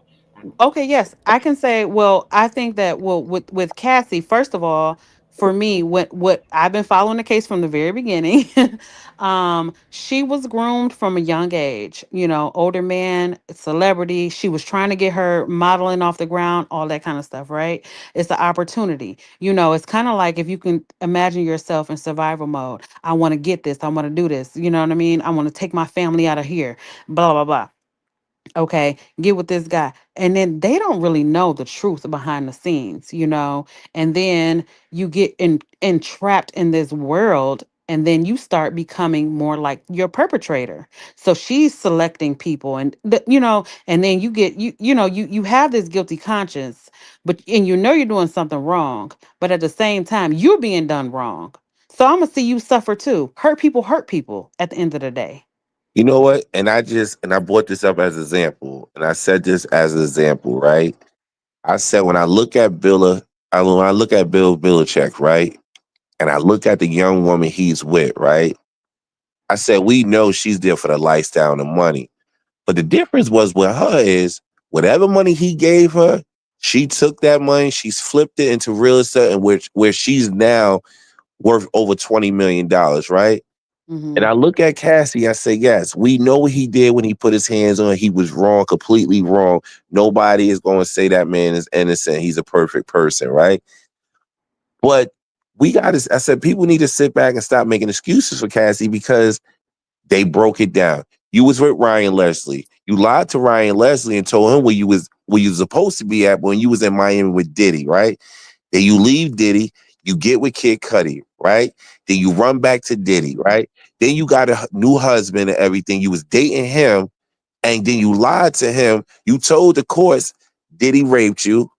Speaker 8: Okay, yes, I can say. Well, I think that with Cassie, first of all, for me, what I've been following the case from the very beginning. She was groomed from a young age. Older man, celebrity. She was trying to get her modeling off the ground, all that kind of stuff. Right? It's the opportunity. It's kind of like if you can imagine yourself in survival mode. I want to get this. I want to do this. You know what I mean? I want to take my family out of here. Blah blah blah. Okay, get with this guy. And then they don't really know the truth behind the scenes. And then you get entrapped in this world, and then you start becoming more like your perpetrator. So she's selecting people, and then you get you have this guilty conscience, but and you're doing something wrong, but at the same time, you're being done wrong. So I'm gonna see you suffer too. Hurt people at the end of the day.
Speaker 7: You know what? And I brought this up as an example, and I said this as an example, right? I said when I look at Bill Belichick, right, and I look at the young woman he's with, right, I said we know she's there for the lifestyle and the money, but the difference was with her is whatever money he gave her, she took that money, she's flipped it into real estate, and where she's now worth over $20 million, right? And I look at Cassie, I say, yes, we know what he did when he put his hands on her. He was wrong, completely wrong. Nobody is going to say that man is innocent. He's a perfect person, right? But I said, people need to sit back and stop making excuses for Cassie because they broke it down. You was with Ryan Leslie. You lied to Ryan Leslie and told him where you was supposed to be at when you was in Miami with Diddy, right? Then you leave Diddy, you get with Kid Cudi, right? Then you run back to Diddy, right? Then you got a new husband and everything. You was dating him, and then you lied to him. You told the courts Diddy raped you,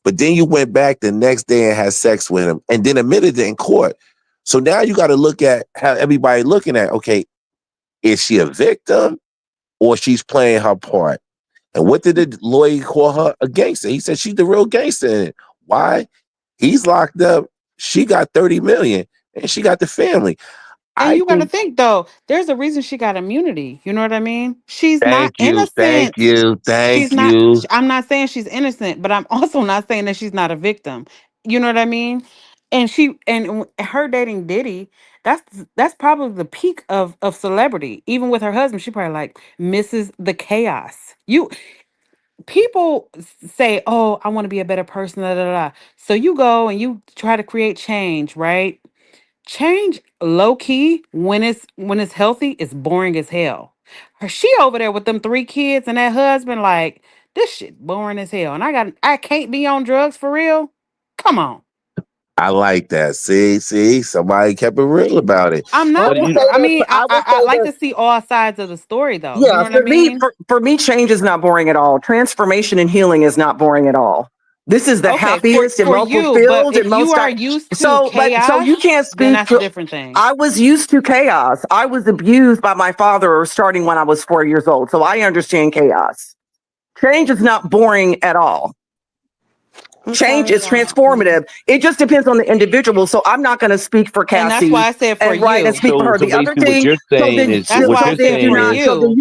Speaker 7: but then you went back the next day and had sex with him, and then admitted it in court. So now you got to look at how everybody looking at, okay, is she a victim or she's playing her part? And what did the lawyer call her? A gangster. He said she's the real gangster in it. Why? He's locked up. She got 30 million and she got the family.
Speaker 8: And you got to think though, there's a reason she got immunity. You know what I mean? She's not innocent.
Speaker 7: Thank you.
Speaker 8: I'm not saying she's innocent, but I'm also not saying that she's not a victim. You know what I mean? And her dating Diddy, that's probably the peak of celebrity. Even with her husband, she probably like misses the chaos. People say, "Oh, I want to be a better person." Da, da, da. So you go and you try to create change, right? Change low key when it's healthy is boring as hell. She over there with them 3 kids and that husband, like, this shit boring as hell. And I can't be on drugs for real. Come on.
Speaker 7: I like that. See, somebody kept it real about it.
Speaker 8: I'm not. I like to see all sides of the story, though. You know what I mean?
Speaker 9: For me, change is not boring at all. Transformation and healing is not boring at all. This is the happiest and most fulfilled and most.
Speaker 8: You are used to chaos,
Speaker 9: so you can't speak.
Speaker 8: Then that's a different thing.
Speaker 9: I was used to chaos. I was abused by my father starting when I was 4 years old, so I understand chaos. Change is not boring at all. Change is transformative. It just depends on the individual. So I'm not going to speak for Cassie.
Speaker 8: And that's why I said for you.
Speaker 9: Right, and speak for her. The other thing, so then you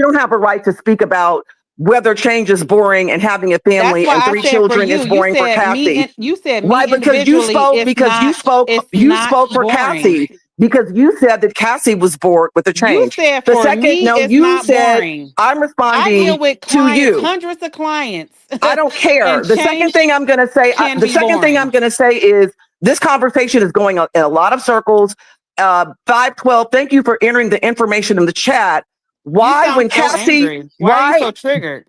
Speaker 9: don't have a right to speak about whether change is boring and having a family and 3 children is boring for Cassie.
Speaker 8: You said me
Speaker 9: right, because you spoke for Cassie. Because you said that Cassie was bored with the change.
Speaker 8: You said for me, it's not boring.
Speaker 9: I'm responding
Speaker 8: I deal with
Speaker 9: to you.
Speaker 8: Hundreds of clients.
Speaker 9: I don't care. The second thing I'm going to say, is this conversation is going in a lot of circles. 512, thank you for entering the information in the chat. Why, when Cassie,
Speaker 8: why are you so triggered?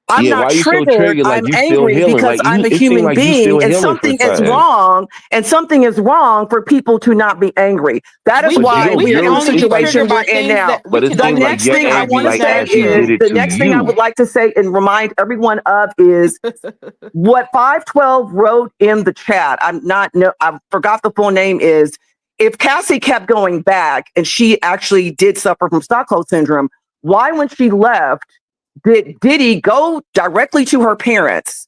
Speaker 9: I'm not triggered.
Speaker 7: Like
Speaker 9: I'm angry because I'm a human being, and something is wrong. And something is wrong for people to not be angry. That is why we're in the situation we're in now. The next thing I want to say is the next thing I would like to say and remind everyone of is what 512 wrote in the chat. I forgot the full name is. If Cassie kept going back and she actually did suffer from Stockholm syndrome, why, when she left, did Diddy go directly to her parents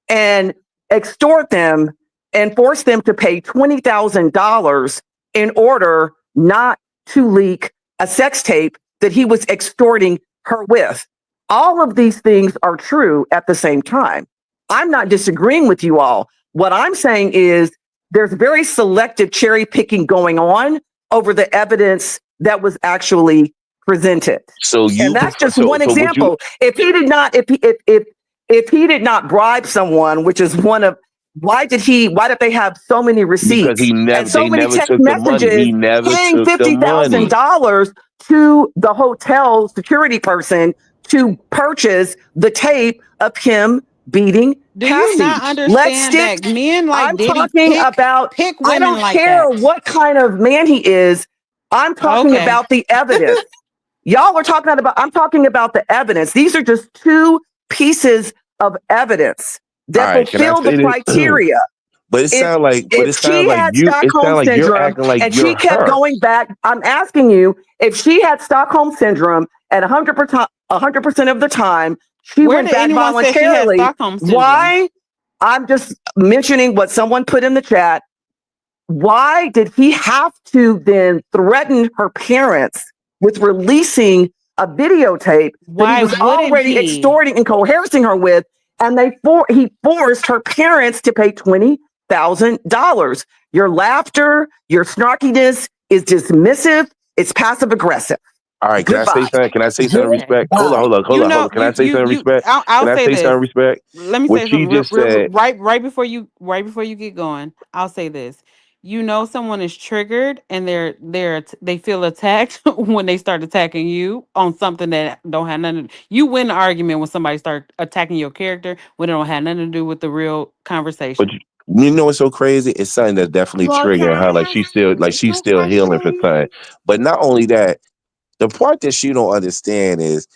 Speaker 9: and extort them and force them to pay $20,000 in order not to leak a sex tape that he was extorting her with? All of these things are true at the same time. I'm not disagreeing with you all. What I'm saying is there's very selective cherry picking going on over the evidence that was actually presented. And that's just one example. If he did not bribe someone, which is one of why did they have so many receipts and so many text messages paying $50,000 to the hotel security person to purchase the tape of him beating Cassie?
Speaker 8: You not understand that men like Diddy pick women.
Speaker 9: I don't
Speaker 8: like
Speaker 9: care
Speaker 8: that.
Speaker 9: what kind of man he is. I'm talking about the evidence. Y'all are talking about, I'm talking about the evidence. These are just 2 pieces of evidence that fulfill the criteria.
Speaker 7: But it sounds like,
Speaker 9: if she had Stockholm
Speaker 7: you're
Speaker 9: syndrome
Speaker 7: acting like
Speaker 9: and
Speaker 7: you're
Speaker 9: she kept
Speaker 7: her.
Speaker 9: going back, I'm asking you, if she had Stockholm syndrome at 100% of the time, she
Speaker 8: Where
Speaker 9: went
Speaker 8: did
Speaker 9: back
Speaker 8: anyone say she had
Speaker 9: voluntarily.
Speaker 8: Stockholm syndrome?
Speaker 9: Why? I'm just mentioning what someone put in the chat. Why did he have to then threaten her parents with releasing a videotape that he was already extorting and coercing her with? And he forced her parents to pay $20,000. Your laughter, your snarkiness is dismissive. It's passive aggressive.
Speaker 7: All right, can I say something? Can I say something? Respect. Hold on. Can I say something? Respect.
Speaker 8: I'll
Speaker 7: Can I
Speaker 8: say
Speaker 7: say
Speaker 8: this.
Speaker 7: something? Respect.
Speaker 8: Let me
Speaker 7: What
Speaker 8: say
Speaker 7: she
Speaker 8: something
Speaker 7: just said.
Speaker 8: right before you get going. I'll say this. You know, someone is triggered and they feel attacked when they start attacking you on something that don't have nothing. You win the argument when somebody start attacking your character when it don't have nothing to do with the real conversation.
Speaker 7: But you know what's so crazy? It's something that's definitely triggering her. Like she's still healing for something. But not only that, the part that she don't understand is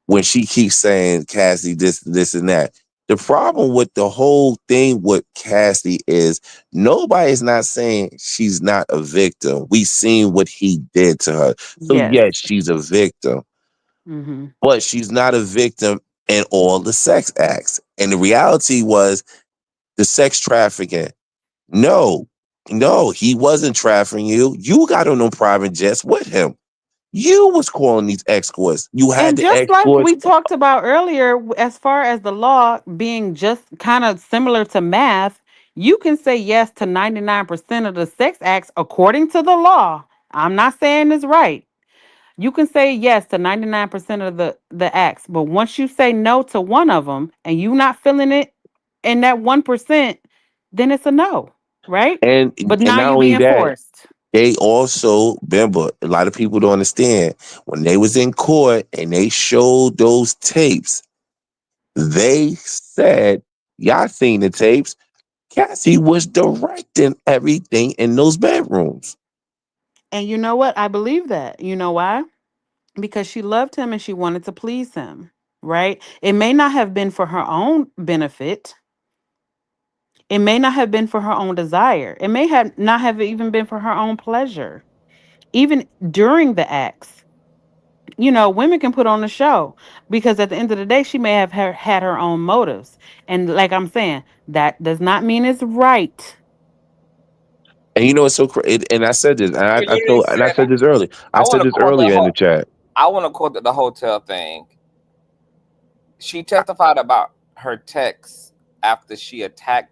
Speaker 7: when she keeps saying Cassie this and that. The problem with the whole thing with Cassie is nobody's not saying she's not a victim. We seen what he did to her. So yes, she's a victim.
Speaker 8: Mm-hmm.
Speaker 7: But she's not a victim in all the sex acts. And the reality was the sex trafficking. No, he wasn't trafficking you. You got on them private jets with him. You was calling these escorts. You had
Speaker 8: And
Speaker 7: the
Speaker 8: just like
Speaker 7: escorts.
Speaker 8: we talked about earlier, as far as the law being just kind of similar to math, you can say yes to 99% of the sex acts according to the law. I'm not saying it's right. You can say yes to 99% of the acts, but once you say no to one of them and you not feeling it in that 1%, then it's a no, right?
Speaker 7: And
Speaker 8: But now
Speaker 7: not
Speaker 8: you
Speaker 7: only
Speaker 8: being
Speaker 7: that,
Speaker 8: forced.
Speaker 7: they also, remember, a lot of people don't understand, when they was in court and they showed those tapes, they said, y'all seen the tapes, Cassie was directing everything in those bedrooms.
Speaker 8: And you know what? I believe that. You know why? Because she loved him and she wanted to please him, right? It may not have been for her own benefit. It may not have been for her own desire. It may have not have even been for her own pleasure. Even during the acts, you know, women can put on a show because at the end of the day, she may have had her own motives. And like I'm saying, that does not mean it's right.
Speaker 7: And you know what's so crazy? And I said this, and I
Speaker 1: literally
Speaker 7: said this earlier. I said this earlier in the chat.
Speaker 1: I want to quote the hotel thing. She testified about her texts after he attacked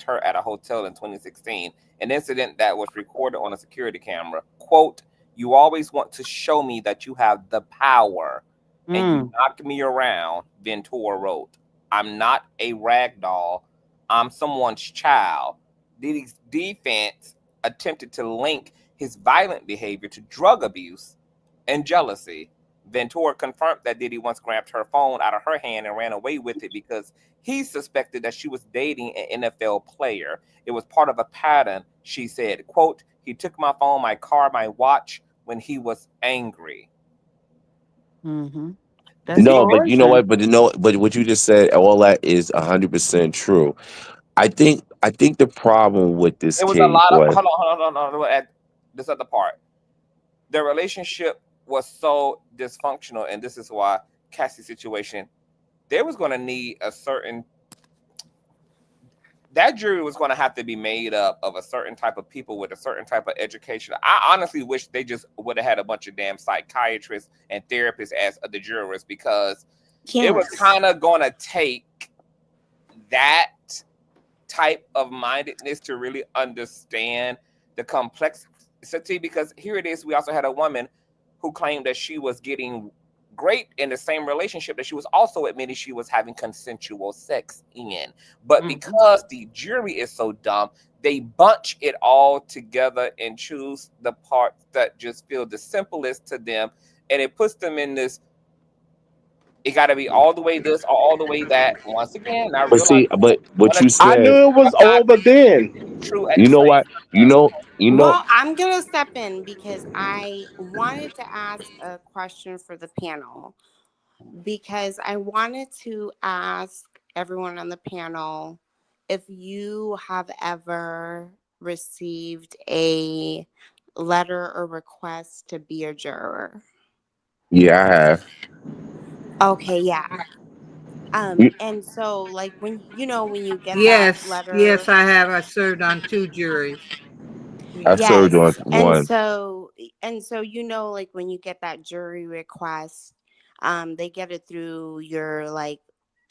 Speaker 1: her at a hotel in 2016, an incident that was recorded on a security camera. Quote, "You always want to show me that you have the power, and you knock me around," Ventura wrote. "I'm not a rag doll. I'm someone's child." Diddy's defense attempted to link his violent behavior to drug abuse and jealousy. Ventura confirmed that Diddy once grabbed her phone out of her hand and ran away with it because he suspected that she was dating an NFL player. It was part of a pattern, she said. Quote, "He took my phone, my car, my watch when he was angry."
Speaker 8: Mm-hmm.
Speaker 7: No, but you know what? But what you just said, all that is 100% true. I think the problem with this
Speaker 1: It was a
Speaker 7: case
Speaker 1: lot of
Speaker 7: was
Speaker 1: hold on. At this other part, the relationship was so dysfunctional, and this is why Cassie's situation, they was going to need that jury was going to have to be made up of a certain type of people with a certain type of education. I honestly wish they just would have had a bunch of damn psychiatrists and therapists as the jurors, because it was kind of going to take that type of mindedness to really understand the complexity. Because here it is, we also had a woman who claimed that she was getting great in the same relationship that she was also admitting she was having consensual sex in. But because the jury is so dumb, they bunch it all together and choose the parts that just feel the simplest to them, and it puts them in this, it got to be all the way this or all the way that. Once again, I
Speaker 7: but
Speaker 1: realize
Speaker 7: see, but what you
Speaker 22: I
Speaker 7: said,
Speaker 22: knew it was all the then.
Speaker 1: true at
Speaker 7: you
Speaker 1: the
Speaker 7: know
Speaker 1: same
Speaker 7: what?
Speaker 10: Well, I'm going to step in because I wanted to ask a question for the panel, because I wanted to ask everyone on the panel if you have ever received a letter or request to be a juror.
Speaker 7: Yeah, I have.
Speaker 10: Okay, yeah.
Speaker 7: You-
Speaker 10: And so like when when you get that
Speaker 11: Yes,
Speaker 10: letter.
Speaker 11: yes, I have. I served on 2 juries.
Speaker 7: I
Speaker 11: Yeah.
Speaker 7: served on
Speaker 10: Yes.
Speaker 7: one.
Speaker 10: And so like when you get that jury request, they get it through your like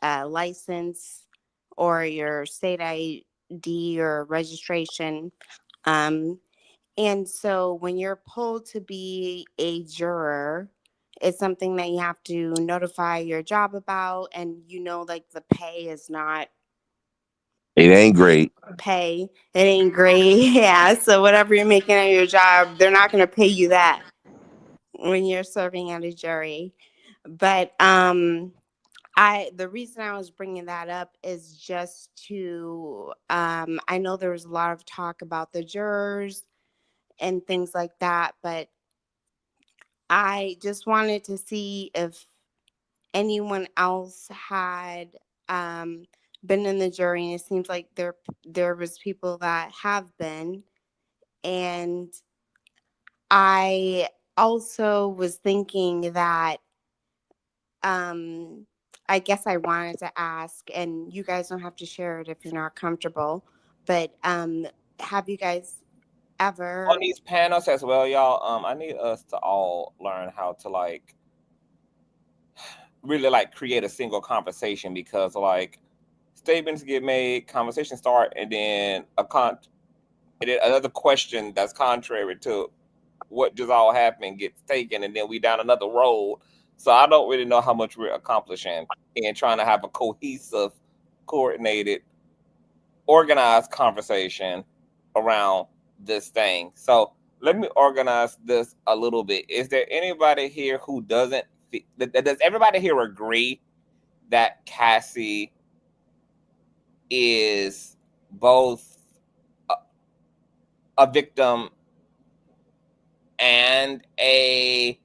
Speaker 10: license or your state ID or registration. Um and so when you're pulled to be a juror, it's something that you have to notify your job about, and like the pay is not
Speaker 7: It ain't great.
Speaker 10: pay. It ain't great. Yeah. So whatever you're making at your job, they're not going to pay you that when you're serving at a jury. But the reason I was bringing that up is just to I know there was a lot of talk about the jurors and things like that, but I just wanted to see if anyone else had been in the jury, and it seems like there was people that have been. And I also was thinking that I guess I wanted to ask, and you guys don't have to share it if you're not comfortable, but have you guys ever
Speaker 1: On these panels as well, y'all, I need us to all learn how to like really like create a single conversation, because like statements get made, conversations start, and then another question that's contrary to what just all happened gets taken, and then we down another road. So I don't really know how much we're accomplishing in trying to have a cohesive, coordinated, organized conversation around this thing. So let me organize this a little bit. Is there anybody here who doesn't does everybody here agree that Cassie is both a victim and a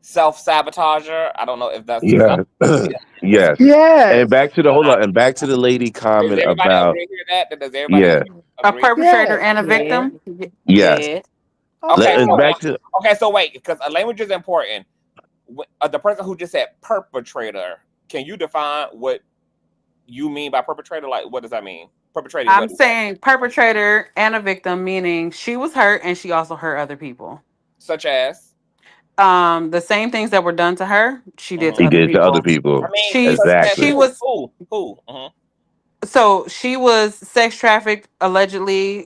Speaker 1: self-sabotager? I don't know if that's
Speaker 7: Yeah. Yes. And
Speaker 22: Yes.
Speaker 7: back to the hold on, and back to the lady
Speaker 1: Does
Speaker 7: comment
Speaker 1: everybody
Speaker 7: about
Speaker 1: agree with that? Does everybody
Speaker 7: yeah,
Speaker 8: A
Speaker 1: agree?
Speaker 8: perpetrator
Speaker 22: Yes.
Speaker 8: and a
Speaker 21: Yeah.
Speaker 8: victim.
Speaker 7: yes.
Speaker 21: Yeah.
Speaker 1: Okay,
Speaker 7: And
Speaker 1: so
Speaker 7: back to
Speaker 1: wait, because language is important. The person who just said perpetrator, can you define what you mean by perpetrator? Like, what does that mean? Perpetrating
Speaker 8: I'm
Speaker 1: what exactly?
Speaker 8: saying perpetrator and a victim, meaning she was hurt and she also hurt other people.
Speaker 1: Such as?
Speaker 8: The same things that were done to her, she did to
Speaker 7: he
Speaker 8: other
Speaker 7: did to other
Speaker 8: people.
Speaker 1: I
Speaker 7: people.
Speaker 1: mean,
Speaker 8: She
Speaker 1: such as
Speaker 8: she
Speaker 7: Exactly.
Speaker 8: was
Speaker 1: who? Mhm.
Speaker 8: so she was sex trafficked allegedly,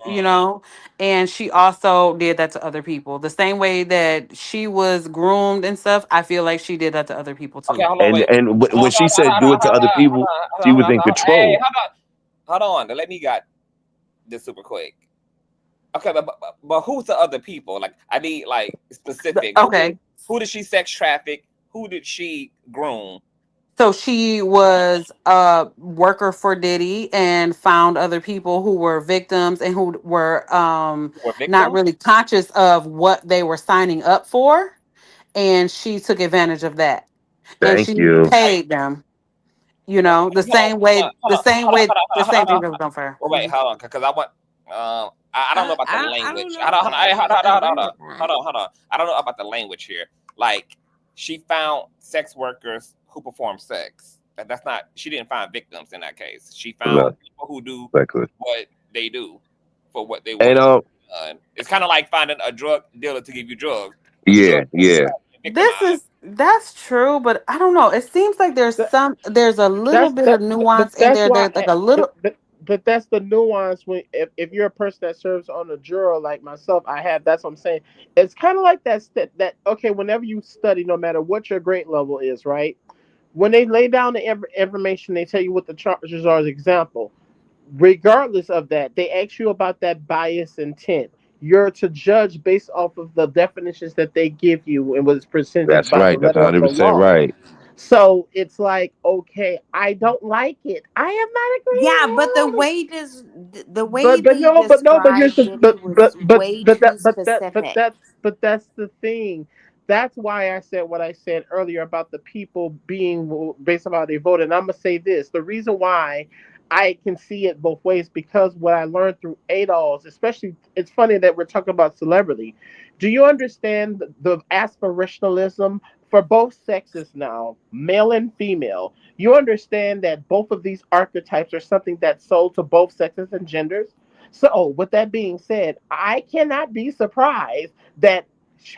Speaker 8: and she also did that to other people. The same way that she was groomed and stuff, I feel like she did that to other people
Speaker 1: Okay,
Speaker 8: too.
Speaker 1: hold on, wait.
Speaker 7: When she said do it to other people, she was in
Speaker 1: Hey,
Speaker 7: control.
Speaker 1: hold on. Let me got this super quick. Okay, but who's the other people? Like, I need like specific.
Speaker 8: Okay.
Speaker 1: Who did she sex traffic? Who did she groom?
Speaker 8: So she was a worker for Diddy and found other people who were victims and who were
Speaker 1: Or
Speaker 8: not
Speaker 1: victim?
Speaker 8: really conscious of what they were signing up for, and she took advantage of that. And
Speaker 7: Thank
Speaker 8: she
Speaker 7: you.
Speaker 8: paid them, the same thing that was done for her.
Speaker 1: Well, wait, hold on, because I want. I don't know about the
Speaker 10: I don't
Speaker 1: language.
Speaker 10: know if I agree with that.
Speaker 1: Hold on. I don't know about the language here. Like, she found sex workers who perform sex. That's not. She didn't find victims in that case. She found
Speaker 7: No,
Speaker 1: people who do
Speaker 7: exactly.
Speaker 1: what they do for what they
Speaker 7: And
Speaker 1: want. It's kind of like finding a drug dealer to give you drugs. The drug
Speaker 7: yeah.
Speaker 8: That's true, but I don't know. It seems like there's a little
Speaker 22: That's
Speaker 8: bit
Speaker 22: that,
Speaker 8: of nuance in
Speaker 22: that's
Speaker 8: there.
Speaker 22: why.
Speaker 8: There's like a little.
Speaker 22: But that's the nuance when if you're a person that serves on a juror like myself, I have. That's what I'm saying. It's kind of like that. Okay, whenever you study, no matter what your grade level is, right? When they lay down the information, they tell you what the charges are. As example, regardless of that, they ask you about that bias intent. You're to judge based off of the definitions that they give you and was presented
Speaker 7: That's
Speaker 22: by the
Speaker 7: right. That's
Speaker 22: letter of the
Speaker 7: 100%
Speaker 22: law.
Speaker 7: right.
Speaker 22: So it's like, okay, I don't like it. I am
Speaker 10: Yeah, but
Speaker 22: not agreeing.
Speaker 10: the way
Speaker 22: But
Speaker 10: they
Speaker 22: no, but here's
Speaker 10: described
Speaker 22: the
Speaker 10: Diddy was way too specific.
Speaker 22: but that's the thing. That's why I said what I said earlier about the people being based on how they voted. And I'm gonna say this: the reason why I can see it both ways because what I learned through ADOS, especially, it's funny that we're talking about celebrity. Do you understand the aspirationalism for both sexes now, male and female? You understand that both of these archetypes are something that's sold to both sexes and genders? So, with that being said, I cannot be surprised that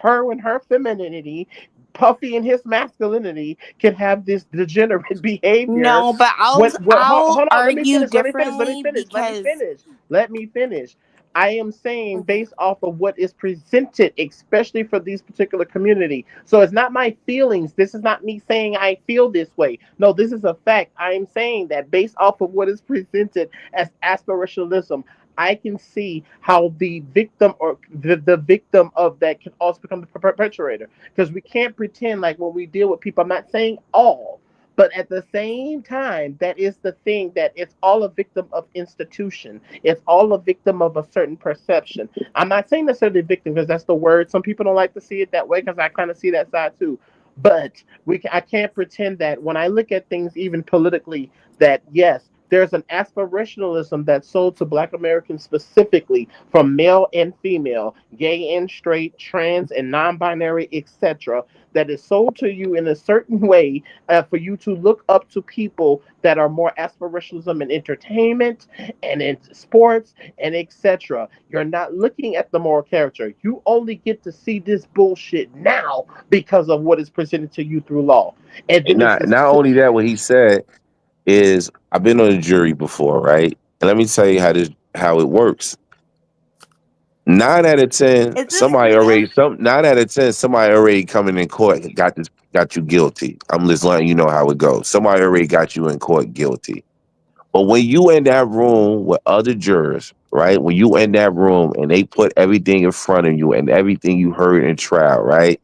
Speaker 22: her and her femininity, Puffy and his masculinity, can have this degenerate behavior.
Speaker 10: No, but
Speaker 22: When,
Speaker 10: I'll
Speaker 22: hold on, let me
Speaker 10: argue
Speaker 22: finish. Let me finish. Let me
Speaker 10: differently
Speaker 22: finish. Let me
Speaker 10: because
Speaker 22: finish. Let me finish. I am saying based off of what is presented, especially for these particular community. So it's not my feelings. This is not me saying I feel this way. No, this is a fact. I am saying that based off of what is presented as aspirationalism, I can see how the victim or the victim of that can also become the perpetrator. Because we can't pretend like when we deal with people, I'm not saying all, but at the same time, that is the thing that it's all a victim of institution. It's all a victim of a certain perception. I'm not saying necessarily victim because that's the word. Some people don't like to see it that way because I kind of see that side too. But I can't pretend that when I look at things even politically, that yes, there's an aspirationalism that's sold to Black Americans specifically from male and female, gay and straight, trans and non-binary, etc., that is sold to you in a certain way for you to look up to people that are more aspirationalism in entertainment and in sports and etc. You're not looking at the moral character. You only get to see this bullshit now because of what is presented to you through law. And
Speaker 7: And
Speaker 22: then it's
Speaker 7: not only that, what he said is, I've been on a jury before, right? And let me tell you how it works. 9 out of 10,
Speaker 10: is this real?
Speaker 7: 9 out of 10, somebody already coming in court and got you guilty. I'm just letting you know how it goes. Somebody already got you in court guilty. But when you in that room with other jurors, right? When you in that room and they put everything in front of you and everything you heard in trial, right?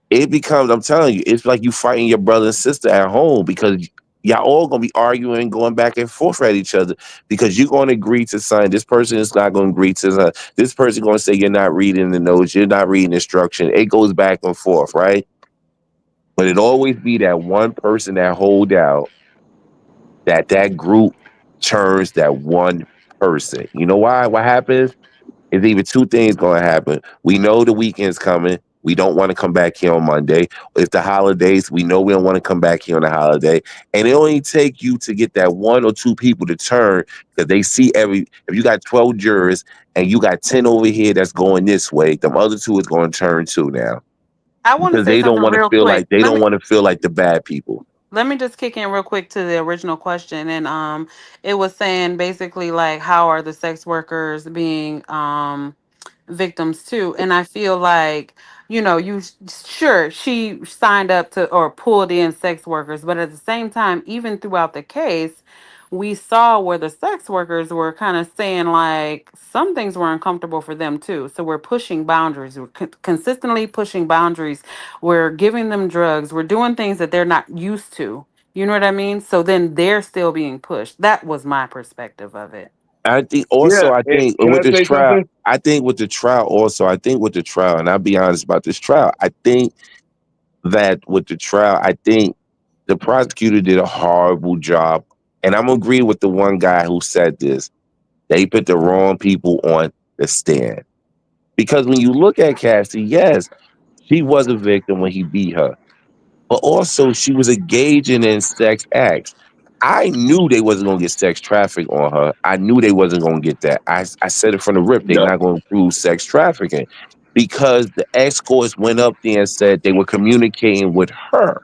Speaker 7: It becomes, I'm telling you, it's like you fighting your brother and sister at home because y'all all gonna be arguing, going back and forth at each other because you're gonna agree to something. This person is not gonna agree to something. This person gonna say you're not reading the notes, you're not reading instruction. It goes back and forth, right? But it always be that one person that hold out, that group turns that one person. You know why? What happens? It's even two things going to happen. We know the weekend's coming. We don't want to come back here on Monday. If the holidays, we know we don't want to come back here on the holiday. And it only take you to get that one or two people to turn because they see if you got 12 jurors and you got 10 over here that's going this way, the other two is going to turn too now
Speaker 8: I want to
Speaker 7: because
Speaker 8: say
Speaker 7: they don't
Speaker 8: something
Speaker 7: want to
Speaker 8: real
Speaker 7: feel
Speaker 8: quick.
Speaker 7: like the bad people.
Speaker 8: Let me just kick in real quick to the original question. And it was saying basically like how are the sex workers being victims too? And I feel like, sure, she signed up to or pulled in sex workers, but at the same time, even throughout the case, we saw where the sex workers were kind of saying like some things were uncomfortable for them too. So we're pushing boundaries. We're consistently pushing boundaries. We're giving them drugs. We're doing things that they're not used to. You know what I mean? So then they're still being pushed. That was my perspective of it.
Speaker 7: I think
Speaker 4: Yeah,
Speaker 7: also,
Speaker 4: can I
Speaker 7: with this
Speaker 4: say
Speaker 7: trial,
Speaker 4: something?
Speaker 7: and I'll be honest about this trial, I think that with the trial, I think the prosecutor did a horrible job. And I'm agree with the one guy who said this. They put the wrong people on the stand. Because when you look at Cassie, yes, she was a victim when he beat her. But also she was engaging in sex acts. I knew they wasn't gonna get sex traffic on her. I knew they wasn't gonna get that. I said it from the rip. They're
Speaker 4: Yep.
Speaker 7: not gonna prove sex trafficking because the escorts went up there and said they were communicating with her.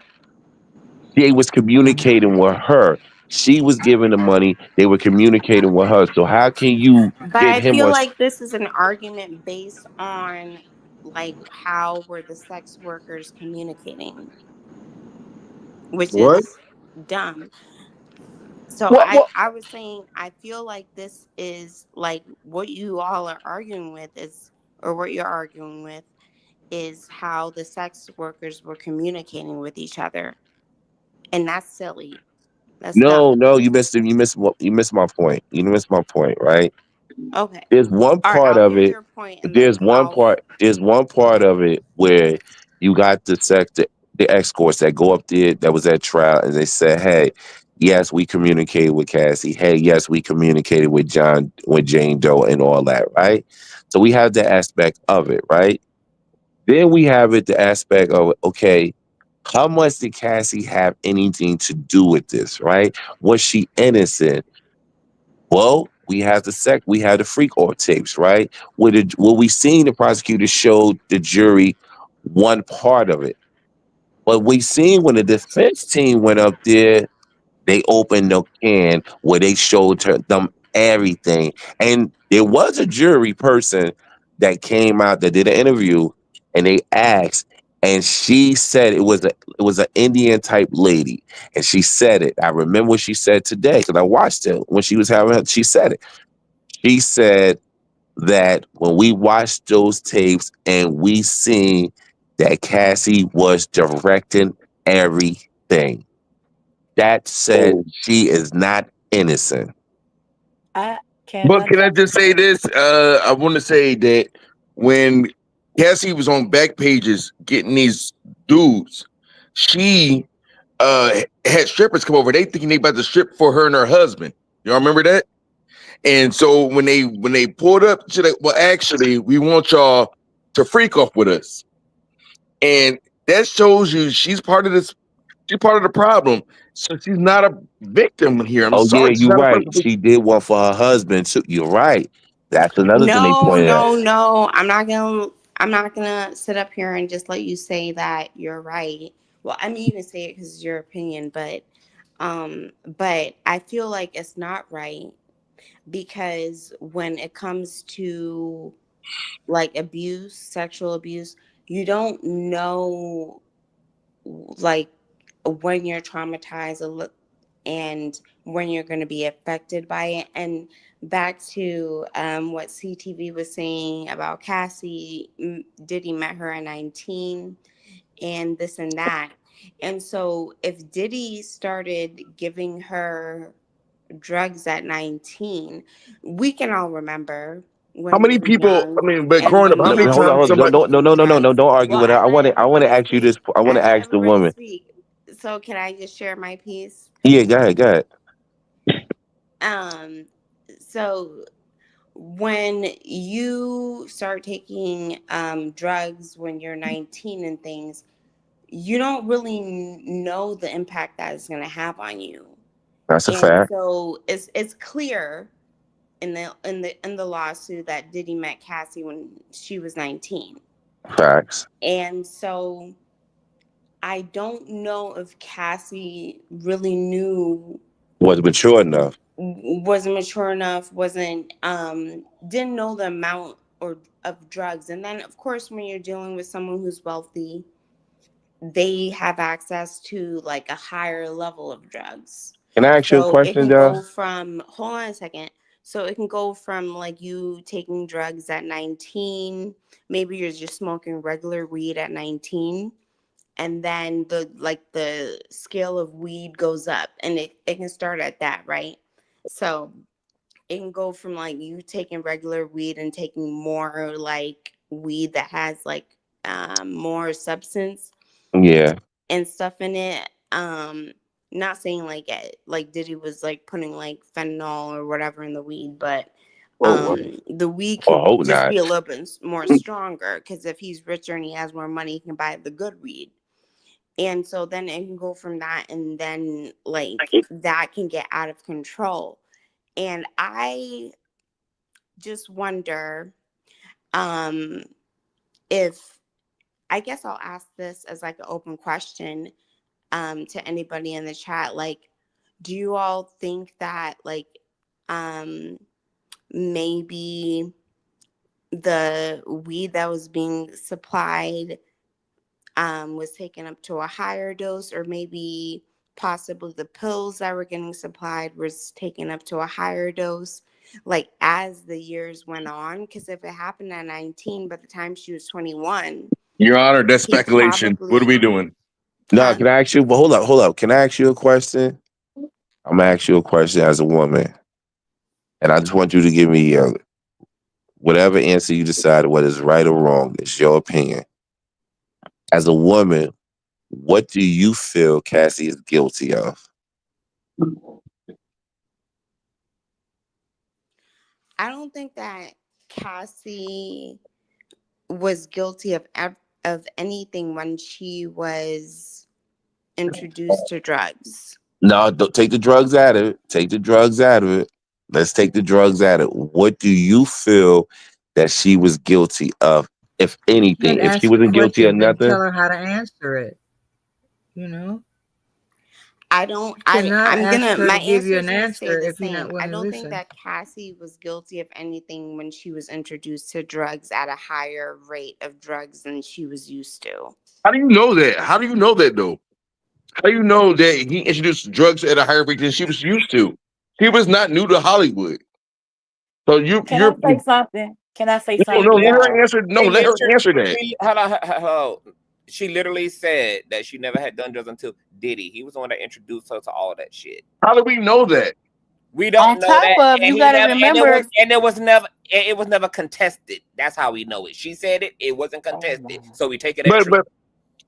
Speaker 7: They was communicating with her. She was giving the money. They were communicating with her. So how can you
Speaker 10: But
Speaker 7: get
Speaker 10: I
Speaker 7: him
Speaker 10: feel
Speaker 7: on?
Speaker 10: like this is an argument based on like how were the sex workers communicating, which
Speaker 4: What?
Speaker 10: is dumb. So
Speaker 22: What? What?
Speaker 10: I was saying I feel like this is like what you all are arguing with is or what you're arguing with is how the sex workers were communicating with each other. And that's silly. That's
Speaker 7: No,
Speaker 10: dumb.
Speaker 7: no, you missed my point. You missed my point, right?
Speaker 10: Okay.
Speaker 7: There's one
Speaker 10: All right,
Speaker 7: part
Speaker 10: I'll
Speaker 7: of
Speaker 10: hear
Speaker 7: it.
Speaker 10: your point and then I'll
Speaker 7: There's one part of it where you got the escorts that go up there that was at trial and they said, hey, yes, we communicated with Cassie. Hey, yes, we communicated with Jane Doe and all that, right? So we have the aspect of it, right? Then we have the aspect of, okay, how much did Cassie have anything to do with this, right? Was she innocent? Well, we have the freak off tapes, right? What we seen, the prosecutor showed the jury one part of it. But we seen when the defense team went up there, they opened the can where they showed them everything. And there was a jury person that came out that did an interview, and they asked, and she said it was an Indian type lady, and she said it. I remember what she said today because I watched it when she was she said it. She said that when we watched those tapes and we seen that Cassie was directing everything. That said, she is not innocent.
Speaker 4: But can I just say this? I want to say that when Cassie was on back pages getting these dudes, she had strippers come over. They thinking they about to strip for her and her husband. Y'all remember that? And so when they pulled up, she's like, well, actually, we want y'all to freak off with us. And that shows you she's part of this. She's part of the problem. So she's not a victim here. I'm sorry.
Speaker 7: Yeah,
Speaker 4: She's
Speaker 7: you're
Speaker 4: not a
Speaker 7: right.
Speaker 4: person.
Speaker 7: She did one for her husband too. You're right. That's another thing they
Speaker 10: No,
Speaker 7: pointed out.
Speaker 10: no. I'm not gonna sit up here and just let you say that you're right. Well, I mean, you can say it because it's your opinion, but I feel like it's not right because when it comes to like abuse, sexual abuse, you don't know like when you're traumatized and when you're going to be affected by it. And back to what CTV was saying about Cassie, Diddy met her at 19 and this and that. And so if Diddy started giving her drugs at 19, we can all remember
Speaker 4: How
Speaker 10: when we
Speaker 4: many
Speaker 10: were
Speaker 4: people?
Speaker 10: young
Speaker 4: I mean, but
Speaker 10: and
Speaker 4: growing up,
Speaker 10: when
Speaker 4: how
Speaker 10: we
Speaker 4: many
Speaker 10: were
Speaker 7: Hold on,
Speaker 4: times
Speaker 7: hold on.
Speaker 4: somebody?
Speaker 7: No, don't argue
Speaker 10: well,
Speaker 7: with her.
Speaker 10: I let
Speaker 7: I want to
Speaker 10: everybody
Speaker 7: ask you
Speaker 10: speak.
Speaker 7: this. I want
Speaker 10: I
Speaker 7: to
Speaker 10: let
Speaker 7: ask the
Speaker 10: everybody
Speaker 7: woman.
Speaker 10: speak. So can I just share my piece?
Speaker 7: Yeah, go ahead, go ahead.
Speaker 10: So when you start taking drugs when you're 19 and things, you don't really know the impact that it's going to have on you.
Speaker 7: That's a
Speaker 10: And
Speaker 7: fact.
Speaker 10: so it's clear in the lawsuit that Diddy met Cassie when she was 19.
Speaker 7: Facts.
Speaker 10: And so I don't know if Cassie really knew,
Speaker 7: Was mature enough.
Speaker 10: wasn't mature enough, didn't know the amount of drugs. And then of course when you're dealing with someone who's wealthy, they have access to like a higher level of drugs.
Speaker 7: Can I ask you a
Speaker 10: So it
Speaker 7: question,
Speaker 10: can
Speaker 7: though?
Speaker 10: go from, hold on a second. So it can go from like you taking drugs at 19, maybe you're just smoking regular weed at 19, and then the scale of weed goes up, and it can start at that, right? So it can go from like you taking regular weed and taking more like weed that has like more substance
Speaker 7: Yeah.
Speaker 10: and stuff in it. Not saying like Diddy was like putting like fentanyl or whatever in the weed, but the weed
Speaker 7: I
Speaker 10: can
Speaker 7: hope
Speaker 10: just
Speaker 7: not.
Speaker 10: be a little bit more stronger because if he's richer and he has more money, he can buy the good weed. And so then it can go from that, and then like that can get out of control. And I just wonder if, I guess I'll ask this as like an open question to anybody in the chat. Like, do you all think that like maybe the weed that was being supplied was taken up to a higher dose, or maybe possibly the pills that were getting supplied was taken up to a higher dose, like as the years went on? Because if it happened at 19, by the time she was 21,
Speaker 4: Your Honor, that's
Speaker 10: he
Speaker 4: speculation. What are we
Speaker 10: probably,
Speaker 4: doing?
Speaker 7: No, can I ask you? But hold up. Can I ask you a question? I'm gonna ask you a question as a woman, and I just want you to give me whatever answer you decide, whether it's right or wrong. It's your opinion. As a woman, what do you feel Cassie is guilty of?
Speaker 10: I don't think that Cassie was guilty of anything when she was introduced to drugs.
Speaker 7: No, don't take the drugs out of it. Take the drugs out of it. Let's take the drugs out of it. What do you feel that she was guilty of, if anything?
Speaker 11: Can't
Speaker 7: If she
Speaker 11: ask the
Speaker 7: wasn't guilty of
Speaker 11: question, then
Speaker 7: nothing,
Speaker 11: tell her how to answer it. You know?
Speaker 10: I don't.
Speaker 11: You cannot
Speaker 10: I'm
Speaker 11: ask
Speaker 10: gonna.
Speaker 11: her
Speaker 10: My
Speaker 11: to give you
Speaker 10: answer's
Speaker 11: an
Speaker 10: gonna stay
Speaker 11: answer
Speaker 10: the
Speaker 11: if you're not
Speaker 10: same. I
Speaker 11: willing to
Speaker 10: don't think
Speaker 11: listen.
Speaker 10: that Cassie was guilty of anything when she was introduced to drugs at a higher rate of drugs than she was used to.
Speaker 4: How do you know that? How do you know that though? How do you know that he introduced drugs at a higher rate than she was used to? He was not new to Hollywood. So
Speaker 21: Can I say something? Can I say
Speaker 4: no,
Speaker 21: something,
Speaker 4: let her
Speaker 21: y'all?
Speaker 4: answer. No, let her answer that.
Speaker 1: Hold on. She literally said that she never had done drugs until Diddy. He was the one that introduced her to all that shit.
Speaker 4: How do we know that?
Speaker 1: We don't
Speaker 21: On
Speaker 1: know
Speaker 21: top
Speaker 1: that.
Speaker 21: of,
Speaker 1: And
Speaker 21: you got to remember.
Speaker 1: it was never contested. That's how we know it. She said it. It wasn't contested. So we take it as true.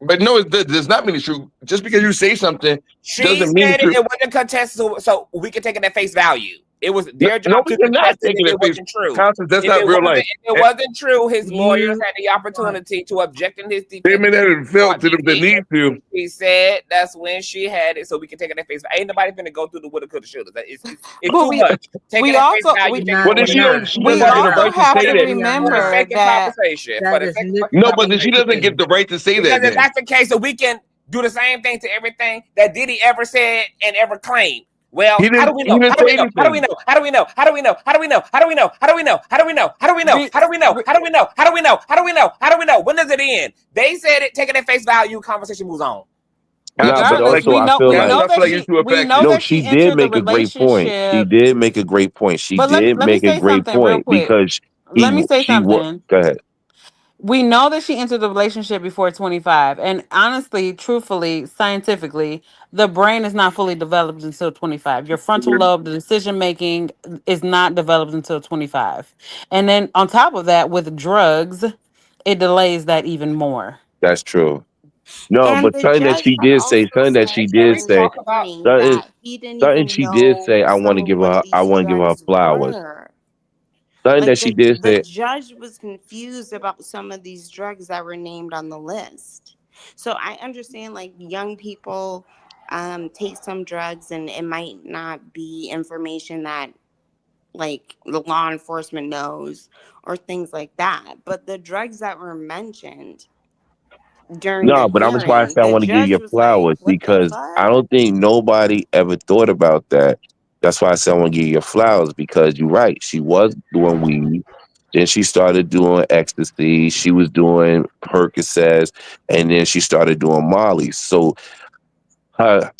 Speaker 4: But no, it does not mean it's true. Just because you say something
Speaker 1: She
Speaker 4: doesn't mean
Speaker 1: said
Speaker 4: it's true.
Speaker 1: it wasn't contested, so we can take it at face value. It was their
Speaker 4: No,
Speaker 1: job
Speaker 4: we
Speaker 1: to
Speaker 4: cannot
Speaker 1: contest it
Speaker 4: take it
Speaker 1: if
Speaker 4: at
Speaker 1: it
Speaker 4: face.
Speaker 1: wasn't true.
Speaker 4: Constance, that's
Speaker 1: If
Speaker 4: not real life.
Speaker 1: If it wasn't true, his lawyers had the opportunity to object in his defense.
Speaker 4: They may not have felt to the need to.
Speaker 1: He said that's when she had it, so we can take it at face value. Ain't nobody finna go through the woulda, coulda, shoulda. It's
Speaker 8: But
Speaker 1: too much. Take it at face value.
Speaker 4: Well, then she doesn't
Speaker 8: we
Speaker 4: get the
Speaker 8: also
Speaker 4: right to
Speaker 8: have
Speaker 4: say
Speaker 8: to
Speaker 4: that.
Speaker 8: remember
Speaker 1: second
Speaker 8: that
Speaker 1: conversation.
Speaker 11: That
Speaker 1: For the
Speaker 11: is
Speaker 1: second
Speaker 4: No, but then she doesn't get the right to say
Speaker 1: because
Speaker 4: that.
Speaker 1: if
Speaker 4: Then.
Speaker 1: that's the case, so we can do the same thing to everything that Diddy ever said and ever claimed. Well, how do we know? How do we know? How do we know? How do we know? How do we know? How do we know? How do we know? How do we know? How do we know? How do we know? How do we know? How do we know? How do we know? How do we know? How do we know? When does it end? They said it, take it at face value, conversation moves on.
Speaker 7: no, but also I feel like
Speaker 8: she
Speaker 7: did
Speaker 8: entered the
Speaker 7: make a great point. She
Speaker 8: relationship.
Speaker 7: did make a great point. She
Speaker 8: But
Speaker 7: did
Speaker 8: let me
Speaker 7: make a
Speaker 8: say
Speaker 7: great
Speaker 8: something real
Speaker 7: point
Speaker 8: quick.
Speaker 7: because
Speaker 8: Let me say
Speaker 7: she was.
Speaker 8: something.
Speaker 7: Go ahead.
Speaker 8: We know that she entered the relationship before 25. And honestly, truthfully, scientifically, the brain is not fully developed until 25. Your frontal lobe, the decision making is not developed until 25. And then on top of that, with drugs, it delays that even more.
Speaker 7: That's true. No,
Speaker 10: And
Speaker 7: but
Speaker 10: the
Speaker 7: something that
Speaker 10: judge
Speaker 7: she
Speaker 10: had
Speaker 7: did say,
Speaker 10: also
Speaker 7: something that
Speaker 10: said
Speaker 7: she did
Speaker 10: during
Speaker 7: say,
Speaker 10: the hearing
Speaker 7: something,
Speaker 10: that he didn't
Speaker 7: something
Speaker 10: even
Speaker 7: she did
Speaker 10: know
Speaker 7: say, I
Speaker 10: some
Speaker 7: want to
Speaker 10: of
Speaker 7: give
Speaker 10: what
Speaker 7: her, I
Speaker 10: these
Speaker 7: want to give her
Speaker 10: drugs
Speaker 7: flowers.
Speaker 10: were.
Speaker 7: Something that
Speaker 10: Like
Speaker 7: she did
Speaker 10: the
Speaker 7: say,
Speaker 10: judge was confused about some of these drugs that were named on the list. So I understand like young people take some drugs and it might not be information that like the law enforcement knows or things like that. But the drugs that were mentioned during the
Speaker 7: no, but that's why I
Speaker 10: hearing,
Speaker 7: said I
Speaker 10: the
Speaker 7: want to give you
Speaker 10: judge was like,
Speaker 7: flowers
Speaker 10: what the
Speaker 7: because I
Speaker 10: fuck?
Speaker 7: don't think nobody ever thought about that. That's why I said I want to give you flowers because you're right. She was doing weed. Then she started doing ecstasy. She was doing Percocets, and then she started doing Molly. So her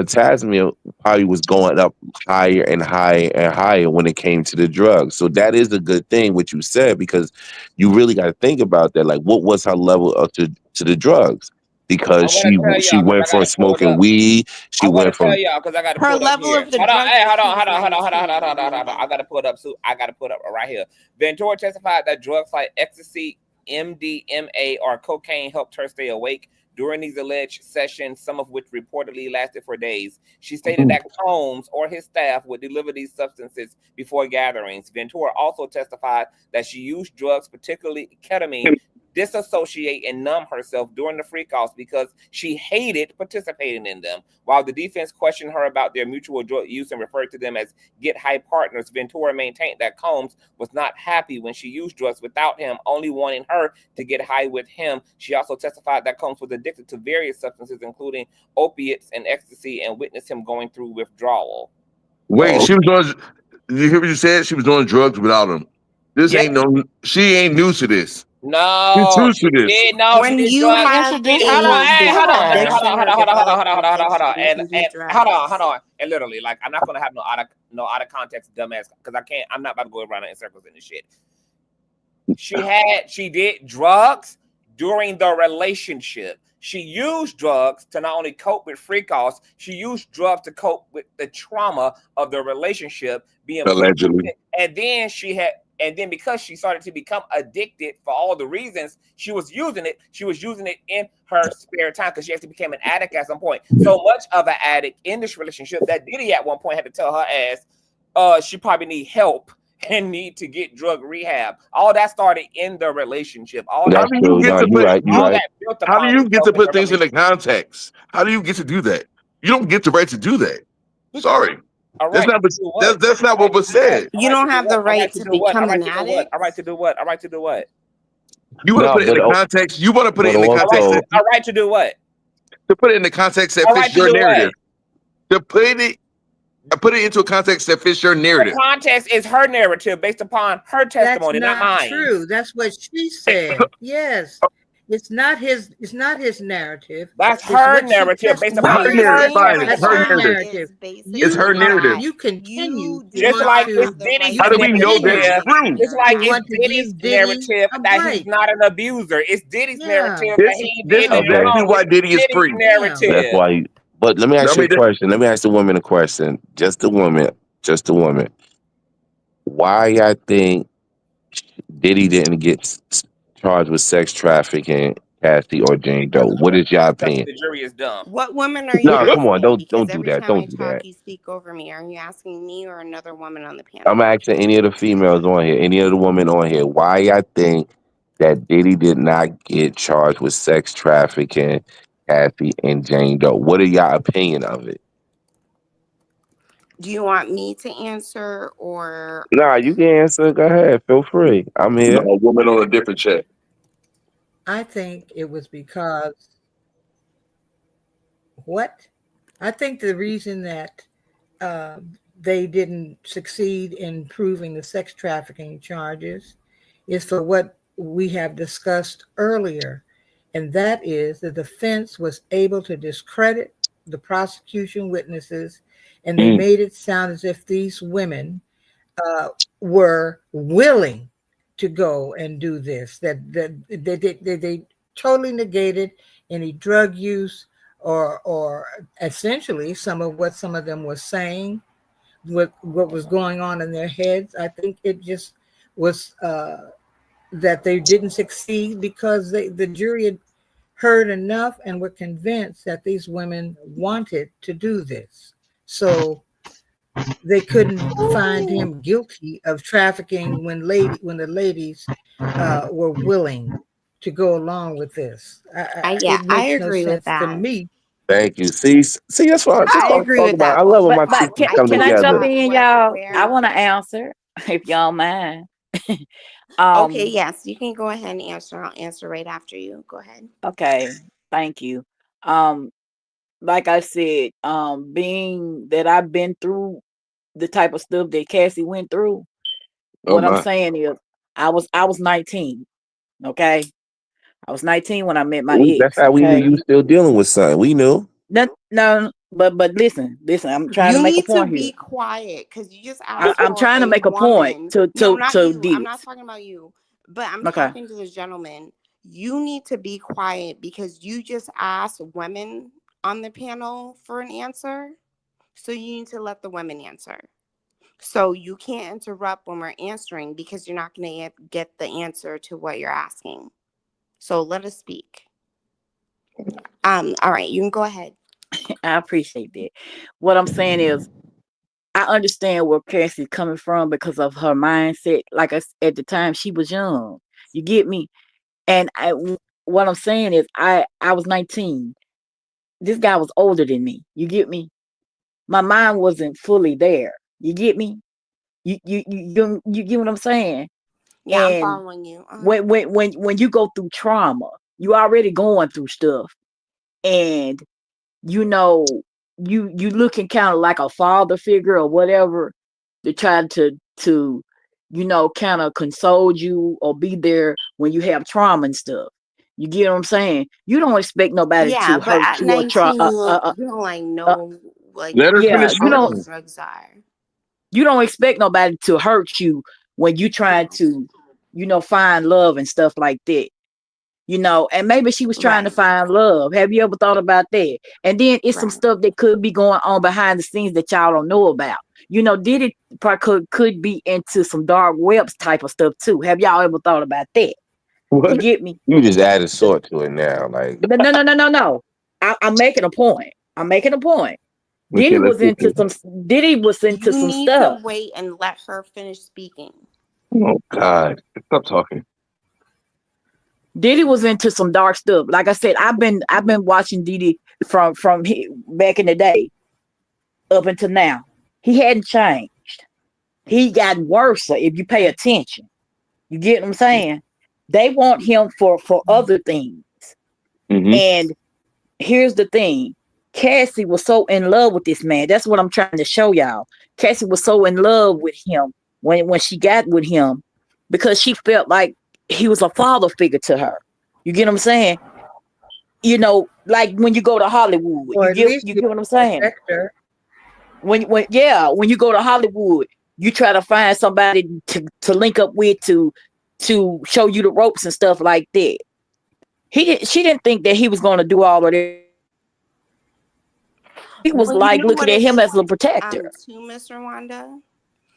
Speaker 7: Tasmania probably was going up higher and higher and higher when it came to the drugs. So that is a good thing what you said because you really got to think about that. Like, what was her level of to the drugs? Because she went from smoking weed. She went from
Speaker 1: y'all because I got to
Speaker 10: Her
Speaker 1: pull it up
Speaker 10: level
Speaker 1: here.
Speaker 10: of the
Speaker 1: Hold on,
Speaker 10: drugs
Speaker 1: hey,
Speaker 10: that
Speaker 1: hold
Speaker 10: she
Speaker 1: on,
Speaker 10: was
Speaker 1: hold on, hold on, hold on, hold on,
Speaker 10: 19.
Speaker 1: hold on, hold on. I got to pull it up. So I got to pull it up right here. Ventura testified that drugs like ecstasy, MDMA, or cocaine helped her stay awake during these alleged sessions, some of which reportedly lasted for days. She stated that Combs or his staff would deliver these substances before gatherings. Ventura also testified that she used drugs, particularly ketamine, disassociate and numb herself during the freak-offs because she hated participating in them. While the defense questioned her about their mutual drug use and referred to them as get-high partners, Ventura maintained that Combs was not happy when she used drugs without him, only wanting her to get high with him. She also testified that Combs was addicted to various substances, including opiates and ecstasy, and witnessed him going through withdrawal.
Speaker 4: Wait, she was doing. Did you hear what you said? She was doing drugs without him. This ain't no. She ain't new to this.
Speaker 1: No,
Speaker 4: She's used to this.
Speaker 10: When you have a suspicion or developed addiction, you can do drugs.
Speaker 1: Hold on. And literally, like, I'm not gonna have no out of context dumbass because I can't. I'm not about to go around in circles in this shit. She did drugs during the relationship. She used drugs to not only cope with freak-offs, she used drugs to cope with the trauma of the relationship being
Speaker 4: allegedly.
Speaker 1: and then she had And then because she started to become addicted for all the reasons she was using it in her spare time because she actually became an addict at some point. So much of an addict in this relationship that Diddy at one point had to tell her ass she probably need help and need to get drug rehab. All that started in the relationship. All
Speaker 7: That's
Speaker 1: that
Speaker 7: true. No, you're right. You're right.
Speaker 4: How do you get to put things into context? How do you get to do that? You don't get the right to do that. Sorry. That's not what was said.
Speaker 10: You don't have the right to become an addict.
Speaker 1: All right to do what? All right to do what?
Speaker 4: You want to put it in the context. You want to put it in the context.
Speaker 1: All right to do what?
Speaker 4: To put it in the context that fits your narrative. To put it into a context that fits your narrative.
Speaker 1: The context is her narrative based upon her testimony,
Speaker 11: That's
Speaker 1: not mine.
Speaker 11: true. That's what she said. Yes. It's not his narrative.
Speaker 1: That's her narrative based upon
Speaker 4: her narrative.
Speaker 11: That's
Speaker 4: her narrative. It's her narrative.
Speaker 11: You continue
Speaker 1: just like it's Diddy's
Speaker 4: How do we know that's true?
Speaker 1: It's like it's Diddy's narrative that he's not an abuser. It's Diddy's narrative that he
Speaker 4: This is exactly why Diddy is free.
Speaker 1: Narrative.
Speaker 7: That's why. But let me ask you a question. Let me ask the woman a question. Just the woman. Why I think Diddy didn't get charged with sex trafficking, Cassie or Jane Doe? What is your opinion?
Speaker 1: The jury is dumb.
Speaker 10: What women are you?
Speaker 7: No, come on, don't
Speaker 10: Because
Speaker 7: do
Speaker 10: every
Speaker 7: that.
Speaker 10: time
Speaker 7: Don't
Speaker 10: I
Speaker 7: do
Speaker 10: talk,
Speaker 7: that.
Speaker 10: you speak over me. Are you asking me or another woman on the panel?
Speaker 7: I'm asking any of the females on here, any of the women on here, why I think that Diddy did not get charged with sex trafficking, Cassie and Jane Doe. What are your opinion of it?
Speaker 10: Do you want me to answer or?
Speaker 7: Nah, you can answer. Go ahead. Feel free. I'm here.
Speaker 4: A woman on a different chat.
Speaker 11: I think it was because what? I think the reason that they didn't succeed in proving the sex trafficking charges is for what we have discussed earlier, and that is the defense was able to discredit the prosecution witnesses, and they made it sound as if these women were willing to go and do this, that they totally negated any drug use or essentially some of them were saying, what was going on in their heads. I think it just was that they didn't succeed because the jury had heard enough and were convinced that these women wanted to do this. So they couldn't find him guilty of trafficking when the ladies were willing to go along with this.
Speaker 10: Yeah, I agree with that.
Speaker 11: To me.
Speaker 7: Thank you. See, that's what
Speaker 10: I agree with that.
Speaker 7: I love when my
Speaker 21: But
Speaker 7: sisters come
Speaker 21: can I jump
Speaker 7: together.
Speaker 21: in, y'all? I want to answer if y'all mind.
Speaker 10: Okay, yes, you can go ahead and answer. I'll answer right after you. Go ahead.
Speaker 21: Okay, thank you. Like I said, being that I've been through the type of stuff that Cassie went through, what I'm saying is I was 19. Okay. I was 19 when I met my ex.
Speaker 7: That's how we knew you were still dealing with something. We knew.
Speaker 21: No, but listen. I'm trying to make a point here.
Speaker 10: You need to be quiet because you just asked.
Speaker 21: I'm trying to make a point to
Speaker 10: I'm not talking about you, but I'm talking to the gentleman. You need to be quiet because you just asked women on the panel for an answer. So you need to let the women answer. So you can't interrupt when we're answering because you're not going to get the answer to what you're asking. So let us speak. All right, you can go ahead.
Speaker 21: I appreciate that. What I'm saying is, I understand where Cassie's coming from because of her mindset. Like at the time, she was young. You get me? And what I'm saying is, I was 19. This guy was older than me. You get me? My mind wasn't fully there. You get me? You get what I'm saying?
Speaker 10: Yeah,
Speaker 21: and
Speaker 10: I'm following you.
Speaker 21: When you go through trauma, you already going through stuff, and you looking kind of like a father figure or whatever to try to kind of console you or be there when you have trauma and stuff. You get what I'm saying? You don't expect nobody to hurt
Speaker 10: at
Speaker 21: you
Speaker 10: 19,
Speaker 21: or
Speaker 10: you don't know
Speaker 4: let her finish
Speaker 10: drugs are.
Speaker 21: You don't expect nobody to hurt you when you try to find love and stuff like that. you know, and maybe she was trying to find love. Have you ever thought about that? And then it's some stuff that could be going on behind the scenes that y'all don't know about. You know, Diddy could be into some dark webs type of stuff too. Have y'all ever thought about that?
Speaker 7: What?
Speaker 21: You get me?
Speaker 7: You just added sort to it now, like.
Speaker 21: No. I'm making a point.
Speaker 7: Okay,
Speaker 21: Diddy
Speaker 7: let's
Speaker 21: was
Speaker 7: get
Speaker 21: into
Speaker 7: to
Speaker 21: some
Speaker 10: You need
Speaker 21: stuff.
Speaker 10: to wait and let her finish speaking.
Speaker 7: Oh God, stop talking.
Speaker 21: Diddy was into some dark stuff. Like I said, I've been watching Diddy from back in the day up until now. He hadn't changed. He got worse if you pay attention. You get what I'm saying? They want him for other things. And here's the thing. Cassie was so in love with this man. That's what I'm trying to show y'all. Cassie was so in love with him when she got with him because she felt like he was a father figure to her. You get what I'm saying? You know, like when you go to Hollywood,
Speaker 11: Or
Speaker 21: you get what I'm saying? When you go to Hollywood, you try to find somebody to link up with to show you the ropes and stuff like that. She didn't think that he was going to do all of that. He was
Speaker 10: Well,
Speaker 21: like
Speaker 10: you know
Speaker 21: looking
Speaker 10: what
Speaker 21: at
Speaker 10: it
Speaker 21: him
Speaker 10: is,
Speaker 21: as a protector.
Speaker 10: too, Miss Rwanda.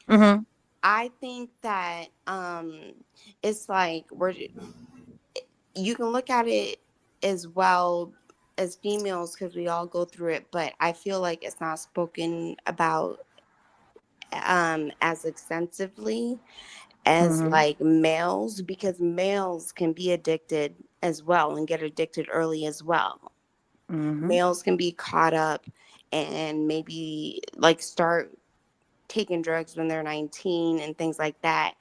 Speaker 21: Mm-hmm.
Speaker 10: I think that it's like you can look at it as well as females because we all go through it, but I feel like it's not spoken about as extensively as like males, because males can be addicted as well and get addicted early as well. Males can be caught up and maybe like start taking drugs when they're 19 and things like that,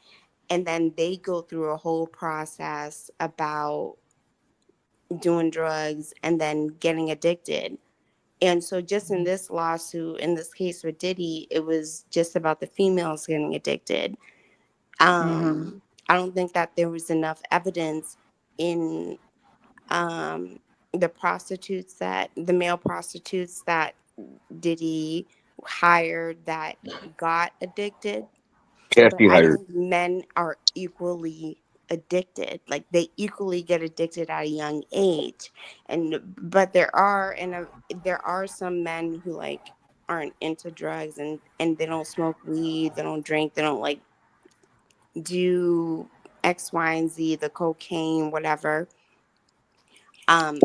Speaker 10: and then they go through a whole process about doing drugs and then getting addicted. And so just in this lawsuit, in this case with Diddy, it was just about the females getting addicted. I don't think that there was enough evidence in the male prostitutes that Diddy hired that got addicted. But
Speaker 7: Cassie
Speaker 10: I
Speaker 7: hired.
Speaker 10: think men are equally addicted. Like they equally get addicted at a young age. But there are some men who like aren't into drugs and they don't smoke weed, they don't drink, they don't like do X, Y, and Z, the cocaine, whatever.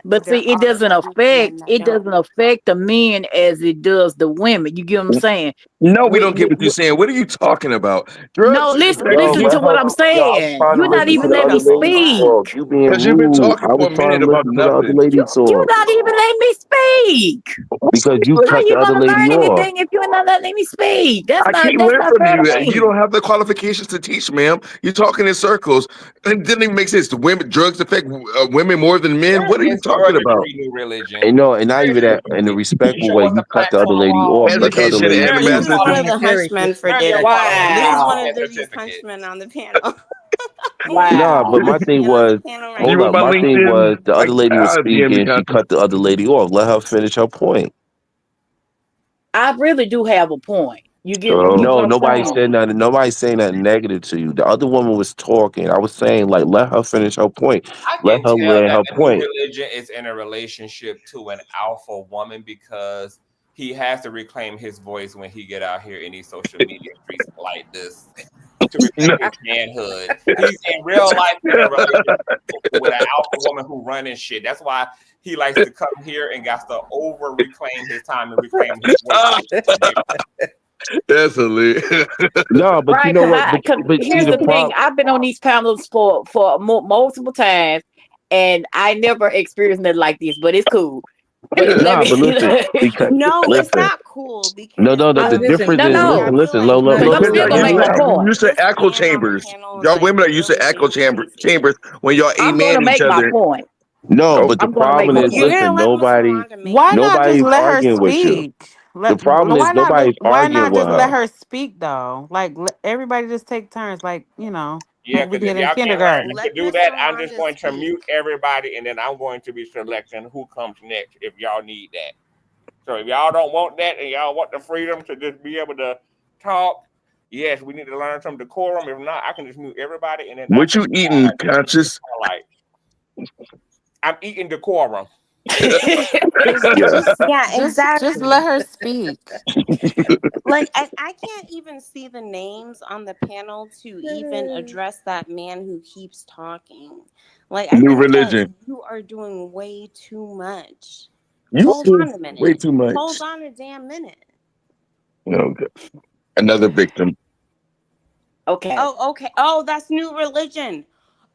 Speaker 21: But see, it
Speaker 10: There are
Speaker 21: doesn't
Speaker 10: some men that don't.
Speaker 21: affect the men as it does the women. You get what I'm saying?
Speaker 4: No, we don't get what you're saying. What are you talking about?
Speaker 21: No,
Speaker 4: Drugs is
Speaker 7: Yo,
Speaker 21: listen
Speaker 4: affecting
Speaker 21: to
Speaker 7: let
Speaker 21: what
Speaker 7: her.
Speaker 21: I'm
Speaker 7: Yo, I was
Speaker 21: saying.
Speaker 7: trying to
Speaker 21: You're not
Speaker 7: listen to
Speaker 21: even
Speaker 7: the
Speaker 21: letting
Speaker 7: other
Speaker 21: me
Speaker 7: lady
Speaker 21: speak.
Speaker 7: talk. You being
Speaker 4: because you've been
Speaker 7: rude.
Speaker 4: talking
Speaker 7: I
Speaker 4: for
Speaker 7: was
Speaker 4: a
Speaker 7: trying
Speaker 4: minute
Speaker 7: to
Speaker 4: about
Speaker 7: listen to the other
Speaker 4: nothing.
Speaker 7: lady
Speaker 21: You're
Speaker 7: talk
Speaker 21: not even letting me speak.
Speaker 7: because you
Speaker 21: How
Speaker 7: cut
Speaker 21: you
Speaker 7: the other
Speaker 21: gonna
Speaker 7: lady
Speaker 21: learn
Speaker 7: off.
Speaker 21: anything if you're not letting me speak?
Speaker 4: I can't
Speaker 21: That's
Speaker 4: learn
Speaker 21: not
Speaker 4: from
Speaker 21: fair
Speaker 4: you.
Speaker 21: to
Speaker 4: You
Speaker 21: me.
Speaker 4: don't have the qualifications to teach, ma'am. You're talking in circles. It didn't even make sense. The women, drugs affect women more than men. What are you
Speaker 1: It's
Speaker 4: talking
Speaker 1: third
Speaker 4: about?
Speaker 1: degree new religion.
Speaker 7: And no, and not even that in a
Speaker 1: You
Speaker 7: respectful
Speaker 1: show
Speaker 7: way.
Speaker 1: us
Speaker 7: You
Speaker 1: the
Speaker 7: cut the other
Speaker 1: platform
Speaker 7: lady
Speaker 1: wall.
Speaker 7: off. Let the other
Speaker 4: Education
Speaker 7: lady
Speaker 4: and the
Speaker 10: This
Speaker 7: speak.
Speaker 10: is
Speaker 4: master's
Speaker 10: one of
Speaker 4: degree.
Speaker 10: the henchmen for
Speaker 1: Earn your
Speaker 10: Diddy. This is one
Speaker 1: qualifications
Speaker 10: of
Speaker 1: and
Speaker 10: Diddy's
Speaker 1: certificates.
Speaker 10: henchmen on the panel.
Speaker 7: Nah, but my thing
Speaker 10: He's on the
Speaker 7: was,
Speaker 10: panel right
Speaker 4: You
Speaker 7: hold
Speaker 4: want
Speaker 7: up.
Speaker 4: my
Speaker 10: now.
Speaker 7: My thing was
Speaker 4: LinkedIn?
Speaker 7: the other lady was
Speaker 4: DM me,
Speaker 7: speaking. She
Speaker 4: Conscious.
Speaker 7: cut the other lady off. Let her finish her point.
Speaker 21: I really do have a point. You get
Speaker 7: No,
Speaker 21: what I'm
Speaker 7: nobody
Speaker 21: saying?
Speaker 7: said nothing. Nobody's saying nothing negative to you. The other woman was talking. I was saying, like, let her finish her point.
Speaker 1: I
Speaker 7: Let
Speaker 1: can
Speaker 7: her
Speaker 1: tell
Speaker 7: land
Speaker 1: that
Speaker 7: her
Speaker 1: the new
Speaker 7: point.
Speaker 1: religion is in a relationship to an alpha woman because he has to reclaim his voice when he get out here in these social media streets like this to reclaim his manhood. He's in real life in a relationship with an alpha woman who running shit. That's why he likes to come here and got to over reclaim his time and reclaim his voice.
Speaker 4: That's hilarious.
Speaker 7: No, but you
Speaker 21: Right,
Speaker 7: know what?
Speaker 21: because
Speaker 7: But see
Speaker 21: here's
Speaker 7: the
Speaker 21: the thing.
Speaker 7: problem.
Speaker 21: I've been on these panels for multiple times, and I never experienced nothing like this. But it's cool. Let
Speaker 7: Nah,
Speaker 21: me.
Speaker 7: but listen, because
Speaker 10: No, it's
Speaker 7: listen.
Speaker 10: not cool
Speaker 7: No,
Speaker 10: because
Speaker 7: no, no.
Speaker 11: Well,
Speaker 7: The
Speaker 11: listen,
Speaker 7: difference
Speaker 21: no,
Speaker 7: is,
Speaker 10: I
Speaker 7: listen,
Speaker 21: no.
Speaker 10: feel
Speaker 7: listen,
Speaker 10: like
Speaker 7: Lola,
Speaker 21: Because I'm
Speaker 7: listen.
Speaker 21: still
Speaker 7: Let
Speaker 21: gonna
Speaker 7: me
Speaker 21: make my
Speaker 7: land.
Speaker 21: point.
Speaker 4: You said
Speaker 10: this
Speaker 4: echo
Speaker 10: man on the
Speaker 4: chambers.
Speaker 10: panel is
Speaker 4: Y'all
Speaker 10: like
Speaker 4: women are used to
Speaker 10: really
Speaker 4: echo
Speaker 10: being crazy.
Speaker 4: chambers when y'all
Speaker 21: I'm
Speaker 4: amen
Speaker 21: gonna
Speaker 4: each
Speaker 21: make my
Speaker 4: other.
Speaker 21: point.
Speaker 7: No,
Speaker 4: Oh,
Speaker 7: but the
Speaker 21: I'm gonna make
Speaker 7: problem
Speaker 21: my
Speaker 7: is,
Speaker 10: You're
Speaker 21: point.
Speaker 10: gonna
Speaker 7: listen,
Speaker 10: let Miss Rwanda make
Speaker 8: Why
Speaker 10: her
Speaker 8: not just
Speaker 7: nobody's
Speaker 10: point.
Speaker 8: let her
Speaker 7: arguing with you.
Speaker 8: speak?
Speaker 7: The problem is nobody's
Speaker 8: Why
Speaker 7: arguing
Speaker 8: not
Speaker 7: with
Speaker 8: just let
Speaker 7: her.
Speaker 8: her speak though? Like everybody just take turns, like
Speaker 1: Yeah,
Speaker 8: like we
Speaker 1: because if
Speaker 8: did in
Speaker 1: y'all can't learn
Speaker 8: kindergarten.
Speaker 1: to
Speaker 10: Let
Speaker 1: do
Speaker 10: Miss
Speaker 1: that, I'm just
Speaker 10: Rwanda
Speaker 1: going to
Speaker 10: speak.
Speaker 1: mute everybody, and then I'm going to be selecting who comes next if y'all need that. So if y'all don't want that and y'all want the freedom to just be able to talk, yes, we need to learn some decorum. If not, I can just mute everybody, and then I
Speaker 4: what
Speaker 1: can
Speaker 4: you eating,
Speaker 1: decide
Speaker 4: Conscious?
Speaker 1: like I'm eating decorum.
Speaker 10: Yeah, exactly.
Speaker 8: Just let her speak.
Speaker 10: Like, I can't even see the names on the panel to even address that man who keeps talking. Like, I
Speaker 4: New
Speaker 10: think that
Speaker 4: religion.
Speaker 10: you are doing way too much.
Speaker 4: You
Speaker 10: Hold
Speaker 4: do
Speaker 10: on a minute.
Speaker 4: way too much.
Speaker 10: Hold on a damn minute.
Speaker 4: Okay. Another victim.
Speaker 21: Okay.
Speaker 10: Oh, okay. Oh, that's New Religion.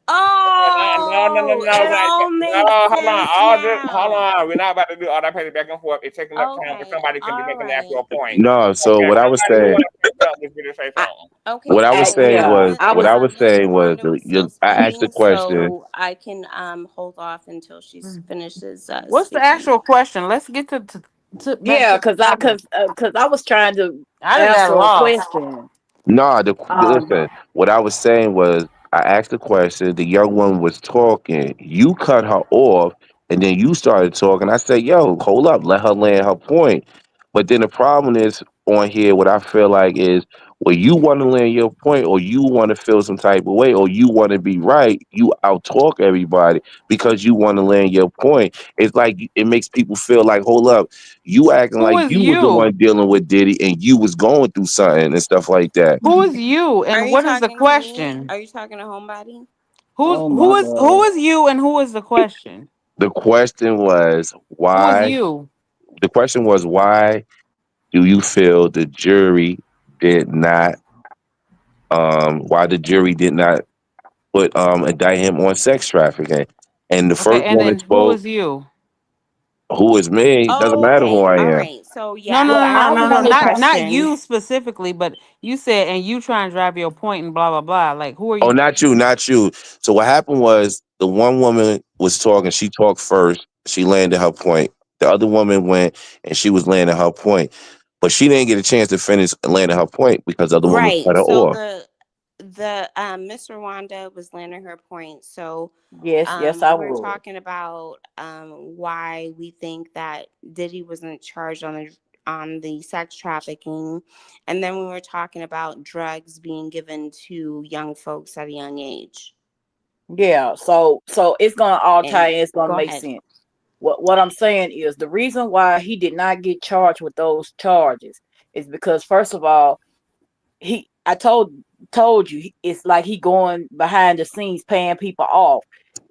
Speaker 1: No,
Speaker 10: Oh, it all makes
Speaker 1: hold on.
Speaker 10: sense
Speaker 1: Hold
Speaker 10: now.
Speaker 1: on. We're not about to do all that petty back and forth. It's taking up time, but
Speaker 10: Okay,
Speaker 1: somebody can be
Speaker 10: all
Speaker 1: making an actual
Speaker 10: right.
Speaker 1: point.
Speaker 7: No, so
Speaker 1: Okay,
Speaker 7: what I was
Speaker 1: somebody who
Speaker 7: saying,
Speaker 1: want to say something is going to say something.
Speaker 10: Okay,
Speaker 7: what I was
Speaker 10: so
Speaker 7: saying was,
Speaker 21: I
Speaker 7: what
Speaker 21: was.
Speaker 7: I was
Speaker 10: Mr.
Speaker 7: saying was,
Speaker 10: Wanda was still
Speaker 7: I asked the
Speaker 10: speaking,
Speaker 7: question.
Speaker 10: so I can hold off until she finishes
Speaker 8: What's the
Speaker 10: speaking.
Speaker 8: actual question? Let's get to back
Speaker 21: Yeah,
Speaker 8: to the topic.
Speaker 21: cause I was trying to
Speaker 8: I done got
Speaker 21: answer a
Speaker 8: lost.
Speaker 21: question.
Speaker 7: No,
Speaker 21: Um,
Speaker 7: listen. What I was saying was, I asked the question. The young woman was talking. You cut her off, and then you started talking. I said, "Yo, hold up, let her land her point." But then the problem is on here. What I feel like is, well, you want to land your point, or you want to feel some type of way, or you want to be right. You out talk everybody because you want to land your point. It's like it makes people feel like, hold up, you acting
Speaker 8: Who
Speaker 7: like
Speaker 8: is
Speaker 7: you was the
Speaker 8: you?
Speaker 7: one dealing with Diddy, and you was going through something and stuff like that.
Speaker 8: Who is you?
Speaker 10: Are
Speaker 8: And
Speaker 10: you
Speaker 8: what is the
Speaker 10: talking to me?
Speaker 8: question?
Speaker 10: Are you talking to Homebody?
Speaker 21: oh my
Speaker 8: Who
Speaker 21: God.
Speaker 8: is you and who is the question?
Speaker 7: The question was
Speaker 8: Who is
Speaker 7: why.
Speaker 8: you?
Speaker 7: The question was why do you feel the jury did not? Why the jury did not put indict him on sex trafficking? And the
Speaker 8: Okay,
Speaker 7: first
Speaker 8: and
Speaker 7: woman
Speaker 8: then who
Speaker 7: spoke.
Speaker 8: is you?
Speaker 7: Who is me? Doesn't matter who
Speaker 10: Okay,
Speaker 7: I
Speaker 10: all
Speaker 7: am.
Speaker 10: right. So
Speaker 8: No,
Speaker 10: yeah,
Speaker 8: no,
Speaker 21: Well,
Speaker 8: no,
Speaker 10: I
Speaker 8: no,
Speaker 21: I
Speaker 10: have
Speaker 8: no,
Speaker 21: was
Speaker 8: no,
Speaker 21: only
Speaker 10: another
Speaker 8: not
Speaker 10: question.
Speaker 8: you specifically, but you said and you trying to drive your point and blah blah blah. Like who are
Speaker 7: Oh,
Speaker 8: you?
Speaker 7: not you, not you. So what happened was the one woman was talking. She talked first. She landed her point. The other woman went and she was landing her point, but she didn't get a chance to finish landing her point because the other woman
Speaker 10: Right.
Speaker 7: cut her
Speaker 10: So
Speaker 7: off.
Speaker 10: the Miss Rwanda was landing her point. So
Speaker 21: yes, I
Speaker 10: we're
Speaker 21: would.
Speaker 10: talking about why we think that Diddy wasn't charged on the sex trafficking, and then we were talking about drugs being given to young folks at a young age.
Speaker 21: Yeah, so it's gonna all tie
Speaker 10: And
Speaker 21: in. It's gonna
Speaker 10: go
Speaker 21: make
Speaker 10: ahead.
Speaker 21: sense. What I'm saying is the reason why he did not get charged with those charges is because first of all, I told you it's like he going behind the scenes paying people off,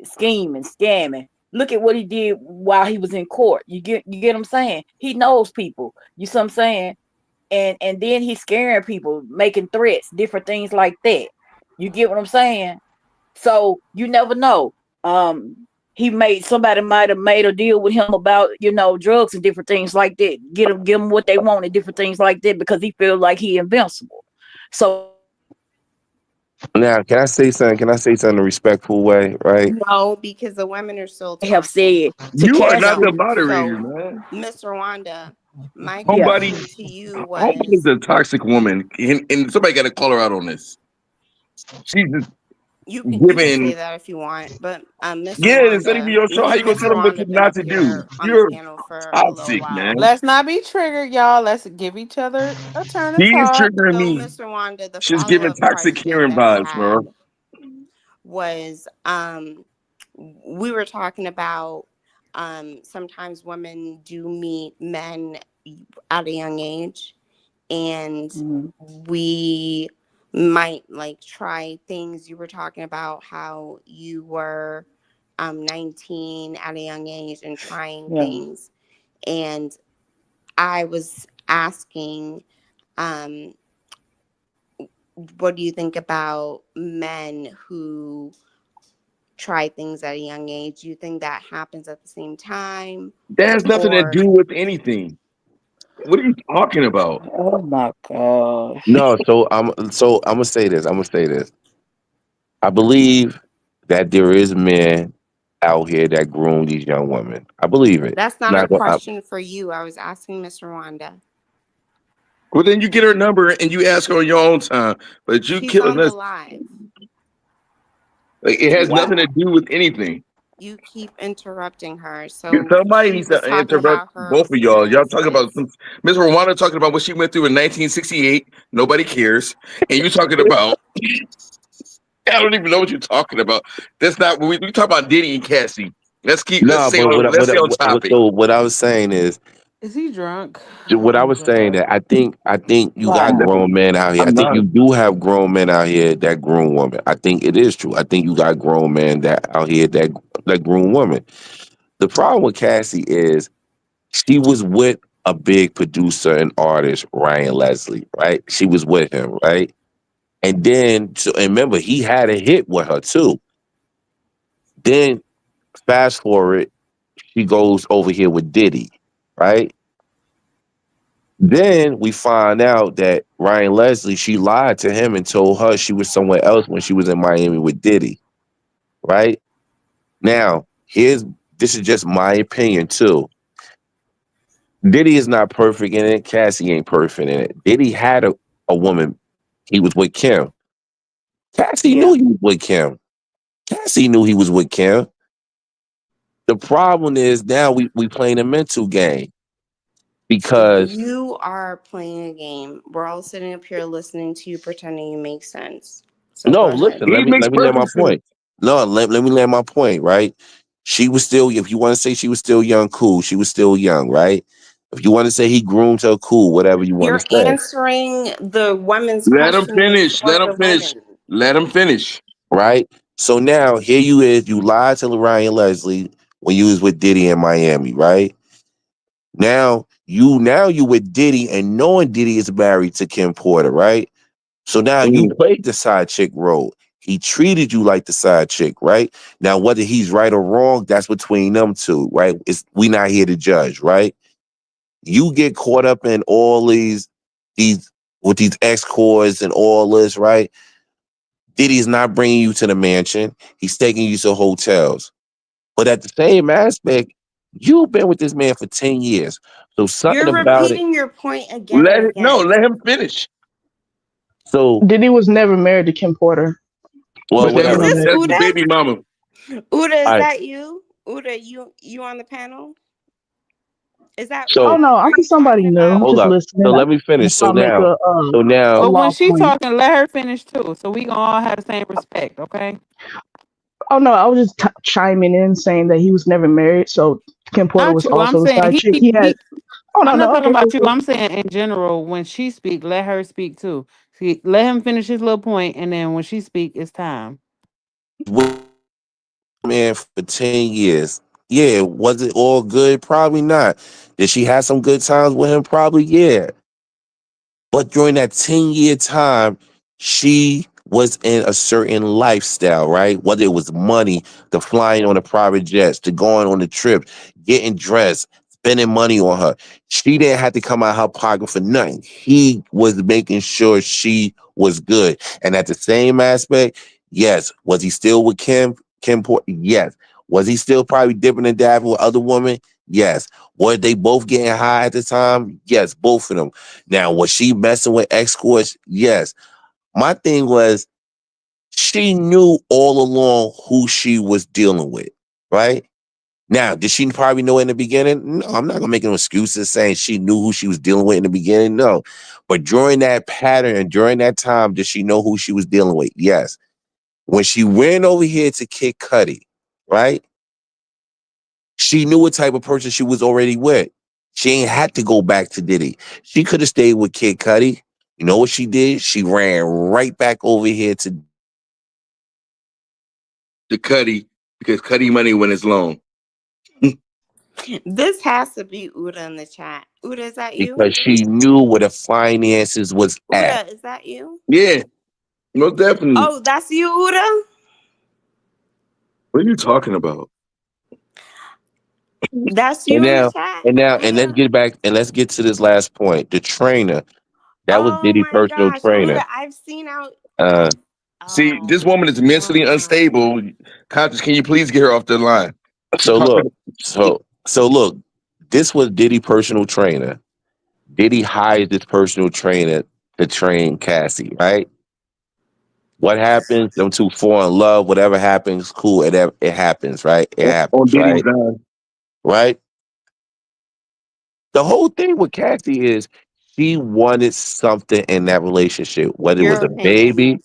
Speaker 21: scheming, scamming. Look at what he did while he was in court. You get what I'm saying? He knows people. You see what I'm saying? And then he's scaring people, making threats, different things like that. You get what I'm saying? So you never know. Somebody might have made a deal with him about drugs and different things like that. Give them what they want and different things like that because he feels like he invincible. So
Speaker 7: Now, can I say something? Can I say something in a respectful way? Right?
Speaker 10: No, because the women are still
Speaker 21: they have
Speaker 10: talking.
Speaker 21: said to
Speaker 4: You are not
Speaker 21: Cassie,
Speaker 4: the
Speaker 10: No.
Speaker 4: moderator,
Speaker 10: So,
Speaker 4: man.
Speaker 10: Miss Rwanda, my
Speaker 21: yeah,
Speaker 4: Homebody,
Speaker 10: question to you
Speaker 4: Homebody's
Speaker 10: was,
Speaker 4: a toxic woman, and somebody got to call her out on this. She's just
Speaker 10: you can say
Speaker 4: giving.
Speaker 10: that if you want, but Miss
Speaker 4: Yeah, it's not even
Speaker 10: Rwanda,
Speaker 4: your show.
Speaker 10: me
Speaker 4: How you
Speaker 10: and
Speaker 4: gonna
Speaker 10: Miss
Speaker 4: tell them what
Speaker 10: Rwanda been
Speaker 4: not
Speaker 10: up
Speaker 4: to do?
Speaker 10: here on the
Speaker 4: You're
Speaker 10: panel for a little
Speaker 4: toxic,
Speaker 10: while.
Speaker 4: man.
Speaker 8: Let's not be triggered, y'all. Let's give each other a turn to
Speaker 4: He's
Speaker 8: talk.
Speaker 4: triggering
Speaker 10: So,
Speaker 4: me.
Speaker 10: Miss Rwanda, the
Speaker 4: She's
Speaker 10: follow
Speaker 4: giving
Speaker 10: up
Speaker 4: toxic
Speaker 10: question
Speaker 4: Karen
Speaker 10: that I
Speaker 4: vibes, bro.
Speaker 10: had was, we were talking about sometimes women do meet men at a young age, and
Speaker 21: mhm,
Speaker 10: we might like try things. You were talking about how you were 19 at a young age and trying
Speaker 21: yeah.
Speaker 10: things, and I was asking, um what do you think about men who try things at a young age? Do you think that happens at the same time,
Speaker 4: That has nothing to
Speaker 10: or
Speaker 4: do with anything. What are you talking about?
Speaker 21: Oh my gosh.
Speaker 7: No. So I'm gonna say this. I'm gonna say this. I believe that there is men out here that groom these young women. I believe it.
Speaker 10: that's not a
Speaker 7: Not gonna,
Speaker 10: question for you? I was asking Miss Rwanda.
Speaker 4: Well, then you get her number and you ask her on your own time. But you
Speaker 10: She's
Speaker 4: killing
Speaker 10: on the
Speaker 4: us.
Speaker 10: live.
Speaker 4: Like, it has nothing
Speaker 21: Wow.
Speaker 4: to do with anything.
Speaker 10: You keep interrupting her. So
Speaker 4: Somebody
Speaker 10: she
Speaker 4: needs
Speaker 10: was
Speaker 4: to
Speaker 10: talking
Speaker 4: interrupt
Speaker 10: about her
Speaker 4: both of y'all. Y'all talking about
Speaker 10: experiences.
Speaker 4: some Miss Rwanda talking about what she went through in 1968. Nobody cares. And you talking about I don't even know what you're talking about. That's not we talk about Diddy and Cassie. Let's stay on topic.
Speaker 7: So what I was saying is
Speaker 8: he drunk?
Speaker 7: what I was saying that I think you got grown men out here. I
Speaker 4: I'm
Speaker 7: think
Speaker 4: not.
Speaker 7: you do have grown men out here that groom women. I think it is true. I think you got grown men that out here that groom women. The problem with Cassie is she was with a big producer and artist, Ryan Leslie, right? She was with him, right? And then, and remember, he had a hit with her too. Then, fast forward, she goes over here with Diddy, right? Then we find out that Ryan Leslie, she lied to him and told her she was somewhere else when she was in Miami with Diddy, right? Now, this is just my opinion too. Diddy is not perfect in it. Cassie ain't perfect in it. Diddy had a woman. He was with Kim. Cassie knew he was with Kim. Cassie knew he was with Kim. The problem is now we playing a mental game because
Speaker 10: You are playing a game. We're all sitting up here listening to you pretending you make sense. So
Speaker 7: no,
Speaker 10: go ahead.
Speaker 7: listen, let me land my point. No, let me land my point, right? She was still, if you want to say she was still young, cool. She was still young, right? If you want to say he groomed her, cool, whatever you want
Speaker 10: You're
Speaker 7: to say.
Speaker 10: answering the women's
Speaker 4: Let him
Speaker 10: question.
Speaker 4: finish. Let him finish. Let him finish.
Speaker 7: Right? So now here you is, you lied to Ryan Leslie when you was with Diddy in Miami, right? Now you with Diddy and knowing Diddy is married to Kim Porter, right? So now you played the side chick role. He treated you like the side chick, right? Now, whether he's right or wrong, that's between them two, right? We not here to judge, right? You get caught up in all these with these escorts and all this, right? Diddy's not bringing you to the mansion. He's taking you to hotels. But at the same aspect, you've been with this man for 10 years. So something
Speaker 10: You're
Speaker 7: about it.
Speaker 10: repeating your point again and again.
Speaker 4: Let him finish.
Speaker 7: So
Speaker 12: Diddy was never married to Kim Porter.
Speaker 7: Well,
Speaker 10: Is
Speaker 7: whatever.
Speaker 10: this
Speaker 4: That's
Speaker 10: Uda?
Speaker 4: baby mama.
Speaker 10: Uda, is
Speaker 7: All right.
Speaker 10: that you? Uda, you on the panel? Is that
Speaker 7: So-
Speaker 12: Oh no, I'm just somebody new,
Speaker 7: Hold
Speaker 12: just
Speaker 7: up.
Speaker 12: listening.
Speaker 7: So let me finish.
Speaker 12: Before I make a
Speaker 8: But when
Speaker 12: long
Speaker 8: she
Speaker 12: point.
Speaker 8: talking, let her finish too, so we gonna all have the same respect, okay?
Speaker 12: Oh no, I was just chiming in saying that he was never married, so Kim Porter
Speaker 8: Not
Speaker 12: was
Speaker 8: you. I'm
Speaker 12: also the
Speaker 8: saying
Speaker 12: side chick. He had. Oh no,
Speaker 8: I'm not
Speaker 12: no,
Speaker 8: talking
Speaker 12: okay,
Speaker 8: about
Speaker 12: cool,
Speaker 8: you.
Speaker 12: cool.
Speaker 8: I'm saying in general, when she speak, let her speak too. See, let him finish his little point, and then when she speak, it's time.
Speaker 7: Man, for 10 years. Yeah, was it all good? Probably not. Did she have some good times with him? Probably, yeah. But during that 10-year time, she was in a certain lifestyle, right? Whether it was money, the flying on the private jets, to going on the trip, getting dressed, spending money on her. She didn't have to come out her pocket for nothing. He was making sure she was good. And at the same aspect, yes, was he still with Kim Porter? Yes. Was he still probably dipping and dabbing with other women? Yes. Were they both getting high at the time? Yes, both of them. Now, was she messing with escorts? Yes. My thing was, she knew all along who she was dealing with, right? Now, did she probably know in the beginning? No, I'm not going to make no excuses saying she knew who she was dealing with in the beginning. No. But during that pattern and during that time, did she know who she was dealing with? Yes. When she went over here to Kid Cudi, right? She knew what type of person she was already with. She ain't had to go back to Diddy. She could have stayed with Kid Cudi. You know what she did? She ran right back over here to
Speaker 4: Cudi because Cudi money went as long.
Speaker 10: This has to be Uda in the chat. Uda, is that you?
Speaker 7: because she knew where the finances was at.
Speaker 10: Uda, is that you?
Speaker 4: Yeah, most definitely.
Speaker 10: Oh, that's you, Uda?
Speaker 4: What are you talking about?
Speaker 10: That's you in the chat?
Speaker 7: And let's get to this last point. The trainer, that was Diddy's personal trainer.
Speaker 10: Uda, I've seen out.
Speaker 4: See, this woman is mentally unstable. Conscious, can you please get her off the line?
Speaker 7: So look, this was Diddy's personal trainer. Diddy hired this personal trainer to train Cassie, right? What happens? Them two fall in love. Whatever happens, cool. It happens, right? It happens, right? Right? The whole thing with Cassie is she wanted something in that relationship, whether it was a baby.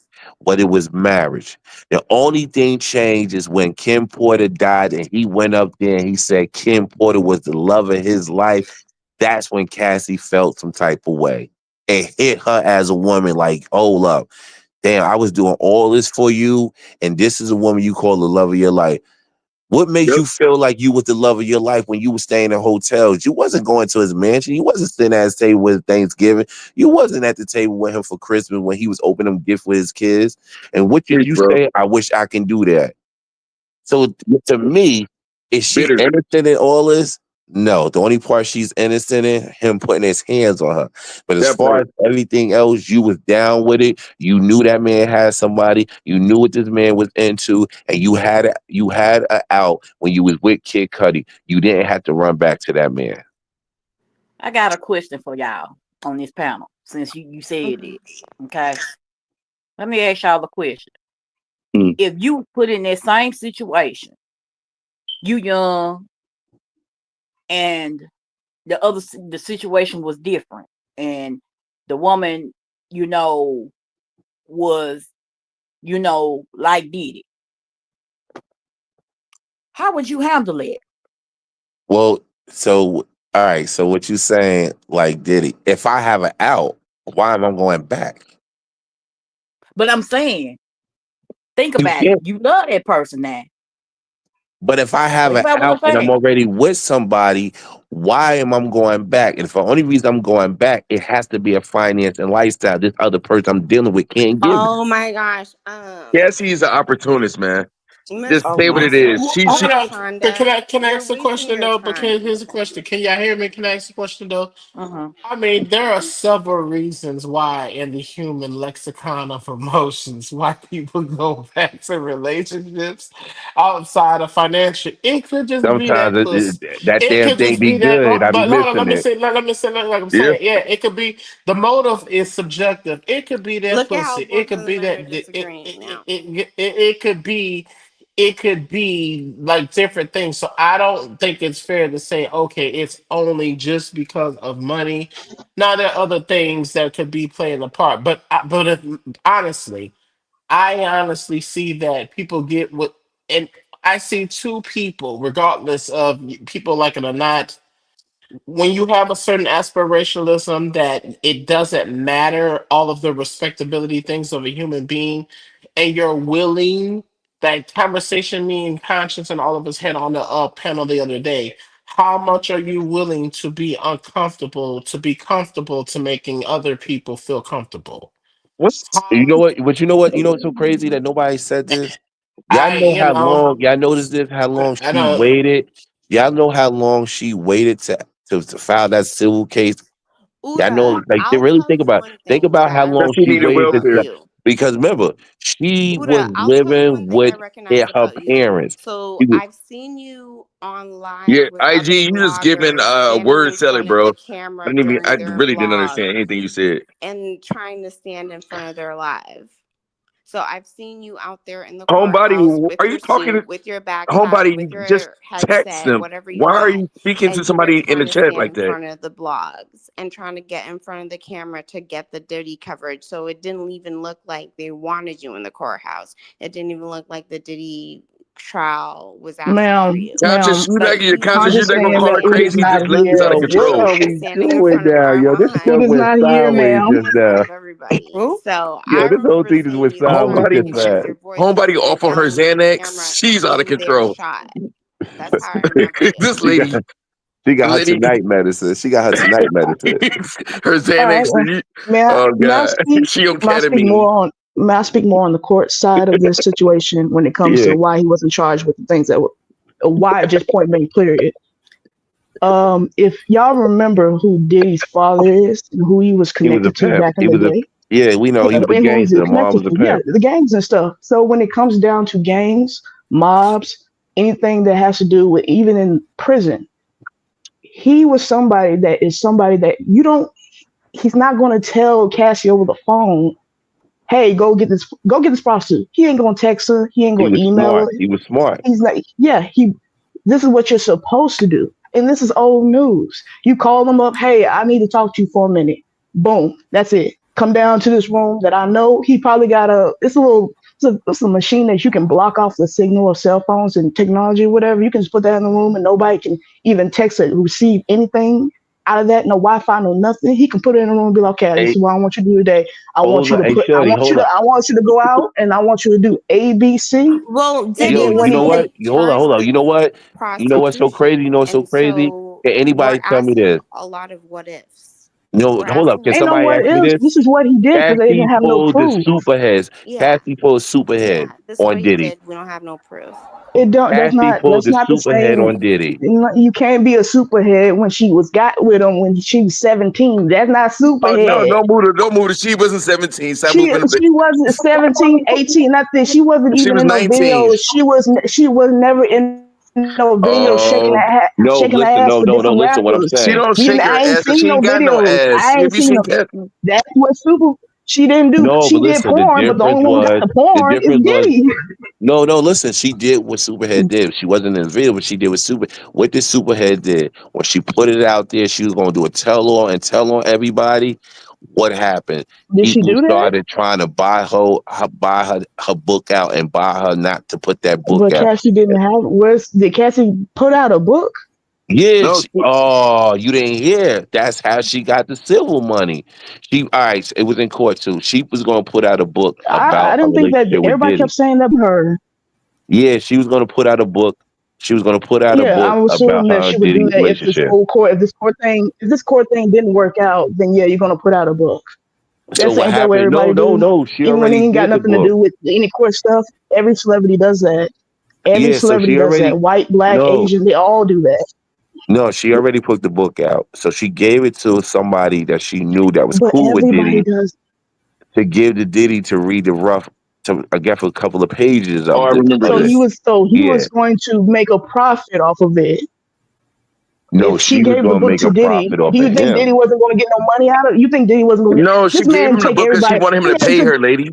Speaker 7: but it was marriage. The only thing changed is when Kim Porter died and he went up there and he said Kim Porter was the love of his life. That's when Cassie felt some type of way. It hit her as a woman like, hold up. Damn, I was doing all this for you, and this is a woman you call the love of your life. What makes you feel like you was the love of your life when you were staying in hotels? You wasn't going to his mansion. You wasn't sitting at his table with Thanksgiving. You wasn't at the table with him for Christmas when he was opening gifts with his kids. And what did you say? I wish I can do that. So to me, is she innocent in all this? No, the only part she's innocent in, him putting his hands on her. But as far as everything else, you was down with it. You knew that man had somebody. You knew what this man was into, and you had an out when you was with Kid Cudi. You didn't have to run back to that man.
Speaker 21: I got a question for y'all on this panel, since you said it. Okay. Let me ask y'all a question. If you put in that same situation, you young, and the situation was different, and the woman, was, like Diddy, how would you handle it?
Speaker 7: Well, so all right, so what you saying, like Diddy, if I have an out, why am I going back?
Speaker 21: But I'm saying, think about it. You love that person now.
Speaker 7: But if I have an out and I'm already with somebody, why am I going back? And for the only reason I'm going back, it has to be a finance and lifestyle this other person I'm dealing with can't give me.
Speaker 10: Oh my gosh.
Speaker 4: Cassie is an opportunist, man. Just
Speaker 10: Mr.
Speaker 4: say what it is. She
Speaker 22: Can I ask a question though? But here's a question. Can y'all hear me? Can I ask a question though? I mean, there are several reasons why in the human lexicon of emotions why people go back to relationships outside of financial. It could just be that
Speaker 7: Sometimes that damn thing be good. I be
Speaker 22: but hold on,
Speaker 7: missing
Speaker 22: let me say like I'm saying. Yeah, it could be the motive is subjective. It could be that
Speaker 10: Look at how
Speaker 22: pussy.
Speaker 10: both
Speaker 22: It could
Speaker 10: of
Speaker 22: be
Speaker 10: them are
Speaker 22: that
Speaker 10: disagreeing now.
Speaker 22: it could be like different things. So I don't think it's fair to say, okay, it's only just because of money. Now there are other things that could be playing a part. But honestly, I honestly see that people get what, and I see two people, regardless of people like it or not, when you have a certain aspirationalism that it doesn't matter all of the respectability things of a human being, and you're willing, that conversation me and Conscience and all of us had on the panel the other day. How much are you willing to be uncomfortable to be comfortable to making other people feel comfortable?
Speaker 7: You know what? But you know what? You know what's so crazy that nobody said this? Y'all know how long, y'all notice this, how long
Speaker 22: I
Speaker 7: she
Speaker 22: know.
Speaker 7: waited? Y'all know how long she waited to file that civil case? Y'all know, like, they really think about how long she waited because remember, she was living with her parents.
Speaker 10: So I've seen you on
Speaker 4: Yeah,
Speaker 10: live with
Speaker 4: IG,
Speaker 10: other
Speaker 4: you just giving
Speaker 10: bloggers standing
Speaker 4: word
Speaker 10: in
Speaker 4: salad,
Speaker 10: front of
Speaker 4: bro.
Speaker 10: the camera
Speaker 4: I
Speaker 10: during their
Speaker 4: really didn't
Speaker 10: vlog
Speaker 4: understand anything you said.
Speaker 10: and trying to stand in front of their live. So I've seen you out there in the
Speaker 4: Homebody,
Speaker 10: courthouse with
Speaker 4: are
Speaker 10: your
Speaker 4: you talking
Speaker 10: suit,
Speaker 4: to
Speaker 10: with your backpack,
Speaker 4: homebody?
Speaker 10: with
Speaker 4: Just
Speaker 10: your
Speaker 4: text
Speaker 10: headset,
Speaker 4: them.
Speaker 10: whatever you
Speaker 4: Why are
Speaker 10: got,
Speaker 4: you speaking to
Speaker 10: and you were
Speaker 4: somebody in
Speaker 10: trying
Speaker 4: the
Speaker 10: to
Speaker 4: chat
Speaker 10: stand
Speaker 4: like
Speaker 10: in
Speaker 4: that?
Speaker 10: front of the blogs and trying to get in front of the camera to get the Diddy coverage. So it didn't even look like they wanted you in the courthouse. It didn't even look like the Diddy trial was asking for you.
Speaker 4: Conscious, you
Speaker 10: But you
Speaker 4: gonna call her
Speaker 12: Ood is
Speaker 4: crazy.
Speaker 12: not
Speaker 4: This lady's out of
Speaker 12: here.
Speaker 7: What
Speaker 4: control.
Speaker 7: are we
Speaker 10: standing in
Speaker 7: doing
Speaker 10: front of
Speaker 7: now, yo? This
Speaker 10: Armand
Speaker 7: stuff
Speaker 12: Ood is
Speaker 7: went
Speaker 12: not here,
Speaker 7: sideways
Speaker 12: ma'am.
Speaker 7: just
Speaker 10: in front
Speaker 7: now.
Speaker 10: of everybody. So
Speaker 7: Yo,
Speaker 10: I
Speaker 7: this whole
Speaker 10: remember
Speaker 7: thing just
Speaker 10: seeing
Speaker 7: went
Speaker 10: you trying
Speaker 7: sideways
Speaker 10: to
Speaker 7: just
Speaker 10: use
Speaker 7: fast.
Speaker 10: your voice
Speaker 4: Homebody
Speaker 10: and
Speaker 4: off on her
Speaker 10: yelling into the camera
Speaker 4: Xanax. She's out of
Speaker 10: in their
Speaker 4: control.
Speaker 10: shot. That's how I remember you.
Speaker 4: This
Speaker 7: She got,
Speaker 4: lady,
Speaker 7: she got her tonight medicine. She got her tonight medicine.
Speaker 4: her
Speaker 12: All
Speaker 4: Xanax.
Speaker 12: right. Well,
Speaker 4: Oh
Speaker 12: may I
Speaker 4: God,
Speaker 12: speak?
Speaker 4: she on
Speaker 12: May I speak
Speaker 4: ketamine.
Speaker 12: more on? May I speak more on the court side of this situation when it comes
Speaker 7: Yeah.
Speaker 12: to why he wasn't charged with the things that were, why just point blank period. If y'all remember who Diddy's father is and who he was
Speaker 7: He was a
Speaker 12: connected to
Speaker 7: pimp.
Speaker 12: back in
Speaker 7: He
Speaker 12: the
Speaker 7: was a
Speaker 12: day,
Speaker 7: Yeah, we know he was a
Speaker 12: and who he's
Speaker 7: gangster. Mom
Speaker 12: connected
Speaker 7: was a
Speaker 12: to, yeah,
Speaker 7: pimp.
Speaker 12: the gangs and stuff. So when it comes down to gangs, mobs, anything that has to do with even in prison, he was somebody that you don't. He's not going to tell Cassie over the phone, "Hey, go get this prostitute." He ain't going to text her. He ain't
Speaker 7: He
Speaker 12: going to
Speaker 7: was
Speaker 12: email her.
Speaker 7: smart. He was smart.
Speaker 12: He's like, yeah, this is what you're supposed to do. And this is old news. You call them up, "Hey, I need to talk to you for a minute." Boom, that's it. come down to this room that I know he probably got it's a machine that you can block off the signal of cell phones and technology or whatever. You can just put that in the room and nobody can even text or receive anything out of that. No Wi-Fi, no nothing. He can put it in the room and be like, okay, this
Speaker 7: Hey,
Speaker 12: is what I want you to do today. I want
Speaker 7: hold
Speaker 12: you
Speaker 7: on.
Speaker 12: to
Speaker 7: Hey,
Speaker 12: put,
Speaker 7: Shorty, hold up.
Speaker 12: I want you to go out and I want you to do A, B, C.
Speaker 10: Well,
Speaker 12: And
Speaker 10: Diddy
Speaker 7: Yo,
Speaker 12: then
Speaker 7: you
Speaker 12: when
Speaker 10: was
Speaker 7: know
Speaker 12: he,
Speaker 7: what?
Speaker 10: even
Speaker 7: Hold on,
Speaker 10: charged
Speaker 7: hold on.
Speaker 10: with
Speaker 7: You know what? You know what's so crazy? You
Speaker 10: prosecution,
Speaker 7: know what's so
Speaker 10: and
Speaker 7: crazy?
Speaker 10: so
Speaker 7: Can
Speaker 10: we're
Speaker 7: anybody tell me this?
Speaker 10: asking a lot of what ifs.
Speaker 7: No,
Speaker 10: We're
Speaker 7: hold up.
Speaker 10: asking
Speaker 7: Can
Speaker 10: what
Speaker 12: ain't no
Speaker 7: somebody
Speaker 12: what
Speaker 7: ask me
Speaker 12: ifs.
Speaker 7: this?
Speaker 12: This is what he did because they didn't
Speaker 7: Cassie
Speaker 12: have no
Speaker 7: pulled the
Speaker 12: proof.
Speaker 7: superheads.
Speaker 10: Yeah,
Speaker 7: Cassie pulled superhead
Speaker 10: yeah. This is
Speaker 7: on
Speaker 10: what he
Speaker 7: Diddy.
Speaker 10: did. We don't have no proof.
Speaker 12: It don't.
Speaker 7: Cassie pulled
Speaker 12: That's
Speaker 7: the
Speaker 12: not the
Speaker 7: superhead
Speaker 12: same.
Speaker 7: on Diddy.
Speaker 12: You can't be a superhead when she got with him when she was 17. That's not
Speaker 4: Oh no,
Speaker 12: superhead.
Speaker 4: don't move her. She wasn't 17. Stop
Speaker 12: She
Speaker 4: moving a bit.
Speaker 12: she wasn't 17, 18, nothing. She wasn't
Speaker 4: She
Speaker 12: even
Speaker 4: was
Speaker 12: in no
Speaker 4: 19.
Speaker 12: videos. She was never in no video
Speaker 7: No,
Speaker 12: shaking her
Speaker 7: listen,
Speaker 12: ass
Speaker 7: no,
Speaker 12: for
Speaker 7: no, no,
Speaker 12: different
Speaker 7: listen what I'm
Speaker 12: rappers.
Speaker 4: She
Speaker 7: saying.
Speaker 4: don't shake her
Speaker 12: I ain't
Speaker 4: ass because
Speaker 12: seen
Speaker 4: she
Speaker 12: no
Speaker 4: ain't got no
Speaker 12: videos.
Speaker 4: ass.
Speaker 12: I
Speaker 4: Have
Speaker 12: ain't
Speaker 4: you
Speaker 12: seen
Speaker 4: seen
Speaker 12: no.
Speaker 4: Cassie?
Speaker 12: That's what super. She didn't do.
Speaker 7: No,
Speaker 12: She
Speaker 7: but
Speaker 12: did
Speaker 7: listen, the
Speaker 12: porn, but the
Speaker 7: difference
Speaker 12: only one who got
Speaker 7: was
Speaker 12: the porn is Diddy.
Speaker 7: no, no, listen, she did what Superhead did. She wasn't in the video, but she did what this Superhead did. When she put it out there, she was gonna do a tell-all and tell on everybody. What happened?
Speaker 12: Did she
Speaker 7: People
Speaker 12: do that?
Speaker 7: started trying to buy her book out and buy her not to put that book
Speaker 12: But
Speaker 7: out.
Speaker 12: Cassie didn't have. Did Cassie put out a book?
Speaker 7: Yeah.
Speaker 4: No.
Speaker 7: Oh, you didn't hear. That's how she got the civil money. All right, it was in court too. She was going to put out a book
Speaker 12: I
Speaker 7: about her
Speaker 12: didn't think that.
Speaker 7: relationship with
Speaker 12: Everybody
Speaker 7: Diddy.
Speaker 12: kept saying that her.
Speaker 7: Yeah, she was going to put out a book. She was going to put out a
Speaker 12: Yeah, I
Speaker 7: book
Speaker 12: would
Speaker 7: about
Speaker 12: assume that
Speaker 7: her
Speaker 12: she
Speaker 7: and
Speaker 12: would do
Speaker 7: Diddy's
Speaker 12: that if
Speaker 7: relationship.
Speaker 12: if this court thing didn't work out, then yeah, you're gonna put out a book.
Speaker 7: So what
Speaker 12: Ain't that what
Speaker 7: happened?
Speaker 12: everybody do?
Speaker 7: No. She
Speaker 12: Even when it
Speaker 7: already
Speaker 12: ain't got
Speaker 7: did the
Speaker 12: nothing to
Speaker 7: book.
Speaker 12: do with any court stuff, every celebrity does that. Every
Speaker 7: Yeah, so
Speaker 12: celebrity
Speaker 7: she
Speaker 12: does that.
Speaker 7: already
Speaker 12: White, black,
Speaker 7: no,
Speaker 12: Asian, they all do that.
Speaker 7: no. She already put the book out. So she gave it to somebody that she knew that was
Speaker 12: But
Speaker 7: cool with
Speaker 12: everybody
Speaker 7: Diddy
Speaker 12: does.
Speaker 7: to give to Diddy to read the rough to I guess a couple of pages
Speaker 4: Oh, I remember
Speaker 12: So
Speaker 4: this.
Speaker 12: he
Speaker 7: Yeah.
Speaker 12: was going to make a profit off of it.
Speaker 7: No,
Speaker 12: If she
Speaker 7: she was
Speaker 12: gave the
Speaker 7: gonna
Speaker 12: book
Speaker 7: make
Speaker 12: to
Speaker 7: a
Speaker 12: Diddy,
Speaker 7: profit off
Speaker 12: do
Speaker 7: of
Speaker 12: you think Diddy
Speaker 7: him.
Speaker 12: wasn't going to get no money out of it? You think Diddy wasn't going to get
Speaker 4: No, she
Speaker 12: this
Speaker 4: gave
Speaker 12: man
Speaker 4: him the
Speaker 12: take
Speaker 4: book because she
Speaker 12: everybody?
Speaker 4: wanted him
Speaker 12: This
Speaker 4: to
Speaker 12: man
Speaker 4: pay
Speaker 12: took
Speaker 4: her, lady.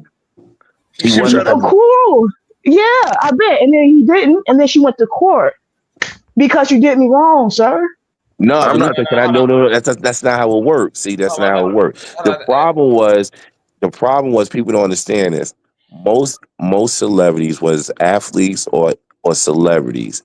Speaker 7: He
Speaker 4: She was
Speaker 7: wanted
Speaker 4: trying
Speaker 12: oh
Speaker 4: to.
Speaker 7: to
Speaker 12: cool. Yeah, I bet. And then he didn't, and then she went to court because you did me wrong, sir.
Speaker 7: no,
Speaker 4: I'm
Speaker 7: but
Speaker 4: not.
Speaker 7: listen, can I no, that's not how it works. See, that's not how it works. The problem was people don't understand this. Most celebrities, was athletes or celebrities,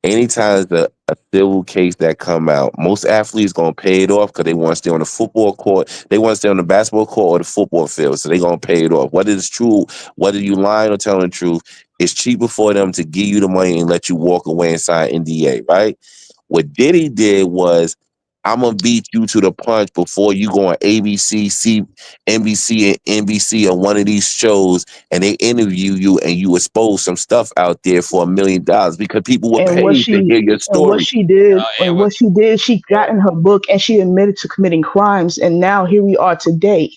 Speaker 7: anytime there's a civil case that come out, most athletes gonna pay it off because they want to stay on the football court, they want to stay on the basketball court or the football field, so they gonna pay it off. Whether it's true, whether you lying or telling the truth, it's cheaper for them to give you the money and let you walk away and sign NDA, right? What Diddy did was, I'm gonna beat you to the punch before you go on ABC, NBC, and NBC or one of these shows, and they interview you and you expose some stuff out there for $1 million because people would
Speaker 12: And
Speaker 7: pay to hear your story.
Speaker 12: what she did, she got in her book and she admitted to committing crimes, and now here we are today.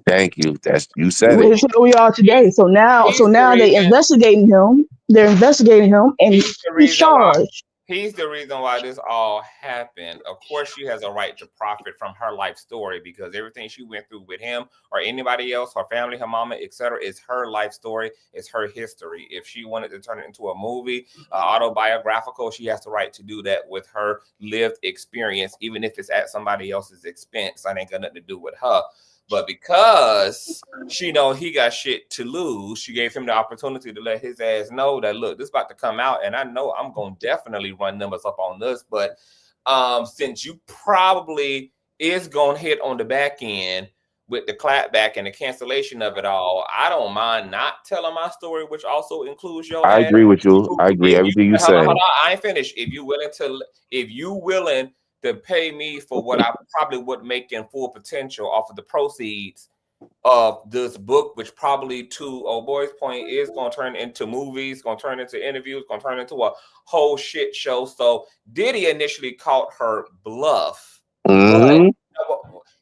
Speaker 7: Thank you. You said it.
Speaker 12: Here's where we are today. So now,
Speaker 1: He's the
Speaker 12: they're
Speaker 1: reason.
Speaker 12: investigating him. They're investigating him, and
Speaker 1: He's the
Speaker 12: he's
Speaker 1: reason why.
Speaker 12: charged.
Speaker 1: He's the reason why this all happened. Of course, she has a right to profit from her life story because everything she went through with him or anybody else, her family, her mama, etc., is her life story, is her history. If she wanted to turn it into a movie, autobiographical, she has the right to do that with her lived experience, even if it's at somebody else's expense. That ain't got nothing to do with her. But because she know he got shit to lose, she gave him the opportunity to let his ass know that, look, this is about to come out, and I know I'm going to definitely run numbers up on this. But since you probably is going to hit on the back end with the clapback and the cancellation of it all, I don't mind not telling my story, which also includes your
Speaker 7: I
Speaker 1: ass.
Speaker 7: agree with you. I agree everything you
Speaker 1: Hold
Speaker 7: say.
Speaker 1: on, I ain't finished. If you willing to pay me for what I probably would make in full potential off of the proceeds of this book, which probably, to old boy's point, is going to turn into movies, going to turn into interviews, going to turn into a whole shit show. So Diddy initially caught her bluff, but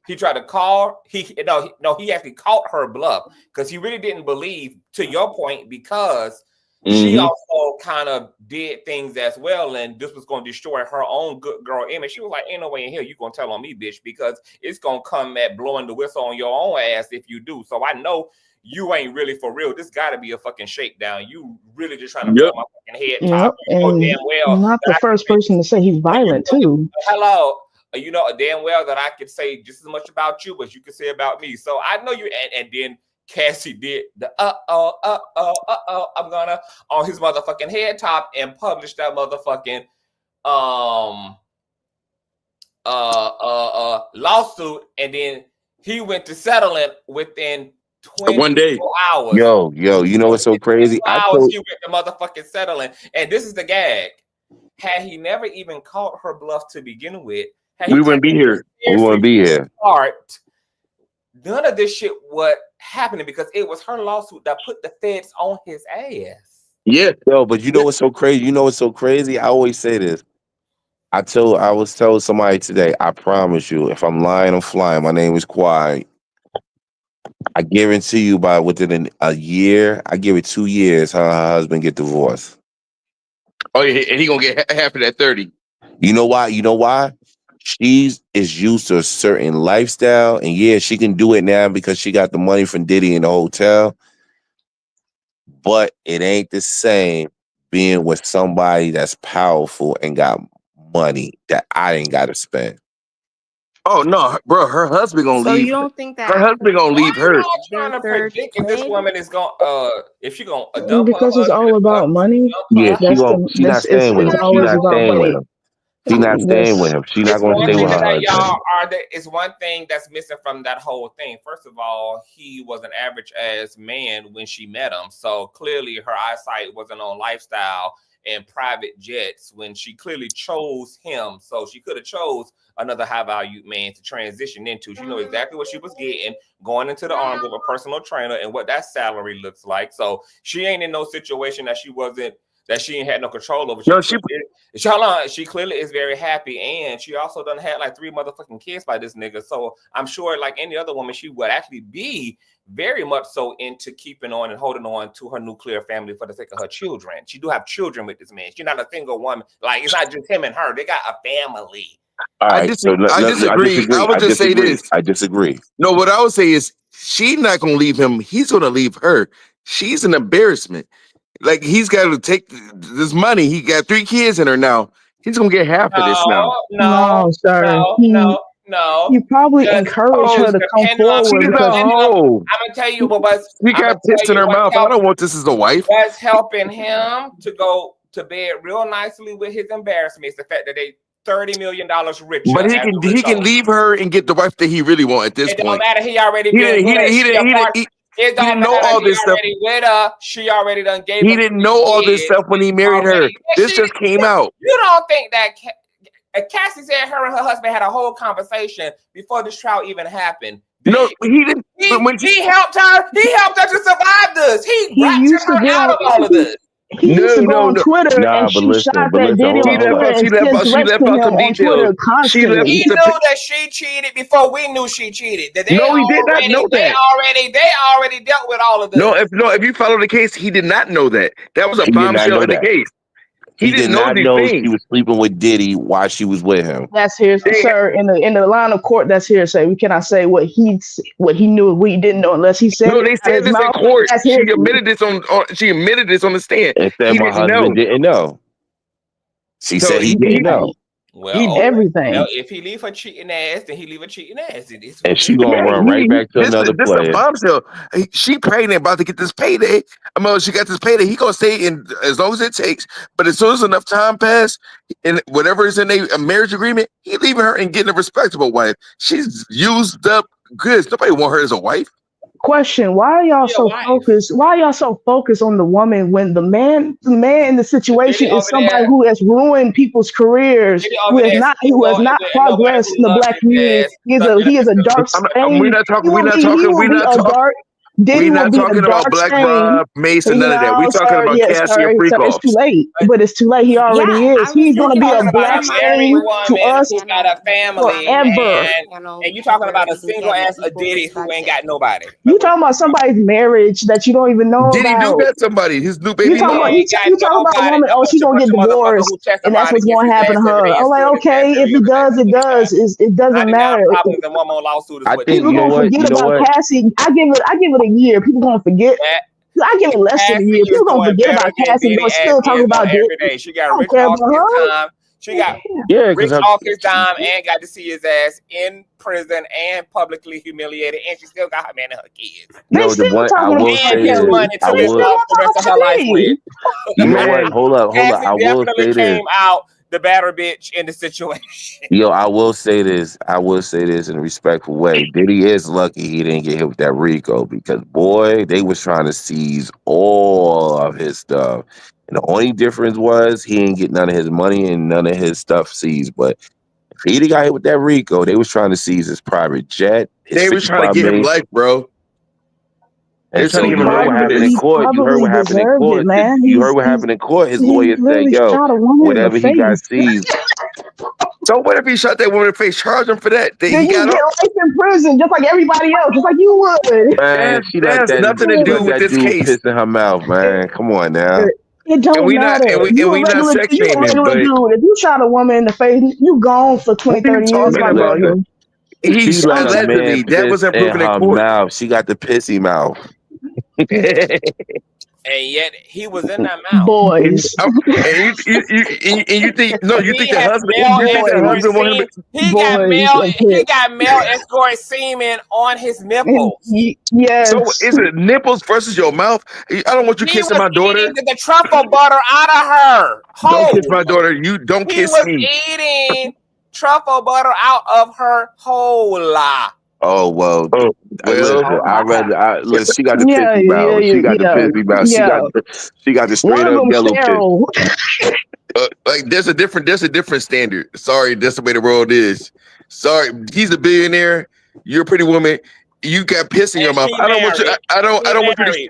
Speaker 1: he tried to call. He actually caught her bluff because he really didn't believe, to your point, because she also kind of did things as well, and this was going to destroy her own good girl image. She was like, ain't no way in hell you going to tell on me, bitch, because it's going to come at blowing the whistle on your own ass if you do. So I know you ain't really for real. This got to be a fucking shakedown. You really just trying to blow my fucking head top.
Speaker 12: Yep,
Speaker 1: You know
Speaker 12: and
Speaker 1: damn well
Speaker 12: not the
Speaker 1: that
Speaker 12: first person to say he's violent too.
Speaker 1: hello. you know damn well that I could say just as much about you as you can say about me. So I know you. And then Cassie did the I'm gonna on his motherfucking head top and publish that motherfucking lawsuit, and then he went to settling within 24 hours.
Speaker 7: Yo, you know what's so crazy?
Speaker 1: I told he went to motherfucking settling, and this is the gag. Had he never even caught her bluff to begin with,
Speaker 7: we wouldn't be here. We wouldn't be here.
Speaker 1: None of this shit was happening because it was her lawsuit that put the feds on his ass.
Speaker 7: Yeah, yo, but you know what's so crazy? You know what's so crazy? I always say this. I was telling somebody today, I promise you, if I'm lying, I'm flying. My name is Quai. I guarantee you by within a year, I give it 2 years, her husband get divorced.
Speaker 4: Oh, yeah, and he gonna get half of that 30.
Speaker 7: You know why? You know why? She is used to a certain lifestyle, and yeah, she can do it now because she got the money from Diddy in the hotel. But it ain't the same being with somebody that's powerful and got money that I ain't got to spend.
Speaker 4: Oh no, bro, her husband gonna leave.
Speaker 10: So you don't think that
Speaker 4: her husband gonna leave her?
Speaker 1: I'm trying to predict if this woman is gonna if she gonna dump
Speaker 12: because
Speaker 1: her
Speaker 12: it's all about money.
Speaker 7: Yeah,
Speaker 12: She's
Speaker 7: not staying with him. She's
Speaker 12: always
Speaker 7: not
Speaker 12: about
Speaker 7: staying with
Speaker 12: money.
Speaker 7: him. She's not staying with him. She's not going to stay with her husband.
Speaker 1: Y'all is one thing that's missing from that whole thing. First of all, he was an average ass man when she met him, so clearly her eyesight wasn't on lifestyle and private jets when she clearly chose him. So she could have chose another high value man to transition into. She knew exactly what she was getting, going into the arms of a personal trainer and what that salary looks like. So she ain't in no situation that she ain't had no control over. She clearly is very happy, and she also done had like 3 motherfucking kids by this nigga. So I'm sure, like any other woman, she would actually be very much so into keeping on and holding on to her nuclear family for the sake of her children. She do have children with this man. She's not a single woman. Like, it's not just him and her. They got a family.
Speaker 7: All right,
Speaker 4: I disagree. I would just say this.
Speaker 7: I disagree.
Speaker 4: No, what I would say is she's not gonna leave him. He's gonna leave her. She's an embarrassment. Like, he's got to take this money. He got 3 kids in her now. He's gonna get half of this now.
Speaker 12: No, sir.
Speaker 1: No.
Speaker 12: You probably encourage her to come forward.
Speaker 1: I'm gonna tell you what's
Speaker 4: she got pissed in her mouth. I don't want this as a wife.
Speaker 1: What's helping him to go to bed real nicely with his embarrassment is the fact that they $30 million richer.
Speaker 4: But he can leave her and get the wife that he really want at this point.
Speaker 1: It don't matter. He already
Speaker 4: It didn't know all this stuff.
Speaker 1: With her, she already done gave.
Speaker 4: He didn't know all this stuff when he married her. This just came out.
Speaker 1: You don't think that Cassie said her and her husband had a whole conversation before this trial even happened?
Speaker 4: No, he didn't.
Speaker 1: He helped her. He helped her to survive this. He used her out of all of this.
Speaker 12: He used to go on Twitter and shoot shots at Diddy on Twitter and just him on Twitter constantly.
Speaker 1: He knew that she cheated before we knew she cheated.
Speaker 4: No, he did not know that.
Speaker 1: They already dealt with all of this.
Speaker 4: No, if you follow the case, he did not know that. That was a bombshell in the case.
Speaker 7: He did not know she was sleeping with Diddy while she was with him.
Speaker 12: That's hearsay, sir. In the line of court, that's hearsay. We cannot say what he knew and we didn't know unless he said.
Speaker 4: No, they said this in court. She admitted this on the stand.
Speaker 7: And said my husband didn't know. She said he didn't know.
Speaker 1: Well,
Speaker 12: he everything.
Speaker 1: Well, if he leave her cheating ass, then he leave her cheating ass.
Speaker 7: And she gonna run right back to another player.
Speaker 4: This is a bombshell. She pregnant, about to get this payday. She got this payday. He gonna stay in as long as it takes. But as soon as enough time pass, and whatever is in a marriage agreement, he leaving her and getting a respectable wife. She's used up goods. Nobody want her as a wife.
Speaker 12: Question: Why are y'all so focused? Why are y'all so focused on the woman when the man in the situation is somebody who has ruined people's careers, who has not progressed in the black community? He is a dark stain.
Speaker 4: We're not talking about Black Rob, Mason, none of that. We're talking about Cassie and Freakoff.
Speaker 12: It's too late. But it's too late. He already is. He's going to be a black stain to us
Speaker 1: who's got a family
Speaker 12: forever.
Speaker 1: And you talking about a single ass Diddy who ain't got nobody.
Speaker 12: You talking about somebody's marriage that you don't even know about.
Speaker 4: Diddy do got somebody. His new baby.
Speaker 12: You talking about a woman? Oh, she's gonna get divorced, and that's what's going to happen to her. I'm like, okay, if it does, it does. It doesn't matter. People gonna forget about Cassie. I give it a year. People gonna forget. I give it less than a year. People gonna forget about Cassie, but still talking about Diddy.
Speaker 1: She got rich off his time. She got
Speaker 7: because
Speaker 1: rich off his dime and got to see his ass in prison and publicly humiliated, and she still got her man and her kids.
Speaker 12: They still
Speaker 7: the one I
Speaker 12: talking
Speaker 7: will
Speaker 12: about
Speaker 7: say
Speaker 1: His
Speaker 7: is,
Speaker 1: money to
Speaker 7: I
Speaker 1: live
Speaker 7: will.
Speaker 1: off the rest of her life with.
Speaker 7: You know what? Hold up.
Speaker 1: Cassie
Speaker 7: I will
Speaker 1: definitely
Speaker 7: say this.
Speaker 1: came out the better bitch in the situation.
Speaker 7: Yo, I will say this. I will say this in a respectful way. Diddy is lucky he didn't get hit with that RICO because boy, they was trying to seize all of his stuff. And the only difference was he didn't get none of his money and none of his stuff seized. But if he got hit with that RICO, they was trying to seize his private jet.
Speaker 4: They was trying to get him life, bro.
Speaker 7: And so you heard what happened in court. You heard what happened in
Speaker 12: deserved
Speaker 7: court.
Speaker 12: it, man.
Speaker 7: You heard what happened in court. His
Speaker 12: He
Speaker 7: lawyer said,
Speaker 12: literally
Speaker 7: "Yo,
Speaker 12: shot a woman in the
Speaker 7: whatever he got
Speaker 12: face."
Speaker 7: seized."
Speaker 4: So what if he shot that woman in the face? Charge him for that.
Speaker 12: Then
Speaker 4: He
Speaker 12: you
Speaker 4: got
Speaker 12: get
Speaker 4: up.
Speaker 12: life in prison just like everybody else, just like you would.
Speaker 7: Man, she let
Speaker 4: That's
Speaker 7: that,
Speaker 4: nothing to
Speaker 7: she
Speaker 4: do
Speaker 7: let
Speaker 4: with
Speaker 7: that
Speaker 4: this
Speaker 7: dude
Speaker 4: case.
Speaker 7: piss in her mouth, man. Come on now.
Speaker 12: It don't matter. You a regular dude. If you shot a woman in the face, you gone for 20, 30 years. Like, bro,
Speaker 7: Listen,
Speaker 4: He
Speaker 7: she let a
Speaker 4: allegedly.
Speaker 7: man
Speaker 4: That
Speaker 7: piss
Speaker 4: wasn't
Speaker 7: in
Speaker 4: proven in
Speaker 7: her
Speaker 4: court.
Speaker 7: mouth. She got the pissy mouth.
Speaker 1: And yet he was in that mouth.
Speaker 12: Boys.
Speaker 4: And you think you think the husband wanted him?
Speaker 1: He got male escort semen on his nipples.
Speaker 12: Yes.
Speaker 4: So is it nipples versus your mouth? I don't want you
Speaker 1: He
Speaker 4: kissing
Speaker 1: was
Speaker 4: my daughter.
Speaker 1: eating the truffle butter out of her.
Speaker 4: Don't kiss my daughter. You don't
Speaker 1: He
Speaker 4: kiss
Speaker 1: was
Speaker 4: me.
Speaker 1: eating truffle butter out of her hole.
Speaker 7: Oh well, listen. Listen. She got the
Speaker 12: Yeah,
Speaker 7: pissy mouth. She got the pissy mouth. She got the straight
Speaker 12: One of
Speaker 7: up
Speaker 12: them
Speaker 7: yellow piss.
Speaker 12: sterile.
Speaker 4: Like there's a different standard. Sorry, that's the way the world is. Sorry, he's a billionaire. You're a pretty woman. You got piss in your mouth. I don't want you. I don't want you to.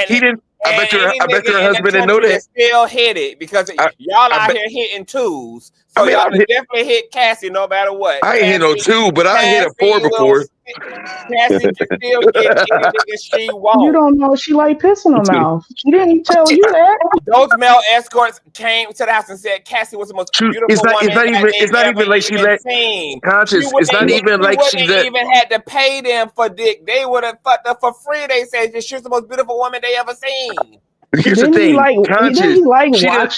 Speaker 4: He didn't. I bet your husband didn't know that.
Speaker 1: Still hit it because y'all out here hitting twos. So y'all can definitely hit Cassie no matter what.
Speaker 4: I ain't hit no two, but I hit a 4 before.
Speaker 1: Cassie can still get anything she wants.
Speaker 12: You don't know she like piss in her mouth. She didn't tell you that.
Speaker 1: Those male escorts came to the house and said Cassie was the most beautiful woman
Speaker 4: It's not even like she let conscious. It's not even like she let.
Speaker 1: Even had to pay them for dick. They would have fucked her for free. They said she was the most beautiful woman they ever seen.
Speaker 4: Here's the thing, conscious.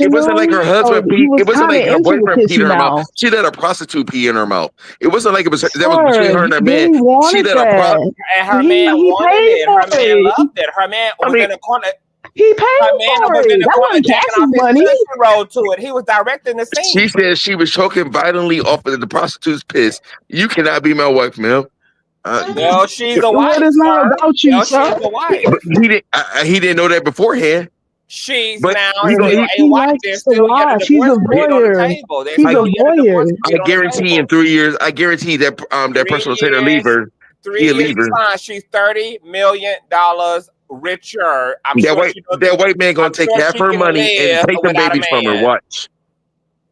Speaker 4: It wasn't like her husband pee. It wasn't like her boyfriend peed in her mouth. She let a prostitute pee in her mouth. It wasn't like it was that was between her and her man. She let a prostitute.
Speaker 1: And her man wanted it. Her man loved it. Her man was in the corner.
Speaker 12: He paid for it. That wasn't Cassie's money.
Speaker 1: Road to it. He was directing the scene.
Speaker 4: She said she was choking violently off of the prostitute's piss. You cannot be my wife, ma'am.
Speaker 1: No, she's a wife.
Speaker 12: What is not about you, sir?
Speaker 1: She's a wife.
Speaker 4: But he didn't know that beforehand.
Speaker 1: She's
Speaker 4: but
Speaker 1: now
Speaker 12: he likes to lie. She's a voyeur. He's a voyeur.
Speaker 4: I guarantee in 3 years, I guarantee that that personal trainer leave her.
Speaker 1: 3 years time, she's $30 million richer.
Speaker 4: That white man gonna take half her money and take the babies from her. Watch.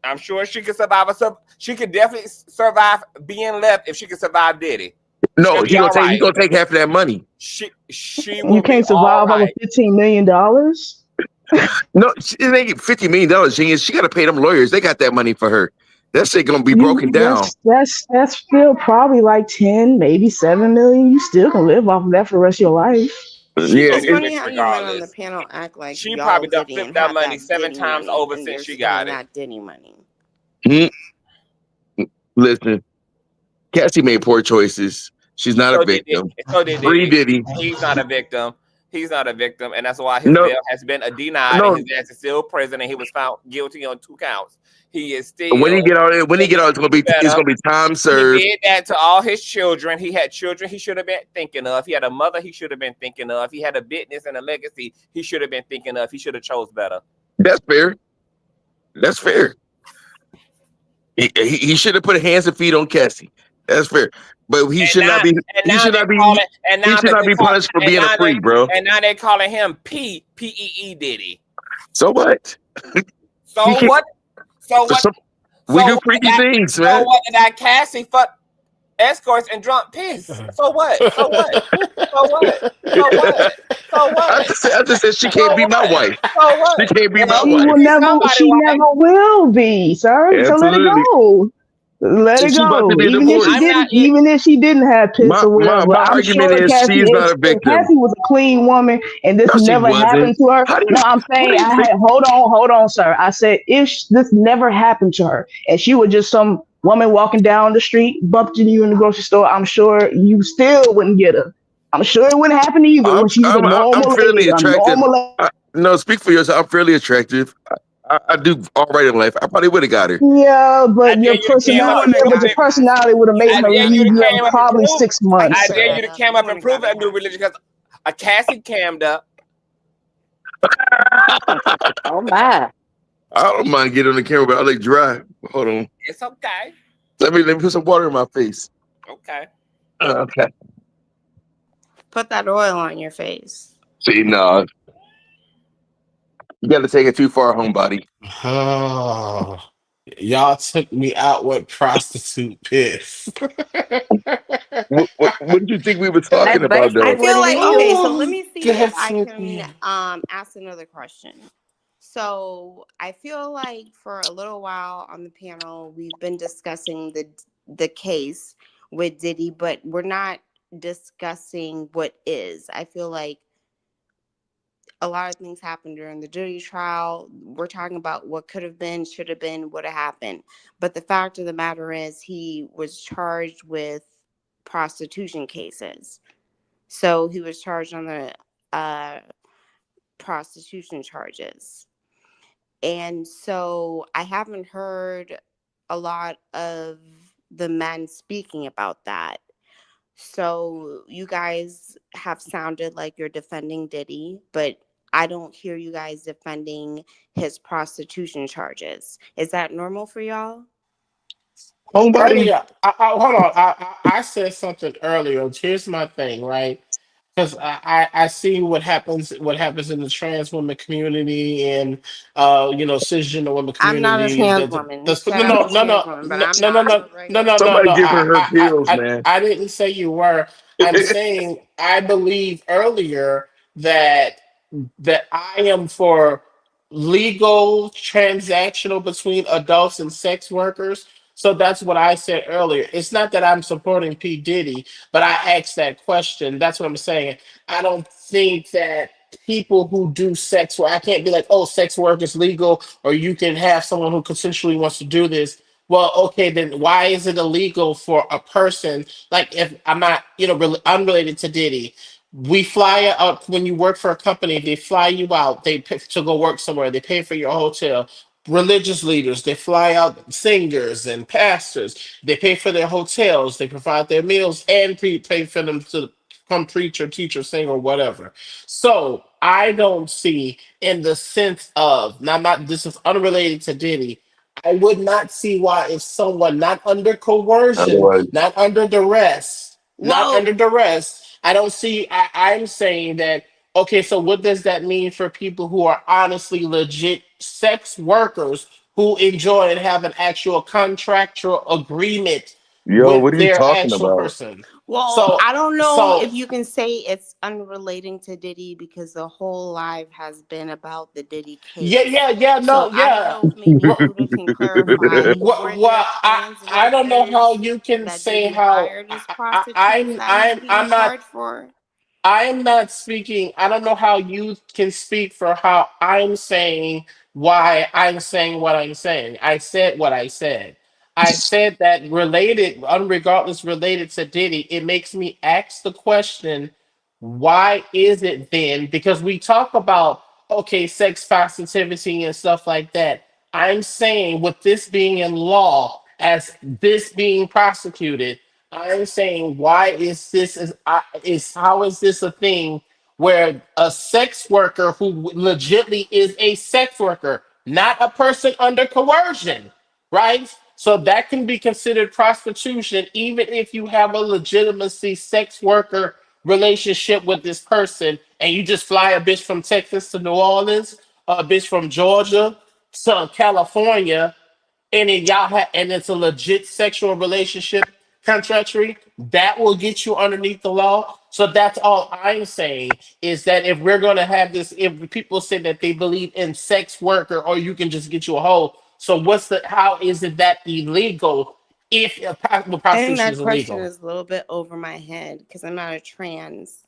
Speaker 1: I'm sure she could survive. She could definitely survive being left if she could survive Diddy.
Speaker 4: No, he gonna take half of that money.
Speaker 1: She
Speaker 12: you can't survive over $15 million.
Speaker 4: No, it ain't $50 million. She got to pay them lawyers. They got that money for her. That shit gonna be broken down.
Speaker 12: That's still probably like 10, maybe 7 million. You still can live off of that for the rest of your life.
Speaker 10: It's funny how you men on the panel act like
Speaker 1: she
Speaker 10: y'all
Speaker 1: probably done
Speaker 10: Diddy
Speaker 1: flipped
Speaker 10: and
Speaker 1: that
Speaker 10: have
Speaker 1: money
Speaker 10: that
Speaker 1: 7
Speaker 10: Diddy
Speaker 1: times
Speaker 10: money,
Speaker 1: over
Speaker 10: and
Speaker 1: since
Speaker 10: they're
Speaker 1: she
Speaker 10: still
Speaker 1: got it.
Speaker 10: not Diddy money.
Speaker 4: Listen, Cassie made poor choices. She's not a victim.
Speaker 1: So did
Speaker 4: Free Diddy.
Speaker 1: He's not a victim. He's not a victim, and that's why his bail has been denied. And his ass is still prison, and he was found guilty on 2 counts. He is still.
Speaker 4: When he get out, it's gonna be time served.
Speaker 1: He did that to all his children. He had children he should have been thinking of. He had a mother he should have been thinking of. He had a business and a legacy he should have been thinking of. He should have chose better.
Speaker 4: That's fair. That's fair. He should have put hands and feet on Cassie. That's fair. But he should not be. He should not be. He should not be punished for being a freak, bro.
Speaker 1: And now they're calling him P.E.E. Diddy.
Speaker 4: So what?
Speaker 1: So what? So what?
Speaker 4: We do freaky things, man.
Speaker 1: So what? That Cassie fuck escorts and drunk piss. So what? So what? So what? So what? So what?
Speaker 4: I just said she can't be my wife.
Speaker 1: So what?
Speaker 4: She can't be my
Speaker 12: She
Speaker 4: wife.
Speaker 12: will never. She never will be, sir. So let it go. Let
Speaker 4: So
Speaker 12: it
Speaker 4: she about to
Speaker 12: go.
Speaker 4: be divorced.
Speaker 12: Even if she didn't have piss
Speaker 4: My
Speaker 12: or
Speaker 4: my
Speaker 12: whatever,
Speaker 4: my
Speaker 12: I'm
Speaker 4: argument
Speaker 12: sure
Speaker 4: is
Speaker 12: Cassie
Speaker 4: she's
Speaker 12: is.
Speaker 4: not a
Speaker 12: If
Speaker 4: victim.
Speaker 12: Cassie was a clean woman and this
Speaker 4: No, she
Speaker 12: never happened
Speaker 4: wasn't.
Speaker 12: to her,
Speaker 4: How do
Speaker 12: no,
Speaker 4: you
Speaker 12: I'm
Speaker 4: how do
Speaker 12: saying
Speaker 4: you think?
Speaker 12: hold on, sir. I said if this never happened to her and she was just some woman walking down the street, bumped into you in the grocery store, I'm sure you still wouldn't get her. I'm sure it wouldn't happen either when she was a
Speaker 4: I'm
Speaker 12: normal lady,
Speaker 4: fairly
Speaker 12: a
Speaker 4: attractive.
Speaker 12: normal lady.
Speaker 4: No, speak for yourself. I'm fairly attractive. I do all right in life. I probably would have got her.
Speaker 12: Yeah,
Speaker 1: I
Speaker 12: but
Speaker 1: dare
Speaker 12: your
Speaker 1: you to came up
Speaker 12: personality,
Speaker 1: and
Speaker 12: yeah,
Speaker 1: prove
Speaker 12: but your
Speaker 1: it.
Speaker 12: personality would have made
Speaker 1: I
Speaker 12: her
Speaker 1: dare you
Speaker 12: leave
Speaker 1: to
Speaker 12: you
Speaker 1: came
Speaker 12: after
Speaker 1: up and
Speaker 12: probably
Speaker 1: prove.
Speaker 12: 6 months.
Speaker 1: I dare you to came up and prove that new religion because a Cassie cammed up.
Speaker 21: Oh my.
Speaker 4: I don't mind getting on the camera, but I like dry. Hold on.
Speaker 1: It's okay.
Speaker 4: Let me put some water in my face.
Speaker 1: Okay.
Speaker 4: Okay.
Speaker 10: Put that oil on your face.
Speaker 4: See, no, you got to take it too far, homebody.
Speaker 13: Oh, y'all took me out with prostitute piss.
Speaker 4: What did you think we were
Speaker 21: That's
Speaker 4: talking about,
Speaker 10: I
Speaker 4: though?
Speaker 21: basically what
Speaker 10: feel
Speaker 21: it
Speaker 10: like okay, so let
Speaker 21: is.
Speaker 10: me see if
Speaker 13: That's
Speaker 10: I
Speaker 13: what
Speaker 10: can
Speaker 13: we-
Speaker 10: ask another question. So I feel like for a little while on the panel we've been discussing the case with Diddy, but we're not discussing what is. I feel like a lot of things happened during the Diddy trial. We're talking about what could have been, should have been, would have happened. But the fact of the matter is he was charged with prostitution cases. So he was charged on the prostitution charges. And so I haven't heard a lot of the men speaking about that. So you guys have sounded like you're defending Diddy, but I don't hear you guys defending his prostitution charges. Is that normal for y'all?
Speaker 4: Homebody?
Speaker 13: Earlier, hold on. I said something earlier. Here's my thing, right? Because I see what happens in the trans women community and cisgender women
Speaker 10: I'm not a
Speaker 13: community.
Speaker 10: trans woman. You
Speaker 13: No
Speaker 10: said I'm
Speaker 13: no
Speaker 10: a
Speaker 13: no
Speaker 10: trans
Speaker 13: no
Speaker 10: woman, but
Speaker 13: no
Speaker 10: I'm
Speaker 13: no no
Speaker 10: not
Speaker 13: no
Speaker 10: a
Speaker 13: no
Speaker 10: regular
Speaker 13: no no
Speaker 4: Somebody
Speaker 13: no.
Speaker 4: give her her pills, man.
Speaker 13: I didn't say you were. I'm saying I believe earlier that I am for legal transactional between adults and sex workers. So that's what I said earlier. It's not that I'm supporting P. Diddy, but I asked that question. That's what I'm saying. I don't think that people who do sex work, I can't be like, oh, sex work is legal, or you can have someone who consensually wants to do this. Well, okay, then why is it illegal for a person, like if I'm not, really unrelated to Diddy? We fly out when you work for a company, they fly you out, they pay to go work somewhere, they pay for your hotel. Religious leaders, they fly out singers and pastors, they pay for their hotels, they provide their meals and pay for them to come preach or teach or sing or whatever. So I don't see in the sense of, now I'm not, this is unrelated to Diddy. I would not see why if someone not under coercion,
Speaker 4: Otherwise,
Speaker 13: not under duress, not
Speaker 10: Well,
Speaker 13: under duress. I don't see. I'm saying that. Okay, so what does that mean for people who are honestly legit sex workers who enjoy and have an actual contractual agreement
Speaker 4: yo,
Speaker 13: with
Speaker 4: what are you
Speaker 13: their
Speaker 4: talking
Speaker 13: actual
Speaker 4: about?
Speaker 13: person?
Speaker 10: well,
Speaker 13: So,
Speaker 10: I don't know
Speaker 13: so
Speaker 10: if you can say it's unrelating to Diddy because the whole live has been about the Diddy case. So
Speaker 13: no,
Speaker 10: I don't
Speaker 13: yeah.
Speaker 10: know if maybe Buddha can clarify. Were there trans
Speaker 13: I don't know how
Speaker 10: workers
Speaker 13: you can
Speaker 10: that
Speaker 13: say
Speaker 10: Diddy
Speaker 13: how
Speaker 10: hired as prostitutes that he's being
Speaker 13: I'm not.
Speaker 10: charged for?
Speaker 13: I am not speaking. I don't know how you can speak for how I'm saying why I'm saying what I'm saying. I said what I said. I said that related, unregardless related to Diddy, it makes me ask the question, why is it then? Because we talk about, okay, sex positivity and stuff like that. I'm saying with this being in law, as this being prosecuted, I'm saying why is this is how is this a thing where a sex worker who legitly is a sex worker, not a person under coercion, right? So that can be considered prostitution, even if you have a legitimacy sex worker relationship with this person, and you just fly a bitch from Texas to New Orleans, a bitch from Georgia to California, and then and it's a legit sexual relationship contractually, that will get you underneath the law. So that's all I'm saying is that if we're gonna have this, if people say that they believe in sex worker or you can just get you a hoe, so how is it that illegal
Speaker 22: if
Speaker 10: I think
Speaker 22: prostitution
Speaker 10: that
Speaker 22: is
Speaker 10: question
Speaker 22: illegal.
Speaker 10: is a little bit over my head because I'm not a trans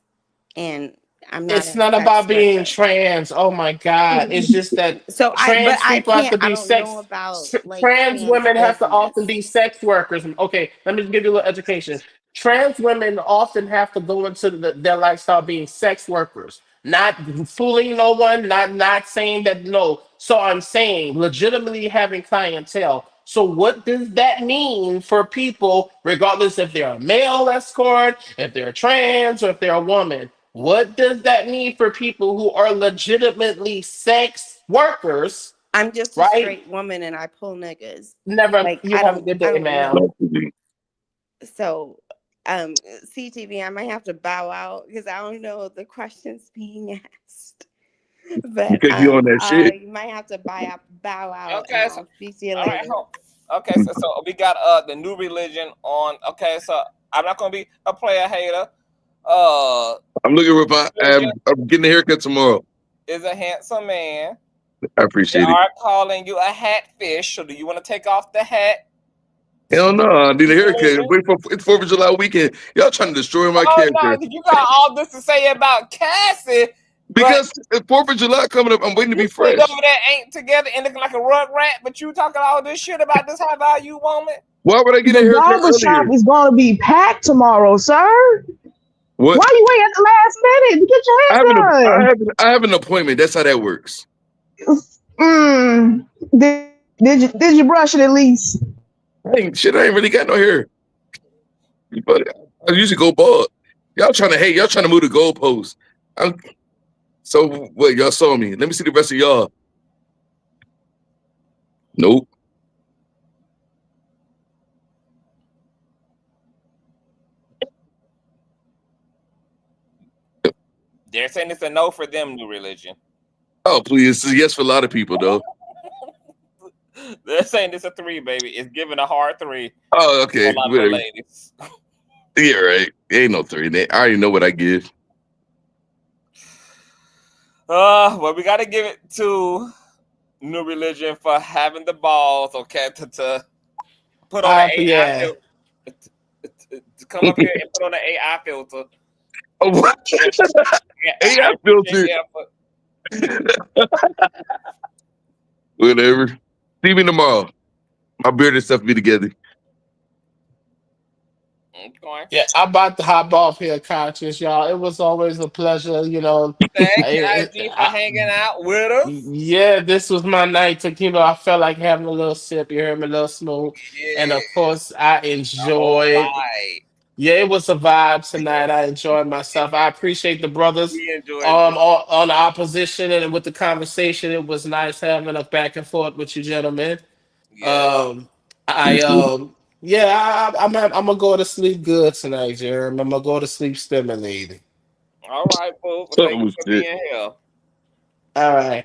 Speaker 10: and I'm not
Speaker 22: It's
Speaker 10: a
Speaker 22: not
Speaker 10: sex
Speaker 22: about being
Speaker 10: worker.
Speaker 22: trans. Oh my God. It's just that
Speaker 10: So but
Speaker 22: trans
Speaker 10: I
Speaker 22: people have
Speaker 10: can't,
Speaker 22: to
Speaker 10: I
Speaker 22: be
Speaker 10: don't know
Speaker 22: sex.
Speaker 10: about like
Speaker 22: Trans
Speaker 10: trans
Speaker 22: women have to
Speaker 10: business.
Speaker 22: often be sex workers. Okay, let me give you a little education. Trans women often have to go into their lifestyle being sex workers, not fooling no one, not saying that no. So I'm saying legitimately having clientele. So what does that mean for people, regardless if they're a male escort, if they're trans, or if they're a woman? What does that mean for people who are legitimately sex workers?
Speaker 10: I'm just a
Speaker 22: Right?
Speaker 10: straight woman and I pull niggas.
Speaker 22: Never.
Speaker 10: Like
Speaker 22: You have a good
Speaker 10: I
Speaker 22: day,
Speaker 10: don't
Speaker 22: ma'am.
Speaker 10: know. So CTV, I might have to bow out because I don't know the questions being asked. But
Speaker 4: Because you on that shit.
Speaker 10: you might have to bow out and
Speaker 1: Okay, so,
Speaker 10: I'll speak to you
Speaker 1: all right,
Speaker 10: later.
Speaker 1: okay, so we got the new religion on. Okay, so I'm not gonna be a player hater.
Speaker 4: I'm looking for I'm getting a haircut tomorrow.
Speaker 1: Is a handsome man.
Speaker 4: I
Speaker 1: They
Speaker 4: appreciate it.
Speaker 1: are calling you a hatfish. So do you want to take off the hat?
Speaker 4: Hell no, I need a haircut. Wait for it's 4th of July weekend. Y'all trying to destroy my character.
Speaker 1: No, you got all this to say about Cassie.
Speaker 4: Because 4th of July coming up, I'm waiting to be fresh.
Speaker 1: Over there ain't together and looking like a rug rat, but you talking all this shit about this high value woman.
Speaker 4: Why would I get a
Speaker 12: The
Speaker 4: haircut
Speaker 12: barber shop
Speaker 4: earlier?
Speaker 12: is going to be packed tomorrow, sir.
Speaker 4: What?
Speaker 12: Why you wait at the last minute to get your hair done?
Speaker 4: I have an appointment. That's how that works.
Speaker 12: Did you brush it at least?
Speaker 4: I ain't really got no hair. But I usually go bald. Y'all trying to move the goalposts. So what? Y'all saw me. Let me see the rest of y'all. Nope.
Speaker 1: They're saying it's a no for them, new religion.
Speaker 4: Oh, please. It's a yes for a lot of people, though.
Speaker 1: They're saying it's a 3, baby. It's giving a hard 3.
Speaker 4: Oh, okay.
Speaker 1: A lot of the ladies.
Speaker 4: Yeah, right. Ain't no 3. I already know what I give.
Speaker 1: Well, we got to give it to new religion for having the balls, okay, to put on an AI filter. To come up here and put on an AI filter.
Speaker 4: Oh, what? AI filter. Whatever. See me tomorrow. My beard and stuff be together.
Speaker 22: Yeah, I'm about to hop off here, Conscious, y'all. It was always a pleasure, you know.
Speaker 1: Thank you, IG, for hanging out with us.
Speaker 22: Yeah, this was my night to, I felt like having a little sip. You heard me, a little smoke. Yeah. And of course, I enjoyed. Yeah, it was a vibe tonight. I enjoyed myself. I appreciate the brothers on the opposition and with the conversation. It was nice having a back and forth with you gentlemen. Yeah. I'm gonna go to sleep good tonight, Jeremy. I'm gonna go to sleep stimulated.
Speaker 1: All right, folks. Well, thank you for being here.
Speaker 22: All right.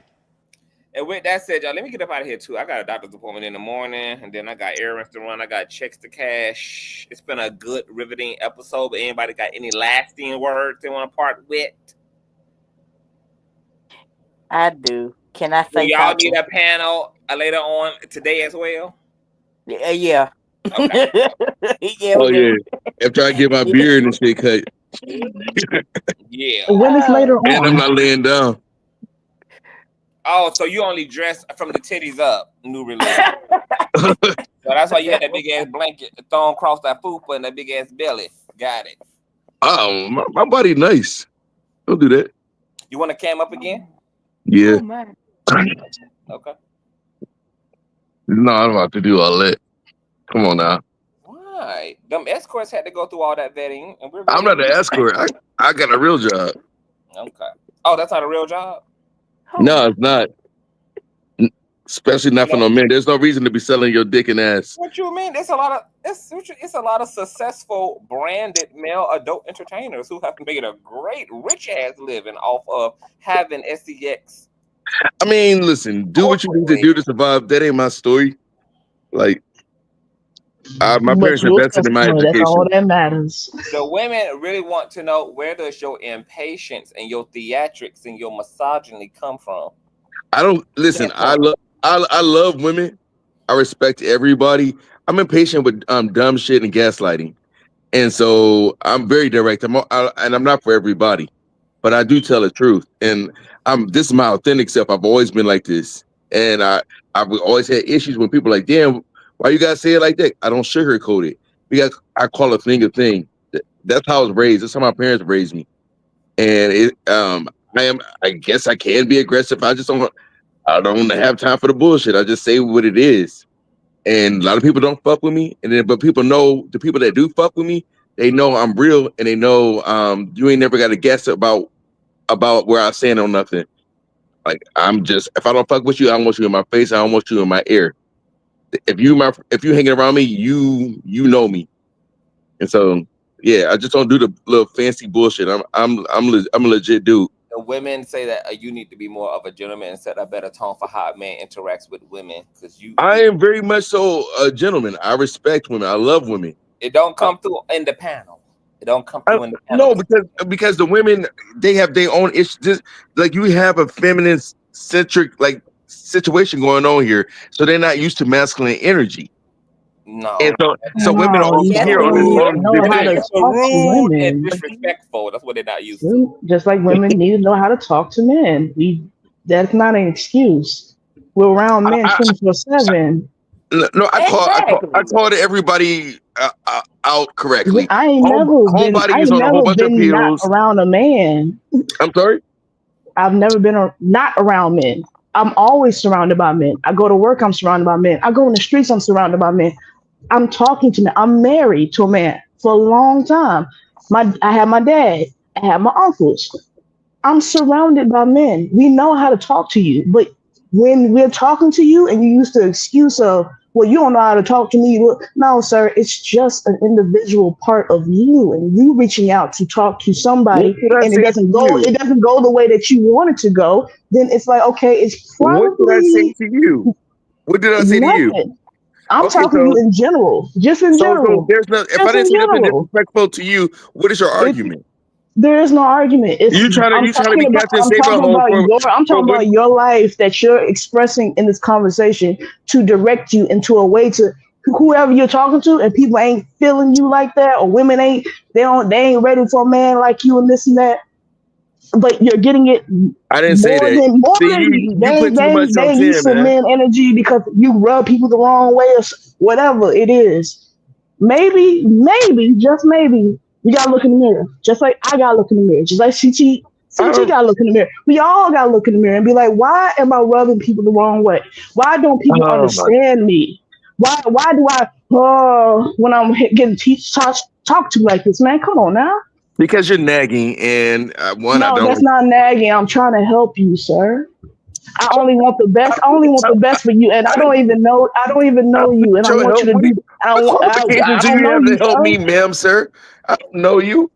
Speaker 1: And with that said, y'all, let me get up out of here too. I got a doctor's appointment in the morning, and then I got errands to run. I got checks to cash. It's been a good, riveting episode. But anybody got any lasting words they want to part with?
Speaker 21: I do. Can I say
Speaker 1: Do y'all
Speaker 21: something?
Speaker 1: need a panel later on today as well?
Speaker 21: Yeah.
Speaker 1: Okay.
Speaker 21: Yeah.
Speaker 4: Oh yeah. After I get my beard and shit cut.
Speaker 1: Yeah.
Speaker 12: When it's later on.
Speaker 4: And I'm not laying down.
Speaker 1: Oh, so you only dress from the titties up, new religion. So that's why you had that big ass blanket thrown across that fupa and that big ass belly. Got it.
Speaker 4: Oh, my body nice. Don't do that.
Speaker 1: You want to cam up again?
Speaker 4: Yeah.
Speaker 21: Oh,
Speaker 1: okay.
Speaker 4: No, I'm about to do all that. Come on now.
Speaker 1: Why? Them escorts had to go through all that vetting, and we're.
Speaker 4: I'm not an escort. I got a real job.
Speaker 1: Okay. Oh, that's not a real job?
Speaker 4: No, it's not. Especially not for no men. There's no reason to be selling your dick and ass.
Speaker 1: What you mean? It's a lot of successful branded male adult entertainers who have made a great rich ass living off of having SEX.
Speaker 4: I mean, listen, do what you need to do to survive. That ain't my story. Like, my parents invested in my education.
Speaker 12: That's all that matters.
Speaker 1: The women really want to know, where does your impatience and your theatrics and your misogyny come from? I love women. I respect everybody.
Speaker 4: I'm impatient with dumb shit and gaslighting, and so I'm very direct. And I'm not for everybody, but I do tell the truth. And this is my authentic self. I've always been like this, and I've always had issues when people are like, damn, why you gotta say it like that? I don't sugarcoat it because I call a thing a thing. That's how I was raised. That's how my parents raised me, and I guess I can be aggressive. I don't have time for the bullshit. I just say what it is. And a lot of people don't fuck with me. But people know, the people that do fuck with me, they know I'm real, and they know you ain't never got to guess about where I stand on nothing. Like, if I don't fuck with you, I don't want you in my face. I don't want you in my ear. If you hanging around me, you know me. And so, yeah, I just don't do the little fancy bullshit. I'm a legit dude.
Speaker 1: The women say that you need to be more of a gentleman and set a better tone for how a man interacts with women.
Speaker 4: I am very much so a gentleman. I respect women. I love women.
Speaker 1: It don't come through in the panel. It don't come through in the panel.
Speaker 4: No, because the women, they have their own issues. Just like you have a feminine centric like situation going on here, so they're not used to masculine energy.
Speaker 1: No,
Speaker 4: and so women over here
Speaker 1: rude and disrespectful. That's what they're not used to.
Speaker 12: Just like women need to know how to talk to men. That's not an excuse. We're around men 24/7.
Speaker 4: No, I called everybody out correctly.
Speaker 12: I ain't never been not around a man.
Speaker 4: I'm sorry?
Speaker 12: I've never been not around men. I'm always surrounded by men. I go to work, I'm surrounded by men. I go in the streets, I'm surrounded by men. I'm talking to men. I'm married to a man for a long time. I have my dad. I have my uncles. I'm surrounded by men. We know how to talk to you. But when we're talking to you and you use the excuse of, well, you don't know how to talk to me. No, sir, it's just an individual part of you, and you reaching out to talk to somebody, and it doesn't go the way that you want it to go. Then it's like, okay, it's probably.
Speaker 4: What did I say to you? What did I say to you?
Speaker 12: I'm talking to you in general, just in general.
Speaker 4: There's no. If I didn't say nothing disrespectful to you, what is your argument?
Speaker 12: There is no argument.
Speaker 4: I'm talking
Speaker 12: about your life that you're expressing in this conversation to direct you into a way to whoever you're talking to, and people ain't feeling you like that, or women ain't ain't ready for a man like you and this and that. But you're getting it.
Speaker 4: I didn't say that.
Speaker 12: They use some men energy because you rub people the wrong way or whatever it is. Maybe, just maybe, we gotta look in the mirror. Just like I gotta look in the mirror. Just like CT gotta look in the mirror. We all gotta look in the mirror and be like, why am I rubbing people the wrong way? Why don't people understand me? Why do I when I'm getting talk to like this, man? Come on now.
Speaker 4: Because you're nagging, and
Speaker 12: that's not nagging. I'm trying to help you, sir. I only want the best. I only want the best for you, and I don't even know you, and I want you to do. I don't know you,
Speaker 4: help me, ma'am, sir. I don't know you.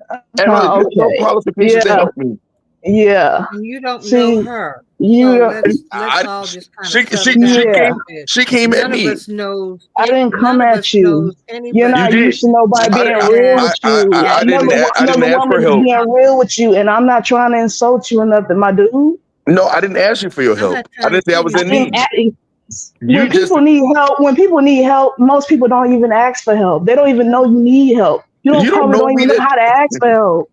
Speaker 4: And no qualifications to help me.
Speaker 12: Yeah.
Speaker 11: You don't know her. Let's all just kind of
Speaker 4: she came at me.
Speaker 12: I didn't come at you. You're not used to nobody being real with you.
Speaker 4: I didn't ask for help.
Speaker 12: Being real with you, and I'm not trying to insult you or nothing, my dude.
Speaker 4: No, I didn't ask you for your help. I didn't say I was in need.
Speaker 12: When people need help, most people don't even ask for help. They don't even know you need help. You don't even know how to ask for help.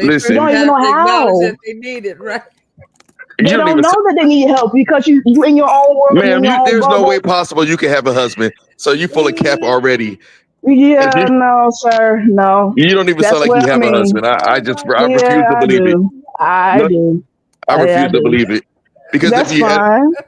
Speaker 11: You
Speaker 12: don't even know how.
Speaker 11: That they need it, right?
Speaker 12: They don't know that they need help because you in your own world.
Speaker 4: Ma'am, there's no way possible you can have a husband. So you full of cap already.
Speaker 12: Yeah, no, sir, no.
Speaker 4: You don't even sound like you have a husband. I refuse to believe it.
Speaker 12: I
Speaker 4: refuse to believe it. Because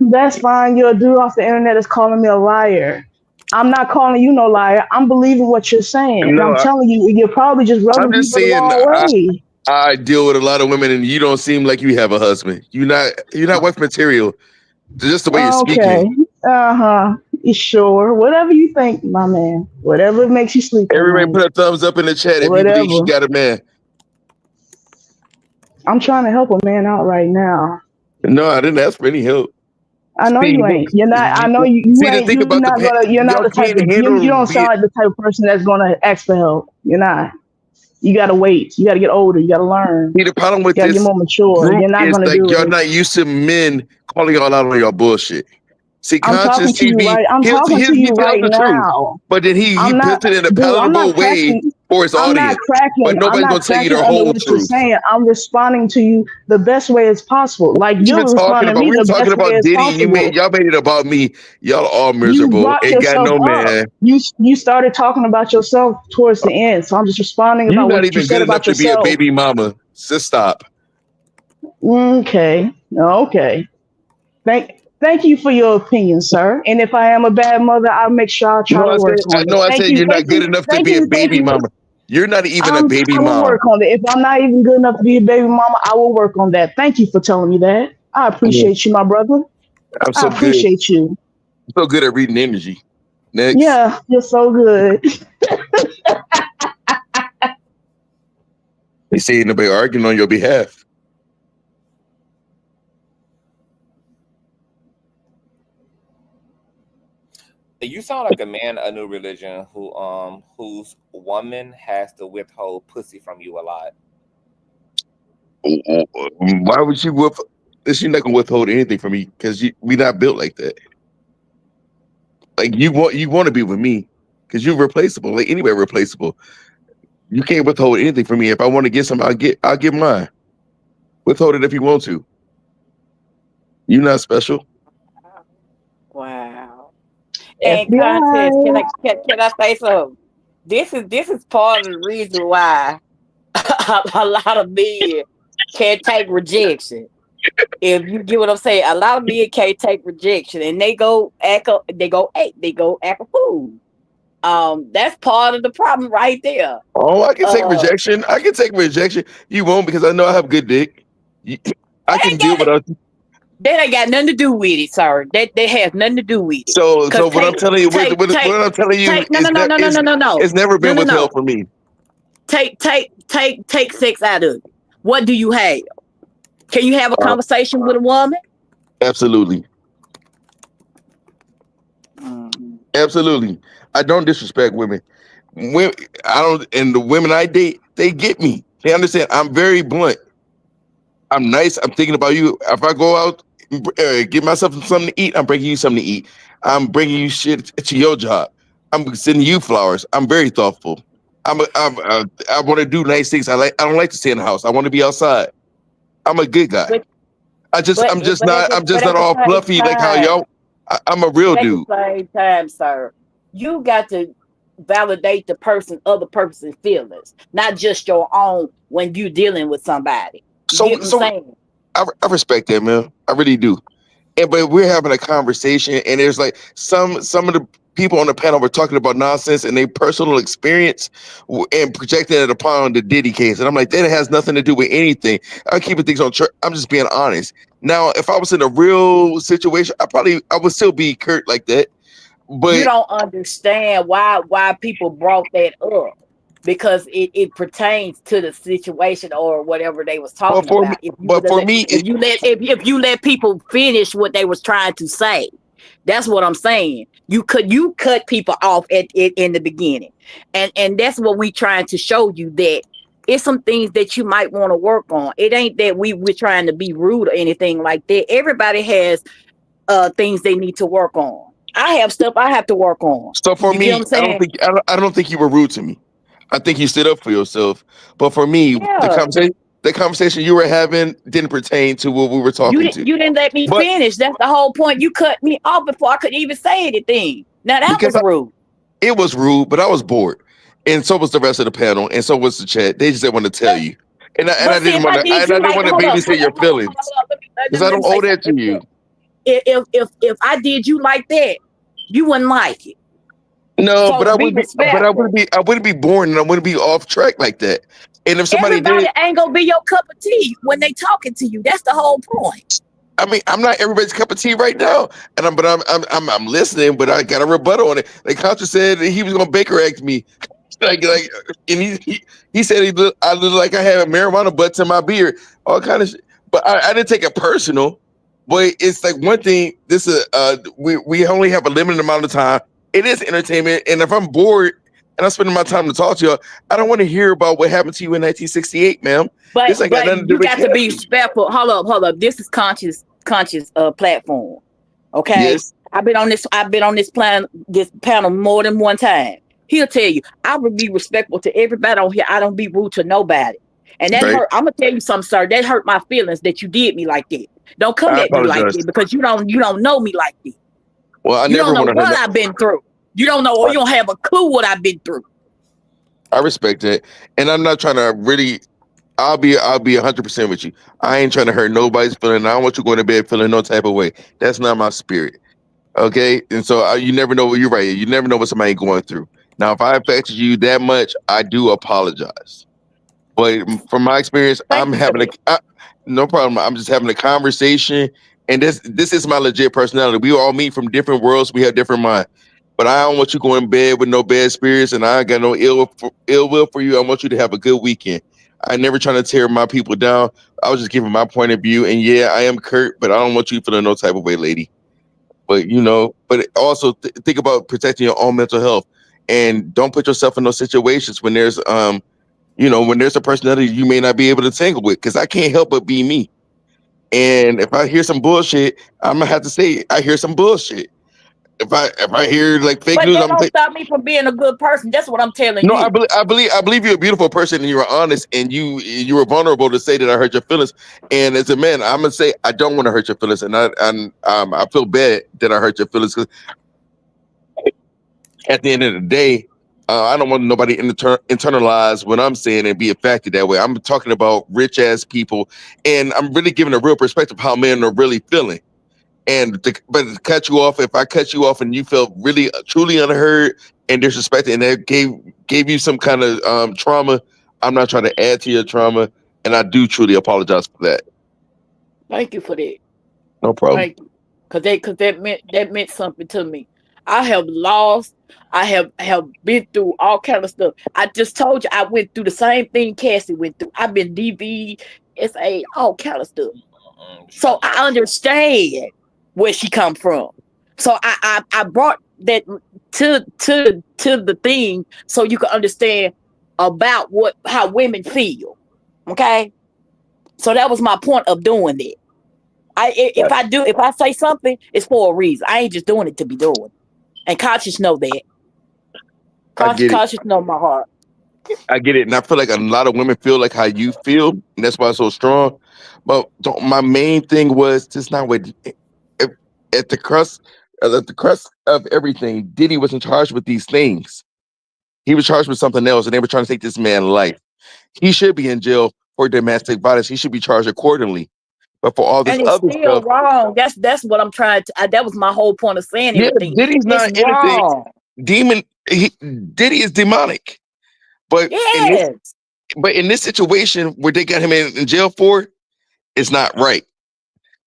Speaker 12: that's fine. Your dude off the internet is calling me a liar. I'm not calling you no liar. I'm believing what you're saying. I'm telling you, you're probably just rubbing people the wrong way.
Speaker 4: I deal with a lot of women, and you don't seem like you have a husband. You're not wife material. Just the way you're speaking.
Speaker 12: Sure. Whatever you think, my man. Whatever makes you sleep.
Speaker 4: Everybody put a thumbs up in the chat if you believe she got a man.
Speaker 12: I'm trying to help a man out right now.
Speaker 4: No, I didn't ask for any help.
Speaker 12: I know you ain't. You're not. I know you ain't. You're not the type of. You don't sound like the type of person that's gonna ask for help. You're not. You gotta wait. You gotta get older. You gotta learn.
Speaker 4: See, the problem with
Speaker 12: this, get more mature. You're not gonna do
Speaker 4: it. You're not used to men calling y'all out on your bullshit. See,
Speaker 12: I'm talking to you
Speaker 4: Consciouztv,
Speaker 12: right. I'm
Speaker 4: he
Speaker 12: talking to you
Speaker 4: tells
Speaker 12: right
Speaker 4: the truth,
Speaker 12: now.
Speaker 4: but then he
Speaker 12: I'm not,
Speaker 4: puts it in a
Speaker 12: dude. I'm
Speaker 4: palatable
Speaker 12: not
Speaker 4: way
Speaker 12: cracking.
Speaker 4: for his
Speaker 12: I'm not
Speaker 4: audience. But
Speaker 12: cracking. I'm
Speaker 4: nobody's
Speaker 12: not
Speaker 4: gonna tell you
Speaker 12: cracking
Speaker 4: the
Speaker 12: under
Speaker 4: whole
Speaker 12: what you're
Speaker 4: truth.
Speaker 12: saying. I'm responding to you the best way as possible. Like you're responding to me
Speaker 4: We were
Speaker 12: the
Speaker 4: talking
Speaker 12: best way
Speaker 4: about
Speaker 12: as
Speaker 4: Diddy, and
Speaker 12: possible.
Speaker 4: y'all made it about me. Y'all all
Speaker 12: You
Speaker 4: miserable.
Speaker 12: brought
Speaker 4: Ain't got
Speaker 12: yourself
Speaker 4: no
Speaker 12: up.
Speaker 4: man.
Speaker 12: You started talking about yourself towards the end. So I'm just responding
Speaker 4: You're
Speaker 12: about
Speaker 4: not
Speaker 12: what you
Speaker 4: even
Speaker 12: said
Speaker 4: good enough
Speaker 12: about
Speaker 4: to be a
Speaker 12: yourself.
Speaker 4: baby mama. Just stop.
Speaker 12: Okay. Okay. Thank you for your opinion, sir. And if I am a bad mother, I'll make sure I try
Speaker 4: No,
Speaker 12: to work on it.
Speaker 4: I
Speaker 12: Thank
Speaker 4: said
Speaker 12: you.
Speaker 4: you're not
Speaker 12: Thank
Speaker 4: good
Speaker 12: you.
Speaker 4: enough to
Speaker 12: Thank
Speaker 4: be a
Speaker 12: you. Thank
Speaker 4: baby
Speaker 12: you.
Speaker 4: mama. You're not even a baby
Speaker 12: I will
Speaker 4: mom.
Speaker 12: work on it. If I'm not even good enough to be a baby mama, I will work on that. Thank you for telling me that. I
Speaker 4: Yeah.
Speaker 12: appreciate you, my brother.
Speaker 4: I'm
Speaker 12: I
Speaker 4: so good.
Speaker 12: appreciate you.
Speaker 4: So good at reading energy. Next.
Speaker 12: Yeah, you're so good.
Speaker 4: They say ain't nobody arguing on your behalf.
Speaker 1: You sound like a man of new religion whose woman has to withhold pussy from you a lot.
Speaker 4: Why would she she's not gonna withhold anything from me because we not built like that. Like you want to be with me because you're replaceable. Like anybody replaceable. You can't withhold anything from me. If I want to get something, I'll get mine. Withhold it if you want to. You're not special.
Speaker 21: Wow. And contest,
Speaker 12: FBI.
Speaker 21: can I say something? This is part of the reason why a lot of men can't take rejection. If you get what I'm saying, a lot of men can't take rejection, and they go act a fool. That's part of the problem right there.
Speaker 4: Oh, I can take rejection. I can take rejection. You won't because I know I have good dick. I can deal with us.
Speaker 21: That ain't got nothing to do with it, sir. That has nothing to do with it.
Speaker 4: So what I'm telling you, what I'm telling you
Speaker 21: No.
Speaker 4: it's never been withheld from me.
Speaker 21: Take sex out of it. What do you have? Can you have a conversation with a woman?
Speaker 4: Absolutely. Absolutely. I don't disrespect women. And the women I date, they get me. They understand. I'm very blunt. I'm nice. I'm thinking about you. If I go out, get myself something to eat, I'm bringing you something to eat. I'm bringing you shit to your job. I'm sending you flowers. I'm very thoughtful. I want to do nice things. I don't like to stay in the house. I want to be outside. I'm a good guy. I'm just not all fluffy like how y'all. I'm a real dude.
Speaker 21: At the same time, sir, you got to validate the other person's feelings, not just your own when you dealing with somebody. You get what I'm saying?
Speaker 4: I respect that, man. I really do. But we're having a conversation, and there's like some of the people on the panel were talking about nonsense and their personal experience and projecting it upon the Diddy case. And I'm like, that has nothing to do with anything. I'm keeping things on track. I'm just being honest. Now, if I was in a real situation, I would still be curt like that. But
Speaker 21: you don't understand why people brought that up. Because it pertains to the situation or whatever they was talking about. If you let people finish what they was trying to say, that's what I'm saying. You cut people off in the beginning, and that's what we trying to show you, that it's some things that you might want to work on. It ain't that we're trying to be rude or anything like that. Everybody has things they need to work on. I have stuff I have to work on.
Speaker 4: So for me, I don't think you were rude to me. I think you stood up for yourself. But for me, the conversation you were having didn't pertain to what we were talking to.
Speaker 21: You didn't let me finish. That's the whole point. You cut me off before I could even say anything. Now that was rude.
Speaker 4: It was rude, but I was bored. And so was the rest of the panel, and so was the chat. They just didn't want to tell you. And I didn't want to babysit your feelings. Because I don't owe that to you.
Speaker 21: If I did you like that, you wouldn't like it.
Speaker 4: No,
Speaker 21: so
Speaker 4: but I wouldn't be boring and I wouldn't be off track like that. And if somebody
Speaker 21: ain't gonna be your cup of tea when they talking to you. That's the whole point.
Speaker 4: I mean, I'm not everybody's cup of tea right now, and I'm listening, but I got a rebuttal on it. Like Contra said, he was gonna Baker act me, and he said I look like I had a marijuana butts in my beard, all kind of shit. But I didn't take it personal. But it's like one thing. This is we only have a limited amount of time. It is entertainment, and if I'm bored and I'm spending my time to talk to y'all, I don't want to hear about what happened to you in 1968, ma'am.
Speaker 21: But
Speaker 4: this ain't got nothing to do
Speaker 21: you
Speaker 4: with
Speaker 21: got to be respectful. Hold up. This is conscious platform. Okay,
Speaker 4: Yes.
Speaker 21: I've been on this panel more than one time. He'll tell you, I would be respectful to everybody on here. I don't be rude to nobody. And that
Speaker 4: Right.
Speaker 21: hurt. I'm gonna tell you something, sir. That hurt my feelings that you did me like that. Don't come
Speaker 4: I
Speaker 21: at me like
Speaker 4: apologize.
Speaker 21: that because you don't know me like that.
Speaker 4: Well, I
Speaker 21: You don't
Speaker 4: never
Speaker 21: know
Speaker 4: want to hurt.
Speaker 21: what I've been through. You don't know, or you don't have a clue what I've been through.
Speaker 4: I respect it, and I'm not trying to really. I'll be 100% with you. I ain't trying to hurt nobody's feeling. I don't want you going to bed feeling no type of way. That's not my spirit. Okay, and so you never know what you're right. You never know what somebody going through. Now, if I affected you that much, I do apologize. But from my experience,
Speaker 21: Thank you for that.
Speaker 4: no problem. I'm just having a conversation, and this is my legit personality. We all meet from different worlds. We have different minds. But I don't want you going to bed with no bad spirits, and I ain't got no ill will for you. I want you to have a good weekend. I never trying to tear my people down. I was just giving my point of view, and yeah, I am Kurt, but I don't want you feeling no type of way, lady. But but also think about protecting your own mental health, and don't put yourself in those situations when there's when there's a personality you may not be able to tangle with, because I can't help but be me. And if I hear some bullshit, I'm gonna have to say I hear some bullshit. If I hear like fake
Speaker 21: But
Speaker 4: news,
Speaker 21: that
Speaker 4: I'm gonna
Speaker 21: don't
Speaker 4: say
Speaker 21: stop me from being a good person. That's what I'm telling
Speaker 4: no.
Speaker 21: you.
Speaker 4: I believe you're a beautiful person and you're honest and you were vulnerable to say that I hurt your feelings. And as a man, I'm gonna say I don't want to hurt your feelings, and I feel bad that I hurt your feelings, because at the end of the day, I don't want nobody internalize what I'm saying and be affected that way. I'm talking about rich ass people, and I'm really giving a real perspective of how men are really feeling. But to cut you off, if I cut you off and you felt really truly unheard and disrespected, and that gave you some kind of trauma, I'm not trying to add to your trauma, and I do truly apologize for that.
Speaker 21: Thank you for that.
Speaker 4: No problem.
Speaker 21: Thank you. Cause that meant something to me. I have lost. I have been through all kind of stuff. I just told you I went through the same thing Cassie went through. I've been DV, SA, all kind of stuff. So I understand where she come from. So I brought that to the thing so you can understand about how women feel. Okay. So that was my point of doing that. If I say something, it's for a reason. I ain't just doing it to be doing. And Conscious know that.
Speaker 4: I get it.
Speaker 21: Conscious know my heart.
Speaker 4: I get it, and I feel like a lot of women feel like how you feel, and that's why it's so strong. But my main thing was just not what at the crust of everything. Diddy wasn't charged with these things. He was charged with something else, and they were trying to take this man's life. He should be in jail for domestic violence. He should be charged accordingly. But for all this
Speaker 21: And it's
Speaker 4: other
Speaker 21: still
Speaker 4: stuff,
Speaker 21: wrong. That's what I'm trying to. That was my whole point of saying
Speaker 4: yeah,
Speaker 21: everything.
Speaker 4: Diddy's
Speaker 21: It's
Speaker 4: not anything.
Speaker 21: wrong.
Speaker 4: Diddy is demonic. But
Speaker 21: Yes.
Speaker 4: in this situation where they got him in jail for, it's not right.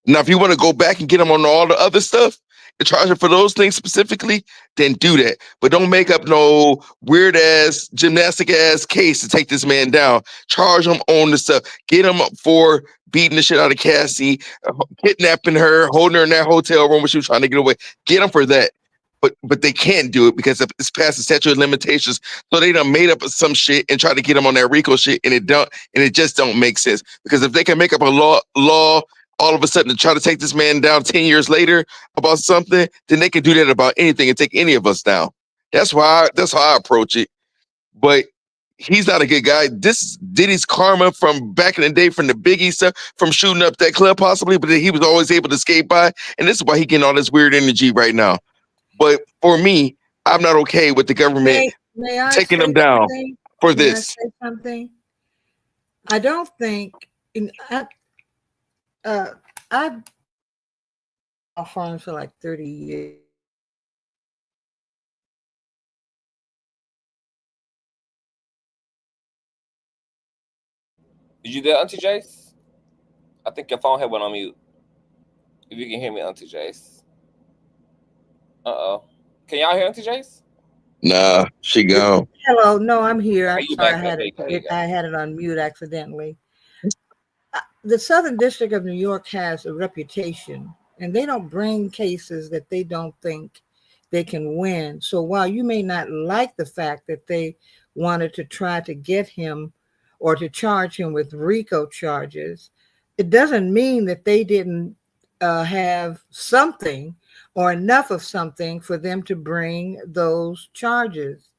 Speaker 4: Now, if you want to go back and get him on all the other stuff and charge him for those things specifically, then do that. But don't make up no weird ass, gymnastic ass case to take this man down. Charge him on the stuff. Get him up for beating the shit out of Cassie, kidnapping her, holding her in that hotel room when she was trying to get away. Get him for that. But they can't do it because it's past the statute of limitations. So they done made up some shit and try to get him on that RICO shit, and it just don't make sense. Because if they can make up a law all of a sudden to try to take this man down 10 years later about something, then they can do that about anything and take any of us down. That's how I approach it. But he's not a good guy. This is Diddy's karma from back in the day, from the Biggie stuff, from shooting up that club possibly, but he was always able to skate by. And this is why he getting all this weird energy right now. But for me, I'm not okay with the government
Speaker 11: May I
Speaker 4: taking
Speaker 11: say
Speaker 4: them down
Speaker 11: something?
Speaker 4: for
Speaker 11: May I
Speaker 4: this.
Speaker 11: say something? I don't think I've farmed for like 30 years.
Speaker 1: Did you there, Auntie Jace? I think your phone had went on mute. If you can hear me, Auntie Jace. Uh-oh. Can y'all hear Auntie Jace?
Speaker 4: Nah, she gone.
Speaker 11: Hello, no, I'm here. I'm
Speaker 1: you
Speaker 11: sorry,
Speaker 1: back?
Speaker 11: I had it on mute accidentally. The Southern District of New York has a reputation, and they don't bring cases that they don't think they can win. So while you may not like the fact that they wanted to try to get him or to charge him with RICO charges, it doesn't mean that they didn't have something or enough of something for them to bring those charges.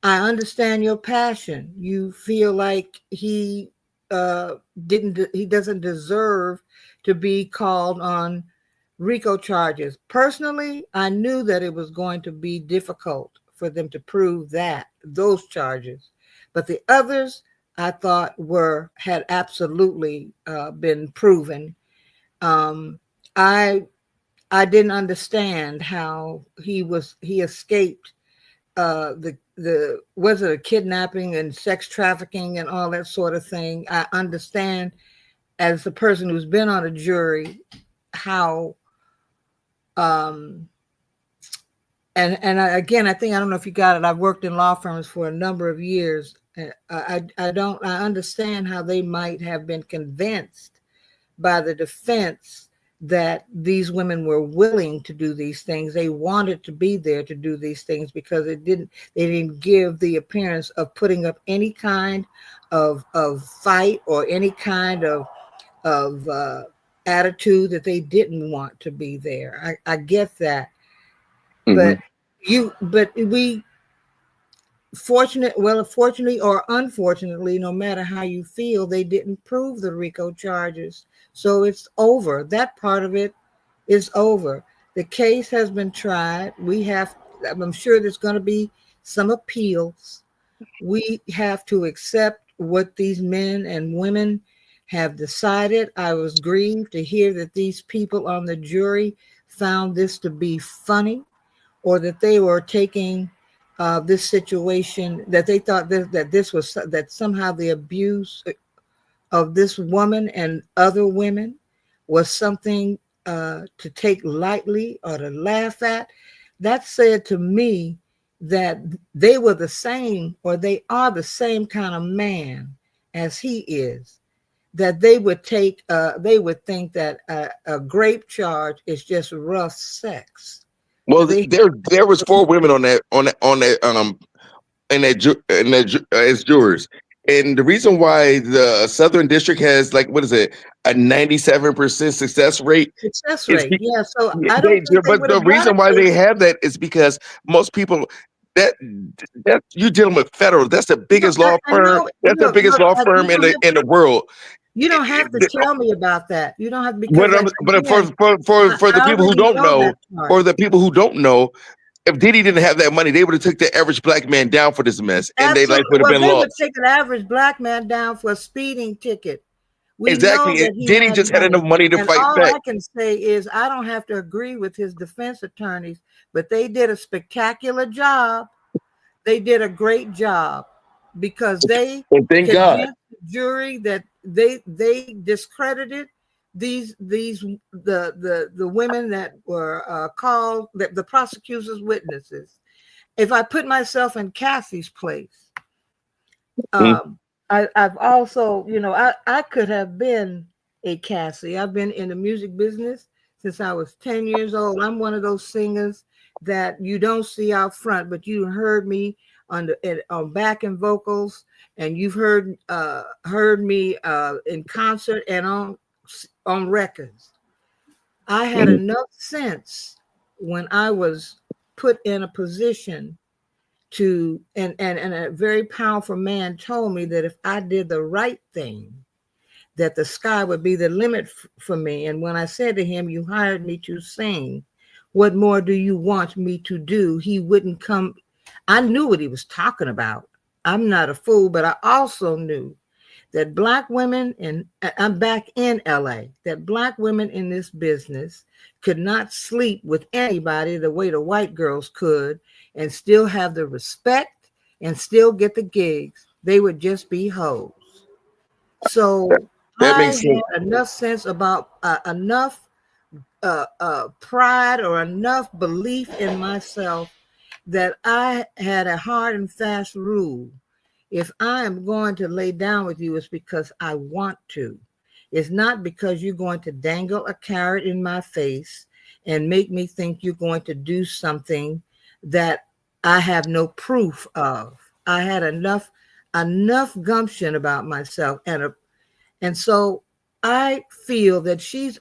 Speaker 11: I understand your passion. You feel like he doesn't deserve to be called on RICO charges. Personally, I knew that it was going to be difficult for them to prove those charges, but the others I thought had absolutely been proven. I didn't understand how he escaped was it a kidnapping and sex trafficking and all that sort of thing. I understand as a person who's been on a jury how and again, I don't know if you got it. I've worked in law firms for a number of years. I understand how they might have been convinced by the defense that these women were willing to do these things. They wanted to be there to do these things because they didn't give the appearance of putting up any kind of fight or any kind of attitude that they didn't want to be there. I get that. But we fortunately or unfortunately, no matter how you feel, they didn't prove the RICO charges. So it's over. That part of it is over. The case has been tried. I'm sure there's going to be some appeals. We have to accept what these men and women have decided. I was grieved to hear that these people on the jury found this to be funny, or that they were taking this situation, that they thought that somehow the abuse of this woman and other women was something to take lightly or to laugh at. That said to me that they were the same, or they are the same kind of man as he is, that they would think that a grape charge is just rough sex.
Speaker 4: Well, there was 4 women on that as jurors, and the reason why the Southern District has a 97% success rate.
Speaker 11: Yeah. So I don't.
Speaker 4: But the reason why they have that is because most people that you're dealing with federal. That's the biggest law firm. That's the biggest law firm in the world.
Speaker 11: You don't have to tell me about that. You don't have, because
Speaker 4: but for the people who don't know, or the people who don't know, if Diddy didn't have that money, they would have took the average black man down for this mess, and their life would have been lost.
Speaker 11: They would take an average black man down for a speeding ticket.
Speaker 4: Exactly. Diddy just had enough money to fight back.
Speaker 11: All I can say is I don't have to agree with his defense attorneys, but they did a spectacular job. They did a great job, because they
Speaker 4: thank God
Speaker 11: the jury that they discredited the women that were called the prosecution's witnesses. If I put myself in Cassie's place, I've also, I could have been a Cassie. I've been in the music business since I was 10 years old. I'm one of those singers that you don't see out front, but you heard me on backing vocals, and you've heard me in concert and on records. I had enough sense when I was put in a position to, and a very powerful man told me that if I did the right thing, that the sky would be the limit for me. And when I said to him, "You hired me to sing, what more do you want me to do?" He wouldn't come. I knew what he was talking about. I'm not a fool, but I also knew that Black women, and I'm back in LA, that Black women in this business could not sleep with anybody the way the white girls could and still have the respect and still get the gigs. They would just be hoes. So
Speaker 4: that makes sense.
Speaker 11: had enough sense about enough pride or enough belief in myself that I had a hard and fast rule. If I am going to lay down with you, it's because I want to. It's not because you're going to dangle a carrot in my face and make me think you're going to do something that I have no proof of. I had enough gumption about myself, and so I feel that she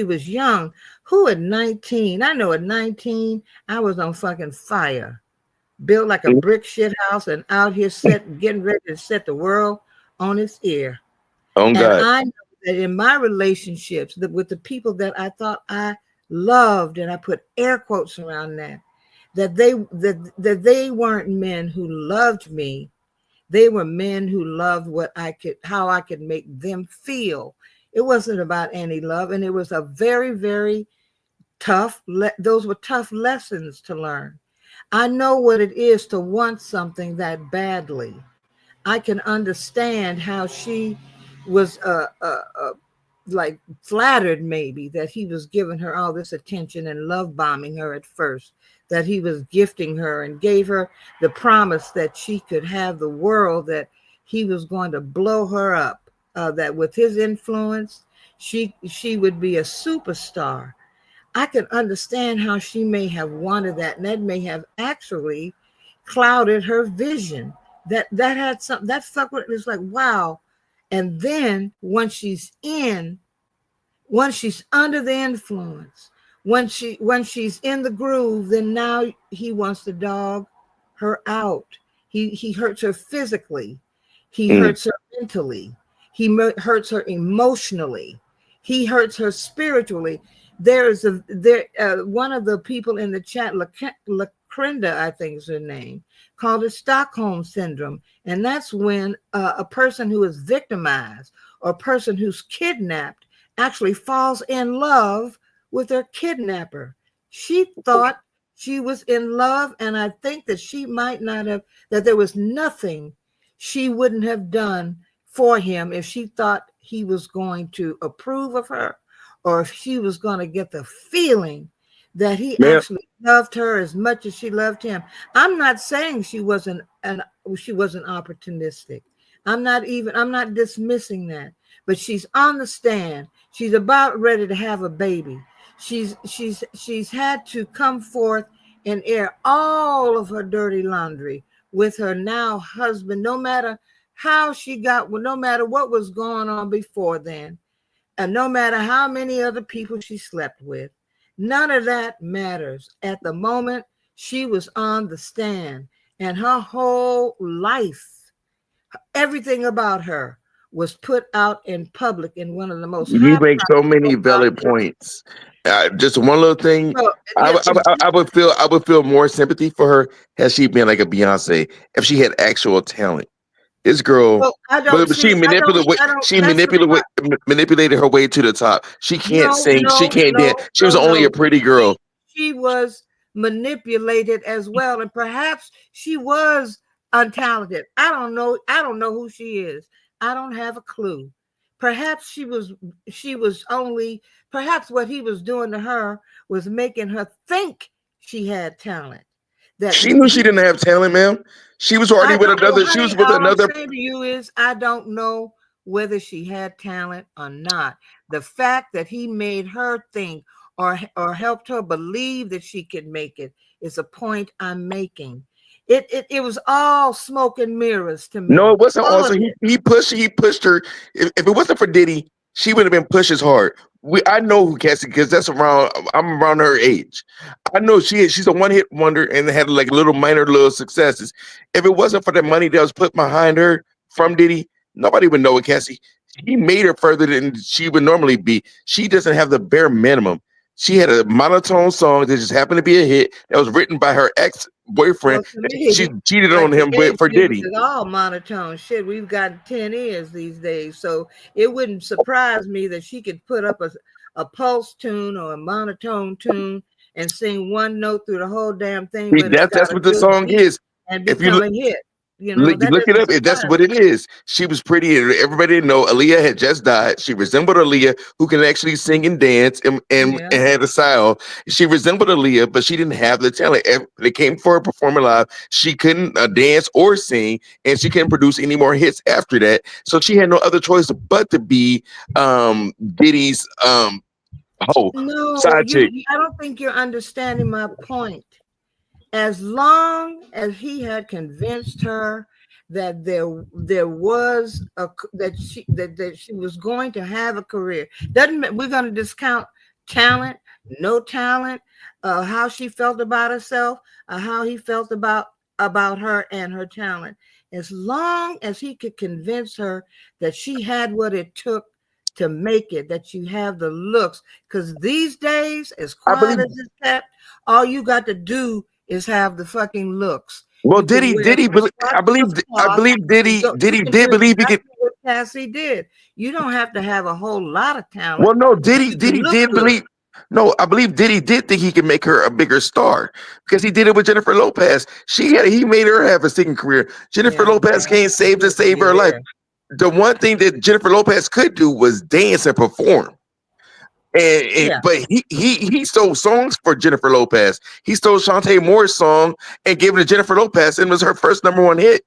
Speaker 11: was young. Who at 19? I know at 19, I was on fucking fire. Built like a brick shit house and out here getting ready to set the world on its ear.
Speaker 7: Oh, God.
Speaker 11: And I know that in my relationships with the people that I thought I loved, and I put air quotes around that they weren't men who loved me. They were men who loved how I could make them feel. It wasn't about any love. And it was a very, very tough, those were tough lessons to learn. I know what it is to want something that badly. I can understand how she was like flattered maybe that he was giving her all this attention and love bombing her at first, that he was gifting her and gave her the promise that she could have the world, that he was going to blow her up, that with his influence, she would be a superstar. I can understand how she may have wanted that, and that may have actually clouded her vision. That had something that fuck with it. It's like, wow. And then once she's under the influence, when she's in the groove, then now he wants to dog her out. He hurts her physically. He hurts her mentally. He hurts her emotionally. He hurts her spiritually. One of the people in the chat, Lakrenda, I think is her name, called it Stockholm Syndrome. And that's when a person who is victimized or a person who's kidnapped actually falls in love with their kidnapper. She thought she was in love, and I think that she might not have, that there was nothing she wouldn't have done for him if she thought he was going to approve of her, or if she was going to get the feeling that he actually loved her as much as she loved him. I'm not saying she wasn't opportunistic. I'm not dismissing that. But she's on the stand. She's about ready to have a baby. She's had to come forth and air all of her dirty laundry with her now husband, no matter how no matter what was going on before then, and no matter how many other people she slept with. None of that matters. At the moment, she was on the stand, and her whole life, everything about her, was put out in public in one of the most.
Speaker 4: You make so many valid points. Just one little thing. I would feel more sympathy for her had she been like a Beyonce, if she had actual talent. This girl, she manipulated her way to the top. She can't sing. She can't dance. She was only a pretty girl.
Speaker 11: She was manipulated as well, and perhaps she was untalented. I don't know. I don't know who she is. I don't have a clue. Perhaps she was only. Perhaps what he was doing to her was making her think she had talent. That
Speaker 4: she knew she didn't have talent, ma'am. She was already with another. She was with another.
Speaker 11: What I'm saying to you is, I don't know whether she had talent or not. The fact that he made her think or helped her believe that she could make it is a point I'm making. It was all smoke and mirrors to me.
Speaker 4: No, it wasn't. Also, he pushed her. If it wasn't for Diddy, she would have been pushed as hard. I know who Cassie, because I'm around her age. I know she's a one-hit wonder and had like minor successes. If it wasn't for the money that was put behind her from Diddy, nobody would know it, Cassie. He made her further than she would normally be. She doesn't have the bare minimum. She had a monotone song that just happened to be a hit that was written by her ex-boyfriend. She cheated on him for Diddy.
Speaker 11: It's all monotone shit. We've got 10 ears these days, so it wouldn't surprise me that she could put up a pulse tune or a monotone tune and sing one note through the whole damn thing.
Speaker 4: See, that's what the song is.
Speaker 11: And become a hit. You know,
Speaker 4: look it up. That's what it is. She was pretty, and everybody didn't know Aaliyah had just died. She resembled Aaliyah, who can actually sing and dance and had a style. She resembled Aaliyah, but she didn't have the talent. They came for her performing live. She couldn't dance or sing, and she couldn't produce any more hits after that. So she had no other choice but to be Diddy's side chick.
Speaker 11: I don't think you're understanding my point. As long as he had convinced her that there was that she was going to have a career. Doesn't we're going to discount talent, no talent, how she felt about herself, how he felt about her and her talent. As long as he could convince her that she had what it took to make it, that you have the looks, because these days, as quiet as it's kept, all you got to do is have the fucking looks.
Speaker 7: Well,
Speaker 11: You can
Speaker 7: Diddy,
Speaker 11: wear
Speaker 7: I believe Diddy
Speaker 11: you can
Speaker 7: did
Speaker 11: do
Speaker 7: believe he could.
Speaker 11: exactly what Cassie did. You don't have to have a whole lot of talent.
Speaker 7: Well, no,
Speaker 11: but you can look
Speaker 7: did
Speaker 11: good.
Speaker 7: believe. No, I believe Diddy did think he could make her a bigger star because he did it with Jennifer Lopez. He made her have a singing career. Jennifer Lopez can't save her life. The one thing that Jennifer Lopez could do was dance and perform. But he stole songs for Jennifer Lopez. He stole Shantae Moore's song and gave it to Jennifer Lopez, and it was her first #1 hit.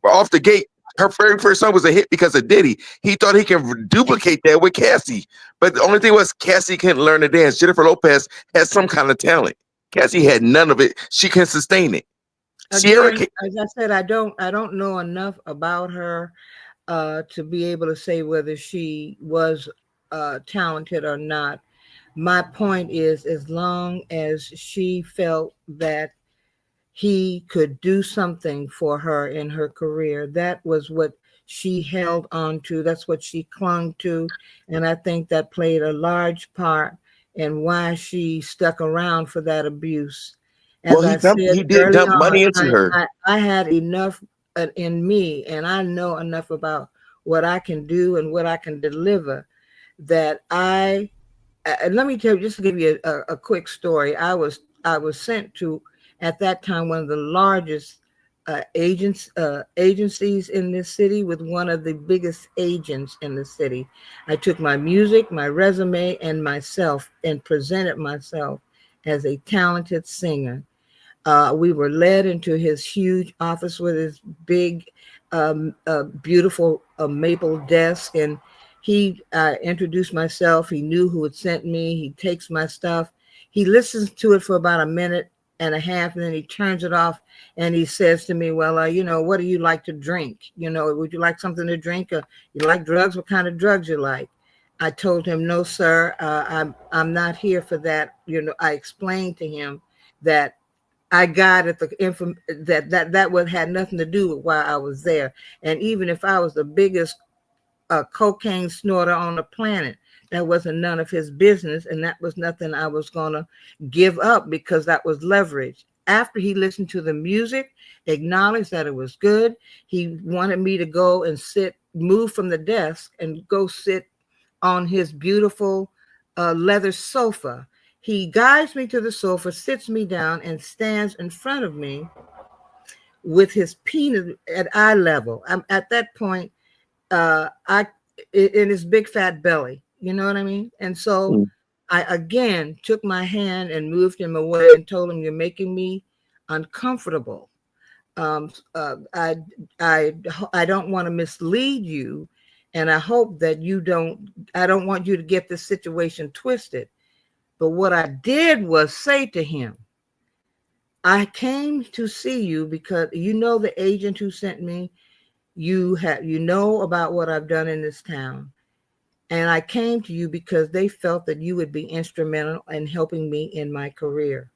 Speaker 7: Off the gate, her very first song was a hit because of Diddy. He thought he can duplicate that with Cassie, but the only thing was Cassie couldn't learn to dance. Jennifer Lopez had some kind of talent. Cassie had none of it. She couldn't sustain it.
Speaker 11: Again, as I said, I don't know enough about her to be able to say whether she was talented or not. My point is, as long as she felt that he could do something for her in her career, that was what she held on to. That's what she clung to. And I think that played a large part in why she stuck around for that abuse. As
Speaker 7: Well,
Speaker 11: I said
Speaker 7: he did
Speaker 11: early
Speaker 7: dump
Speaker 11: on,
Speaker 7: money into her.
Speaker 11: I had enough in me, and I know enough about what I can do and what I can deliver, that let me tell you, just to give you a quick story. I was sent to, at that time, one of the largest agencies in this city, with one of the biggest agents in the city. I took my music, my resume, and myself, and presented myself as a talented singer. We were led into his huge office with his big, beautiful maple desk, and he introduced myself. He knew who had sent me. He takes my stuff. He listens to it for about a minute and a half, and then he turns it off, and he says to me, well, what do you like to drink? Would you like something to drink? Or you like drugs? What kind of drugs you like? I told him, no, sir, I'm not here for that. I explained to him that I got at the that would had nothing to do with why I was there. And even if I was the biggest cocaine snorter on the planet, that wasn't none of his business, and that was nothing I was gonna give up, because that was leverage. After he listened to the music, acknowledged that it was good, he wanted me to go and move from the desk and go sit on his beautiful leather sofa. He guides me to the sofa, sits me down, and stands in front of me with his penis at eye level. I'm at that point, in his big fat belly. You know what I mean? And so I again took my hand and moved him away and told him, you're making me uncomfortable. I don't want to mislead you, and I hope that I don't want you to get this situation twisted. But what I did was say to him, I came to see you because the agent who sent me, you know about what I've done in this town. And I came to you because they felt that you would be instrumental in helping me in my career.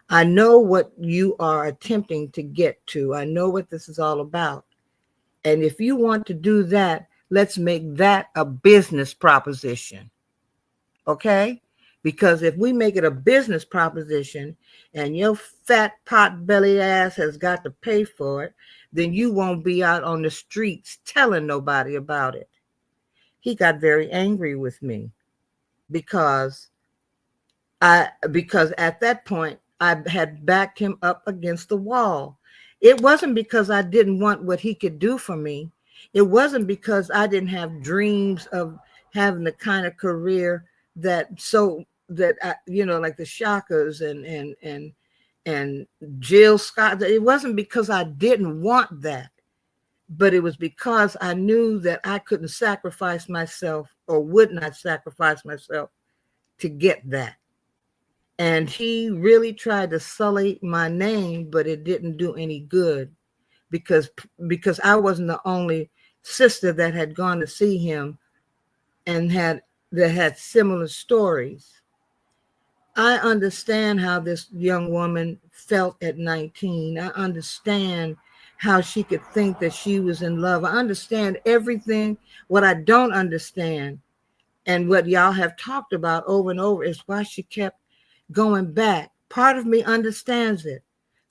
Speaker 11: I know what you are attempting to get to. I know what this is all about. And if you want to do that, let's make that a business proposition. Okay? Because if we make it a business proposition and your fat pot-bellied ass has got to pay for it, then you won't be out on the streets telling nobody about it. He got very angry with me because at that point I had backed him up against the wall. It wasn't because I didn't want what he could do for me. It wasn't because I didn't have dreams of having the kind of career that like the Shockers and Jill Scott. It wasn't because I didn't want that, but it was because I knew that I couldn't sacrifice myself, or would not sacrifice myself, to get that. And he really tried to sully my name, but it didn't do any good, because I wasn't the only sister that had gone to see him and had similar stories. I understand how this young woman felt at 19. I understand how she could think that she was in love. I understand everything. What I don't understand, and what y'all have talked about over and over, is why she kept going back. Part of me understands it.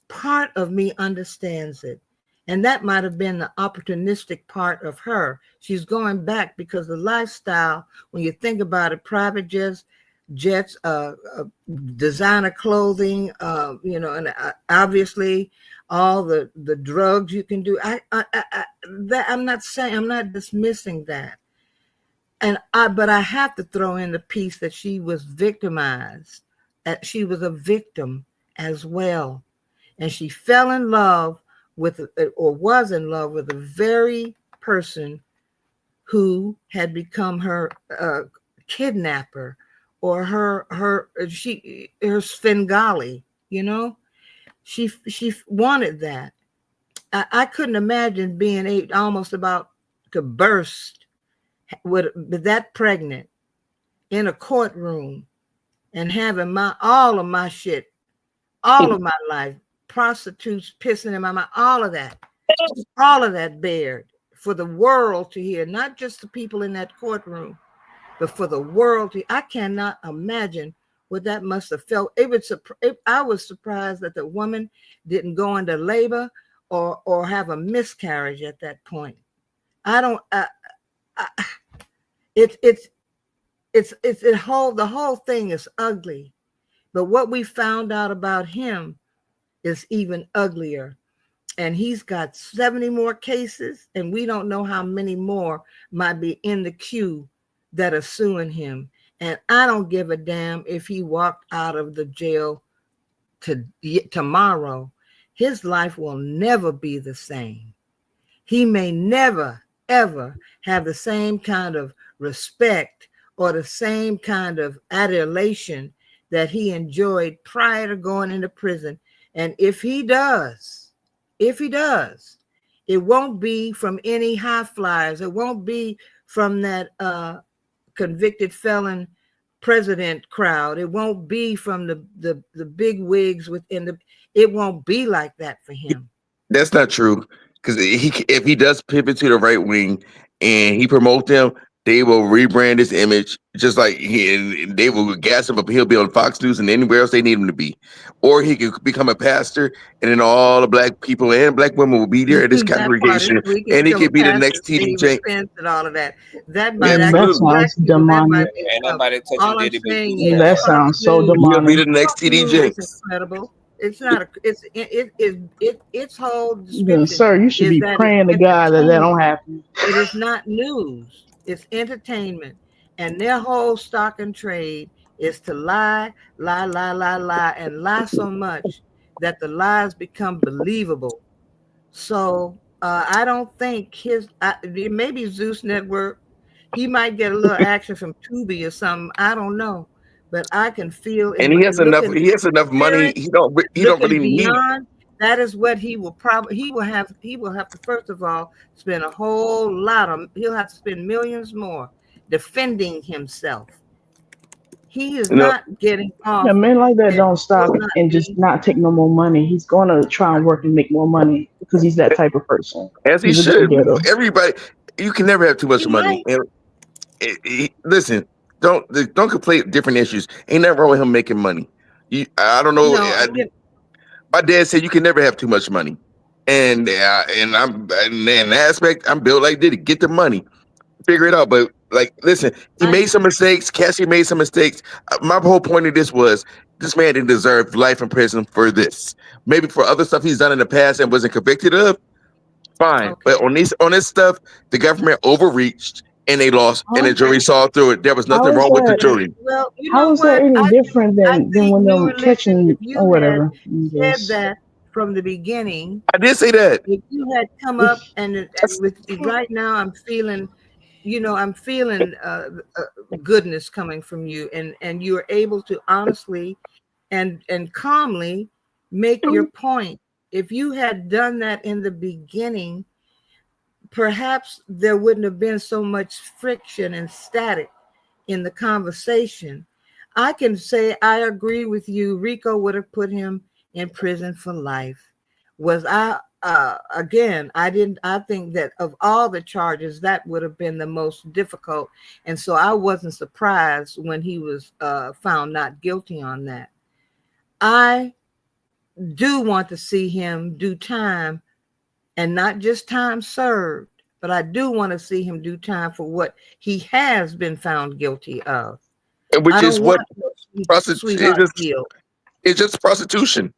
Speaker 11: Part of me understands it. And that might have been the opportunistic part of her. She's going back because the lifestyle, when you think about it, private jets, designer clothing, and obviously all the drugs you can do. I'm not dismissing that. But I have to throw in the piece that she was victimized. She was a victim as well. And she fell in love with, or was in love with, a very person who had become her kidnapper, or her Svengali. She wanted that. I couldn't imagine being almost about to burst with that pregnant in a courtroom and having all of my shit, all of my life, prostitutes pissing in my mouth, all of that bared for the world to hear, not just the people in that courtroom, but for the world to. I cannot imagine what that must have felt. I was surprised that the woman didn't go into labor or have a miscarriage at that point. The whole thing is ugly, but what we found out about him is even uglier. And he's got 70 more cases, and we don't know how many more might be in the queue that are suing him. And I don't give a damn if he walked out of the jail tomorrow. His life will never be the same. He may never, ever have the same kind of respect or the same kind of adulation that he enjoyed prior to going into prison. And if he does, it won't be from any high flyers. It won't be from that convicted felon president crowd. It won't be from the big wigs it won't be like that for him.
Speaker 4: That's not true. Because if he does pivot to the right wing and he promote them, they will rebrand his image, just like they will gas him up. He'll be on Fox News and anywhere else they need him to be. Or he could become a pastor, and then all the black people and black women will be there at his congregation, and he could be the next TD Jakes.
Speaker 11: And all of that. That
Speaker 12: sounds demonic.
Speaker 1: Ain't nobody touching
Speaker 11: all I'm
Speaker 1: Diddy.
Speaker 11: saying is,
Speaker 12: That sounds so
Speaker 4: He'll
Speaker 12: demonic.
Speaker 4: be the next TD Jakes.
Speaker 11: incredible. It's not. Its whole
Speaker 12: Then,
Speaker 11: description.
Speaker 12: sir, you should be praying to God that don't happen.
Speaker 11: It is not news. It's entertainment, and their whole stock and trade is to lie, and lie so much that the lies become believable. So I don't think maybe Zeus Network, he might get a little action from Tubi or something. I don't know, but I can feel.
Speaker 4: And he has enough. He has enough money. He don't really need.
Speaker 11: That is what he will probably. He will have to, first of all, spend a whole lot of. He'll have to spend millions more defending himself. He is not getting off.
Speaker 12: Yeah, men like that don't stop and just not take no more money. He's going to try and work and make more money because he's that type of person.
Speaker 4: As he should. Everybody, you can never have too much money. Listen, don't conflate different issues. Ain't nothing wrong with him making money. I don't know. My dad said you can never have too much money, and I'm in that aspect. I'm built like Diddy. Get the money, figure it out. But like, listen, he made some mistakes. Cassie made some mistakes. My whole point of this was this man didn't deserve life in prison for this. Maybe for other stuff he's done in the past and wasn't convicted of. Fine, but on this stuff, the government overreached and they lost, and the jury saw through it. There was nothing wrong with the jury.
Speaker 11: Well,
Speaker 12: how is that any different than when them catching or whatever?
Speaker 11: Said that from the beginning.
Speaker 4: I did say that.
Speaker 11: If you had come up and right now, I'm feeling, goodness coming from you, and you are able to honestly and calmly make your point If you had done that in the beginning, perhaps there wouldn't have been so much friction and static in the conversation. I can say I agree with you. RICO would have put him in prison for life. Was I again, I think that of all the charges, that would have been the most difficult. And so I wasn't surprised when he was found not guilty on that. I do want to see him do time, and not just time served, but I do want to see him do time for what he has been found guilty of.
Speaker 4: Which is what prostitution. It's just prostitution.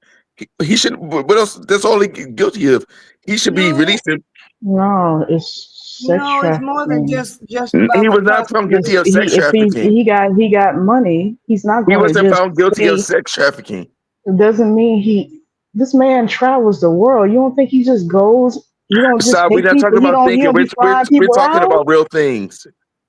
Speaker 4: He should. What else? That's all he's guilty of. He should be released.
Speaker 12: No, it's sex
Speaker 11: no,
Speaker 12: trafficking.
Speaker 11: it's more than just
Speaker 4: He was not found guilty of sex trafficking.
Speaker 12: He got money. He's not going.
Speaker 4: He wasn't found guilty of sex trafficking.
Speaker 12: It doesn't mean this man travels the world. You don't think he just goes? You don't just
Speaker 4: we're not talking about thinking. We're talking about real things.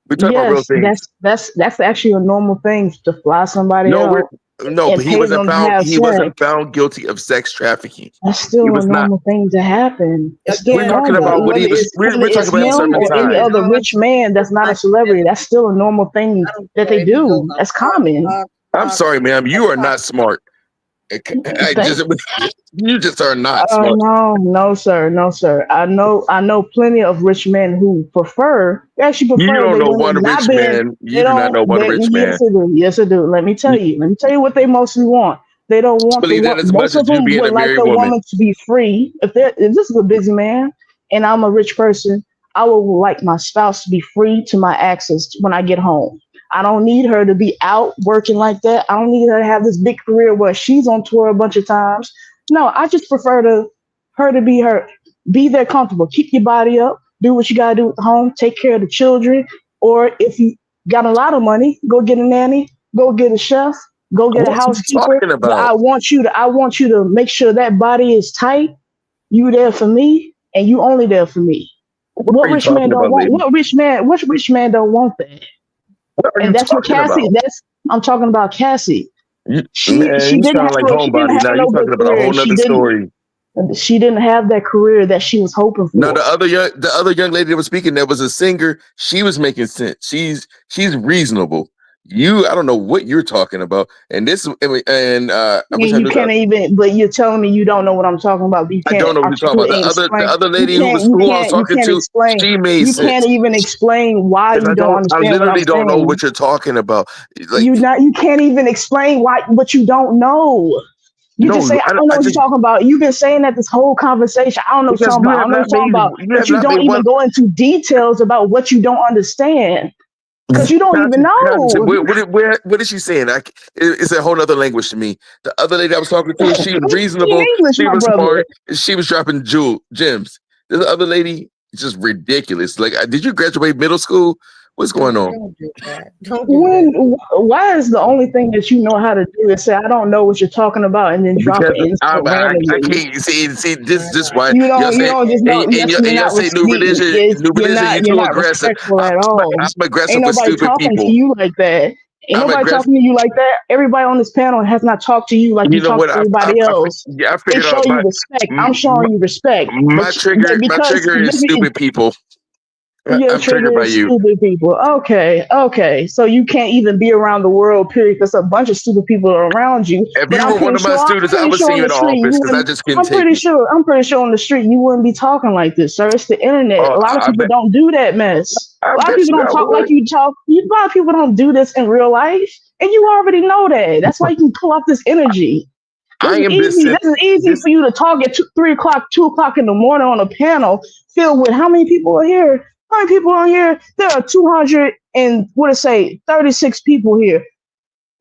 Speaker 4: We're talking about real things.
Speaker 12: That's actually a normal thing to fly somebody out.
Speaker 4: No, but he wasn't found. He wasn't found guilty of sex trafficking.
Speaker 12: That's still a normal thing to happen.
Speaker 4: We're talking about what he was. We're talking about
Speaker 12: him or any other rich man that's not a celebrity. That's still a normal thing that they do. That's common.
Speaker 4: I'm sorry, ma'am. You are not smart. You just are not smart.
Speaker 12: No, sir. I know plenty of rich men who prefer. Actually, prefer.
Speaker 4: You don't know one rich man. You do not know one rich man.
Speaker 12: Yes, I do. Let me tell you what they mostly want. They don't want most of them would like the woman to be free. If this is a busy man and I'm a rich person, I would like my spouse to be free to my access when I get home. I don't need her to be out working like that. I don't need her to have this big career where she's on tour a bunch of times. No, I just prefer her to be there comfortable. Keep your body up. Do what you gotta do at home. Take care of the children. Or if you got a lot of money, go get a nanny. Go get a chef. Go get a housekeeper. But I want you to make sure that body is tight. You there for me, and you only there for me. What rich man don't want? What rich man don't want that? And that's what Cassie. I'm talking about Cassie. She didn't have no good career. She didn't have that career that she was hoping for.
Speaker 4: No, the other young lady that was speaking, that was a singer. She was making sense. She's reasonable. I don't know what you're talking about. And this you
Speaker 12: can't even. But you're telling me you don't know what I'm talking about.
Speaker 4: I don't know what you're talking about. The other lady who I was talking to, she made sense.
Speaker 12: You can't even explain why you don't understand.
Speaker 4: I literally don't know what you're talking about.
Speaker 12: You can't even explain what you don't know. You just say, I don't know what you're talking about. You've been saying that this whole conversation. I don't know what you're talking about. I don't know what you're talking about. But you don't even go into details about what you don't understand. Because you don't even know.
Speaker 4: What is she saying? It's a whole other language to me. The other lady I was talking to, she was reasonable. She was smart. She was dropping gems. This other lady is just ridiculous. Like, did you graduate middle school? What's going on?
Speaker 11: Don't do that.
Speaker 12: Why is the only thing that you know how to do is say, I don't know what you're talking about, and then drop it in?
Speaker 4: I can't see this why
Speaker 12: you don't just know.
Speaker 4: Y'all say new religion, you're too aggressive. I'm aggressive with stupid
Speaker 12: talking
Speaker 4: people.
Speaker 12: To you like that. Ain't nobody talking to you like that. Everybody on this panel has not talked to you like you talk to everybody else.
Speaker 4: I figured out
Speaker 12: you respect. I'm showing you respect.
Speaker 4: My trigger is stupid people.
Speaker 12: I'm triggered by you. Stupid people. Okay. So you can't even be around the world, period, because a bunch of stupid people are around you.
Speaker 4: If you were one of my students, I would see you in the office because I just couldn't
Speaker 12: I'm pretty sure on the street you wouldn't be talking like this, sir. It's the internet. A lot of people don't do that mess. A lot of people don't talk like you talk. A lot of people don't do this in real life, and you already know that. That's why you can pull off this energy. This is easy for you to talk at 3 o'clock, 2 o'clock in the morning on a panel filled with how many people are here? How many people on here? There are 36 people here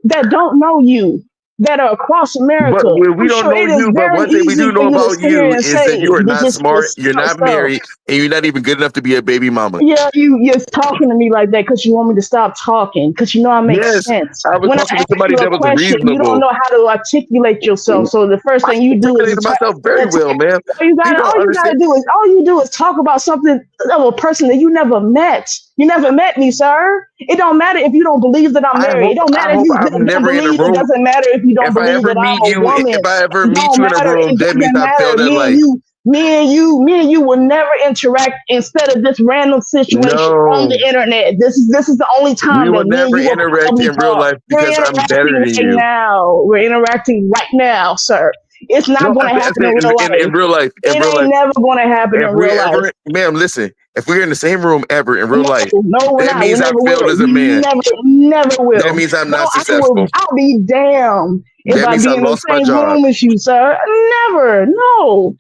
Speaker 12: that don't know you, that are across America.
Speaker 4: But we don't know you, but one thing we do know about you is that you are not smart, you're not married, and you're not even good enough to be a baby mama.
Speaker 12: Yeah, you're talking to me like that because you want me to stop talking, because you know I make sense.
Speaker 4: I was talking to somebody that was reasonable.
Speaker 12: You don't know how to articulate yourself, so the first thing you do is
Speaker 4: myself very well, man.
Speaker 12: All you do is talk about something of a person that you never met. You never met me, sir. It don't matter if you don't believe that I'm married. It don't matter
Speaker 4: I
Speaker 12: if
Speaker 4: hope
Speaker 12: you
Speaker 4: I'm
Speaker 12: don't
Speaker 4: never in a
Speaker 12: believe. It
Speaker 4: room.
Speaker 12: doesn't matter if you don't
Speaker 4: If I
Speaker 12: believe
Speaker 4: ever
Speaker 12: that I'm
Speaker 4: meet
Speaker 12: a
Speaker 4: you,
Speaker 12: woman.
Speaker 4: if I ever
Speaker 12: It
Speaker 4: meet
Speaker 12: don't
Speaker 4: you in a
Speaker 12: matter.
Speaker 4: room,
Speaker 12: It
Speaker 4: that means
Speaker 12: doesn't
Speaker 4: I feel
Speaker 12: matter.
Speaker 4: that
Speaker 12: Me
Speaker 4: life.
Speaker 12: and you will never interact instead of this random situation on the
Speaker 4: No,
Speaker 12: internet. This is the only
Speaker 4: we
Speaker 12: time
Speaker 4: will
Speaker 12: that me and
Speaker 4: never
Speaker 12: you will
Speaker 4: interact
Speaker 12: probably
Speaker 4: in real
Speaker 12: talk.
Speaker 4: life
Speaker 12: We're
Speaker 4: because I'm
Speaker 12: interacting
Speaker 4: better than
Speaker 12: right
Speaker 4: you.
Speaker 12: now. We're interacting right now, sir. It's
Speaker 4: No,
Speaker 12: not going to
Speaker 4: I
Speaker 12: happen
Speaker 4: said
Speaker 12: in real
Speaker 4: in
Speaker 12: life.
Speaker 4: real life, in
Speaker 12: It
Speaker 4: real
Speaker 12: ain't
Speaker 4: life.
Speaker 12: never going to happen
Speaker 4: If
Speaker 12: in
Speaker 4: we
Speaker 12: real life.
Speaker 4: ever, ma'am, listen, if we're in the same room ever in real life,
Speaker 12: No, we're
Speaker 4: that
Speaker 12: not. We
Speaker 4: means I
Speaker 12: never
Speaker 4: failed
Speaker 12: will.
Speaker 4: as a
Speaker 12: We
Speaker 4: man.
Speaker 12: never
Speaker 4: That
Speaker 12: will.
Speaker 4: means I'm
Speaker 12: No,
Speaker 4: not
Speaker 12: I will.
Speaker 4: successful.
Speaker 12: I'll be damned if
Speaker 4: That
Speaker 12: I
Speaker 4: means I
Speaker 12: be in the
Speaker 4: lost my
Speaker 12: same
Speaker 4: job.
Speaker 12: room as you, sir. Never. No.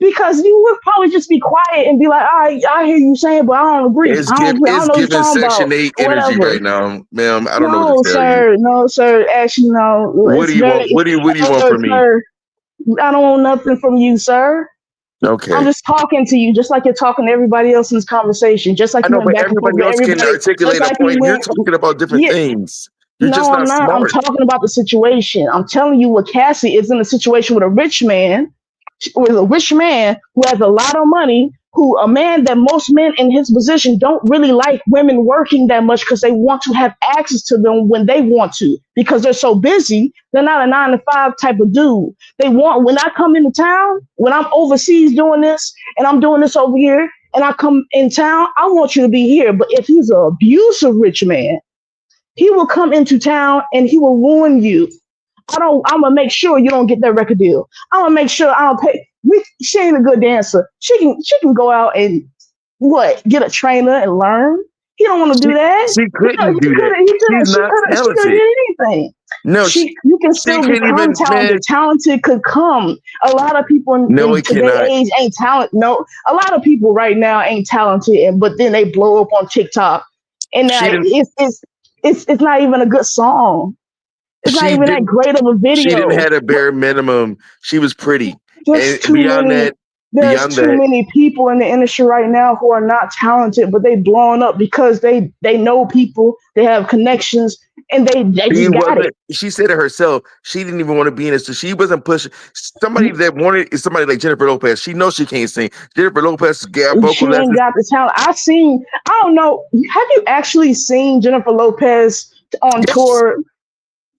Speaker 12: Because you would probably just be quiet and be like, I hear you saying, but I don't agree. I don't agree. I don't
Speaker 4: It's
Speaker 12: know what you're
Speaker 4: giving
Speaker 12: talking about.
Speaker 4: Section 8 energy
Speaker 12: Whatever.
Speaker 4: right now, ma'am. I don't know what to
Speaker 12: No,
Speaker 4: tell you.
Speaker 12: sir. No, sir. Actually, no.
Speaker 4: What
Speaker 12: It's
Speaker 4: do you
Speaker 12: very,
Speaker 4: want? What do you want from me?
Speaker 12: sir. I don't want nothing from you, sir.
Speaker 4: Okay.
Speaker 12: I'm just talking to you, just like you're talking to everybody else in this conversation, just like
Speaker 4: I
Speaker 12: you
Speaker 4: know,
Speaker 12: went
Speaker 4: but
Speaker 12: back and forth
Speaker 4: everybody
Speaker 12: with
Speaker 4: else can
Speaker 12: everybody, just
Speaker 4: articulate a
Speaker 12: like you
Speaker 4: point. You're
Speaker 12: went.
Speaker 4: talking about different
Speaker 12: Yeah,
Speaker 4: things. You're just
Speaker 12: no, I'm
Speaker 4: not
Speaker 12: not. I'm
Speaker 4: smart.
Speaker 12: talking about the situation. I'm telling you what Cassie is in a situation with a rich man, with a rich man who has a lot of money, who a man that most men in his position don't really like women working that much because they want to have access to them when they want to because they're so busy. They're not a 9 to 5 type of dude. They want, when I come into town, when I'm overseas doing this and I'm doing this over here and I come in town, I want you to be here. But if he's an abusive rich man, he will come into town and he will ruin you. I'm gonna make sure you don't get that record deal. I'm gonna make sure I don't pay. She ain't a good dancer. She can go out and get a trainer and learn. He don't want to do that.
Speaker 4: She couldn't do that. She's not
Speaker 12: She could
Speaker 4: talented.
Speaker 12: do anything.
Speaker 4: No,
Speaker 12: You can
Speaker 4: she
Speaker 12: still
Speaker 4: can't
Speaker 12: become
Speaker 4: even, man.
Speaker 12: talented. Talented could come. A lot of people
Speaker 4: No,
Speaker 12: in
Speaker 4: it
Speaker 12: today's
Speaker 4: cannot.
Speaker 12: age ain't talented. No, a lot of people right now ain't talented, but then they blow up on TikTok, and now
Speaker 4: She didn't.
Speaker 12: it's not even a good song. It's not
Speaker 4: She
Speaker 12: even that
Speaker 4: didn't.
Speaker 12: great of a
Speaker 4: She didn't
Speaker 12: video.
Speaker 4: have a bare minimum. She was pretty,
Speaker 12: There's
Speaker 4: and
Speaker 12: too many. There's
Speaker 4: beyond
Speaker 12: too
Speaker 4: that,
Speaker 12: many people in the industry right now who are not talented, but they blowing up because they know people, they have connections, and they
Speaker 4: she
Speaker 12: just got it.
Speaker 4: wasn't. She said it herself. She didn't even want to be in it, so she wasn't pushing. Somebody that wanted is somebody like Jennifer Lopez. She knows she can't sing. Jennifer Lopez got vocal
Speaker 12: She ain't
Speaker 4: lessons.
Speaker 12: got the talent. I don't know. Have you actually seen Jennifer Lopez on tour?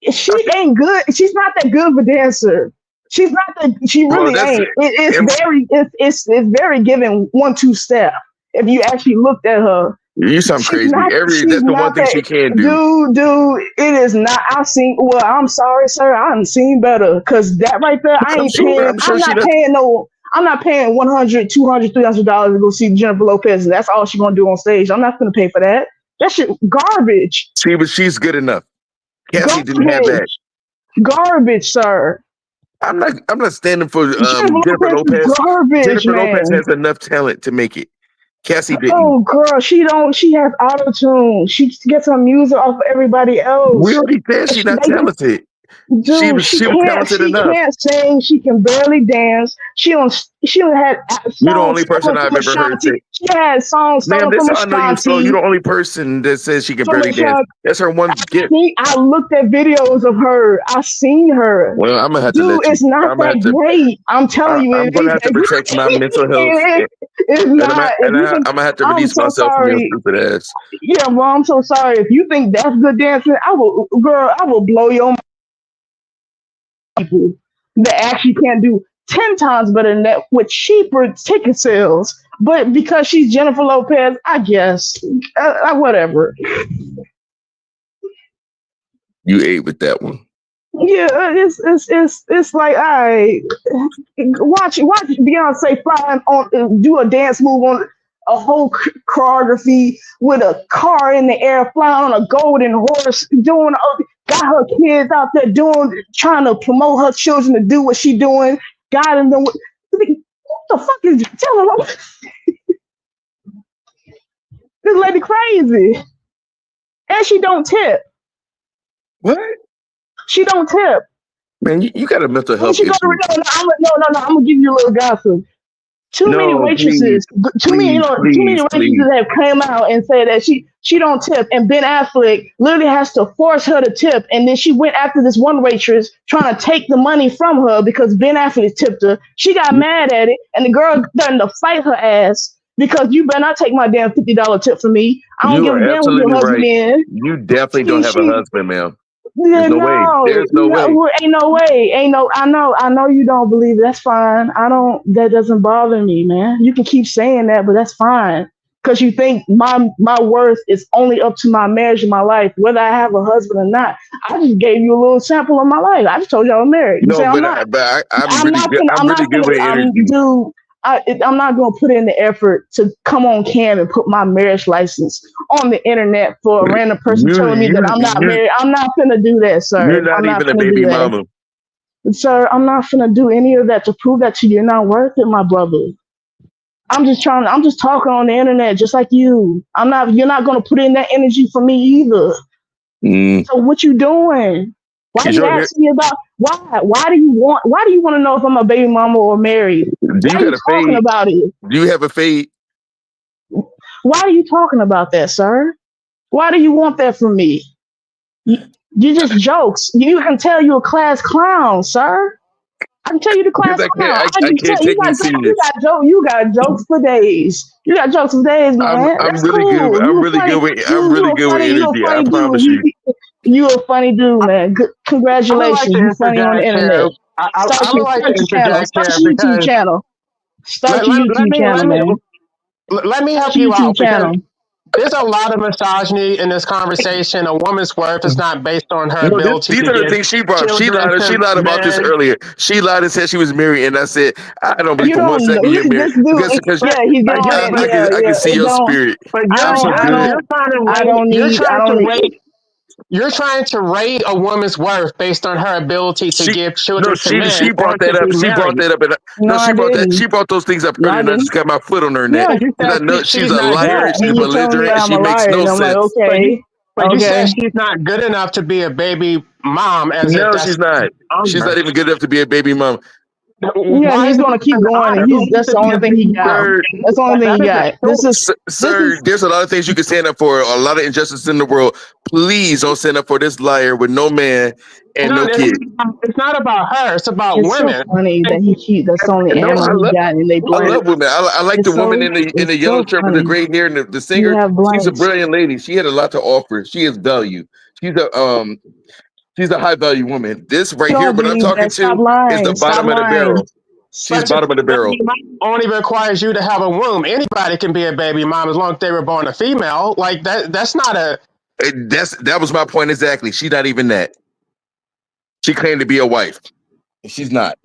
Speaker 12: She ain't good. She's not that good of a dancer. She's not that. She
Speaker 4: Well,
Speaker 12: really
Speaker 4: that's
Speaker 12: ain't. It's
Speaker 4: and
Speaker 12: very. It's very given 1-2 step. If you actually looked at her,
Speaker 4: you sound
Speaker 12: she's
Speaker 4: crazy.
Speaker 12: not.
Speaker 4: That's
Speaker 12: She's
Speaker 4: the
Speaker 12: not
Speaker 4: one thing
Speaker 12: that.
Speaker 4: she can do.
Speaker 12: Dude. It is not. I've seen. Well, I'm sorry, sir. I haven't seen better because that right there. I
Speaker 4: I'm
Speaker 12: ain't
Speaker 4: sure.
Speaker 12: paying.
Speaker 4: I'm
Speaker 12: I'm
Speaker 4: sure she
Speaker 12: not
Speaker 4: does.
Speaker 12: paying no. I'm not paying $100, $200, $300 to go see Jennifer Lopez. That's all she's gonna do on stage. I'm not gonna pay for that. That shit garbage.
Speaker 4: She's good enough. Cassie didn't have that.
Speaker 12: Garbage, sir.
Speaker 4: I'm not standing for
Speaker 12: Jennifer
Speaker 4: Jennifer
Speaker 12: Lopez is
Speaker 4: Lopez.
Speaker 12: garbage,
Speaker 4: Jennifer Lopez
Speaker 12: man.
Speaker 4: has enough talent to make it. Cassie didn't.
Speaker 12: Oh, girl, she don't. She has auto tune. She gets her music off of everybody
Speaker 4: We
Speaker 12: else.
Speaker 4: already said she's not talented.
Speaker 12: Dude,
Speaker 4: She was talented
Speaker 12: she
Speaker 4: enough.
Speaker 12: can't sing. She can barely dance. She don't had
Speaker 4: You're the
Speaker 12: songs
Speaker 4: only person
Speaker 12: stolen
Speaker 4: I've
Speaker 12: from
Speaker 4: ever heard say,
Speaker 12: Ashanti. She had songs
Speaker 4: ma'am,
Speaker 12: stolen
Speaker 4: this
Speaker 12: from
Speaker 4: how I know you slow. You're
Speaker 12: Ashanti.
Speaker 4: the only person that says she can
Speaker 12: From
Speaker 4: barely dance.
Speaker 12: Ashanti.
Speaker 4: That's her one gift.
Speaker 12: I looked at videos of her. I seen her.
Speaker 4: Well, I'm gonna have to
Speaker 12: Dude,
Speaker 4: let you.
Speaker 12: it's not
Speaker 4: I'm gonna
Speaker 12: that
Speaker 4: have to.
Speaker 12: great. I'm telling you,
Speaker 4: I'm
Speaker 12: it
Speaker 4: gonna
Speaker 12: ain't
Speaker 4: have to
Speaker 12: that
Speaker 4: protect my mental health,
Speaker 12: great. It's
Speaker 4: and
Speaker 12: not. If you think,
Speaker 4: I'm gonna have to
Speaker 12: I'm
Speaker 4: release
Speaker 12: so
Speaker 4: myself from your
Speaker 12: sorry.
Speaker 4: stupid ass.
Speaker 12: Yeah, well, I'm so sorry. If you think that's good dancing, I will blow your mind. People that actually can do 10 times better than that with cheaper ticket sales. But because she's Jennifer Lopez, I guess, whatever.
Speaker 4: You ate with that one.
Speaker 12: Yeah, it's like I watch Beyonce flying on do a dance move on a whole choreography with a car in the air, flying on a golden horse, doing got her kids out there trying to promote her children to do what she doing, guiding them. What the fuck is telling her? This lady crazy, and she don't tip.
Speaker 4: What?
Speaker 12: She don't tip.
Speaker 4: Man, you got a mental
Speaker 12: When
Speaker 4: health
Speaker 12: she go
Speaker 4: issue.
Speaker 12: to I'm gonna give you a little gossip. Too many
Speaker 4: No,
Speaker 12: waitresses, too many waitresses have come out and said that she don't tip, and Ben Affleck literally has to force her to tip, and then she went after this one waitress trying to take the money from her because Ben Affleck tipped her. She got mad at it, and the girl threatened to fight her ass. because you better not take my damn $50 tip from me. I don't
Speaker 4: You
Speaker 12: give a
Speaker 4: are
Speaker 12: damn what your
Speaker 4: absolutely
Speaker 12: husband
Speaker 4: right.
Speaker 12: is.
Speaker 4: You definitely don't have a husband, ma'am.
Speaker 12: Yeah,
Speaker 4: There's no way. There's no way.
Speaker 12: ain't no way. Ain't no. I know you don't believe it. That's fine. I don't. That doesn't bother me, man. You can keep saying that, but that's fine. Because you think my worth is only up to my marriage and my life, whether I have a husband or not. I just gave you a little sample of my life. I just told you I'm married. You say
Speaker 4: No,
Speaker 12: I'm
Speaker 4: but
Speaker 12: not.
Speaker 4: I'm really good. I'm really good with energy.
Speaker 12: I'm not going to put in the effort to come on cam and put my marriage license on the internet for a random person telling me that I'm not married. I'm not finna do that,
Speaker 4: You're
Speaker 12: sir.
Speaker 4: not
Speaker 12: I'm not
Speaker 4: even a
Speaker 12: finna do
Speaker 4: baby
Speaker 12: that.
Speaker 4: mama.
Speaker 12: Sir, I'm not finna do any of that to prove that to you. You're not worth it, my brother. I'm just talking on the internet just like you. You're not going to put in that energy for me either. So what you doing? Why you asking me about why do you want to know if I'm a baby mama or married?
Speaker 4: Do you
Speaker 12: Why are you
Speaker 4: got a
Speaker 12: talking
Speaker 4: fade?
Speaker 12: about it?
Speaker 4: Do you have a fade?
Speaker 12: Why are you talking about that, sir? Why do you want that from me? You just jokes. You can tell you're a class clown, sir. I can tell you the
Speaker 4: Because
Speaker 12: class clown. I
Speaker 4: I
Speaker 12: can
Speaker 4: can't
Speaker 12: tell you
Speaker 4: take you serious.
Speaker 12: you got jokes for days. You got jokes for days, man.
Speaker 4: I'm
Speaker 12: That's
Speaker 4: really good.
Speaker 12: cool.
Speaker 4: I'm really good with energy. I promise you.
Speaker 12: You a funny dude, man.
Speaker 2: I would like
Speaker 12: Congratulations.
Speaker 2: to
Speaker 12: You funny on the
Speaker 2: interject
Speaker 12: internet.
Speaker 2: here. I would like to interject here
Speaker 12: Start your YouTube
Speaker 2: because
Speaker 12: channel. Start your YouTube channel, man.
Speaker 2: let me help
Speaker 12: Start your
Speaker 2: you
Speaker 12: YouTube
Speaker 2: out because
Speaker 12: channel.
Speaker 2: there's a lot of misogyny in this conversation. A woman's worth is not based on her
Speaker 4: No,
Speaker 2: ability
Speaker 4: these
Speaker 2: to
Speaker 4: are the
Speaker 2: give
Speaker 4: things she brought. She
Speaker 2: children
Speaker 4: lied. She
Speaker 2: to
Speaker 4: lied about this
Speaker 2: men.
Speaker 4: earlier. She lied and said she was married, and I said I don't believe
Speaker 12: You
Speaker 4: for 1
Speaker 12: don't know.
Speaker 4: second you're married
Speaker 12: This dude,
Speaker 4: because
Speaker 12: yeah, he's getting on it. Yeah,
Speaker 4: I can see
Speaker 12: yeah. It
Speaker 4: your
Speaker 12: don't.
Speaker 4: spirit.
Speaker 2: But
Speaker 4: I'm so good.
Speaker 12: I don't need.
Speaker 2: You're trying to rate a woman's worth based on her ability to give children to men
Speaker 4: She
Speaker 2: or
Speaker 4: brought that
Speaker 2: to
Speaker 4: up.
Speaker 2: be
Speaker 4: She brought
Speaker 2: married.
Speaker 4: that up, and
Speaker 12: No, I didn't.
Speaker 4: she brought those things up
Speaker 12: No,
Speaker 4: earlier,
Speaker 12: I
Speaker 4: and I
Speaker 12: didn't.
Speaker 4: just got my foot on her neck.
Speaker 12: Yeah,
Speaker 4: She's
Speaker 2: she's
Speaker 4: a
Speaker 2: not
Speaker 4: liar.
Speaker 12: yeah.
Speaker 2: good.
Speaker 4: She's
Speaker 12: And you're telling me
Speaker 4: belligerent,
Speaker 12: that
Speaker 4: and
Speaker 12: I'm
Speaker 4: she
Speaker 12: a
Speaker 4: makes
Speaker 12: liar,
Speaker 4: no
Speaker 12: and I'm like,
Speaker 4: sense.
Speaker 12: okay,
Speaker 2: But you
Speaker 12: okay.
Speaker 2: said she's not good enough to be a baby mom, as if
Speaker 4: No,
Speaker 2: that's
Speaker 4: she's not. She's
Speaker 2: honor.
Speaker 4: not even good enough to be a baby mom.
Speaker 12: Yeah,
Speaker 2: Why
Speaker 12: he's
Speaker 2: is it
Speaker 12: gonna keep
Speaker 2: an
Speaker 12: going,
Speaker 2: honor?
Speaker 12: and
Speaker 2: Who wants
Speaker 12: that's
Speaker 2: to
Speaker 12: the
Speaker 2: be a
Speaker 12: only thing he
Speaker 2: baby
Speaker 12: got.
Speaker 2: mom?
Speaker 4: Sir,
Speaker 12: That's the only thing
Speaker 2: That
Speaker 12: he
Speaker 2: is a
Speaker 12: got. This is
Speaker 4: sir, there's a lot of things you can stand up for. A lot of injustice in the world. Please don't stand up for this liar with no man and
Speaker 2: no.
Speaker 4: no kid.
Speaker 2: It's not about her. It's about
Speaker 12: it's so
Speaker 2: women.
Speaker 12: funny that he keep. That's the only
Speaker 4: No,
Speaker 12: animal he got, and they
Speaker 4: I
Speaker 12: black.
Speaker 4: love women. I like the woman in the
Speaker 12: It's
Speaker 4: yellow
Speaker 12: so
Speaker 4: shirt with the
Speaker 12: funny.
Speaker 4: gray hair and the
Speaker 12: You
Speaker 4: singer.
Speaker 12: have
Speaker 4: She's a
Speaker 12: blacks.
Speaker 4: brilliant lady. She had a lot to offer. She is value. She's a high value woman. This right
Speaker 12: You
Speaker 4: here,
Speaker 12: don't
Speaker 4: what I'm
Speaker 12: believe
Speaker 4: talking
Speaker 12: that? Stop
Speaker 4: to, is the
Speaker 12: lying. Stop
Speaker 4: bottom of the
Speaker 12: lying.
Speaker 4: barrel. She's
Speaker 2: But
Speaker 4: bottom of the barrel.
Speaker 2: baby mom only requires you to have a womb. Anybody can be a baby mom as long as they were born a female. Like that. That's not a.
Speaker 4: That was my point exactly. She's not even that. She claimed to be a wife. She's not.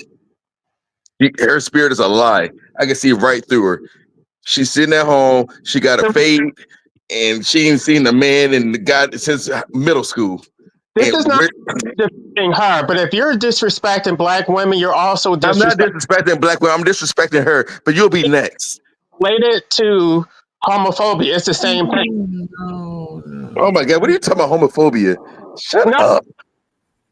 Speaker 4: Her spirit is a lie. I can see right through her. She's sitting at home. She got a fade, and she ain't seen the man and the guy since middle school.
Speaker 2: This
Speaker 4: And
Speaker 2: is not disrespecting her, but if you're disrespecting black women, you're also
Speaker 4: I'm not
Speaker 2: disrespecting
Speaker 4: disrespecting black women. I'm disrespecting her. But you'll be next.
Speaker 2: related to homophobia. It's the same thing.
Speaker 4: Oh my God! What are you talking about? Homophobia? Shut up.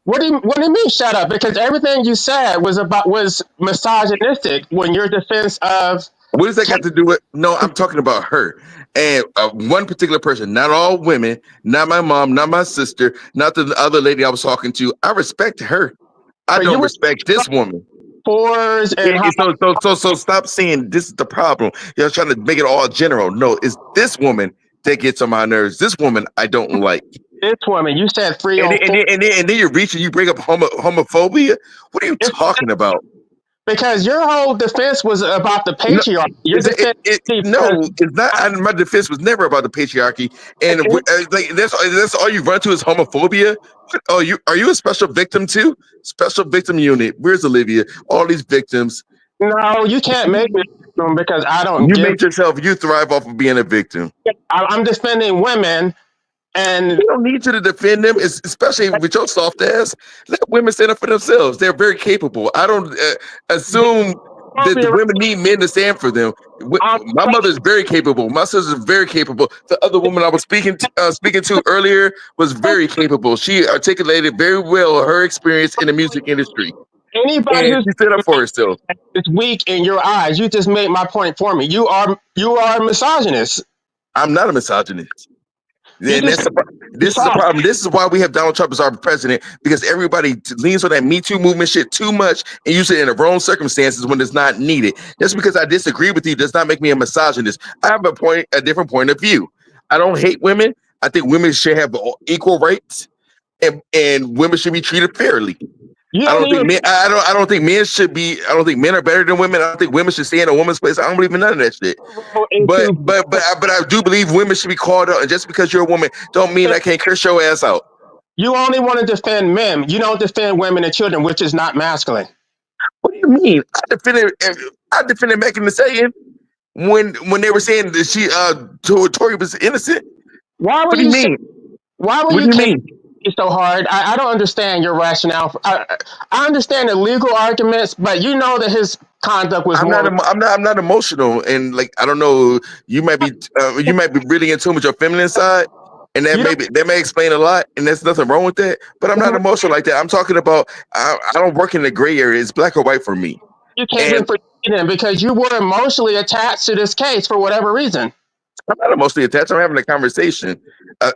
Speaker 2: What do you mean? Shut up! Because everything you said was misogynistic. When your defense of
Speaker 4: What does that got to do with? No, I'm talking about her and one particular person. Not all women. Not my mom. Not my sister. Not the other lady I was talking to. I respect her. I don't respect this woman.
Speaker 2: Fours and
Speaker 4: So stop saying this is the problem. You're trying to make it all general. No, it's this woman that gets on my nerves. This woman I don't like.
Speaker 2: This woman, you said 304.
Speaker 4: And then you're reaching. You bring up homophobia. What are you talking about?
Speaker 2: Because your whole defense was about the patriarchy. Your defense,
Speaker 4: it's not. My defense was never about the patriarchy. And like that's all you run to is homophobia. Oh, are you a special victim too? Special victim unit. Where's Olivia? All these victims.
Speaker 2: No, you can't make me a victim because I don't.
Speaker 4: You made yourself. You thrive off of being a victim.
Speaker 2: I'm defending women. And
Speaker 4: we don't need you to defend them, especially with your soft ass. Let women stand up for themselves. They're very capable. I don't assume that the women need men to stand for them. My mother is very capable. My sister is very capable. The other woman I was speaking to earlier was very capable. She articulated very well her experience in the music industry.
Speaker 2: Anybody
Speaker 4: and she stood up for herself.
Speaker 2: It's weak in your eyes. You just made my point for me. You are a misogynist.
Speaker 4: I'm not a misogynist. Then this is the problem. This is why we have Donald Trump as our president, because everybody leans on that Me Too movement shit too much and use it in the wrong circumstances when it's not needed. Just because I disagree with you does not make me a misogynist. I have a different point of view. I don't hate women. I think women should have equal rights, and women should be treated fairly. I don't think men. I don't think men should be. I don't think men are better than women. I don't think women should stay in a woman's place. I don't believe in none of that shit. But I do believe women should be called out. And just because you're a woman, don't mean I can't curse your ass out.
Speaker 2: You only want to defend men. You don't defend women and children, which is not masculine.
Speaker 4: What do you mean? I defended Megan Thee Stallion when they were saying that Tory was innocent.
Speaker 2: Why
Speaker 4: What do you mean?
Speaker 2: Why were you mean so hard? I don't understand your rationale. I understand the legal arguments, but you know that his conduct was
Speaker 4: I'm not emotional, and like I don't know. You might be really in tune with your feminine side, and that may explain a lot, and there's nothing wrong with that. But I'm not emotional like that. I'm talking about I don't work in the gray area. It's black or white for me.
Speaker 2: You can't be forgetting because you were emotionally attached to this case for whatever reason.
Speaker 4: I'm not emotionally attached. I'm having a conversation.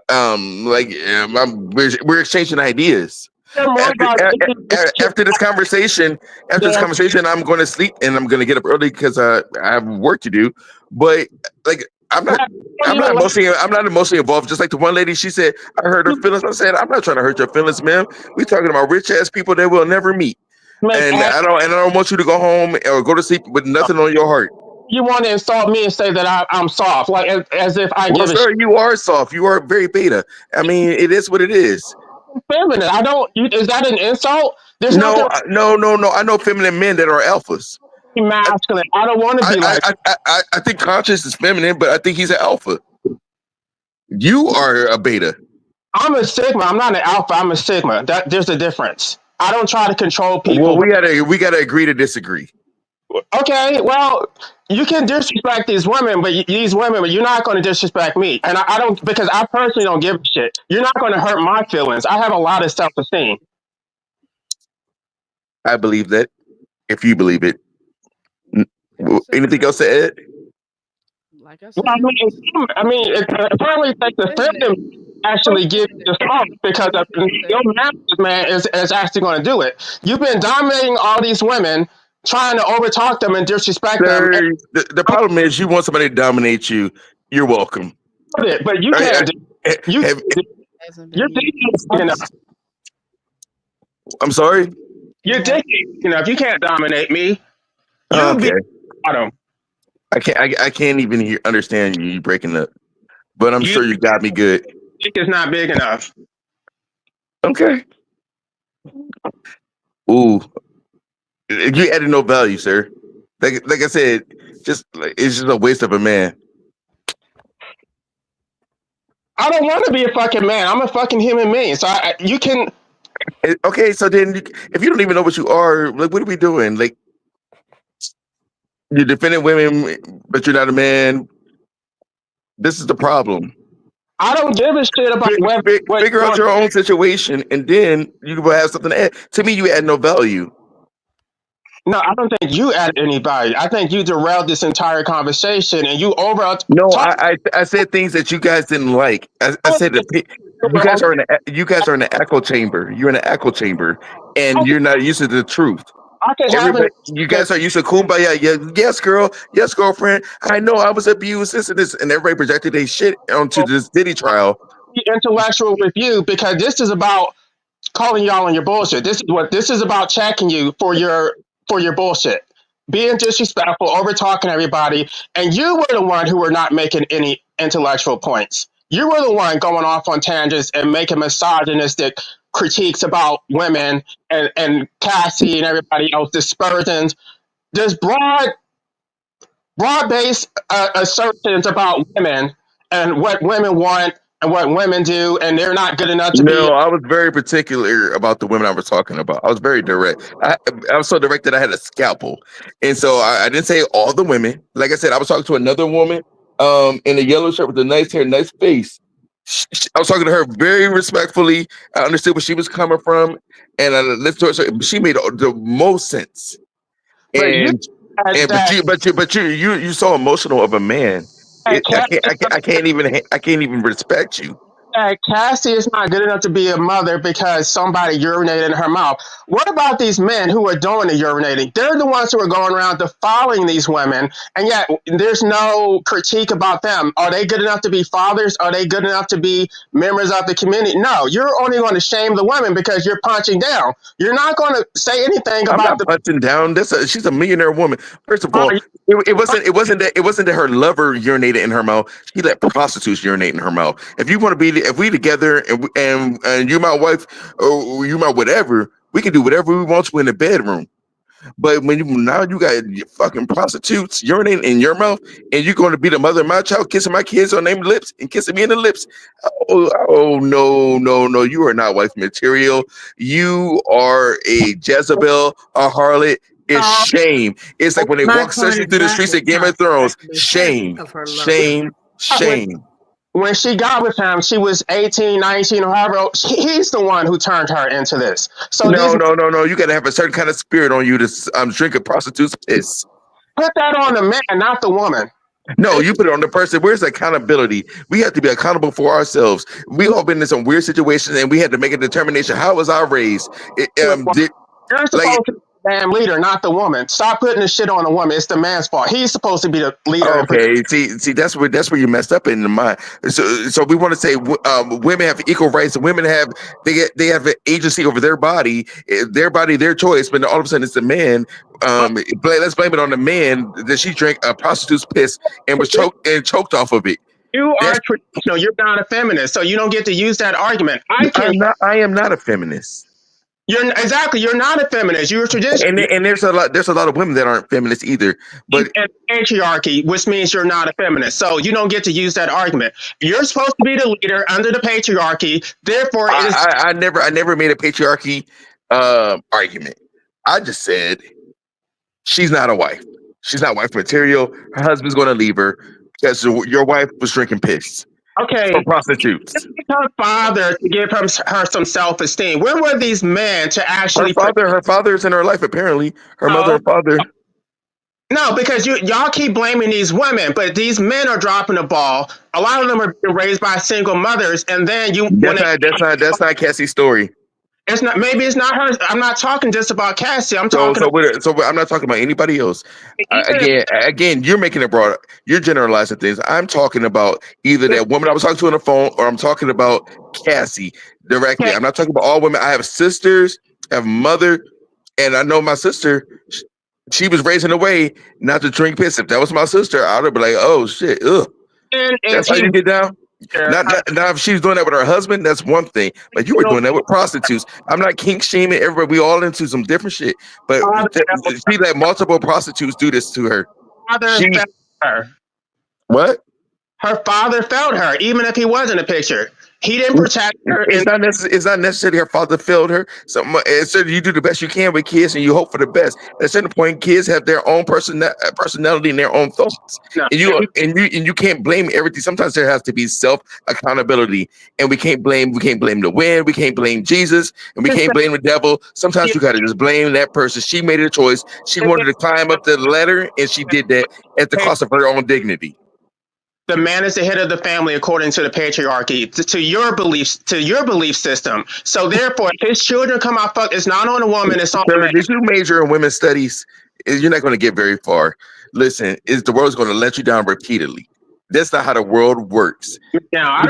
Speaker 4: We're exchanging ideas. After this conversation, I'm going to sleep and I'm going to get up early because I have work to do. But like, I'm not emotionally involved. Just like the one lady, she said, I hurt her feelings. I said, I'm not trying to hurt your feelings, ma'am. We're talking about rich ass people that we'll never meet. And I don't want you to go home or go to sleep with nothing on your heart.
Speaker 2: You want to insult me and say that I'm soft, like as if I give a shit.
Speaker 4: You are soft. You are very beta. I mean, it is what it is.
Speaker 2: Feminine. Is that an insult? There's
Speaker 4: no. I know feminine men that are alphas.
Speaker 2: Masculine. I don't want to be like.
Speaker 4: I think Conscious is feminine, but I think he's an alpha. You are a beta.
Speaker 2: I'm a sigma. I'm not an alpha. I'm a sigma. There's a difference. I don't try to control people.
Speaker 4: Well, we gotta agree to disagree.
Speaker 2: Okay, well, you can disrespect these women, but you're not going to disrespect me. And I don't, because I personally don't give a shit. You're not going to hurt my feelings. I have a lot of self-esteem.
Speaker 4: I believe that. If you believe it. Anything else to add?
Speaker 21: Like I said,
Speaker 2: apparently it takes a feminine actually give the smoke because your man is actually going to do it. You've been dominating all these women, trying to overtalk them and disrespect them.
Speaker 4: The problem is you want somebody to dominate you. You're welcome.
Speaker 2: But you can't. You're big enough.
Speaker 4: I'm sorry?
Speaker 2: You're big enough. You can't dominate me.
Speaker 4: Okay. I can't even understand you breaking up. But I'm sure you got me good.
Speaker 2: Dick is not big enough.
Speaker 4: Okay. Ooh. You added no value, sir. Like I said, it's just a waste of a man.
Speaker 2: I don't want to be a fucking man. I'm a fucking human being. So you can.
Speaker 4: Okay, so then if you don't even know what you are, like, what are we doing? Like, you're defending women, but you're not a man. This is the problem.
Speaker 2: I don't give a shit about
Speaker 4: figure out your own situation, and then you will have something to add. To me, you add no value.
Speaker 2: No, I don't think you added any value. I think you derailed this entire conversation, and you
Speaker 4: No, I said things that you guys didn't like. I said that you guys are in an echo chamber. You're in an echo chamber, and you're not used to the truth. You guys are used to kumbaya. Yes, girl. Yes, girlfriend. I know I was abused. This and this, and everybody projected their shit onto this Diddy trial.
Speaker 2: Be intellectual with you because this is about calling y'all on your bullshit. This is about checking you for your bullshit, being disrespectful, over talking everybody, and you were the one who were not making any intellectual points. You were the one going off on tangents and making misogynistic critiques about women and Cassie and everybody else, dispersions, just broad-based assertions about women and what women want and what women do, and they're not good enough to be.
Speaker 4: No, I was very particular about the women I was talking about. I was very direct. I was so direct that I had a scalpel, and so I didn't say all the women. Like I said, I was talking to another woman in a yellow shirt with a nice hair, nice face. I was talking to her very respectfully. I understood where she was coming from, and I listened to her. So she made the most sense. But you're so emotional of a man. I can't even respect you.
Speaker 2: that Cassie is not good enough to be a mother because somebody urinated in her mouth. What about these men who are doing the urinating? They're the ones who are going around defiling these women, and yet there's no critique about them. Are they good enough to be fathers? Are they good enough to be members of the community? No, you're only going to shame the women because you're punching down. You're not going to say anything
Speaker 4: I'm
Speaker 2: about
Speaker 4: not punching down. She's a millionaire woman. First of all, it wasn't that her lover urinated in her mouth. She let prostitutes urinate in her mouth. If you want to be, if we together and you my wife or you my whatever, we can do whatever we want to in the bedroom. But now you got fucking prostitutes urinating in your mouth, and you're going to be the mother of my child, kissing my kids on their lips and kissing me in the lips. Oh no! You are not wife material. You are a Jezebel, a harlot. It's shame. It's like when they
Speaker 11: My
Speaker 4: walk
Speaker 11: point
Speaker 4: searching
Speaker 11: is
Speaker 4: through the
Speaker 11: not
Speaker 4: streets
Speaker 11: the
Speaker 4: of Game of Thrones.
Speaker 11: toxic
Speaker 4: Shame,
Speaker 11: of her love.
Speaker 4: shame.
Speaker 2: When she got with him, she was 18, 19, or however old. He's the one who turned her into this. So
Speaker 4: No. You got to have a certain kind of spirit on you to drink a prostitute's piss.
Speaker 2: Put that on the man, not the woman.
Speaker 4: No, you put it on the person. Where's accountability? We have to be accountable for ourselves. We all been in some weird situations, and we had to make a determination. How was I raised?
Speaker 2: You're supposed to be the damn leader, not the woman. Stop putting the shit on the woman. It's the man's fault. He's supposed to be the leader.
Speaker 4: Okay, see, that's where you messed up in the mind. So we want to say women have equal rights. Women have an agency over their body, their choice. But all of a sudden, it's the man. Let's blame it on the man that she drank a prostitute's piss and was choked off of it.
Speaker 2: You are traditional. You're not a feminist, so you don't get to use that argument.
Speaker 4: I am not a feminist.
Speaker 2: You're not a feminist. You're traditional.
Speaker 4: And there's a lot of women that aren't feminists either. But
Speaker 2: and patriarchy, which means you're not a feminist. So you don't get to use that argument. You're supposed to be the leader under the patriarchy. Therefore, it is.
Speaker 4: I never made a patriarchy argument. I just said she's not a wife. She's not wife material. Her husband's going to leave her because your wife was drinking piss.
Speaker 2: Okay.
Speaker 4: For prostitutes.
Speaker 2: Her father to give her some self-esteem. Where were these men to actually?
Speaker 4: Her father's in her life. Apparently, her mother and father.
Speaker 2: No, because y'all keep blaming these women, but these men are dropping the ball. A lot of them are being raised by single mothers, and then
Speaker 4: That's not Cassie's story.
Speaker 2: It's not. Maybe it's not her. I'm not talking just about Cassie. I'm talking.
Speaker 4: So I'm not talking about anybody else. Again, you're making it broad. You're generalizing things. I'm talking about either that woman I was talking to on the phone, or I'm talking about Cassie directly. I'm not talking about all women. I have sisters, I have a mother, and I know my sister. She was raised in a way not to drink piss. If that was my sister, I would be like, "Oh shit, ugh." That's how you get down. Now, if she's doing that with her husband, that's one thing. But you were doing that with prostitutes. I'm not kink shaming everybody. We all into some different shit. But she let multiple prostitutes do this to her. What?
Speaker 2: Her father failed her, even if he wasn't a picture. He didn't protect her.
Speaker 4: It's not necessarily her father failed her. So you do the best you can with kids, and you hope for the best. At a certain point, kids have their own personality and their own thoughts, and you can't blame everything. Sometimes there has to be self accountability, and we can't blame the wind, we can't blame Jesus, and we can't blame the devil. Sometimes you got to just blame that person. She made a choice. She wanted to climb up the ladder, and she did that at the cost of her own dignity.
Speaker 2: The man is the head of the family according to the patriarchy, to your belief system. So therefore, if his children come out fucked, it's not on a woman, it's on the man.
Speaker 4: If you major in women's studies, you're not going to get very far. Listen, the world's going to let you down repeatedly. That's not how the world works.
Speaker 2: Now,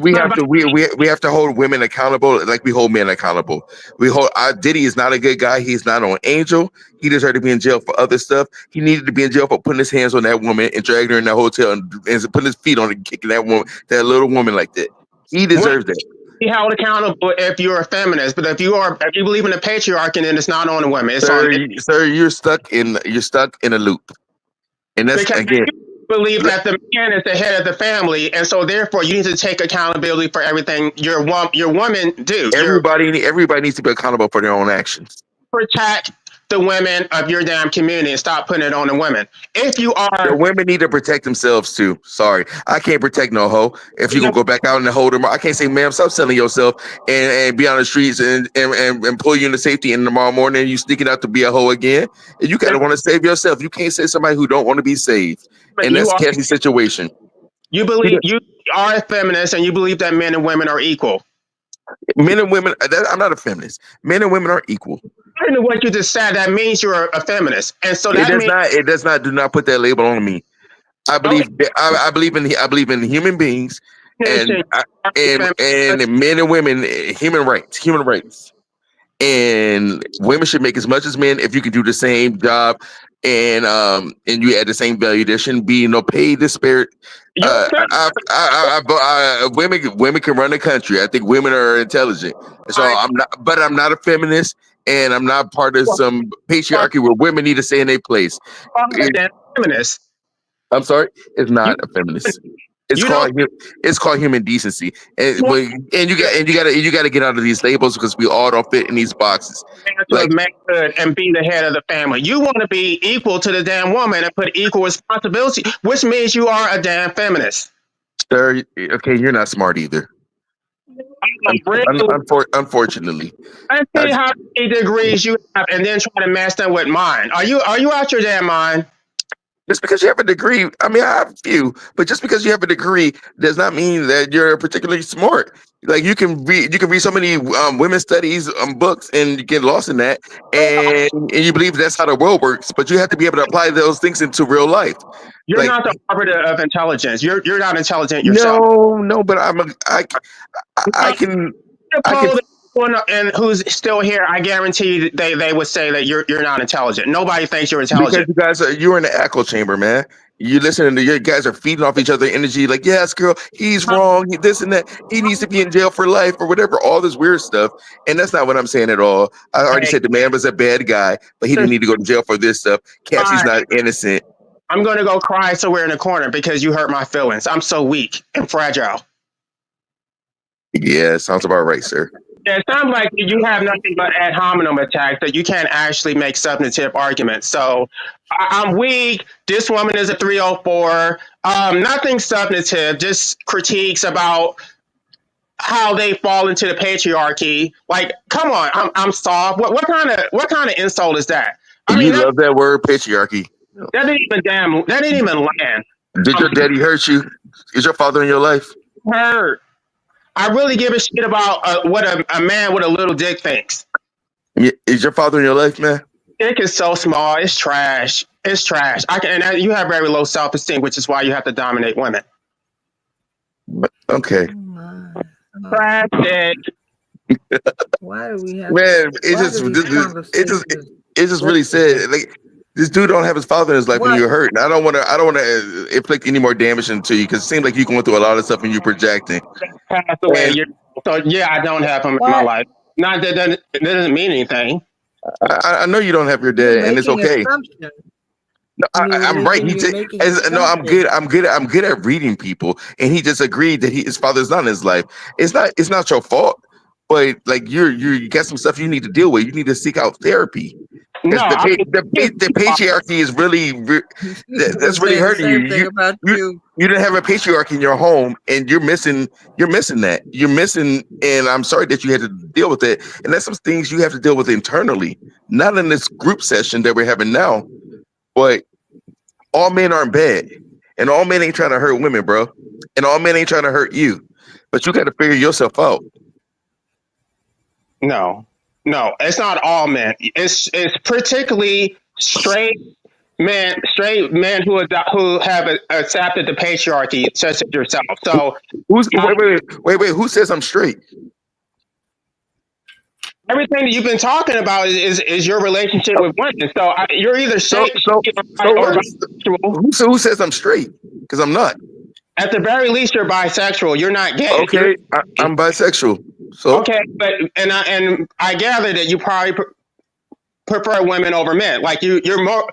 Speaker 4: we have to hold women accountable like we hold men accountable. Diddy is not a good guy. He's not on Angel. He deserved to be in jail for other stuff. He needed to be in jail for putting his hands on that woman and dragging her in that hotel and putting his feet on it, kicking that little woman like that. He deserves that.
Speaker 2: Be held accountable if you're a feminist, but if you believe in the patriarchy, then it's not on the women. It's
Speaker 4: sir, you're stuck in a loop, and that's
Speaker 2: because
Speaker 4: again.
Speaker 2: Believe that the man is the head of the family, and so therefore you need to take accountability for everything your woman do.
Speaker 4: Everybody needs to be accountable for their own actions.
Speaker 2: Protect the women of your damn community and stop putting it on the women. If you are,
Speaker 4: the women need to protect themselves too. Sorry, I can't protect no hoe. If you gonna go back out and hold them, I can't say, ma'am, stop selling yourself and be on the streets and pull you into safety. And tomorrow morning you sneaking out to be a hoe again. And you gotta want to save yourself. You can't say somebody who don't want to be saved. And that's Cassie's situation.
Speaker 2: You believe you are a feminist, and you believe that men and women are equal.
Speaker 4: Men and women. I'm not a feminist. Men and women are equal.
Speaker 2: I know what you just said. That means you're a feminist, and so
Speaker 4: It
Speaker 2: that
Speaker 4: does
Speaker 2: means
Speaker 4: not. It does not. Do not put that label on me. I believe. I believe in human beings, and men and women. Human rights. And women should make as much as men if you can do the same job, and you add the same value. There shouldn't be no pay disparate. Women can run the country. I think women are intelligent. So I'm not a feminist, and I'm not part of some patriarchy where women need to stay in their place.
Speaker 2: Feminist.
Speaker 4: I'm sorry, it's not a feminist. It's called human decency, and you got to get out of these labels because we all don't fit in these boxes.
Speaker 2: Like manhood and be the head of the family. You want to be equal to the damn woman and put equal responsibility, which means you are a damn feminist.
Speaker 4: Sir, okay, you're not smart either. Unfortunately,
Speaker 2: I see how many degrees you have, and then try to match them with mine. Are you out your damn mind?
Speaker 4: Just because you have a degree, I mean, I have a few, but just because you have a degree does not mean that you're particularly smart. Like you can read so many women's studies books and you get lost in that, and you believe that's how the world works. But you have to be able to apply those things into real life.
Speaker 2: You're not the arbiter of intelligence. You're not intelligent yourself.
Speaker 4: No, but I can.
Speaker 2: And who's still here? I guarantee they would say that you're not intelligent. Nobody thinks you're intelligent.
Speaker 4: Because you're in the echo chamber, man. You listening to your guys are feeding off each other energy. Like, yes, girl, he's wrong. This and that. He needs to be in jail for life or whatever. All this weird stuff, and that's not what I'm saying at all. I already said the man was a bad guy, but he didn't need to go to jail for this stuff. Cassie's not innocent.
Speaker 2: I'm going to go cry somewhere in the corner because you hurt my feelings. I'm so weak and fragile.
Speaker 4: Yeah, sounds about right, sir.
Speaker 2: Yeah, it sounds like you have nothing but ad hominem attacks that you can't actually make substantive arguments. So I'm weak. This woman is a 304. Nothing substantive, just critiques about how they fall into the patriarchy. Like, come on, I'm soft. What kind of insult is that?
Speaker 4: You love that word, patriarchy.
Speaker 2: That didn't even land.
Speaker 4: Did your daddy hurt you? Is your father in your life?
Speaker 2: Hurt. I really give a shit about what a man with a little dick thinks.
Speaker 4: Is your father in your life, man?
Speaker 2: Dick is so small. It's trash. It's trash. You have very low self-esteem, which is why you have to dominate women.
Speaker 4: Okay.
Speaker 2: Trash dick.
Speaker 11: Why do we have?
Speaker 4: Man, it just really said like. This dude don't have his father in his life when you're hurt. And I don't want to inflict any more damage into you because it seems like you're going through a lot of stuff and you're projecting.
Speaker 2: Pass away. So yeah, I don't have him in my life. Not that doesn't mean anything.
Speaker 4: I know you don't have your dad, and it's okay. No, I'm right. I'm good at reading people, and he just agreed that his father's not in his life. It's not your fault, but like you got some stuff you need to deal with. You need to seek out therapy. No, the patriarchy is really that's really hurting you. You didn't have a patriarchy in your home, and you're missing that. You're missing, and I'm sorry that you had to deal with it. And that's some things you have to deal with internally, not in this group session that we're having now. But all men aren't bad, and all men ain't trying to hurt women, bro. And all men ain't trying to hurt you. But you got to figure yourself out.
Speaker 2: No, it's not all men. It's particularly straight men who have accepted the patriarchy, such as yourself. So
Speaker 4: wait, who says I'm straight?
Speaker 2: Everything that you've been talking about is your relationship with women. So you're either straight or bisexual.
Speaker 4: Who says I'm straight? Because I'm not.
Speaker 2: At the very least, you're bisexual. You're not gay.
Speaker 4: Okay, I'm bisexual. So
Speaker 2: okay, but I gather that you probably prefer women over men. Like you're more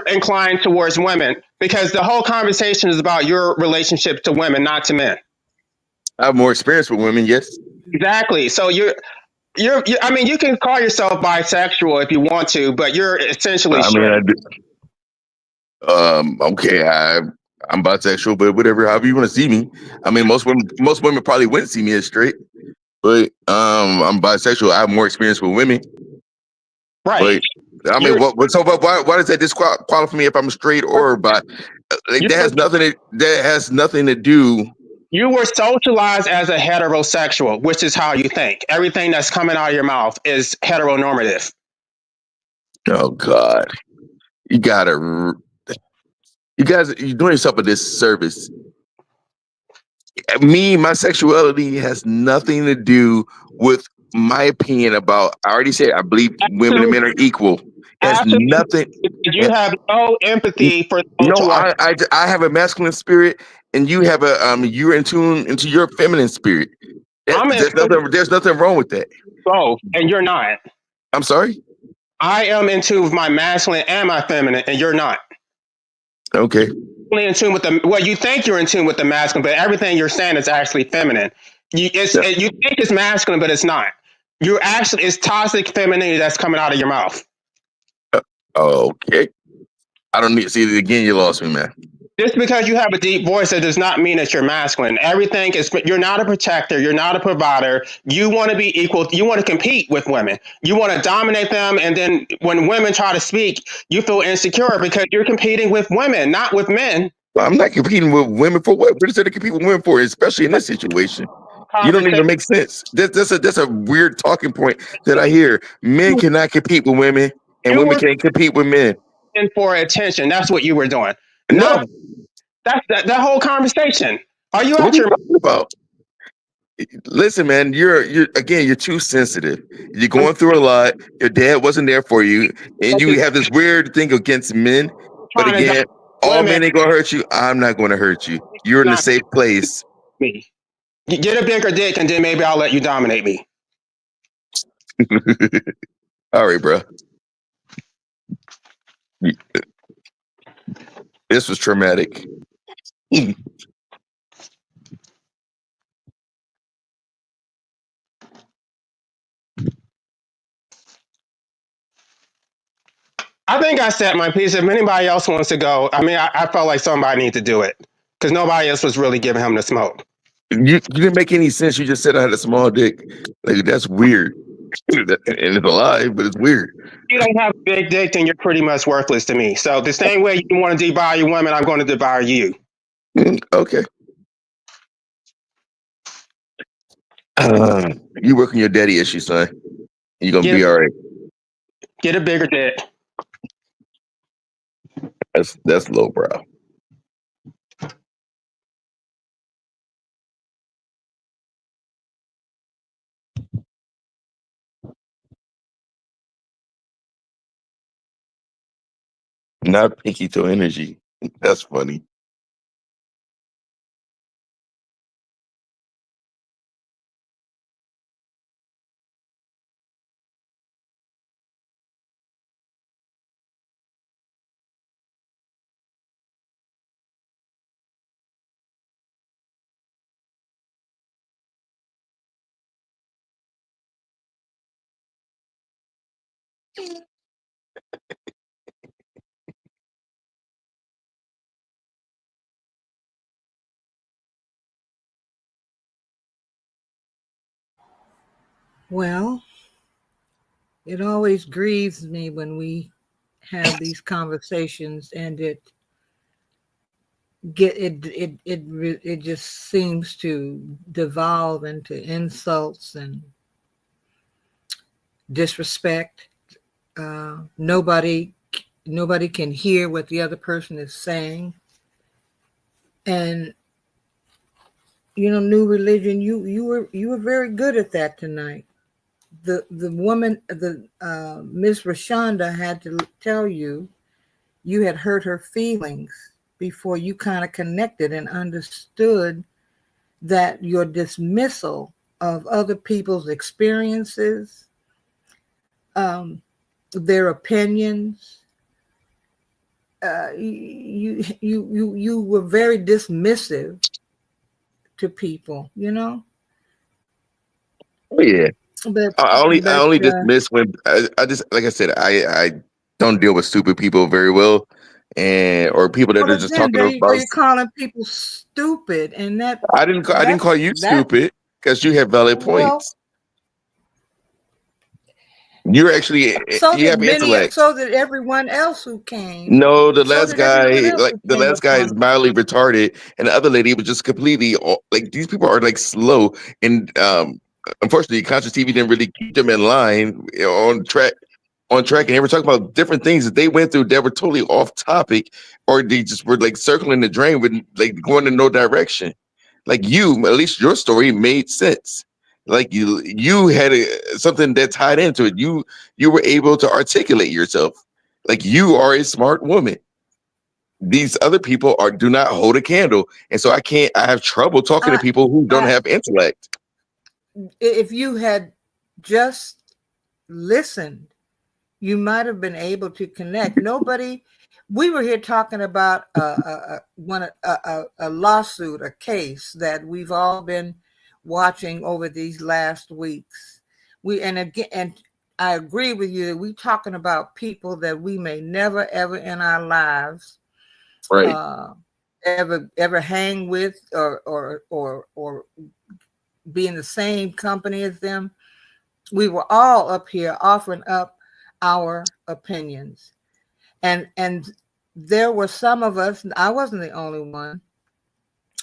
Speaker 2: inclined towards women because the whole conversation is about your relationship to women, not to men.
Speaker 4: I have more experience with women. Yes.
Speaker 2: Exactly. So you're I mean, you can call yourself bisexual if you want to, but you're essentially straight.
Speaker 4: Okay, I'm bisexual, but whatever, however you want to see me. I mean, most women probably wouldn't see me as straight, but I'm bisexual. I have more experience with women.
Speaker 2: Right.
Speaker 4: But, I mean, why does that disqualify me if I'm straight or bi? Like, that has nothing to do.
Speaker 2: You were socialized as a heterosexual, which is how you think. Everything that's coming out of your mouth is heteronormative.
Speaker 4: Oh God, you're doing yourself a disservice. My sexuality has nothing to do with my opinion about. I already said I believe women and men are equal. It has nothing.
Speaker 2: You have no empathy for those
Speaker 4: No,
Speaker 2: who are.
Speaker 4: I have a masculine spirit, and you have you're in tune into your feminine spirit. There's nothing wrong with that.
Speaker 2: Both, and you're not.
Speaker 4: I'm sorry?
Speaker 2: I am in tune with my masculine and my feminine, and you're not.
Speaker 4: Okay.
Speaker 2: Only in tune with you think you're in tune with the masculine, but everything you're saying is actually feminine. You think it's masculine, but it's not. It's toxic femininity that's coming out of your mouth.
Speaker 4: Okay. I don't need to see it again. You lost me, man.
Speaker 2: Just because you have a deep voice, that does not mean that you're masculine. You're not a protector. You're not a provider. You want to be equal. You want to compete with women. You want to dominate them. And then when women try to speak, you feel insecure because you're competing with women, not with men.
Speaker 4: I'm not competing with women for what? What is there to compete with women for, especially in this situation? You don't even make sense. That's a weird talking point that I hear. Men cannot compete with women, and women can't compete with men.
Speaker 2: And for attention, that's what you were doing.
Speaker 4: No,
Speaker 2: that's that whole conversation. Are you
Speaker 4: out your talking about? Listen, man, you're too sensitive. You're going through a lot. Your dad wasn't there for you, and you have this weird thing against men. But again, all men ain't gonna hurt you. I'm not gonna hurt you. You're in a safe place.
Speaker 2: Me. Get a bigger dick, and then maybe I'll let you dominate me.
Speaker 4: All right, bro. This was traumatic.
Speaker 2: I think I said my piece. If anybody else wants to go, I felt like somebody needed to do it because nobody else was really giving him the smoke.
Speaker 4: You didn't make any sense. You just said I had a small dick. Like, that's weird. And it's a lie, but it's weird.
Speaker 2: You don't have a big dick, then you're pretty much worthless to me. So the same way you want to devalue women, I'm going to devalue you.
Speaker 4: Okay. You work on your daddy issues, son. You're going to be all right.
Speaker 2: Get a bigger dick.
Speaker 4: That's lowbrow. Not picky to energy. That's funny.
Speaker 11: Well, it always grieves me when we have these conversations and it just seems to devolve into insults and disrespect. Nobody can hear what the other person is saying. And New Religion, you were very good at that tonight. The woman, Miss Rashonda had to tell you had hurt her feelings before you kind of connected and understood that your dismissal of other people's experiences, their opinions, you were very dismissive to people,
Speaker 4: Oh yeah.
Speaker 11: But
Speaker 4: I only dismiss when I just, like I said, I don't deal with stupid people very well, or people that are just talking about.
Speaker 11: You're calling people stupid, and that
Speaker 4: I didn't call you stupid because you have valid points. You're actually
Speaker 11: So
Speaker 4: you
Speaker 11: did
Speaker 4: have
Speaker 11: many.
Speaker 4: intellect.
Speaker 11: So did everyone else who came.
Speaker 4: No, the
Speaker 11: So
Speaker 4: last
Speaker 11: did everyone
Speaker 4: guy,
Speaker 11: else
Speaker 4: like
Speaker 11: who
Speaker 4: the
Speaker 11: came
Speaker 4: last guy,
Speaker 11: upon
Speaker 4: is mildly retarded, and the other lady was just completely like these people are like slow, and unfortunately, Conscious TV didn't really keep them in line on track. On track, and they were talking about different things that they went through that were totally off topic, or they just were like circling the drain with like going in no direction. Like you, at least your story made sense. Like you had something that tied into it. You were able to articulate yourself. Like you are a smart woman. These other people do not hold a candle, and so I have trouble talking to people who don't have intellect.
Speaker 11: If you had just listened, you might have been able to connect. Nobody. We were here talking about a lawsuit, a case that we've all been watching over these last weeks. And I agree with you that we're talking about people that we may never ever in our lives ever hang with or be in the same company as them. We were all up here offering up our opinions. And there were some of us, I wasn't the only one.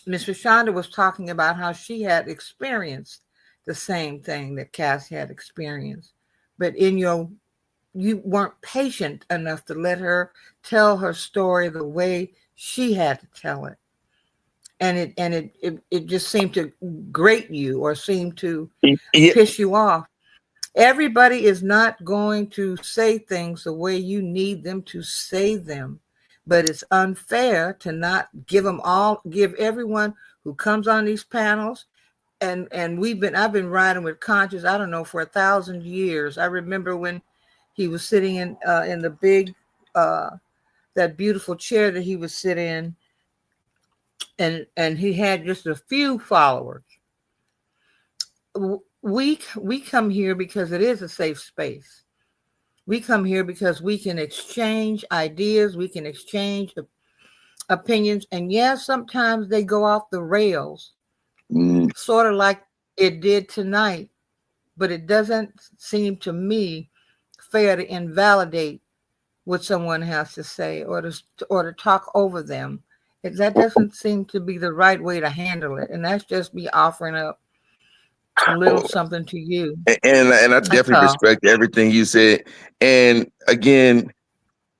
Speaker 11: Miss Rashonda was talking about how she had experienced the same thing that Cassie had experienced. But you weren't patient enough to let her tell her story the way she had to tell it. And it just seemed to grate you or seemed to piss you off. Everybody is not going to say things the way you need them to say them, but it's unfair to not give everyone who comes on these panels. And I've been riding with Conscious, I don't know, for 1,000 years. I remember when he was sitting in the big, that beautiful chair that he would sit in, and he had just a few followers. We come here because it is a safe space. We come here because we can exchange ideas, we can exchange opinions, and yes, sometimes they go off the rails, sort of like it did tonight, but it doesn't seem to me fair to invalidate what someone has to say or to talk over them. That doesn't seem to be the right way to handle it, and that's just me offering up a little something to you.
Speaker 4: And I definitely respect everything you said. And again,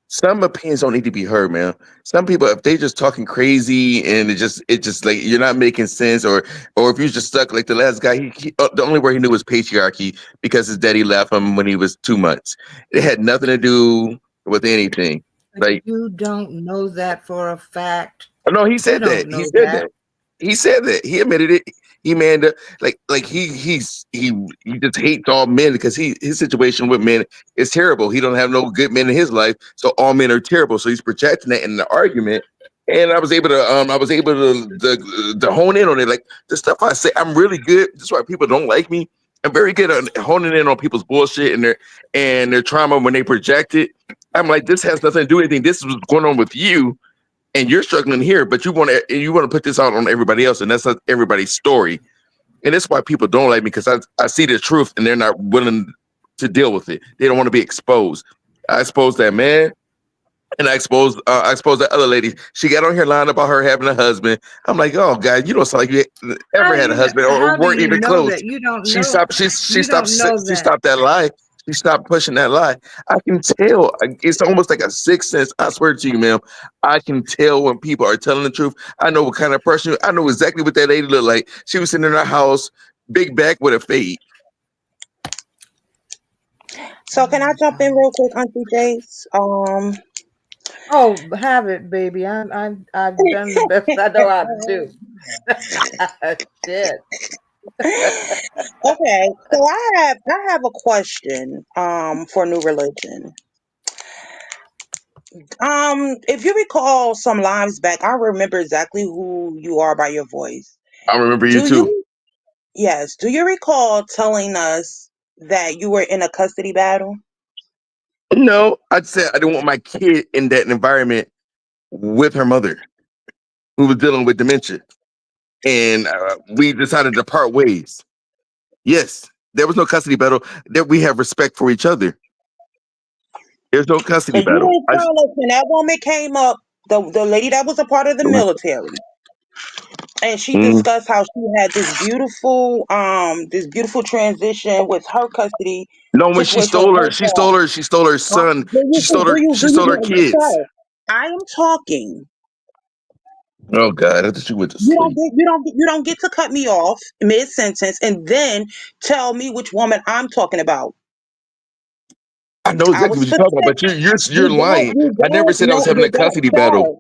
Speaker 4: some opinions don't need to be heard, man. Some people, if they just talking crazy and it just like you're not making sense, or if you're just stuck like the last guy, the only word he knew was patriarchy because his daddy left him when he was 2 months. It had nothing to do with anything. Like
Speaker 11: you don't know that for a fact.
Speaker 4: No, he said that. He said that. He said that. He admitted it. He he just hates all men because his situation with men is terrible. He don't have no good men in his life, so all men are terrible. So he's projecting that in the argument. And I was able to hone in on it. Like the stuff I say, I'm really good. That's why people don't like me. I'm very good at honing in on people's bullshit and their trauma when they project it. I'm like, this has nothing to do with anything. This is what's going on with you. And you're struggling here, but you want to put this out on everybody else, and that's not everybody's story. And that's why people don't like me, because I see the truth and they're not willing to deal with it. They don't want to be exposed. I exposed that man, and I exposed that other lady. She got on here lying about her having a husband. I'm like, oh God, you don't sound like you ever had a husband or weren't even close.
Speaker 11: You don't know.
Speaker 4: She stopped that lie. She stopped pushing that lie. I can tell. It's almost like a sixth sense. I swear to you, ma'am. I can tell when people are telling the truth. I know what kind of person. I know exactly what that lady looked like. She was sitting in her house, big back with a fade.
Speaker 19: So can I jump in real quick, Auntie Jace?
Speaker 11: Oh, have it, baby. I've done the best I know how to do. Shit.
Speaker 19: Okay, so I have a question for New Religion. If you recall some lives back, I remember exactly who you are by your voice.
Speaker 4: I remember you too.
Speaker 19: Yes. Do you recall telling us that you were in a custody battle?
Speaker 4: No, I said I didn't want my kid in that environment with her mother, who was dealing with dementia, and we decided to part ways. Yes, There was no custody battle. That we have respect for each other. There's no custody
Speaker 19: And you
Speaker 4: battle.
Speaker 19: didn't tell us when that woman came up, the lady that was a part of the military, and she discussed how she had this beautiful transition with her custody
Speaker 4: No, when she
Speaker 19: situation with
Speaker 4: stole her,
Speaker 19: her child.
Speaker 4: she stole her son.
Speaker 19: Do
Speaker 4: She
Speaker 19: you
Speaker 4: stole her kids.
Speaker 19: sir, I am talking.
Speaker 4: Oh God, I thought you went to
Speaker 19: You don't
Speaker 4: sleep.
Speaker 19: get you don't get to cut me off mid sentence and then tell me which woman I'm talking about.
Speaker 4: I know
Speaker 19: I
Speaker 4: exactly
Speaker 19: was
Speaker 4: what you're talking about,
Speaker 19: specific.
Speaker 4: but you're lying.
Speaker 19: You
Speaker 4: I never
Speaker 19: don't
Speaker 4: said I was
Speaker 19: know,
Speaker 4: having
Speaker 19: you
Speaker 4: a
Speaker 19: don't,
Speaker 4: custody battle.
Speaker 19: sir.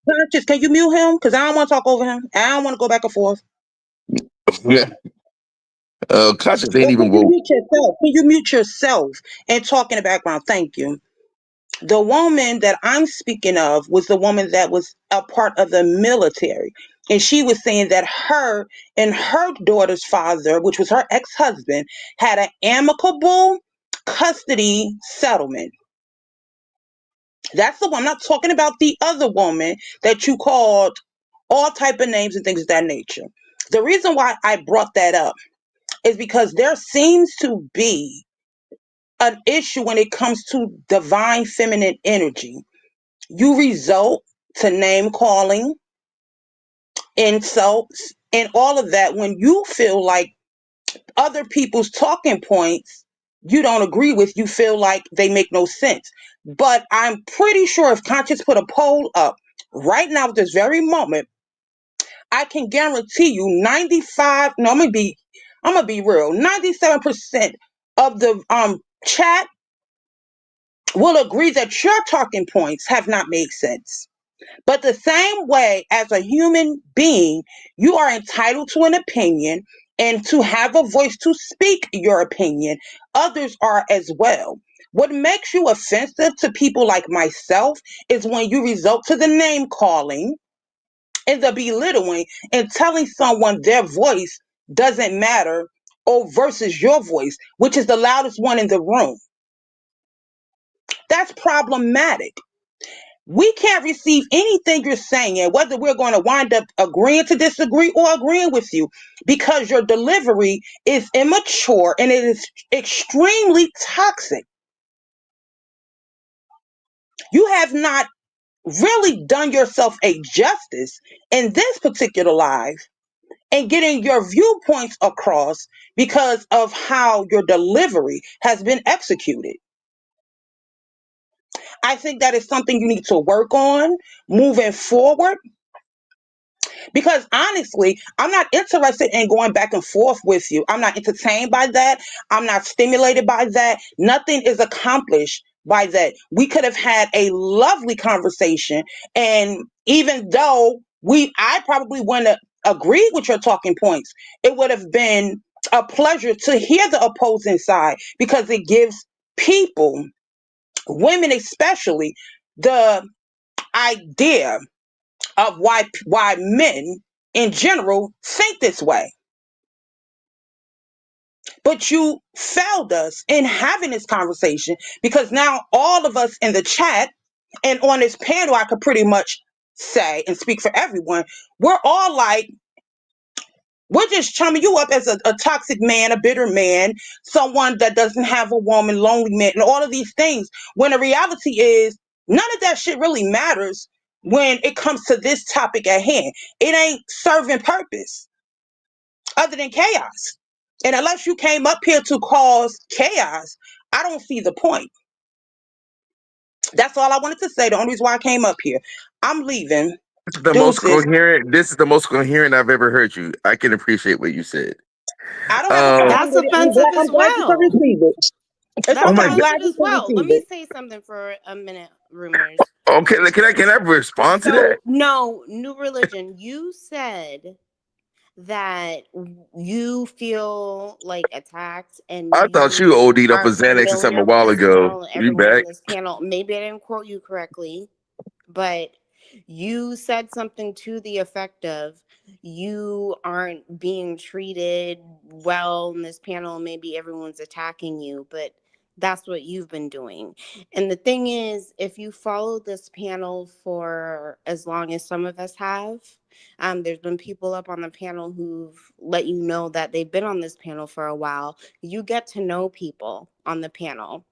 Speaker 19: Conscious, can you mute him? Because I don't want to talk over him. I don't want to go back and forth.
Speaker 4: Conscious
Speaker 19: Or
Speaker 4: ain't even
Speaker 19: can you
Speaker 4: woke.
Speaker 19: mute yourself? Can you mute yourself and talk in the background? Thank you. The woman that I'm speaking of was the woman that was a part of the military. And she was saying that her and her daughter's father, which was her ex-husband, had an amicable custody settlement. That's the one. I'm not talking about the other woman that you called all type of names and things of that nature. The reason why I brought that up is because there seems to be an issue when it comes to divine feminine energy. You result to name calling, insults, and all of that when you feel like other people's talking points you don't agree with, you feel like they make no sense. But I'm pretty sure if Conscious put a poll up right now at this very moment, I can guarantee you 95, no, I'm gonna be real, 97% of the chat will agree that your talking points have not made sense. But the same way as a human being, you are entitled to an opinion and to have a voice to speak your opinion. Others are as well. What makes you offensive to people like myself is when you resort to the name calling and the belittling and telling someone their voice doesn't matter or versus your voice, which is the loudest one in the room. That's problematic. We can't receive anything you're saying, whether we're going to wind up agreeing to disagree or agreeing with you, because your delivery is immature and it is extremely toxic. You have not really done yourself a justice in this particular live and getting your viewpoints across because of how your delivery has been executed. I think that is something you need to work on moving forward. Because honestly, I'm not interested in going back and forth with you. I'm not entertained by that. I'm not stimulated by that. Nothing is accomplished by that. We could have had a lovely conversation. And even though I probably wouldn't have agreed with your talking points, it would have been a pleasure to hear the opposing side because it gives people, women especially, the idea of why men in general think this way. But you failed us in having this conversation because now all of us in the chat and on this panel, I could pretty much say and speak for everyone, we're all like, we're just chumming you up as a toxic man, a bitter man, someone that doesn't have a woman, lonely man, and all of these things. When the reality is, none of that shit really matters when it comes to this topic at hand. It ain't serving purpose other than chaos. And unless you came up here to cause chaos, I don't see the point. That's all I wanted to say. The only reason why I came up here. I'm leaving.
Speaker 4: This is the most
Speaker 19: Deuces.
Speaker 4: coherent. This is the most coherent I've ever heard you. I can appreciate what you said.
Speaker 19: I don't have a problem
Speaker 10: That's
Speaker 19: with it.
Speaker 10: offensive
Speaker 19: I'm
Speaker 10: as
Speaker 19: glad you can
Speaker 10: well.
Speaker 19: receive it. It's
Speaker 10: That's
Speaker 4: Oh
Speaker 19: okay.
Speaker 4: my
Speaker 19: I'm
Speaker 4: God.
Speaker 19: glad
Speaker 10: offensive
Speaker 19: you
Speaker 10: as
Speaker 19: can
Speaker 10: well. Let
Speaker 19: receive
Speaker 10: me
Speaker 19: it.
Speaker 10: say something for a minute, rumors.
Speaker 4: Okay, can I respond to that?
Speaker 10: So, no, New Religion, you said that you feel like attacked and
Speaker 4: I thought you
Speaker 10: you
Speaker 4: OD'd off of
Speaker 10: aren't
Speaker 4: Xanax or something
Speaker 10: familiar
Speaker 4: a
Speaker 10: with
Speaker 4: while
Speaker 10: this
Speaker 4: ago.
Speaker 10: panel and
Speaker 4: You
Speaker 10: everyone in
Speaker 4: back?
Speaker 10: this panel. Maybe I didn't quote you correctly, but you said something to the effect of you aren't being treated well in this panel. Maybe everyone's attacking you, but That's what you've been doing. And the thing is, if you follow this panel for as long as some of us have, there's been people up on the panel who've let you know that they've been on this panel for a while. You get to know people on the panel.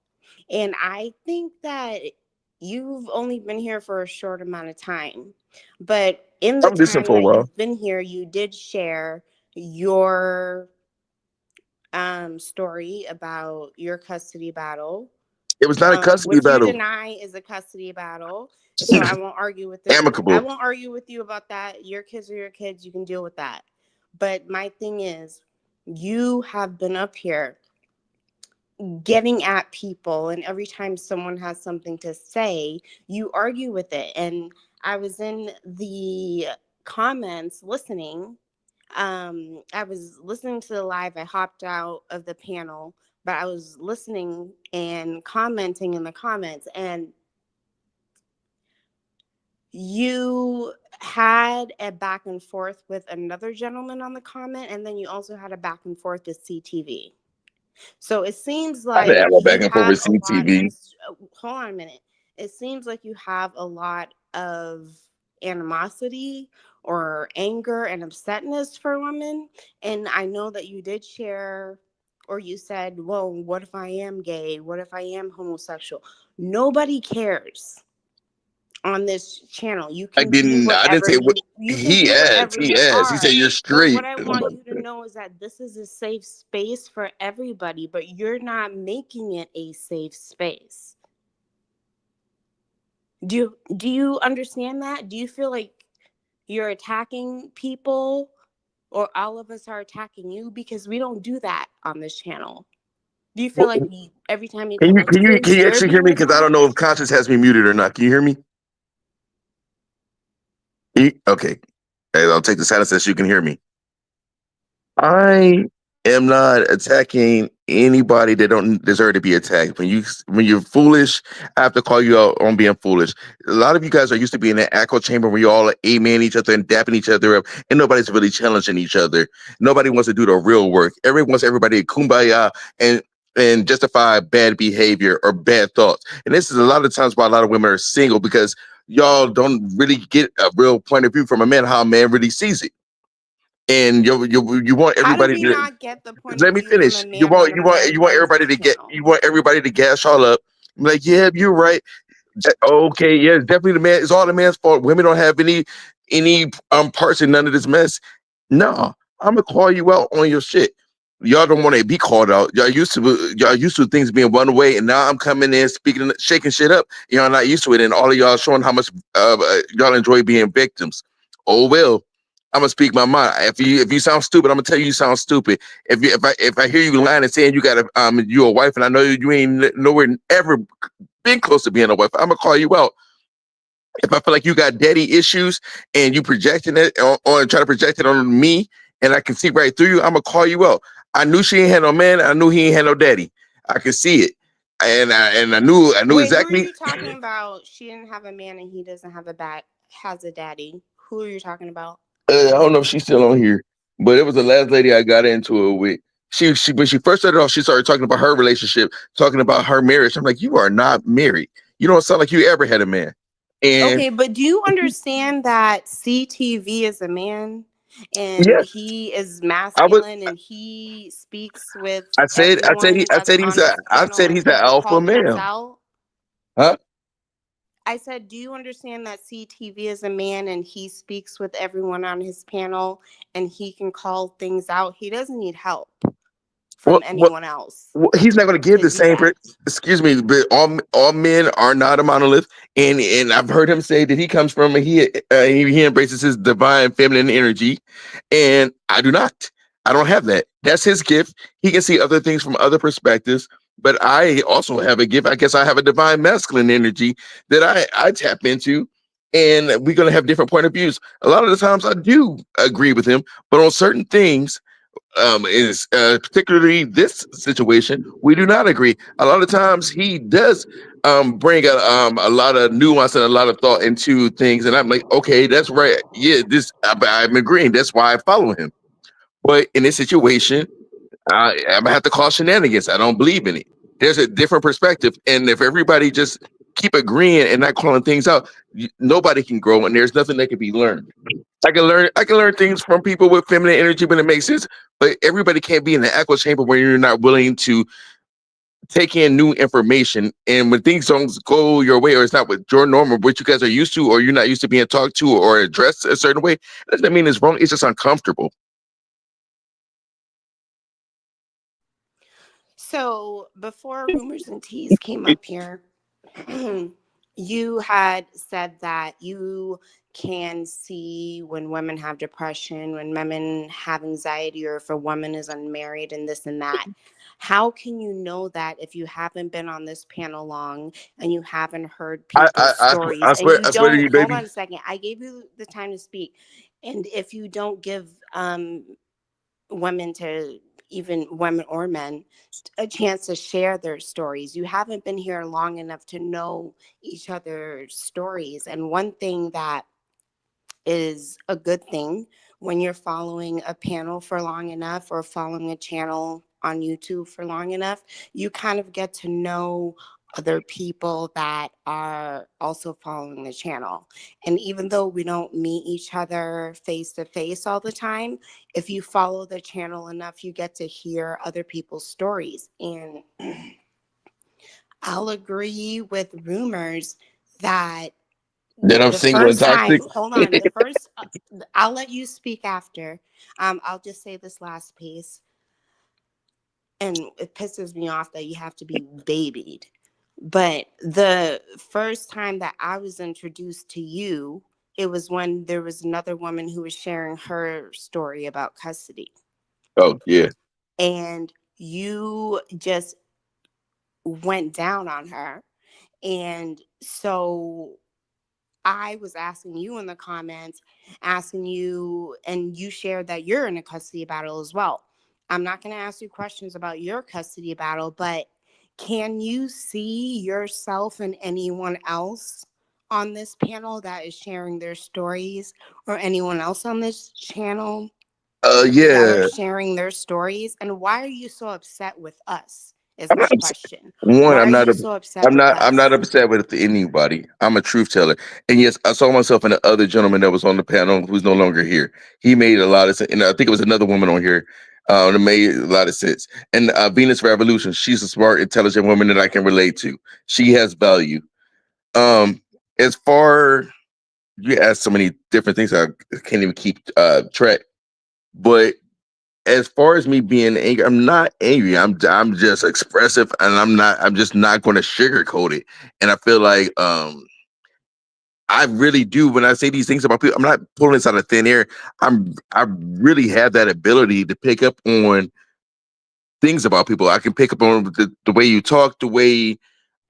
Speaker 10: And I think that you've only been here for a short amount of time. But in the
Speaker 4: I'm listening
Speaker 10: time
Speaker 4: for a
Speaker 10: that
Speaker 4: while.
Speaker 10: you've been here, you did share your story about your custody battle.
Speaker 4: It was not a custody
Speaker 10: Which
Speaker 4: battle.
Speaker 10: you deny is a custody battle. So I won't argue with this.
Speaker 4: Amicable.
Speaker 10: I won't argue with you about that. Your kids are your kids. You can deal with that. But my thing is, you have been up here getting at people, and every time someone has something to say, you argue with it. And I was in the comments listening. I was listening to the live. I hopped out of the panel, but I was listening and commenting in the comments. And you had a back and forth with another gentleman on the comment, and then you also had a back and forth with CTV. So it seems
Speaker 4: I
Speaker 10: like
Speaker 4: didn't have a back
Speaker 10: you
Speaker 4: and forth
Speaker 10: have
Speaker 4: with
Speaker 10: a lot
Speaker 4: CTV.
Speaker 10: of, hold on a minute. It seems like you have a lot of animosity or anger and upsetness for women. And I know that you did share, or you said, well, what if I am gay? What if I am homosexual? Nobody cares on this channel. You
Speaker 4: I
Speaker 10: can be
Speaker 4: didn't
Speaker 10: whatever
Speaker 4: say what
Speaker 10: you can
Speaker 4: he
Speaker 10: be
Speaker 4: asked.
Speaker 10: whatever
Speaker 4: He
Speaker 10: you
Speaker 4: asked. He
Speaker 10: are.
Speaker 4: said you're
Speaker 10: But what
Speaker 4: straight.
Speaker 10: I want you to know is that this is a safe space for everybody, but you're not making it a safe space. Do you understand that? Do you feel like you're attacking people, or all of us are attacking you? Because we don't do that on this channel. Do you feel like every time you
Speaker 4: Can
Speaker 10: come
Speaker 4: you
Speaker 10: up
Speaker 4: can you
Speaker 10: here,
Speaker 4: can you
Speaker 10: you're
Speaker 4: actually hear
Speaker 10: being
Speaker 4: me? Because I don't know if
Speaker 10: attacked?
Speaker 4: Conscious has me muted or not. Can you hear me? Okay. Hey, I'll take the silence as you can hear me. I am not attacking anybody that don't deserve to be attacked. When you're foolish, I have to call you out on being foolish. A lot of you guys are used to being in an echo chamber where you all amen each other and dapping each other up, and nobody's really challenging each other. Nobody wants to do the real work. Everyone wants everybody to kumbaya and justify bad behavior or bad thoughts. And this is a lot of times why a lot of women are single, because y'all don't really get a real point of view from a man, how a man really sees it. And you want
Speaker 10: How do
Speaker 4: everybody
Speaker 10: we
Speaker 4: to
Speaker 10: not get the point
Speaker 4: let
Speaker 10: of
Speaker 4: me
Speaker 10: view from a
Speaker 4: finish. You
Speaker 10: man
Speaker 4: want
Speaker 10: when a man runs
Speaker 4: everybody
Speaker 10: this
Speaker 4: to get
Speaker 10: channel?
Speaker 4: you want everybody to gas y'all up. I'm like, yeah, you're right. Okay, yeah, definitely the man. It's all the man's fault. Women don't have any parts in none of this mess. No, I'm gonna call you out on your shit. Y'all don't want to be called out. Y'all used to things being one way, and now I'm coming in speaking, shaking shit up. Y'all not used to it, and all of y'all showing how much y'all enjoy being victims. Oh well, I'm gonna speak my mind. If you sound stupid, I'm gonna tell you sound stupid. If I hear you lying and saying you got you a wife, and I know you ain't nowhere ever been close to being a wife, I'm gonna call you out. If I feel like you got daddy issues and you projecting it on trying to project it on me, and I can see right through you, I'm gonna call you out. I knew she ain't had no man. I knew he ain't had no daddy. I could see it, and I knew
Speaker 10: Wait, who are
Speaker 4: exactly.
Speaker 10: you talking about? She didn't have a man and he doesn't have has a daddy. Who are you talking about?
Speaker 4: I don't know if she's still on here, but it was the last lady I got into it with. She when she first started off, she started talking about her relationship, talking about her marriage. I'm like, you are not married. You don't sound like you ever had a man. And
Speaker 10: Okay, but do you understand that CTV is a man and
Speaker 4: yes,
Speaker 10: he is
Speaker 4: I was.
Speaker 10: masculine and he speaks with everyone
Speaker 4: I
Speaker 10: that's
Speaker 4: said
Speaker 10: on his
Speaker 4: I
Speaker 10: panel
Speaker 4: said
Speaker 10: and
Speaker 4: he's an
Speaker 10: he can
Speaker 4: alpha
Speaker 10: call things
Speaker 4: male.
Speaker 10: out?
Speaker 4: Huh?
Speaker 10: I said, do you understand that CTV is a man and he speaks with everyone on his panel and he can call things out? He doesn't need help from
Speaker 4: What?
Speaker 10: anyone else
Speaker 4: He's not going to give
Speaker 10: to
Speaker 4: the
Speaker 10: do
Speaker 4: same.
Speaker 10: that.
Speaker 4: Excuse me, but all men are not a monolith, and I've heard him say that he comes from he embraces his divine feminine energy, and I do not. I don't have that. That's his gift. He can see other things from other perspectives, but I also have a gift. I guess I have a divine masculine energy that I tap into, and we're going to have different point of views. A lot of the times I do agree with him, but on certain things is particularly this situation, we do not agree. A lot of times he does bring a lot of nuance and a lot of thought into things, and I'm like, okay, that's right. Yeah, I'm agreeing. That's why I follow him. But in this situation, I'm gonna have to call shenanigans. I don't believe in it. there's a different perspective. And if everybody just keep agreeing and not calling things out, nobody can grow, and there's nothing that can be learned. I can learn things from people with feminine energy when it makes sense, but everybody can't be in the echo chamber where you're not willing to take in new information. And when things don't go your way, or it's not what your norm or what you guys are used to, or you're not used to being talked to or addressed a certain way, that doesn't mean it's wrong. It's just uncomfortable.
Speaker 10: So before Rumors and Teas came up here, you had said that you can see when women have depression, when women have anxiety, or if a woman is unmarried and this and that. How can you know that if you haven't been on this panel long and you haven't heard people's stories?
Speaker 4: I swear,
Speaker 10: and you
Speaker 4: I swear to
Speaker 10: don't,
Speaker 4: you, baby.
Speaker 10: hold on a second. I gave you the time to speak. And if you don't give women to, even women or men, a chance to share their stories, you haven't been here long enough to know each other's stories. And one thing that is a good thing when you're following a panel for long enough or following a channel on YouTube for long enough, you kind of get to know other people that are also following the channel. And even though we don't meet each other face to face all the time, if you follow the channel enough, you get to hear other people's stories. And I'll agree with Rumors that
Speaker 4: Then I'm
Speaker 10: the
Speaker 4: single and
Speaker 10: first time,
Speaker 4: toxic.
Speaker 10: hold on, the first, I'll let you speak after. I'll just say this last piece. And it pisses me off that you have to be babied. But the first time that I was introduced to you, it was when there was another woman who was sharing her story about custody.
Speaker 4: Oh, yeah.
Speaker 10: And you just went down on her. And so I was asking you in the comments, asking you, and you shared that you're in a custody battle as well. I'm not going to ask you questions about your custody battle, but can you see yourself and anyone else on this panel that is sharing their stories, or anyone else on this channel that
Speaker 4: Yeah.
Speaker 10: are sharing their stories? And why are you so upset with us is
Speaker 4: I'm
Speaker 10: my
Speaker 4: not upset.
Speaker 10: question.
Speaker 4: One,
Speaker 10: Why
Speaker 4: I'm
Speaker 10: are
Speaker 4: not.
Speaker 10: you so upset
Speaker 4: I'm
Speaker 10: with
Speaker 4: not. I'm
Speaker 10: us?
Speaker 4: not upset with anybody. I'm a truth teller, and yes, I saw myself in the other gentleman that was on the panel who's no longer here. He made a lot of sense, and I think it was another woman on here that made a lot of sense. And Venus Revolution, she's a smart, intelligent woman that I can relate to. She has value. As far you ask so many different things, I can't even keep track. But as far as me being angry, I'm not angry. I'm just expressive, and I'm just not going to sugarcoat it. And I feel like I really do when I say these things about people. I'm not pulling this out of thin air. I really have that ability to pick up on things about people. I can pick up on the way you talk, the way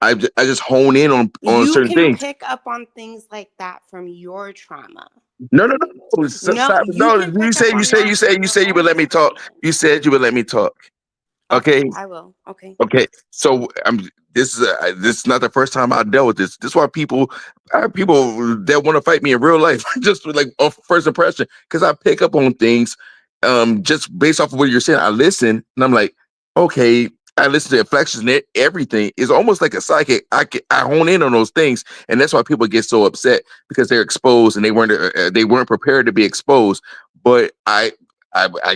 Speaker 4: I just hone in on
Speaker 10: You
Speaker 4: certain
Speaker 10: can
Speaker 4: things.
Speaker 10: pick up on things like that from your trauma.
Speaker 4: No.
Speaker 10: No,
Speaker 4: Stop.
Speaker 10: you
Speaker 4: No,
Speaker 10: can pick up on that from
Speaker 4: you
Speaker 10: your
Speaker 4: said you would
Speaker 10: own
Speaker 4: let me talk.
Speaker 10: situation.
Speaker 4: You said you would let me talk. Okay.
Speaker 10: I will. Okay.
Speaker 4: Okay, so this is not the first time I dealt with this. This is why I have people that want to fight me in real life, just like off first impression, because I pick up on things, just based off of what you're saying. I listen, and I'm like, okay, I listen to inflections and everything. It's almost like a psychic. I hone in on those things, and that's why people get so upset because they're exposed and they weren't prepared to be exposed. But I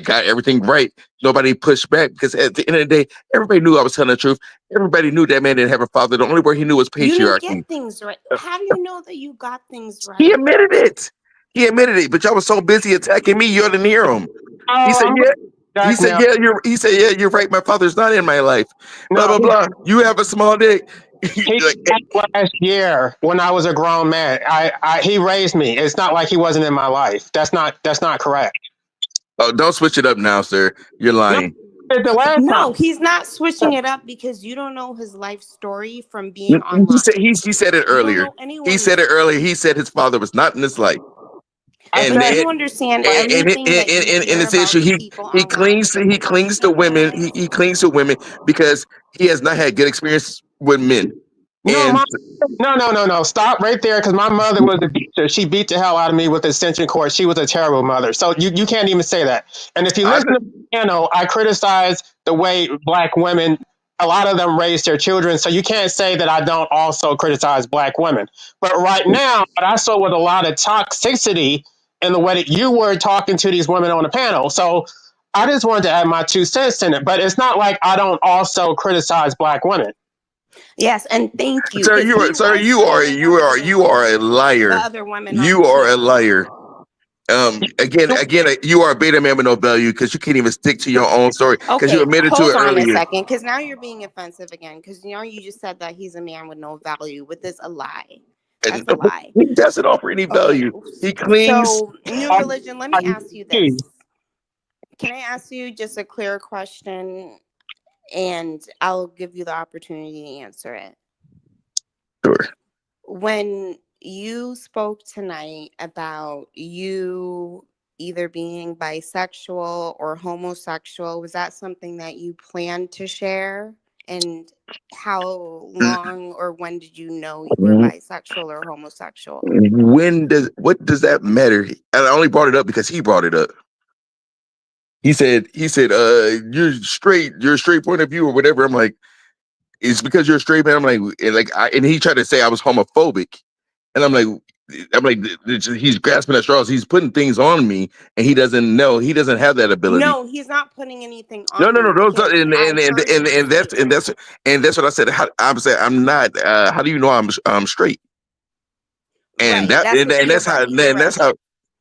Speaker 4: got everything right. Nobody pushed back because at the end of the day, everybody knew I was telling the truth. Everybody knew that man didn't have a father. The only word he knew was
Speaker 10: You didn't
Speaker 4: patriarchy.
Speaker 10: get things right. How do you know that you got things
Speaker 4: He
Speaker 10: right?
Speaker 4: admitted it. He admitted it. But y'all was so busy attacking me, you didn't hear him. He said,
Speaker 2: I'm
Speaker 4: "Yeah." He
Speaker 2: back
Speaker 4: said,
Speaker 2: now.
Speaker 4: "Yeah, you're right. My father's not in my life." Blah
Speaker 2: No,
Speaker 4: blah blah. You have a small dick.
Speaker 2: he
Speaker 4: Like,
Speaker 2: died last year when I was a grown man. He raised me. It's not like he wasn't in my life. That's not correct.
Speaker 4: oh, don't switch it up now, sir. You're
Speaker 2: No,
Speaker 4: lying.
Speaker 2: the last
Speaker 10: No,
Speaker 2: time.
Speaker 10: he's not switching it up because you don't know his life story from being online.
Speaker 4: He said it
Speaker 10: You don't
Speaker 4: earlier.
Speaker 10: know
Speaker 4: He
Speaker 10: anyone's.
Speaker 4: said it earlier. He said his father was not in his life.
Speaker 2: I
Speaker 10: But
Speaker 2: said,
Speaker 10: you understand
Speaker 4: And
Speaker 10: everything that you
Speaker 4: in
Speaker 10: hear
Speaker 4: this
Speaker 10: about
Speaker 4: issue,
Speaker 10: the people online is
Speaker 4: he clings to women. He clings to women because he has not had good experience with men.
Speaker 2: no,
Speaker 4: And
Speaker 2: no. Stop right there, because my mother was a teacher. She beat the hell out of me with extension cord. She was a terrible mother. So you can't even say that. And if you
Speaker 4: I
Speaker 2: listen to the channel, I criticize the way black women a lot of them raise their children. So you can't say that I don't also criticize black women. But right now, what I saw with a lot of toxicity in the way that you were talking to these women on the panel. So I just wanted to add my 2 cents in it. But it's not like I don't also criticize black women.
Speaker 10: Yes, and thank you.
Speaker 4: Sir, you are a liar.
Speaker 10: The other women.
Speaker 4: You are a liar. Again, you are a beta man with no value because you can't even stick to your own story because you admitted to it
Speaker 10: Hold on
Speaker 4: earlier.
Speaker 10: a second, because now you're being offensive again. Because you just said that he's a man with no value, with this a lie. That's a lie.
Speaker 4: He doesn't offer any value. He clings.
Speaker 10: So, New Religion, let me ask you this. Can I ask you just a clear question, and I'll give you the opportunity to answer it?
Speaker 4: Sure.
Speaker 10: When you spoke tonight about you either being bisexual or homosexual, was that something that you planned to share? And how long or when did you know you were bisexual or homosexual?
Speaker 4: What does that matter? And I only brought it up because he brought it up. He said, you're a straight point of view or whatever. I'm like, it's because you're a straight man. I'm like, and he tried to say I was homophobic. And I'm like, he's grasping at straws. He's putting things on me, and he doesn't know. He doesn't have that ability.
Speaker 10: No, he's not putting anything on.
Speaker 4: No.
Speaker 10: And
Speaker 4: that's what I said. I'm not. How do you know I'm straight? And that's how.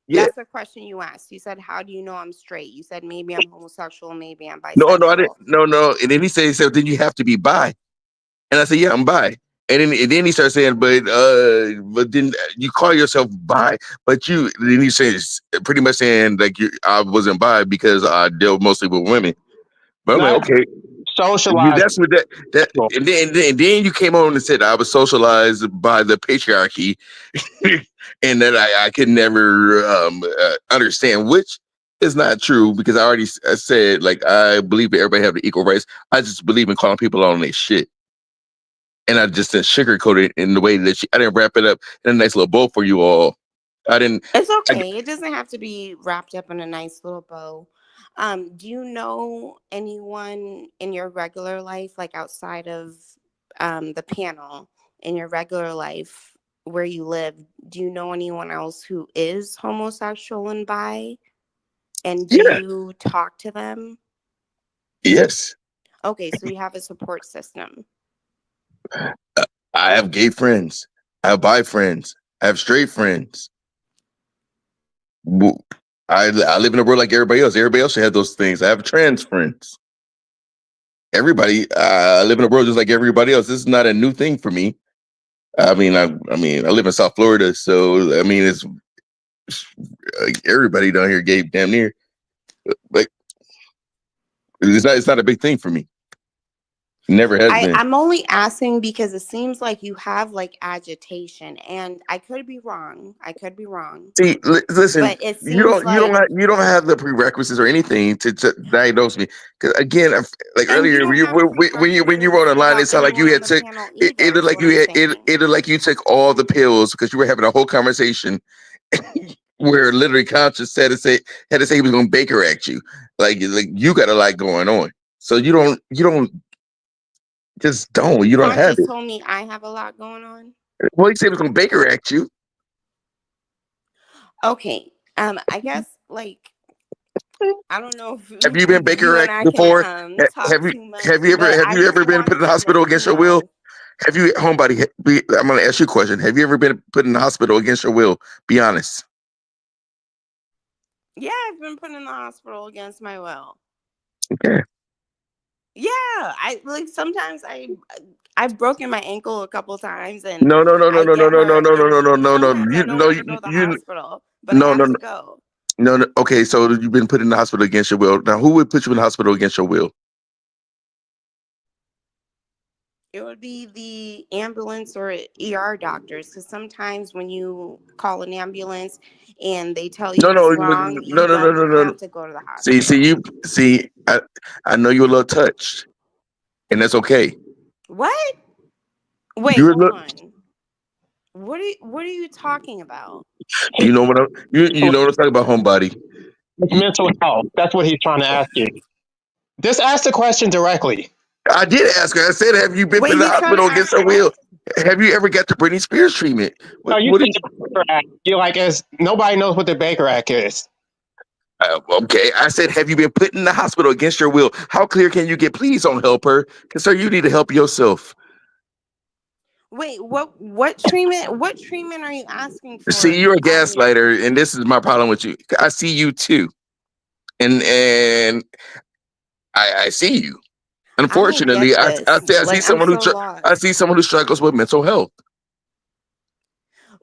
Speaker 4: Yeah.
Speaker 10: That's the question you asked. You said, "How do you know I'm straight?" You said, "Maybe I'm homosexual, maybe I'm bisexual."
Speaker 4: No, I didn't. No. And then he said, then you have to be bi. And I said, yeah, I'm bi. And then he started saying, but then you call yourself bi, but then he says pretty much saying like I wasn't bi because I deal mostly with women. But I'm like, okay,
Speaker 2: socialized.
Speaker 4: That's what that and then you came on and said I was socialized by the patriarchy, and that I could never understand, which is not true because I already said like I believe that everybody have the equal rights. I just believe in calling people on their shit. And I just didn't sugarcoat it in the way that I didn't wrap it up in a nice little bow for you all. I didn't.
Speaker 10: It's okay. It doesn't have to be wrapped up in a nice little bow. Do you know anyone in your regular life, like outside of the panel, in your regular life where you live? Do you know anyone else who is homosexual and bi? And do you talk to them?
Speaker 4: Yes.
Speaker 10: Okay, so you have a support system.
Speaker 4: I have gay friends. I have bi friends. I have straight friends. I live in a world like everybody else. Everybody else should have those things. I have trans friends. Everybody, I live in a world just like everybody else. This is not a new thing for me. I mean, I live in South Florida, so I mean, it's everybody down here gay, damn near. Like, it's not a big thing for me. Never has been.
Speaker 10: I'm only asking because it seems like you have like agitation, and I could be wrong.
Speaker 4: See, listen,
Speaker 10: but it seems
Speaker 4: you don't have the prerequisites or anything to diagnose me. Because again, like earlier, when you wrote a line, it sounded like you had took it looked like it looked like you took all the pills because you were having a whole conversation where literally Conscious had to say he was going to Baker act you. Like you got a lot going on, so you don't. Just don't. You don't have it.
Speaker 10: Told me I have a lot going on.
Speaker 4: Well, he said he was going to Baker act you.
Speaker 10: Okay. I guess like I don't know.
Speaker 4: Have you been Baker act before? Have you ever been put in the hospital against your will? Have you, homebody? I'm going to ask you a question. Have you ever been put in the hospital against your will? Be honest.
Speaker 10: Yeah, I've been put in the hospital against my will.
Speaker 4: Okay.
Speaker 10: Yeah, I like sometimes I've broken my ankle a couple times and
Speaker 4: no. Okay, so you've been put in the hospital against your will. Now, who would put you in the hospital against your will?
Speaker 10: It would be the ambulance or ER doctors, because sometimes when you call an ambulance and they tell you what's wrong, you have to go to the hospital.
Speaker 4: See, I know you're a little touched, and that's okay.
Speaker 10: What? Wait, hold on. What are you talking about?
Speaker 4: You know what you know what I'm talking about, homebody.
Speaker 2: Mental health. That's what he's trying to ask you. Just ask the question directly.
Speaker 4: I did ask her. I said, "Have you been
Speaker 10: Wait,
Speaker 4: put in the
Speaker 10: he's trying to
Speaker 4: hospital against
Speaker 10: ask
Speaker 4: her
Speaker 10: what?
Speaker 4: will? Have you ever got the Britney Spears treatment?"
Speaker 2: No, you
Speaker 4: What
Speaker 2: said
Speaker 4: is,
Speaker 2: the Baker Act. You're like, nobody knows what the Baker Act is.
Speaker 4: okay, I said, "Have you been put in the hospital against your will? How clear can you get? Please don't help her, because sir, you need to help yourself."
Speaker 10: Wait, what treatment? What treatment are you asking for?
Speaker 4: See, you're a
Speaker 10: I mean,
Speaker 4: gaslighter, and this is my problem with you. I see you too, and I see you.
Speaker 10: I don't
Speaker 4: Unfortunately,
Speaker 10: get this.
Speaker 4: I see
Speaker 10: Like, I'm
Speaker 4: someone
Speaker 10: so lost.
Speaker 4: I see someone who struggles with mental health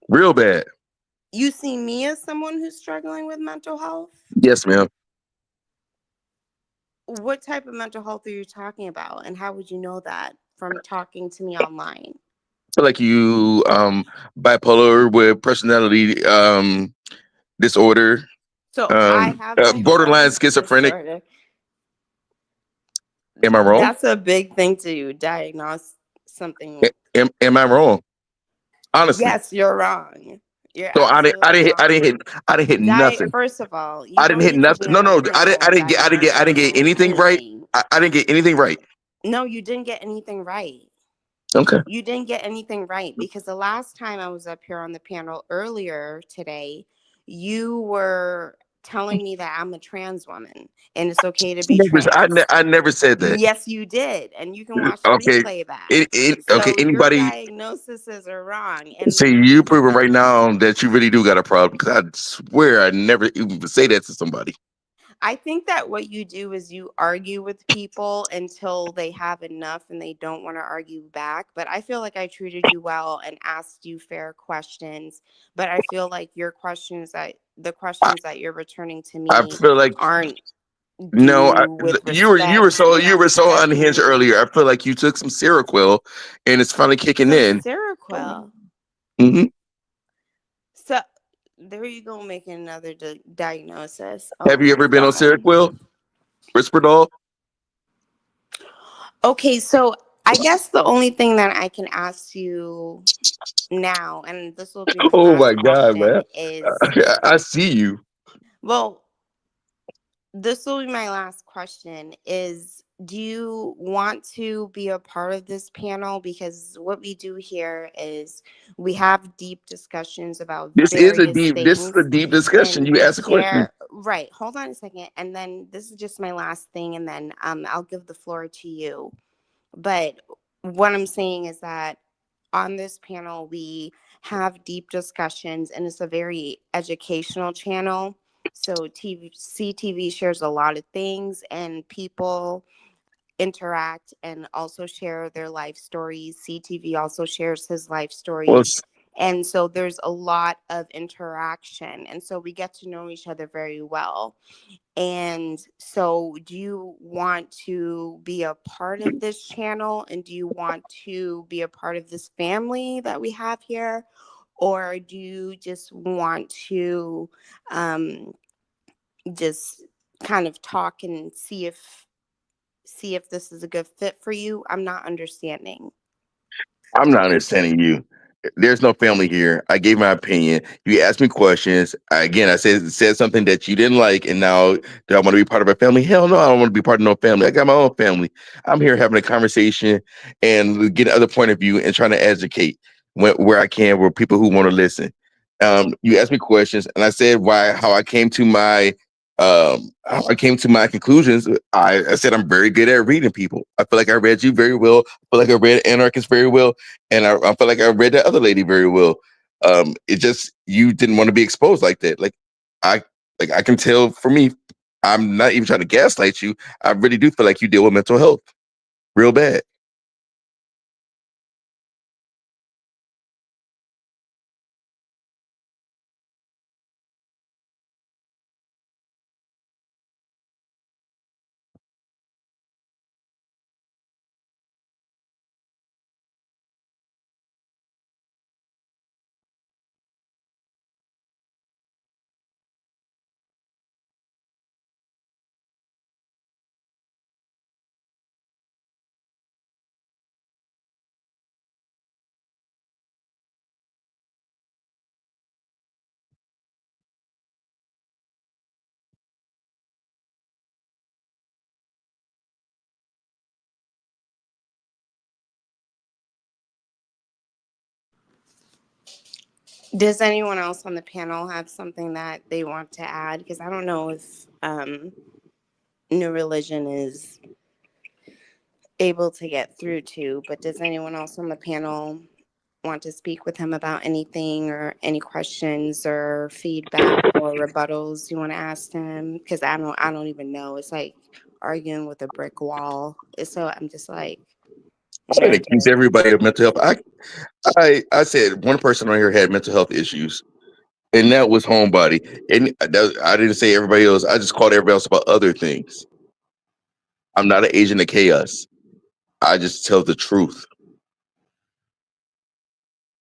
Speaker 4: real bad.
Speaker 10: You see me as someone who's struggling with mental health?
Speaker 4: Yes, ma'am.
Speaker 10: What type of mental health are you talking about? And how would you know that from talking to me online?
Speaker 4: I feel like you bipolar with personality disorder,
Speaker 10: So I have
Speaker 4: borderline
Speaker 10: bipolar
Speaker 4: schizophrenic.
Speaker 10: disorder.
Speaker 4: Am I wrong?
Speaker 10: That's a big thing to diagnose something.
Speaker 4: Am I wrong? Honestly.
Speaker 10: Yes, you're wrong. You're
Speaker 4: So
Speaker 10: absolutely wrong.
Speaker 4: I didn't hit nothing.
Speaker 10: First of all, you
Speaker 4: I didn't
Speaker 10: don't
Speaker 4: hit
Speaker 10: need to be
Speaker 4: nothing. No,
Speaker 10: on a
Speaker 4: no,
Speaker 10: panel
Speaker 4: I didn't get
Speaker 10: diagnosing
Speaker 4: anything right.
Speaker 10: anything.
Speaker 4: I didn't get anything right.
Speaker 10: No, you didn't get anything right.
Speaker 4: Okay.
Speaker 10: You didn't get anything right because the last time I was up here on the panel earlier today, you were telling me that I'm a trans woman and it's okay to be trans.
Speaker 4: I never said that.
Speaker 10: Yes, you did. And you can watch the
Speaker 4: Okay.
Speaker 10: replay back.
Speaker 4: Okay.
Speaker 10: So your
Speaker 4: Anybody
Speaker 10: diagnoses are wrong. And
Speaker 4: see you proving right now that you really do got a problem? Because I swear I never even say that to somebody.
Speaker 10: I think that what you do is you argue with people until they have enough and they don't want to argue back. But I feel like I treated you well and asked you fair questions. But I feel like the questions that you're returning to
Speaker 4: I
Speaker 10: me
Speaker 4: feel like
Speaker 10: aren't
Speaker 4: no,
Speaker 10: due with respect. And
Speaker 4: you
Speaker 10: I'm
Speaker 4: were so unhinged
Speaker 10: asking
Speaker 4: earlier. I feel like you took some Seroquel and it's finally kicking
Speaker 10: some
Speaker 4: in.
Speaker 10: Seroquel.
Speaker 4: Hmm.
Speaker 10: So there you go, making another diagnosis.
Speaker 4: Have
Speaker 10: Oh
Speaker 4: you
Speaker 10: my
Speaker 4: ever been on
Speaker 10: God.
Speaker 4: Seroquel? Risperdal?
Speaker 10: Okay, so I guess the only thing that I can ask you now, and this will be my
Speaker 4: Oh my
Speaker 10: last
Speaker 4: God,
Speaker 10: question,
Speaker 4: man!
Speaker 10: is
Speaker 4: I see you.
Speaker 10: well, this will be my last question is do you want to be a part of this panel? Because what we do here is we have deep discussions about various
Speaker 4: This is a
Speaker 10: things
Speaker 4: deep discussion.
Speaker 10: and
Speaker 4: You
Speaker 10: we
Speaker 4: asked a question.
Speaker 10: share. Right, hold on a second, and then this is just my last thing, and then I'll give the floor to you. But what I'm saying is that on this panel, we have deep discussions, and it's a very educational channel. So CTV shares a lot of things, and people interact and also share their life stories. CTV also shares his life
Speaker 4: Well,
Speaker 10: stories. And so there's a lot of interaction. And so we get to know each other very well. And so, do you want to be a part of this channel? And do you want to be a part of this family that we have here? Or do you just want to just kind of talk and see if this is a good fit for you? I'm not understanding.
Speaker 4: I'm not understanding you. There's no family here. I gave my opinion. You asked me questions. Again, I said something that you didn't like, and now do I want to be part of a family? Hell no, I don't want to be part of no family. I got my own family. I'm here having a conversation and getting other point of view and trying to educate where I can, where people who want to listen. You asked me questions, and I said how I came to my conclusions. I said I'm very good at reading people. I feel like I read you very well. I feel like I read Anarchist very well, and I feel like I read that other lady very well. It just you didn't want to be exposed like that. I I can tell for me, I'm not even trying to gaslight you. I really do feel like you deal with mental health real bad.
Speaker 10: Does anyone else on the panel have something that they want to add? Because I don't know if New Religion is able to get through to, but does anyone else on the panel want to speak with him about anything or any questions or feedback or rebuttals you want to ask him? Because I don't even know. It's like arguing with a brick wall. So I'm just like,
Speaker 4: I said accuse everybody of mental health. I said one person on here had mental health issues, and that was Homebody. And I didn't say everybody else. I just called everybody else about other things. I'm not an agent of chaos. I just tell the truth.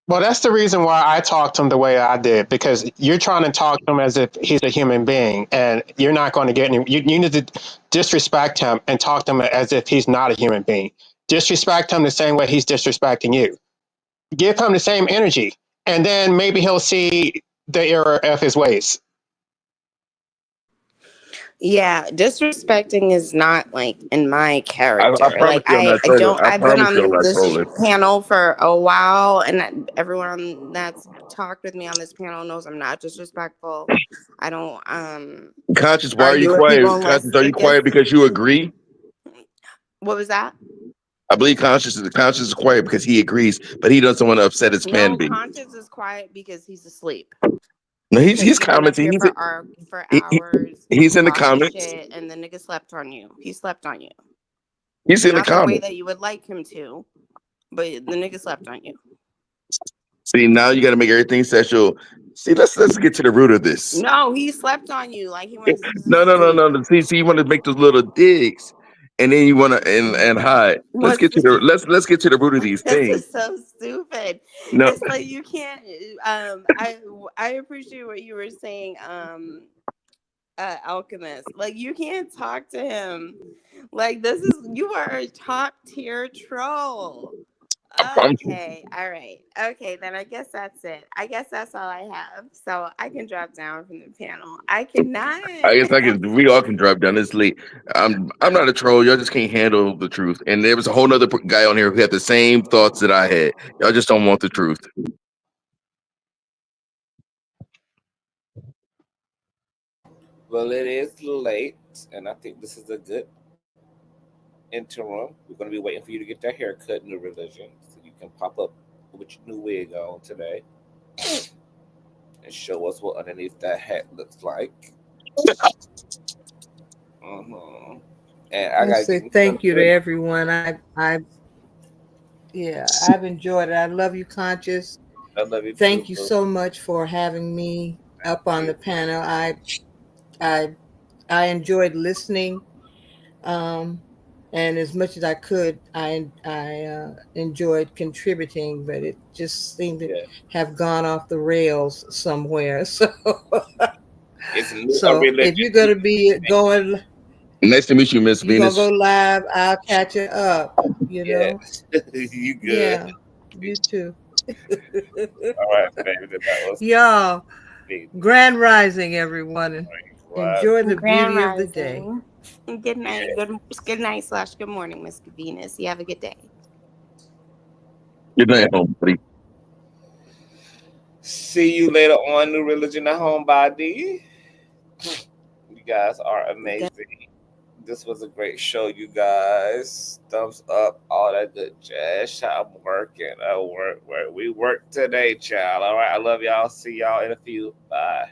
Speaker 2: Well, that's the reason why I talked to him the way I did, because you're trying to talk to him as if he's a human being, and you're not going to get any. You need to disrespect him and talk to him as if he's not a human being. Disrespect him the same way he's disrespecting you. Give him the same energy, and then maybe he'll see the error of his ways.
Speaker 10: yeah, disrespecting is not like in my
Speaker 4: I
Speaker 10: character.
Speaker 4: promise
Speaker 10: Like
Speaker 4: you I'm not
Speaker 10: I
Speaker 4: trolling.
Speaker 10: don't.
Speaker 4: I
Speaker 10: I've been
Speaker 4: promise you I'm
Speaker 10: on
Speaker 4: not
Speaker 10: this
Speaker 4: trolling.
Speaker 10: panel for a while, and everyone that's talked with me on this panel knows I'm not disrespectful. I don't
Speaker 4: Conscious, why are you
Speaker 10: argue with people
Speaker 4: quiet?
Speaker 10: unless
Speaker 4: Conscious, are you
Speaker 10: it gets.
Speaker 4: quiet because you agree?
Speaker 10: What was that?
Speaker 4: I believe Conscious is quiet because he agrees, but he doesn't want to upset his fan
Speaker 10: No,
Speaker 4: base.
Speaker 10: Conscious is quiet because he's asleep.
Speaker 4: No, he's
Speaker 10: Because you've been up
Speaker 4: commenting.
Speaker 10: here for
Speaker 4: He-
Speaker 10: hours
Speaker 4: he's in the
Speaker 10: talking
Speaker 4: comments.
Speaker 10: shit, and the nigga slept on you. He slept on you.
Speaker 4: He's in the
Speaker 10: Not the way
Speaker 4: comments.
Speaker 10: that you would like him to, but the nigga slept on you.
Speaker 4: See, now you got to make everything sexual. See, let's get to the root of this.
Speaker 10: No, he slept on you. Like he went to
Speaker 4: No. See, you want to make those little digs, and then you want to and hide. Let's get to the let's get to the root of these
Speaker 10: This
Speaker 4: things.
Speaker 10: is so stupid.
Speaker 4: No,
Speaker 10: It's like you can't. I appreciate what you were saying, Alchemist. Like you can't talk to him. Like you are a top tier troll. Okay, all right. Okay, then I guess that's it. I guess that's all I have. So I can drop down from the panel. I cannot.
Speaker 4: I guess I can. We all can drive down this late. I'm not a troll. Y'all just can't handle the truth. And there was a whole nother guy on here who had the same thoughts that I had. Y'all just don't want the truth.
Speaker 1: Well, it is late, and I think this is a good interim. We're going to be waiting for you to get that haircut, New Religion, so you can pop up with your new wig on today and show us what underneath that hat looks like. And I
Speaker 11: say thank you to everyone. I've enjoyed it. I love you, Conscious.
Speaker 1: I love you.
Speaker 11: Thank you so much for having me up on the panel. I enjoyed listening, and as much as I could, I enjoyed contributing. But it just seemed to have gone off the rails somewhere. So, if you're going to be going.
Speaker 4: Nice to meet you, Miss Venus.
Speaker 11: You're gonna go live. I'll catch it up. You know.
Speaker 1: You good?
Speaker 11: Yeah. You too.
Speaker 1: All right, baby.
Speaker 11: Y'all. Grand rising, everyone. And enjoy the
Speaker 10: Grand
Speaker 11: beauty of the day.
Speaker 10: Good night. Good night / good morning, Miss Venus. You have a good day.
Speaker 4: Good night, homebody.
Speaker 1: See you later on, New Religion at Homebody. You guys are amazing. This was a great show, you guys. Thumbs up, all that good jazz. I'm working. We work today, child. All right. I love y'all. See y'all in a few. Bye.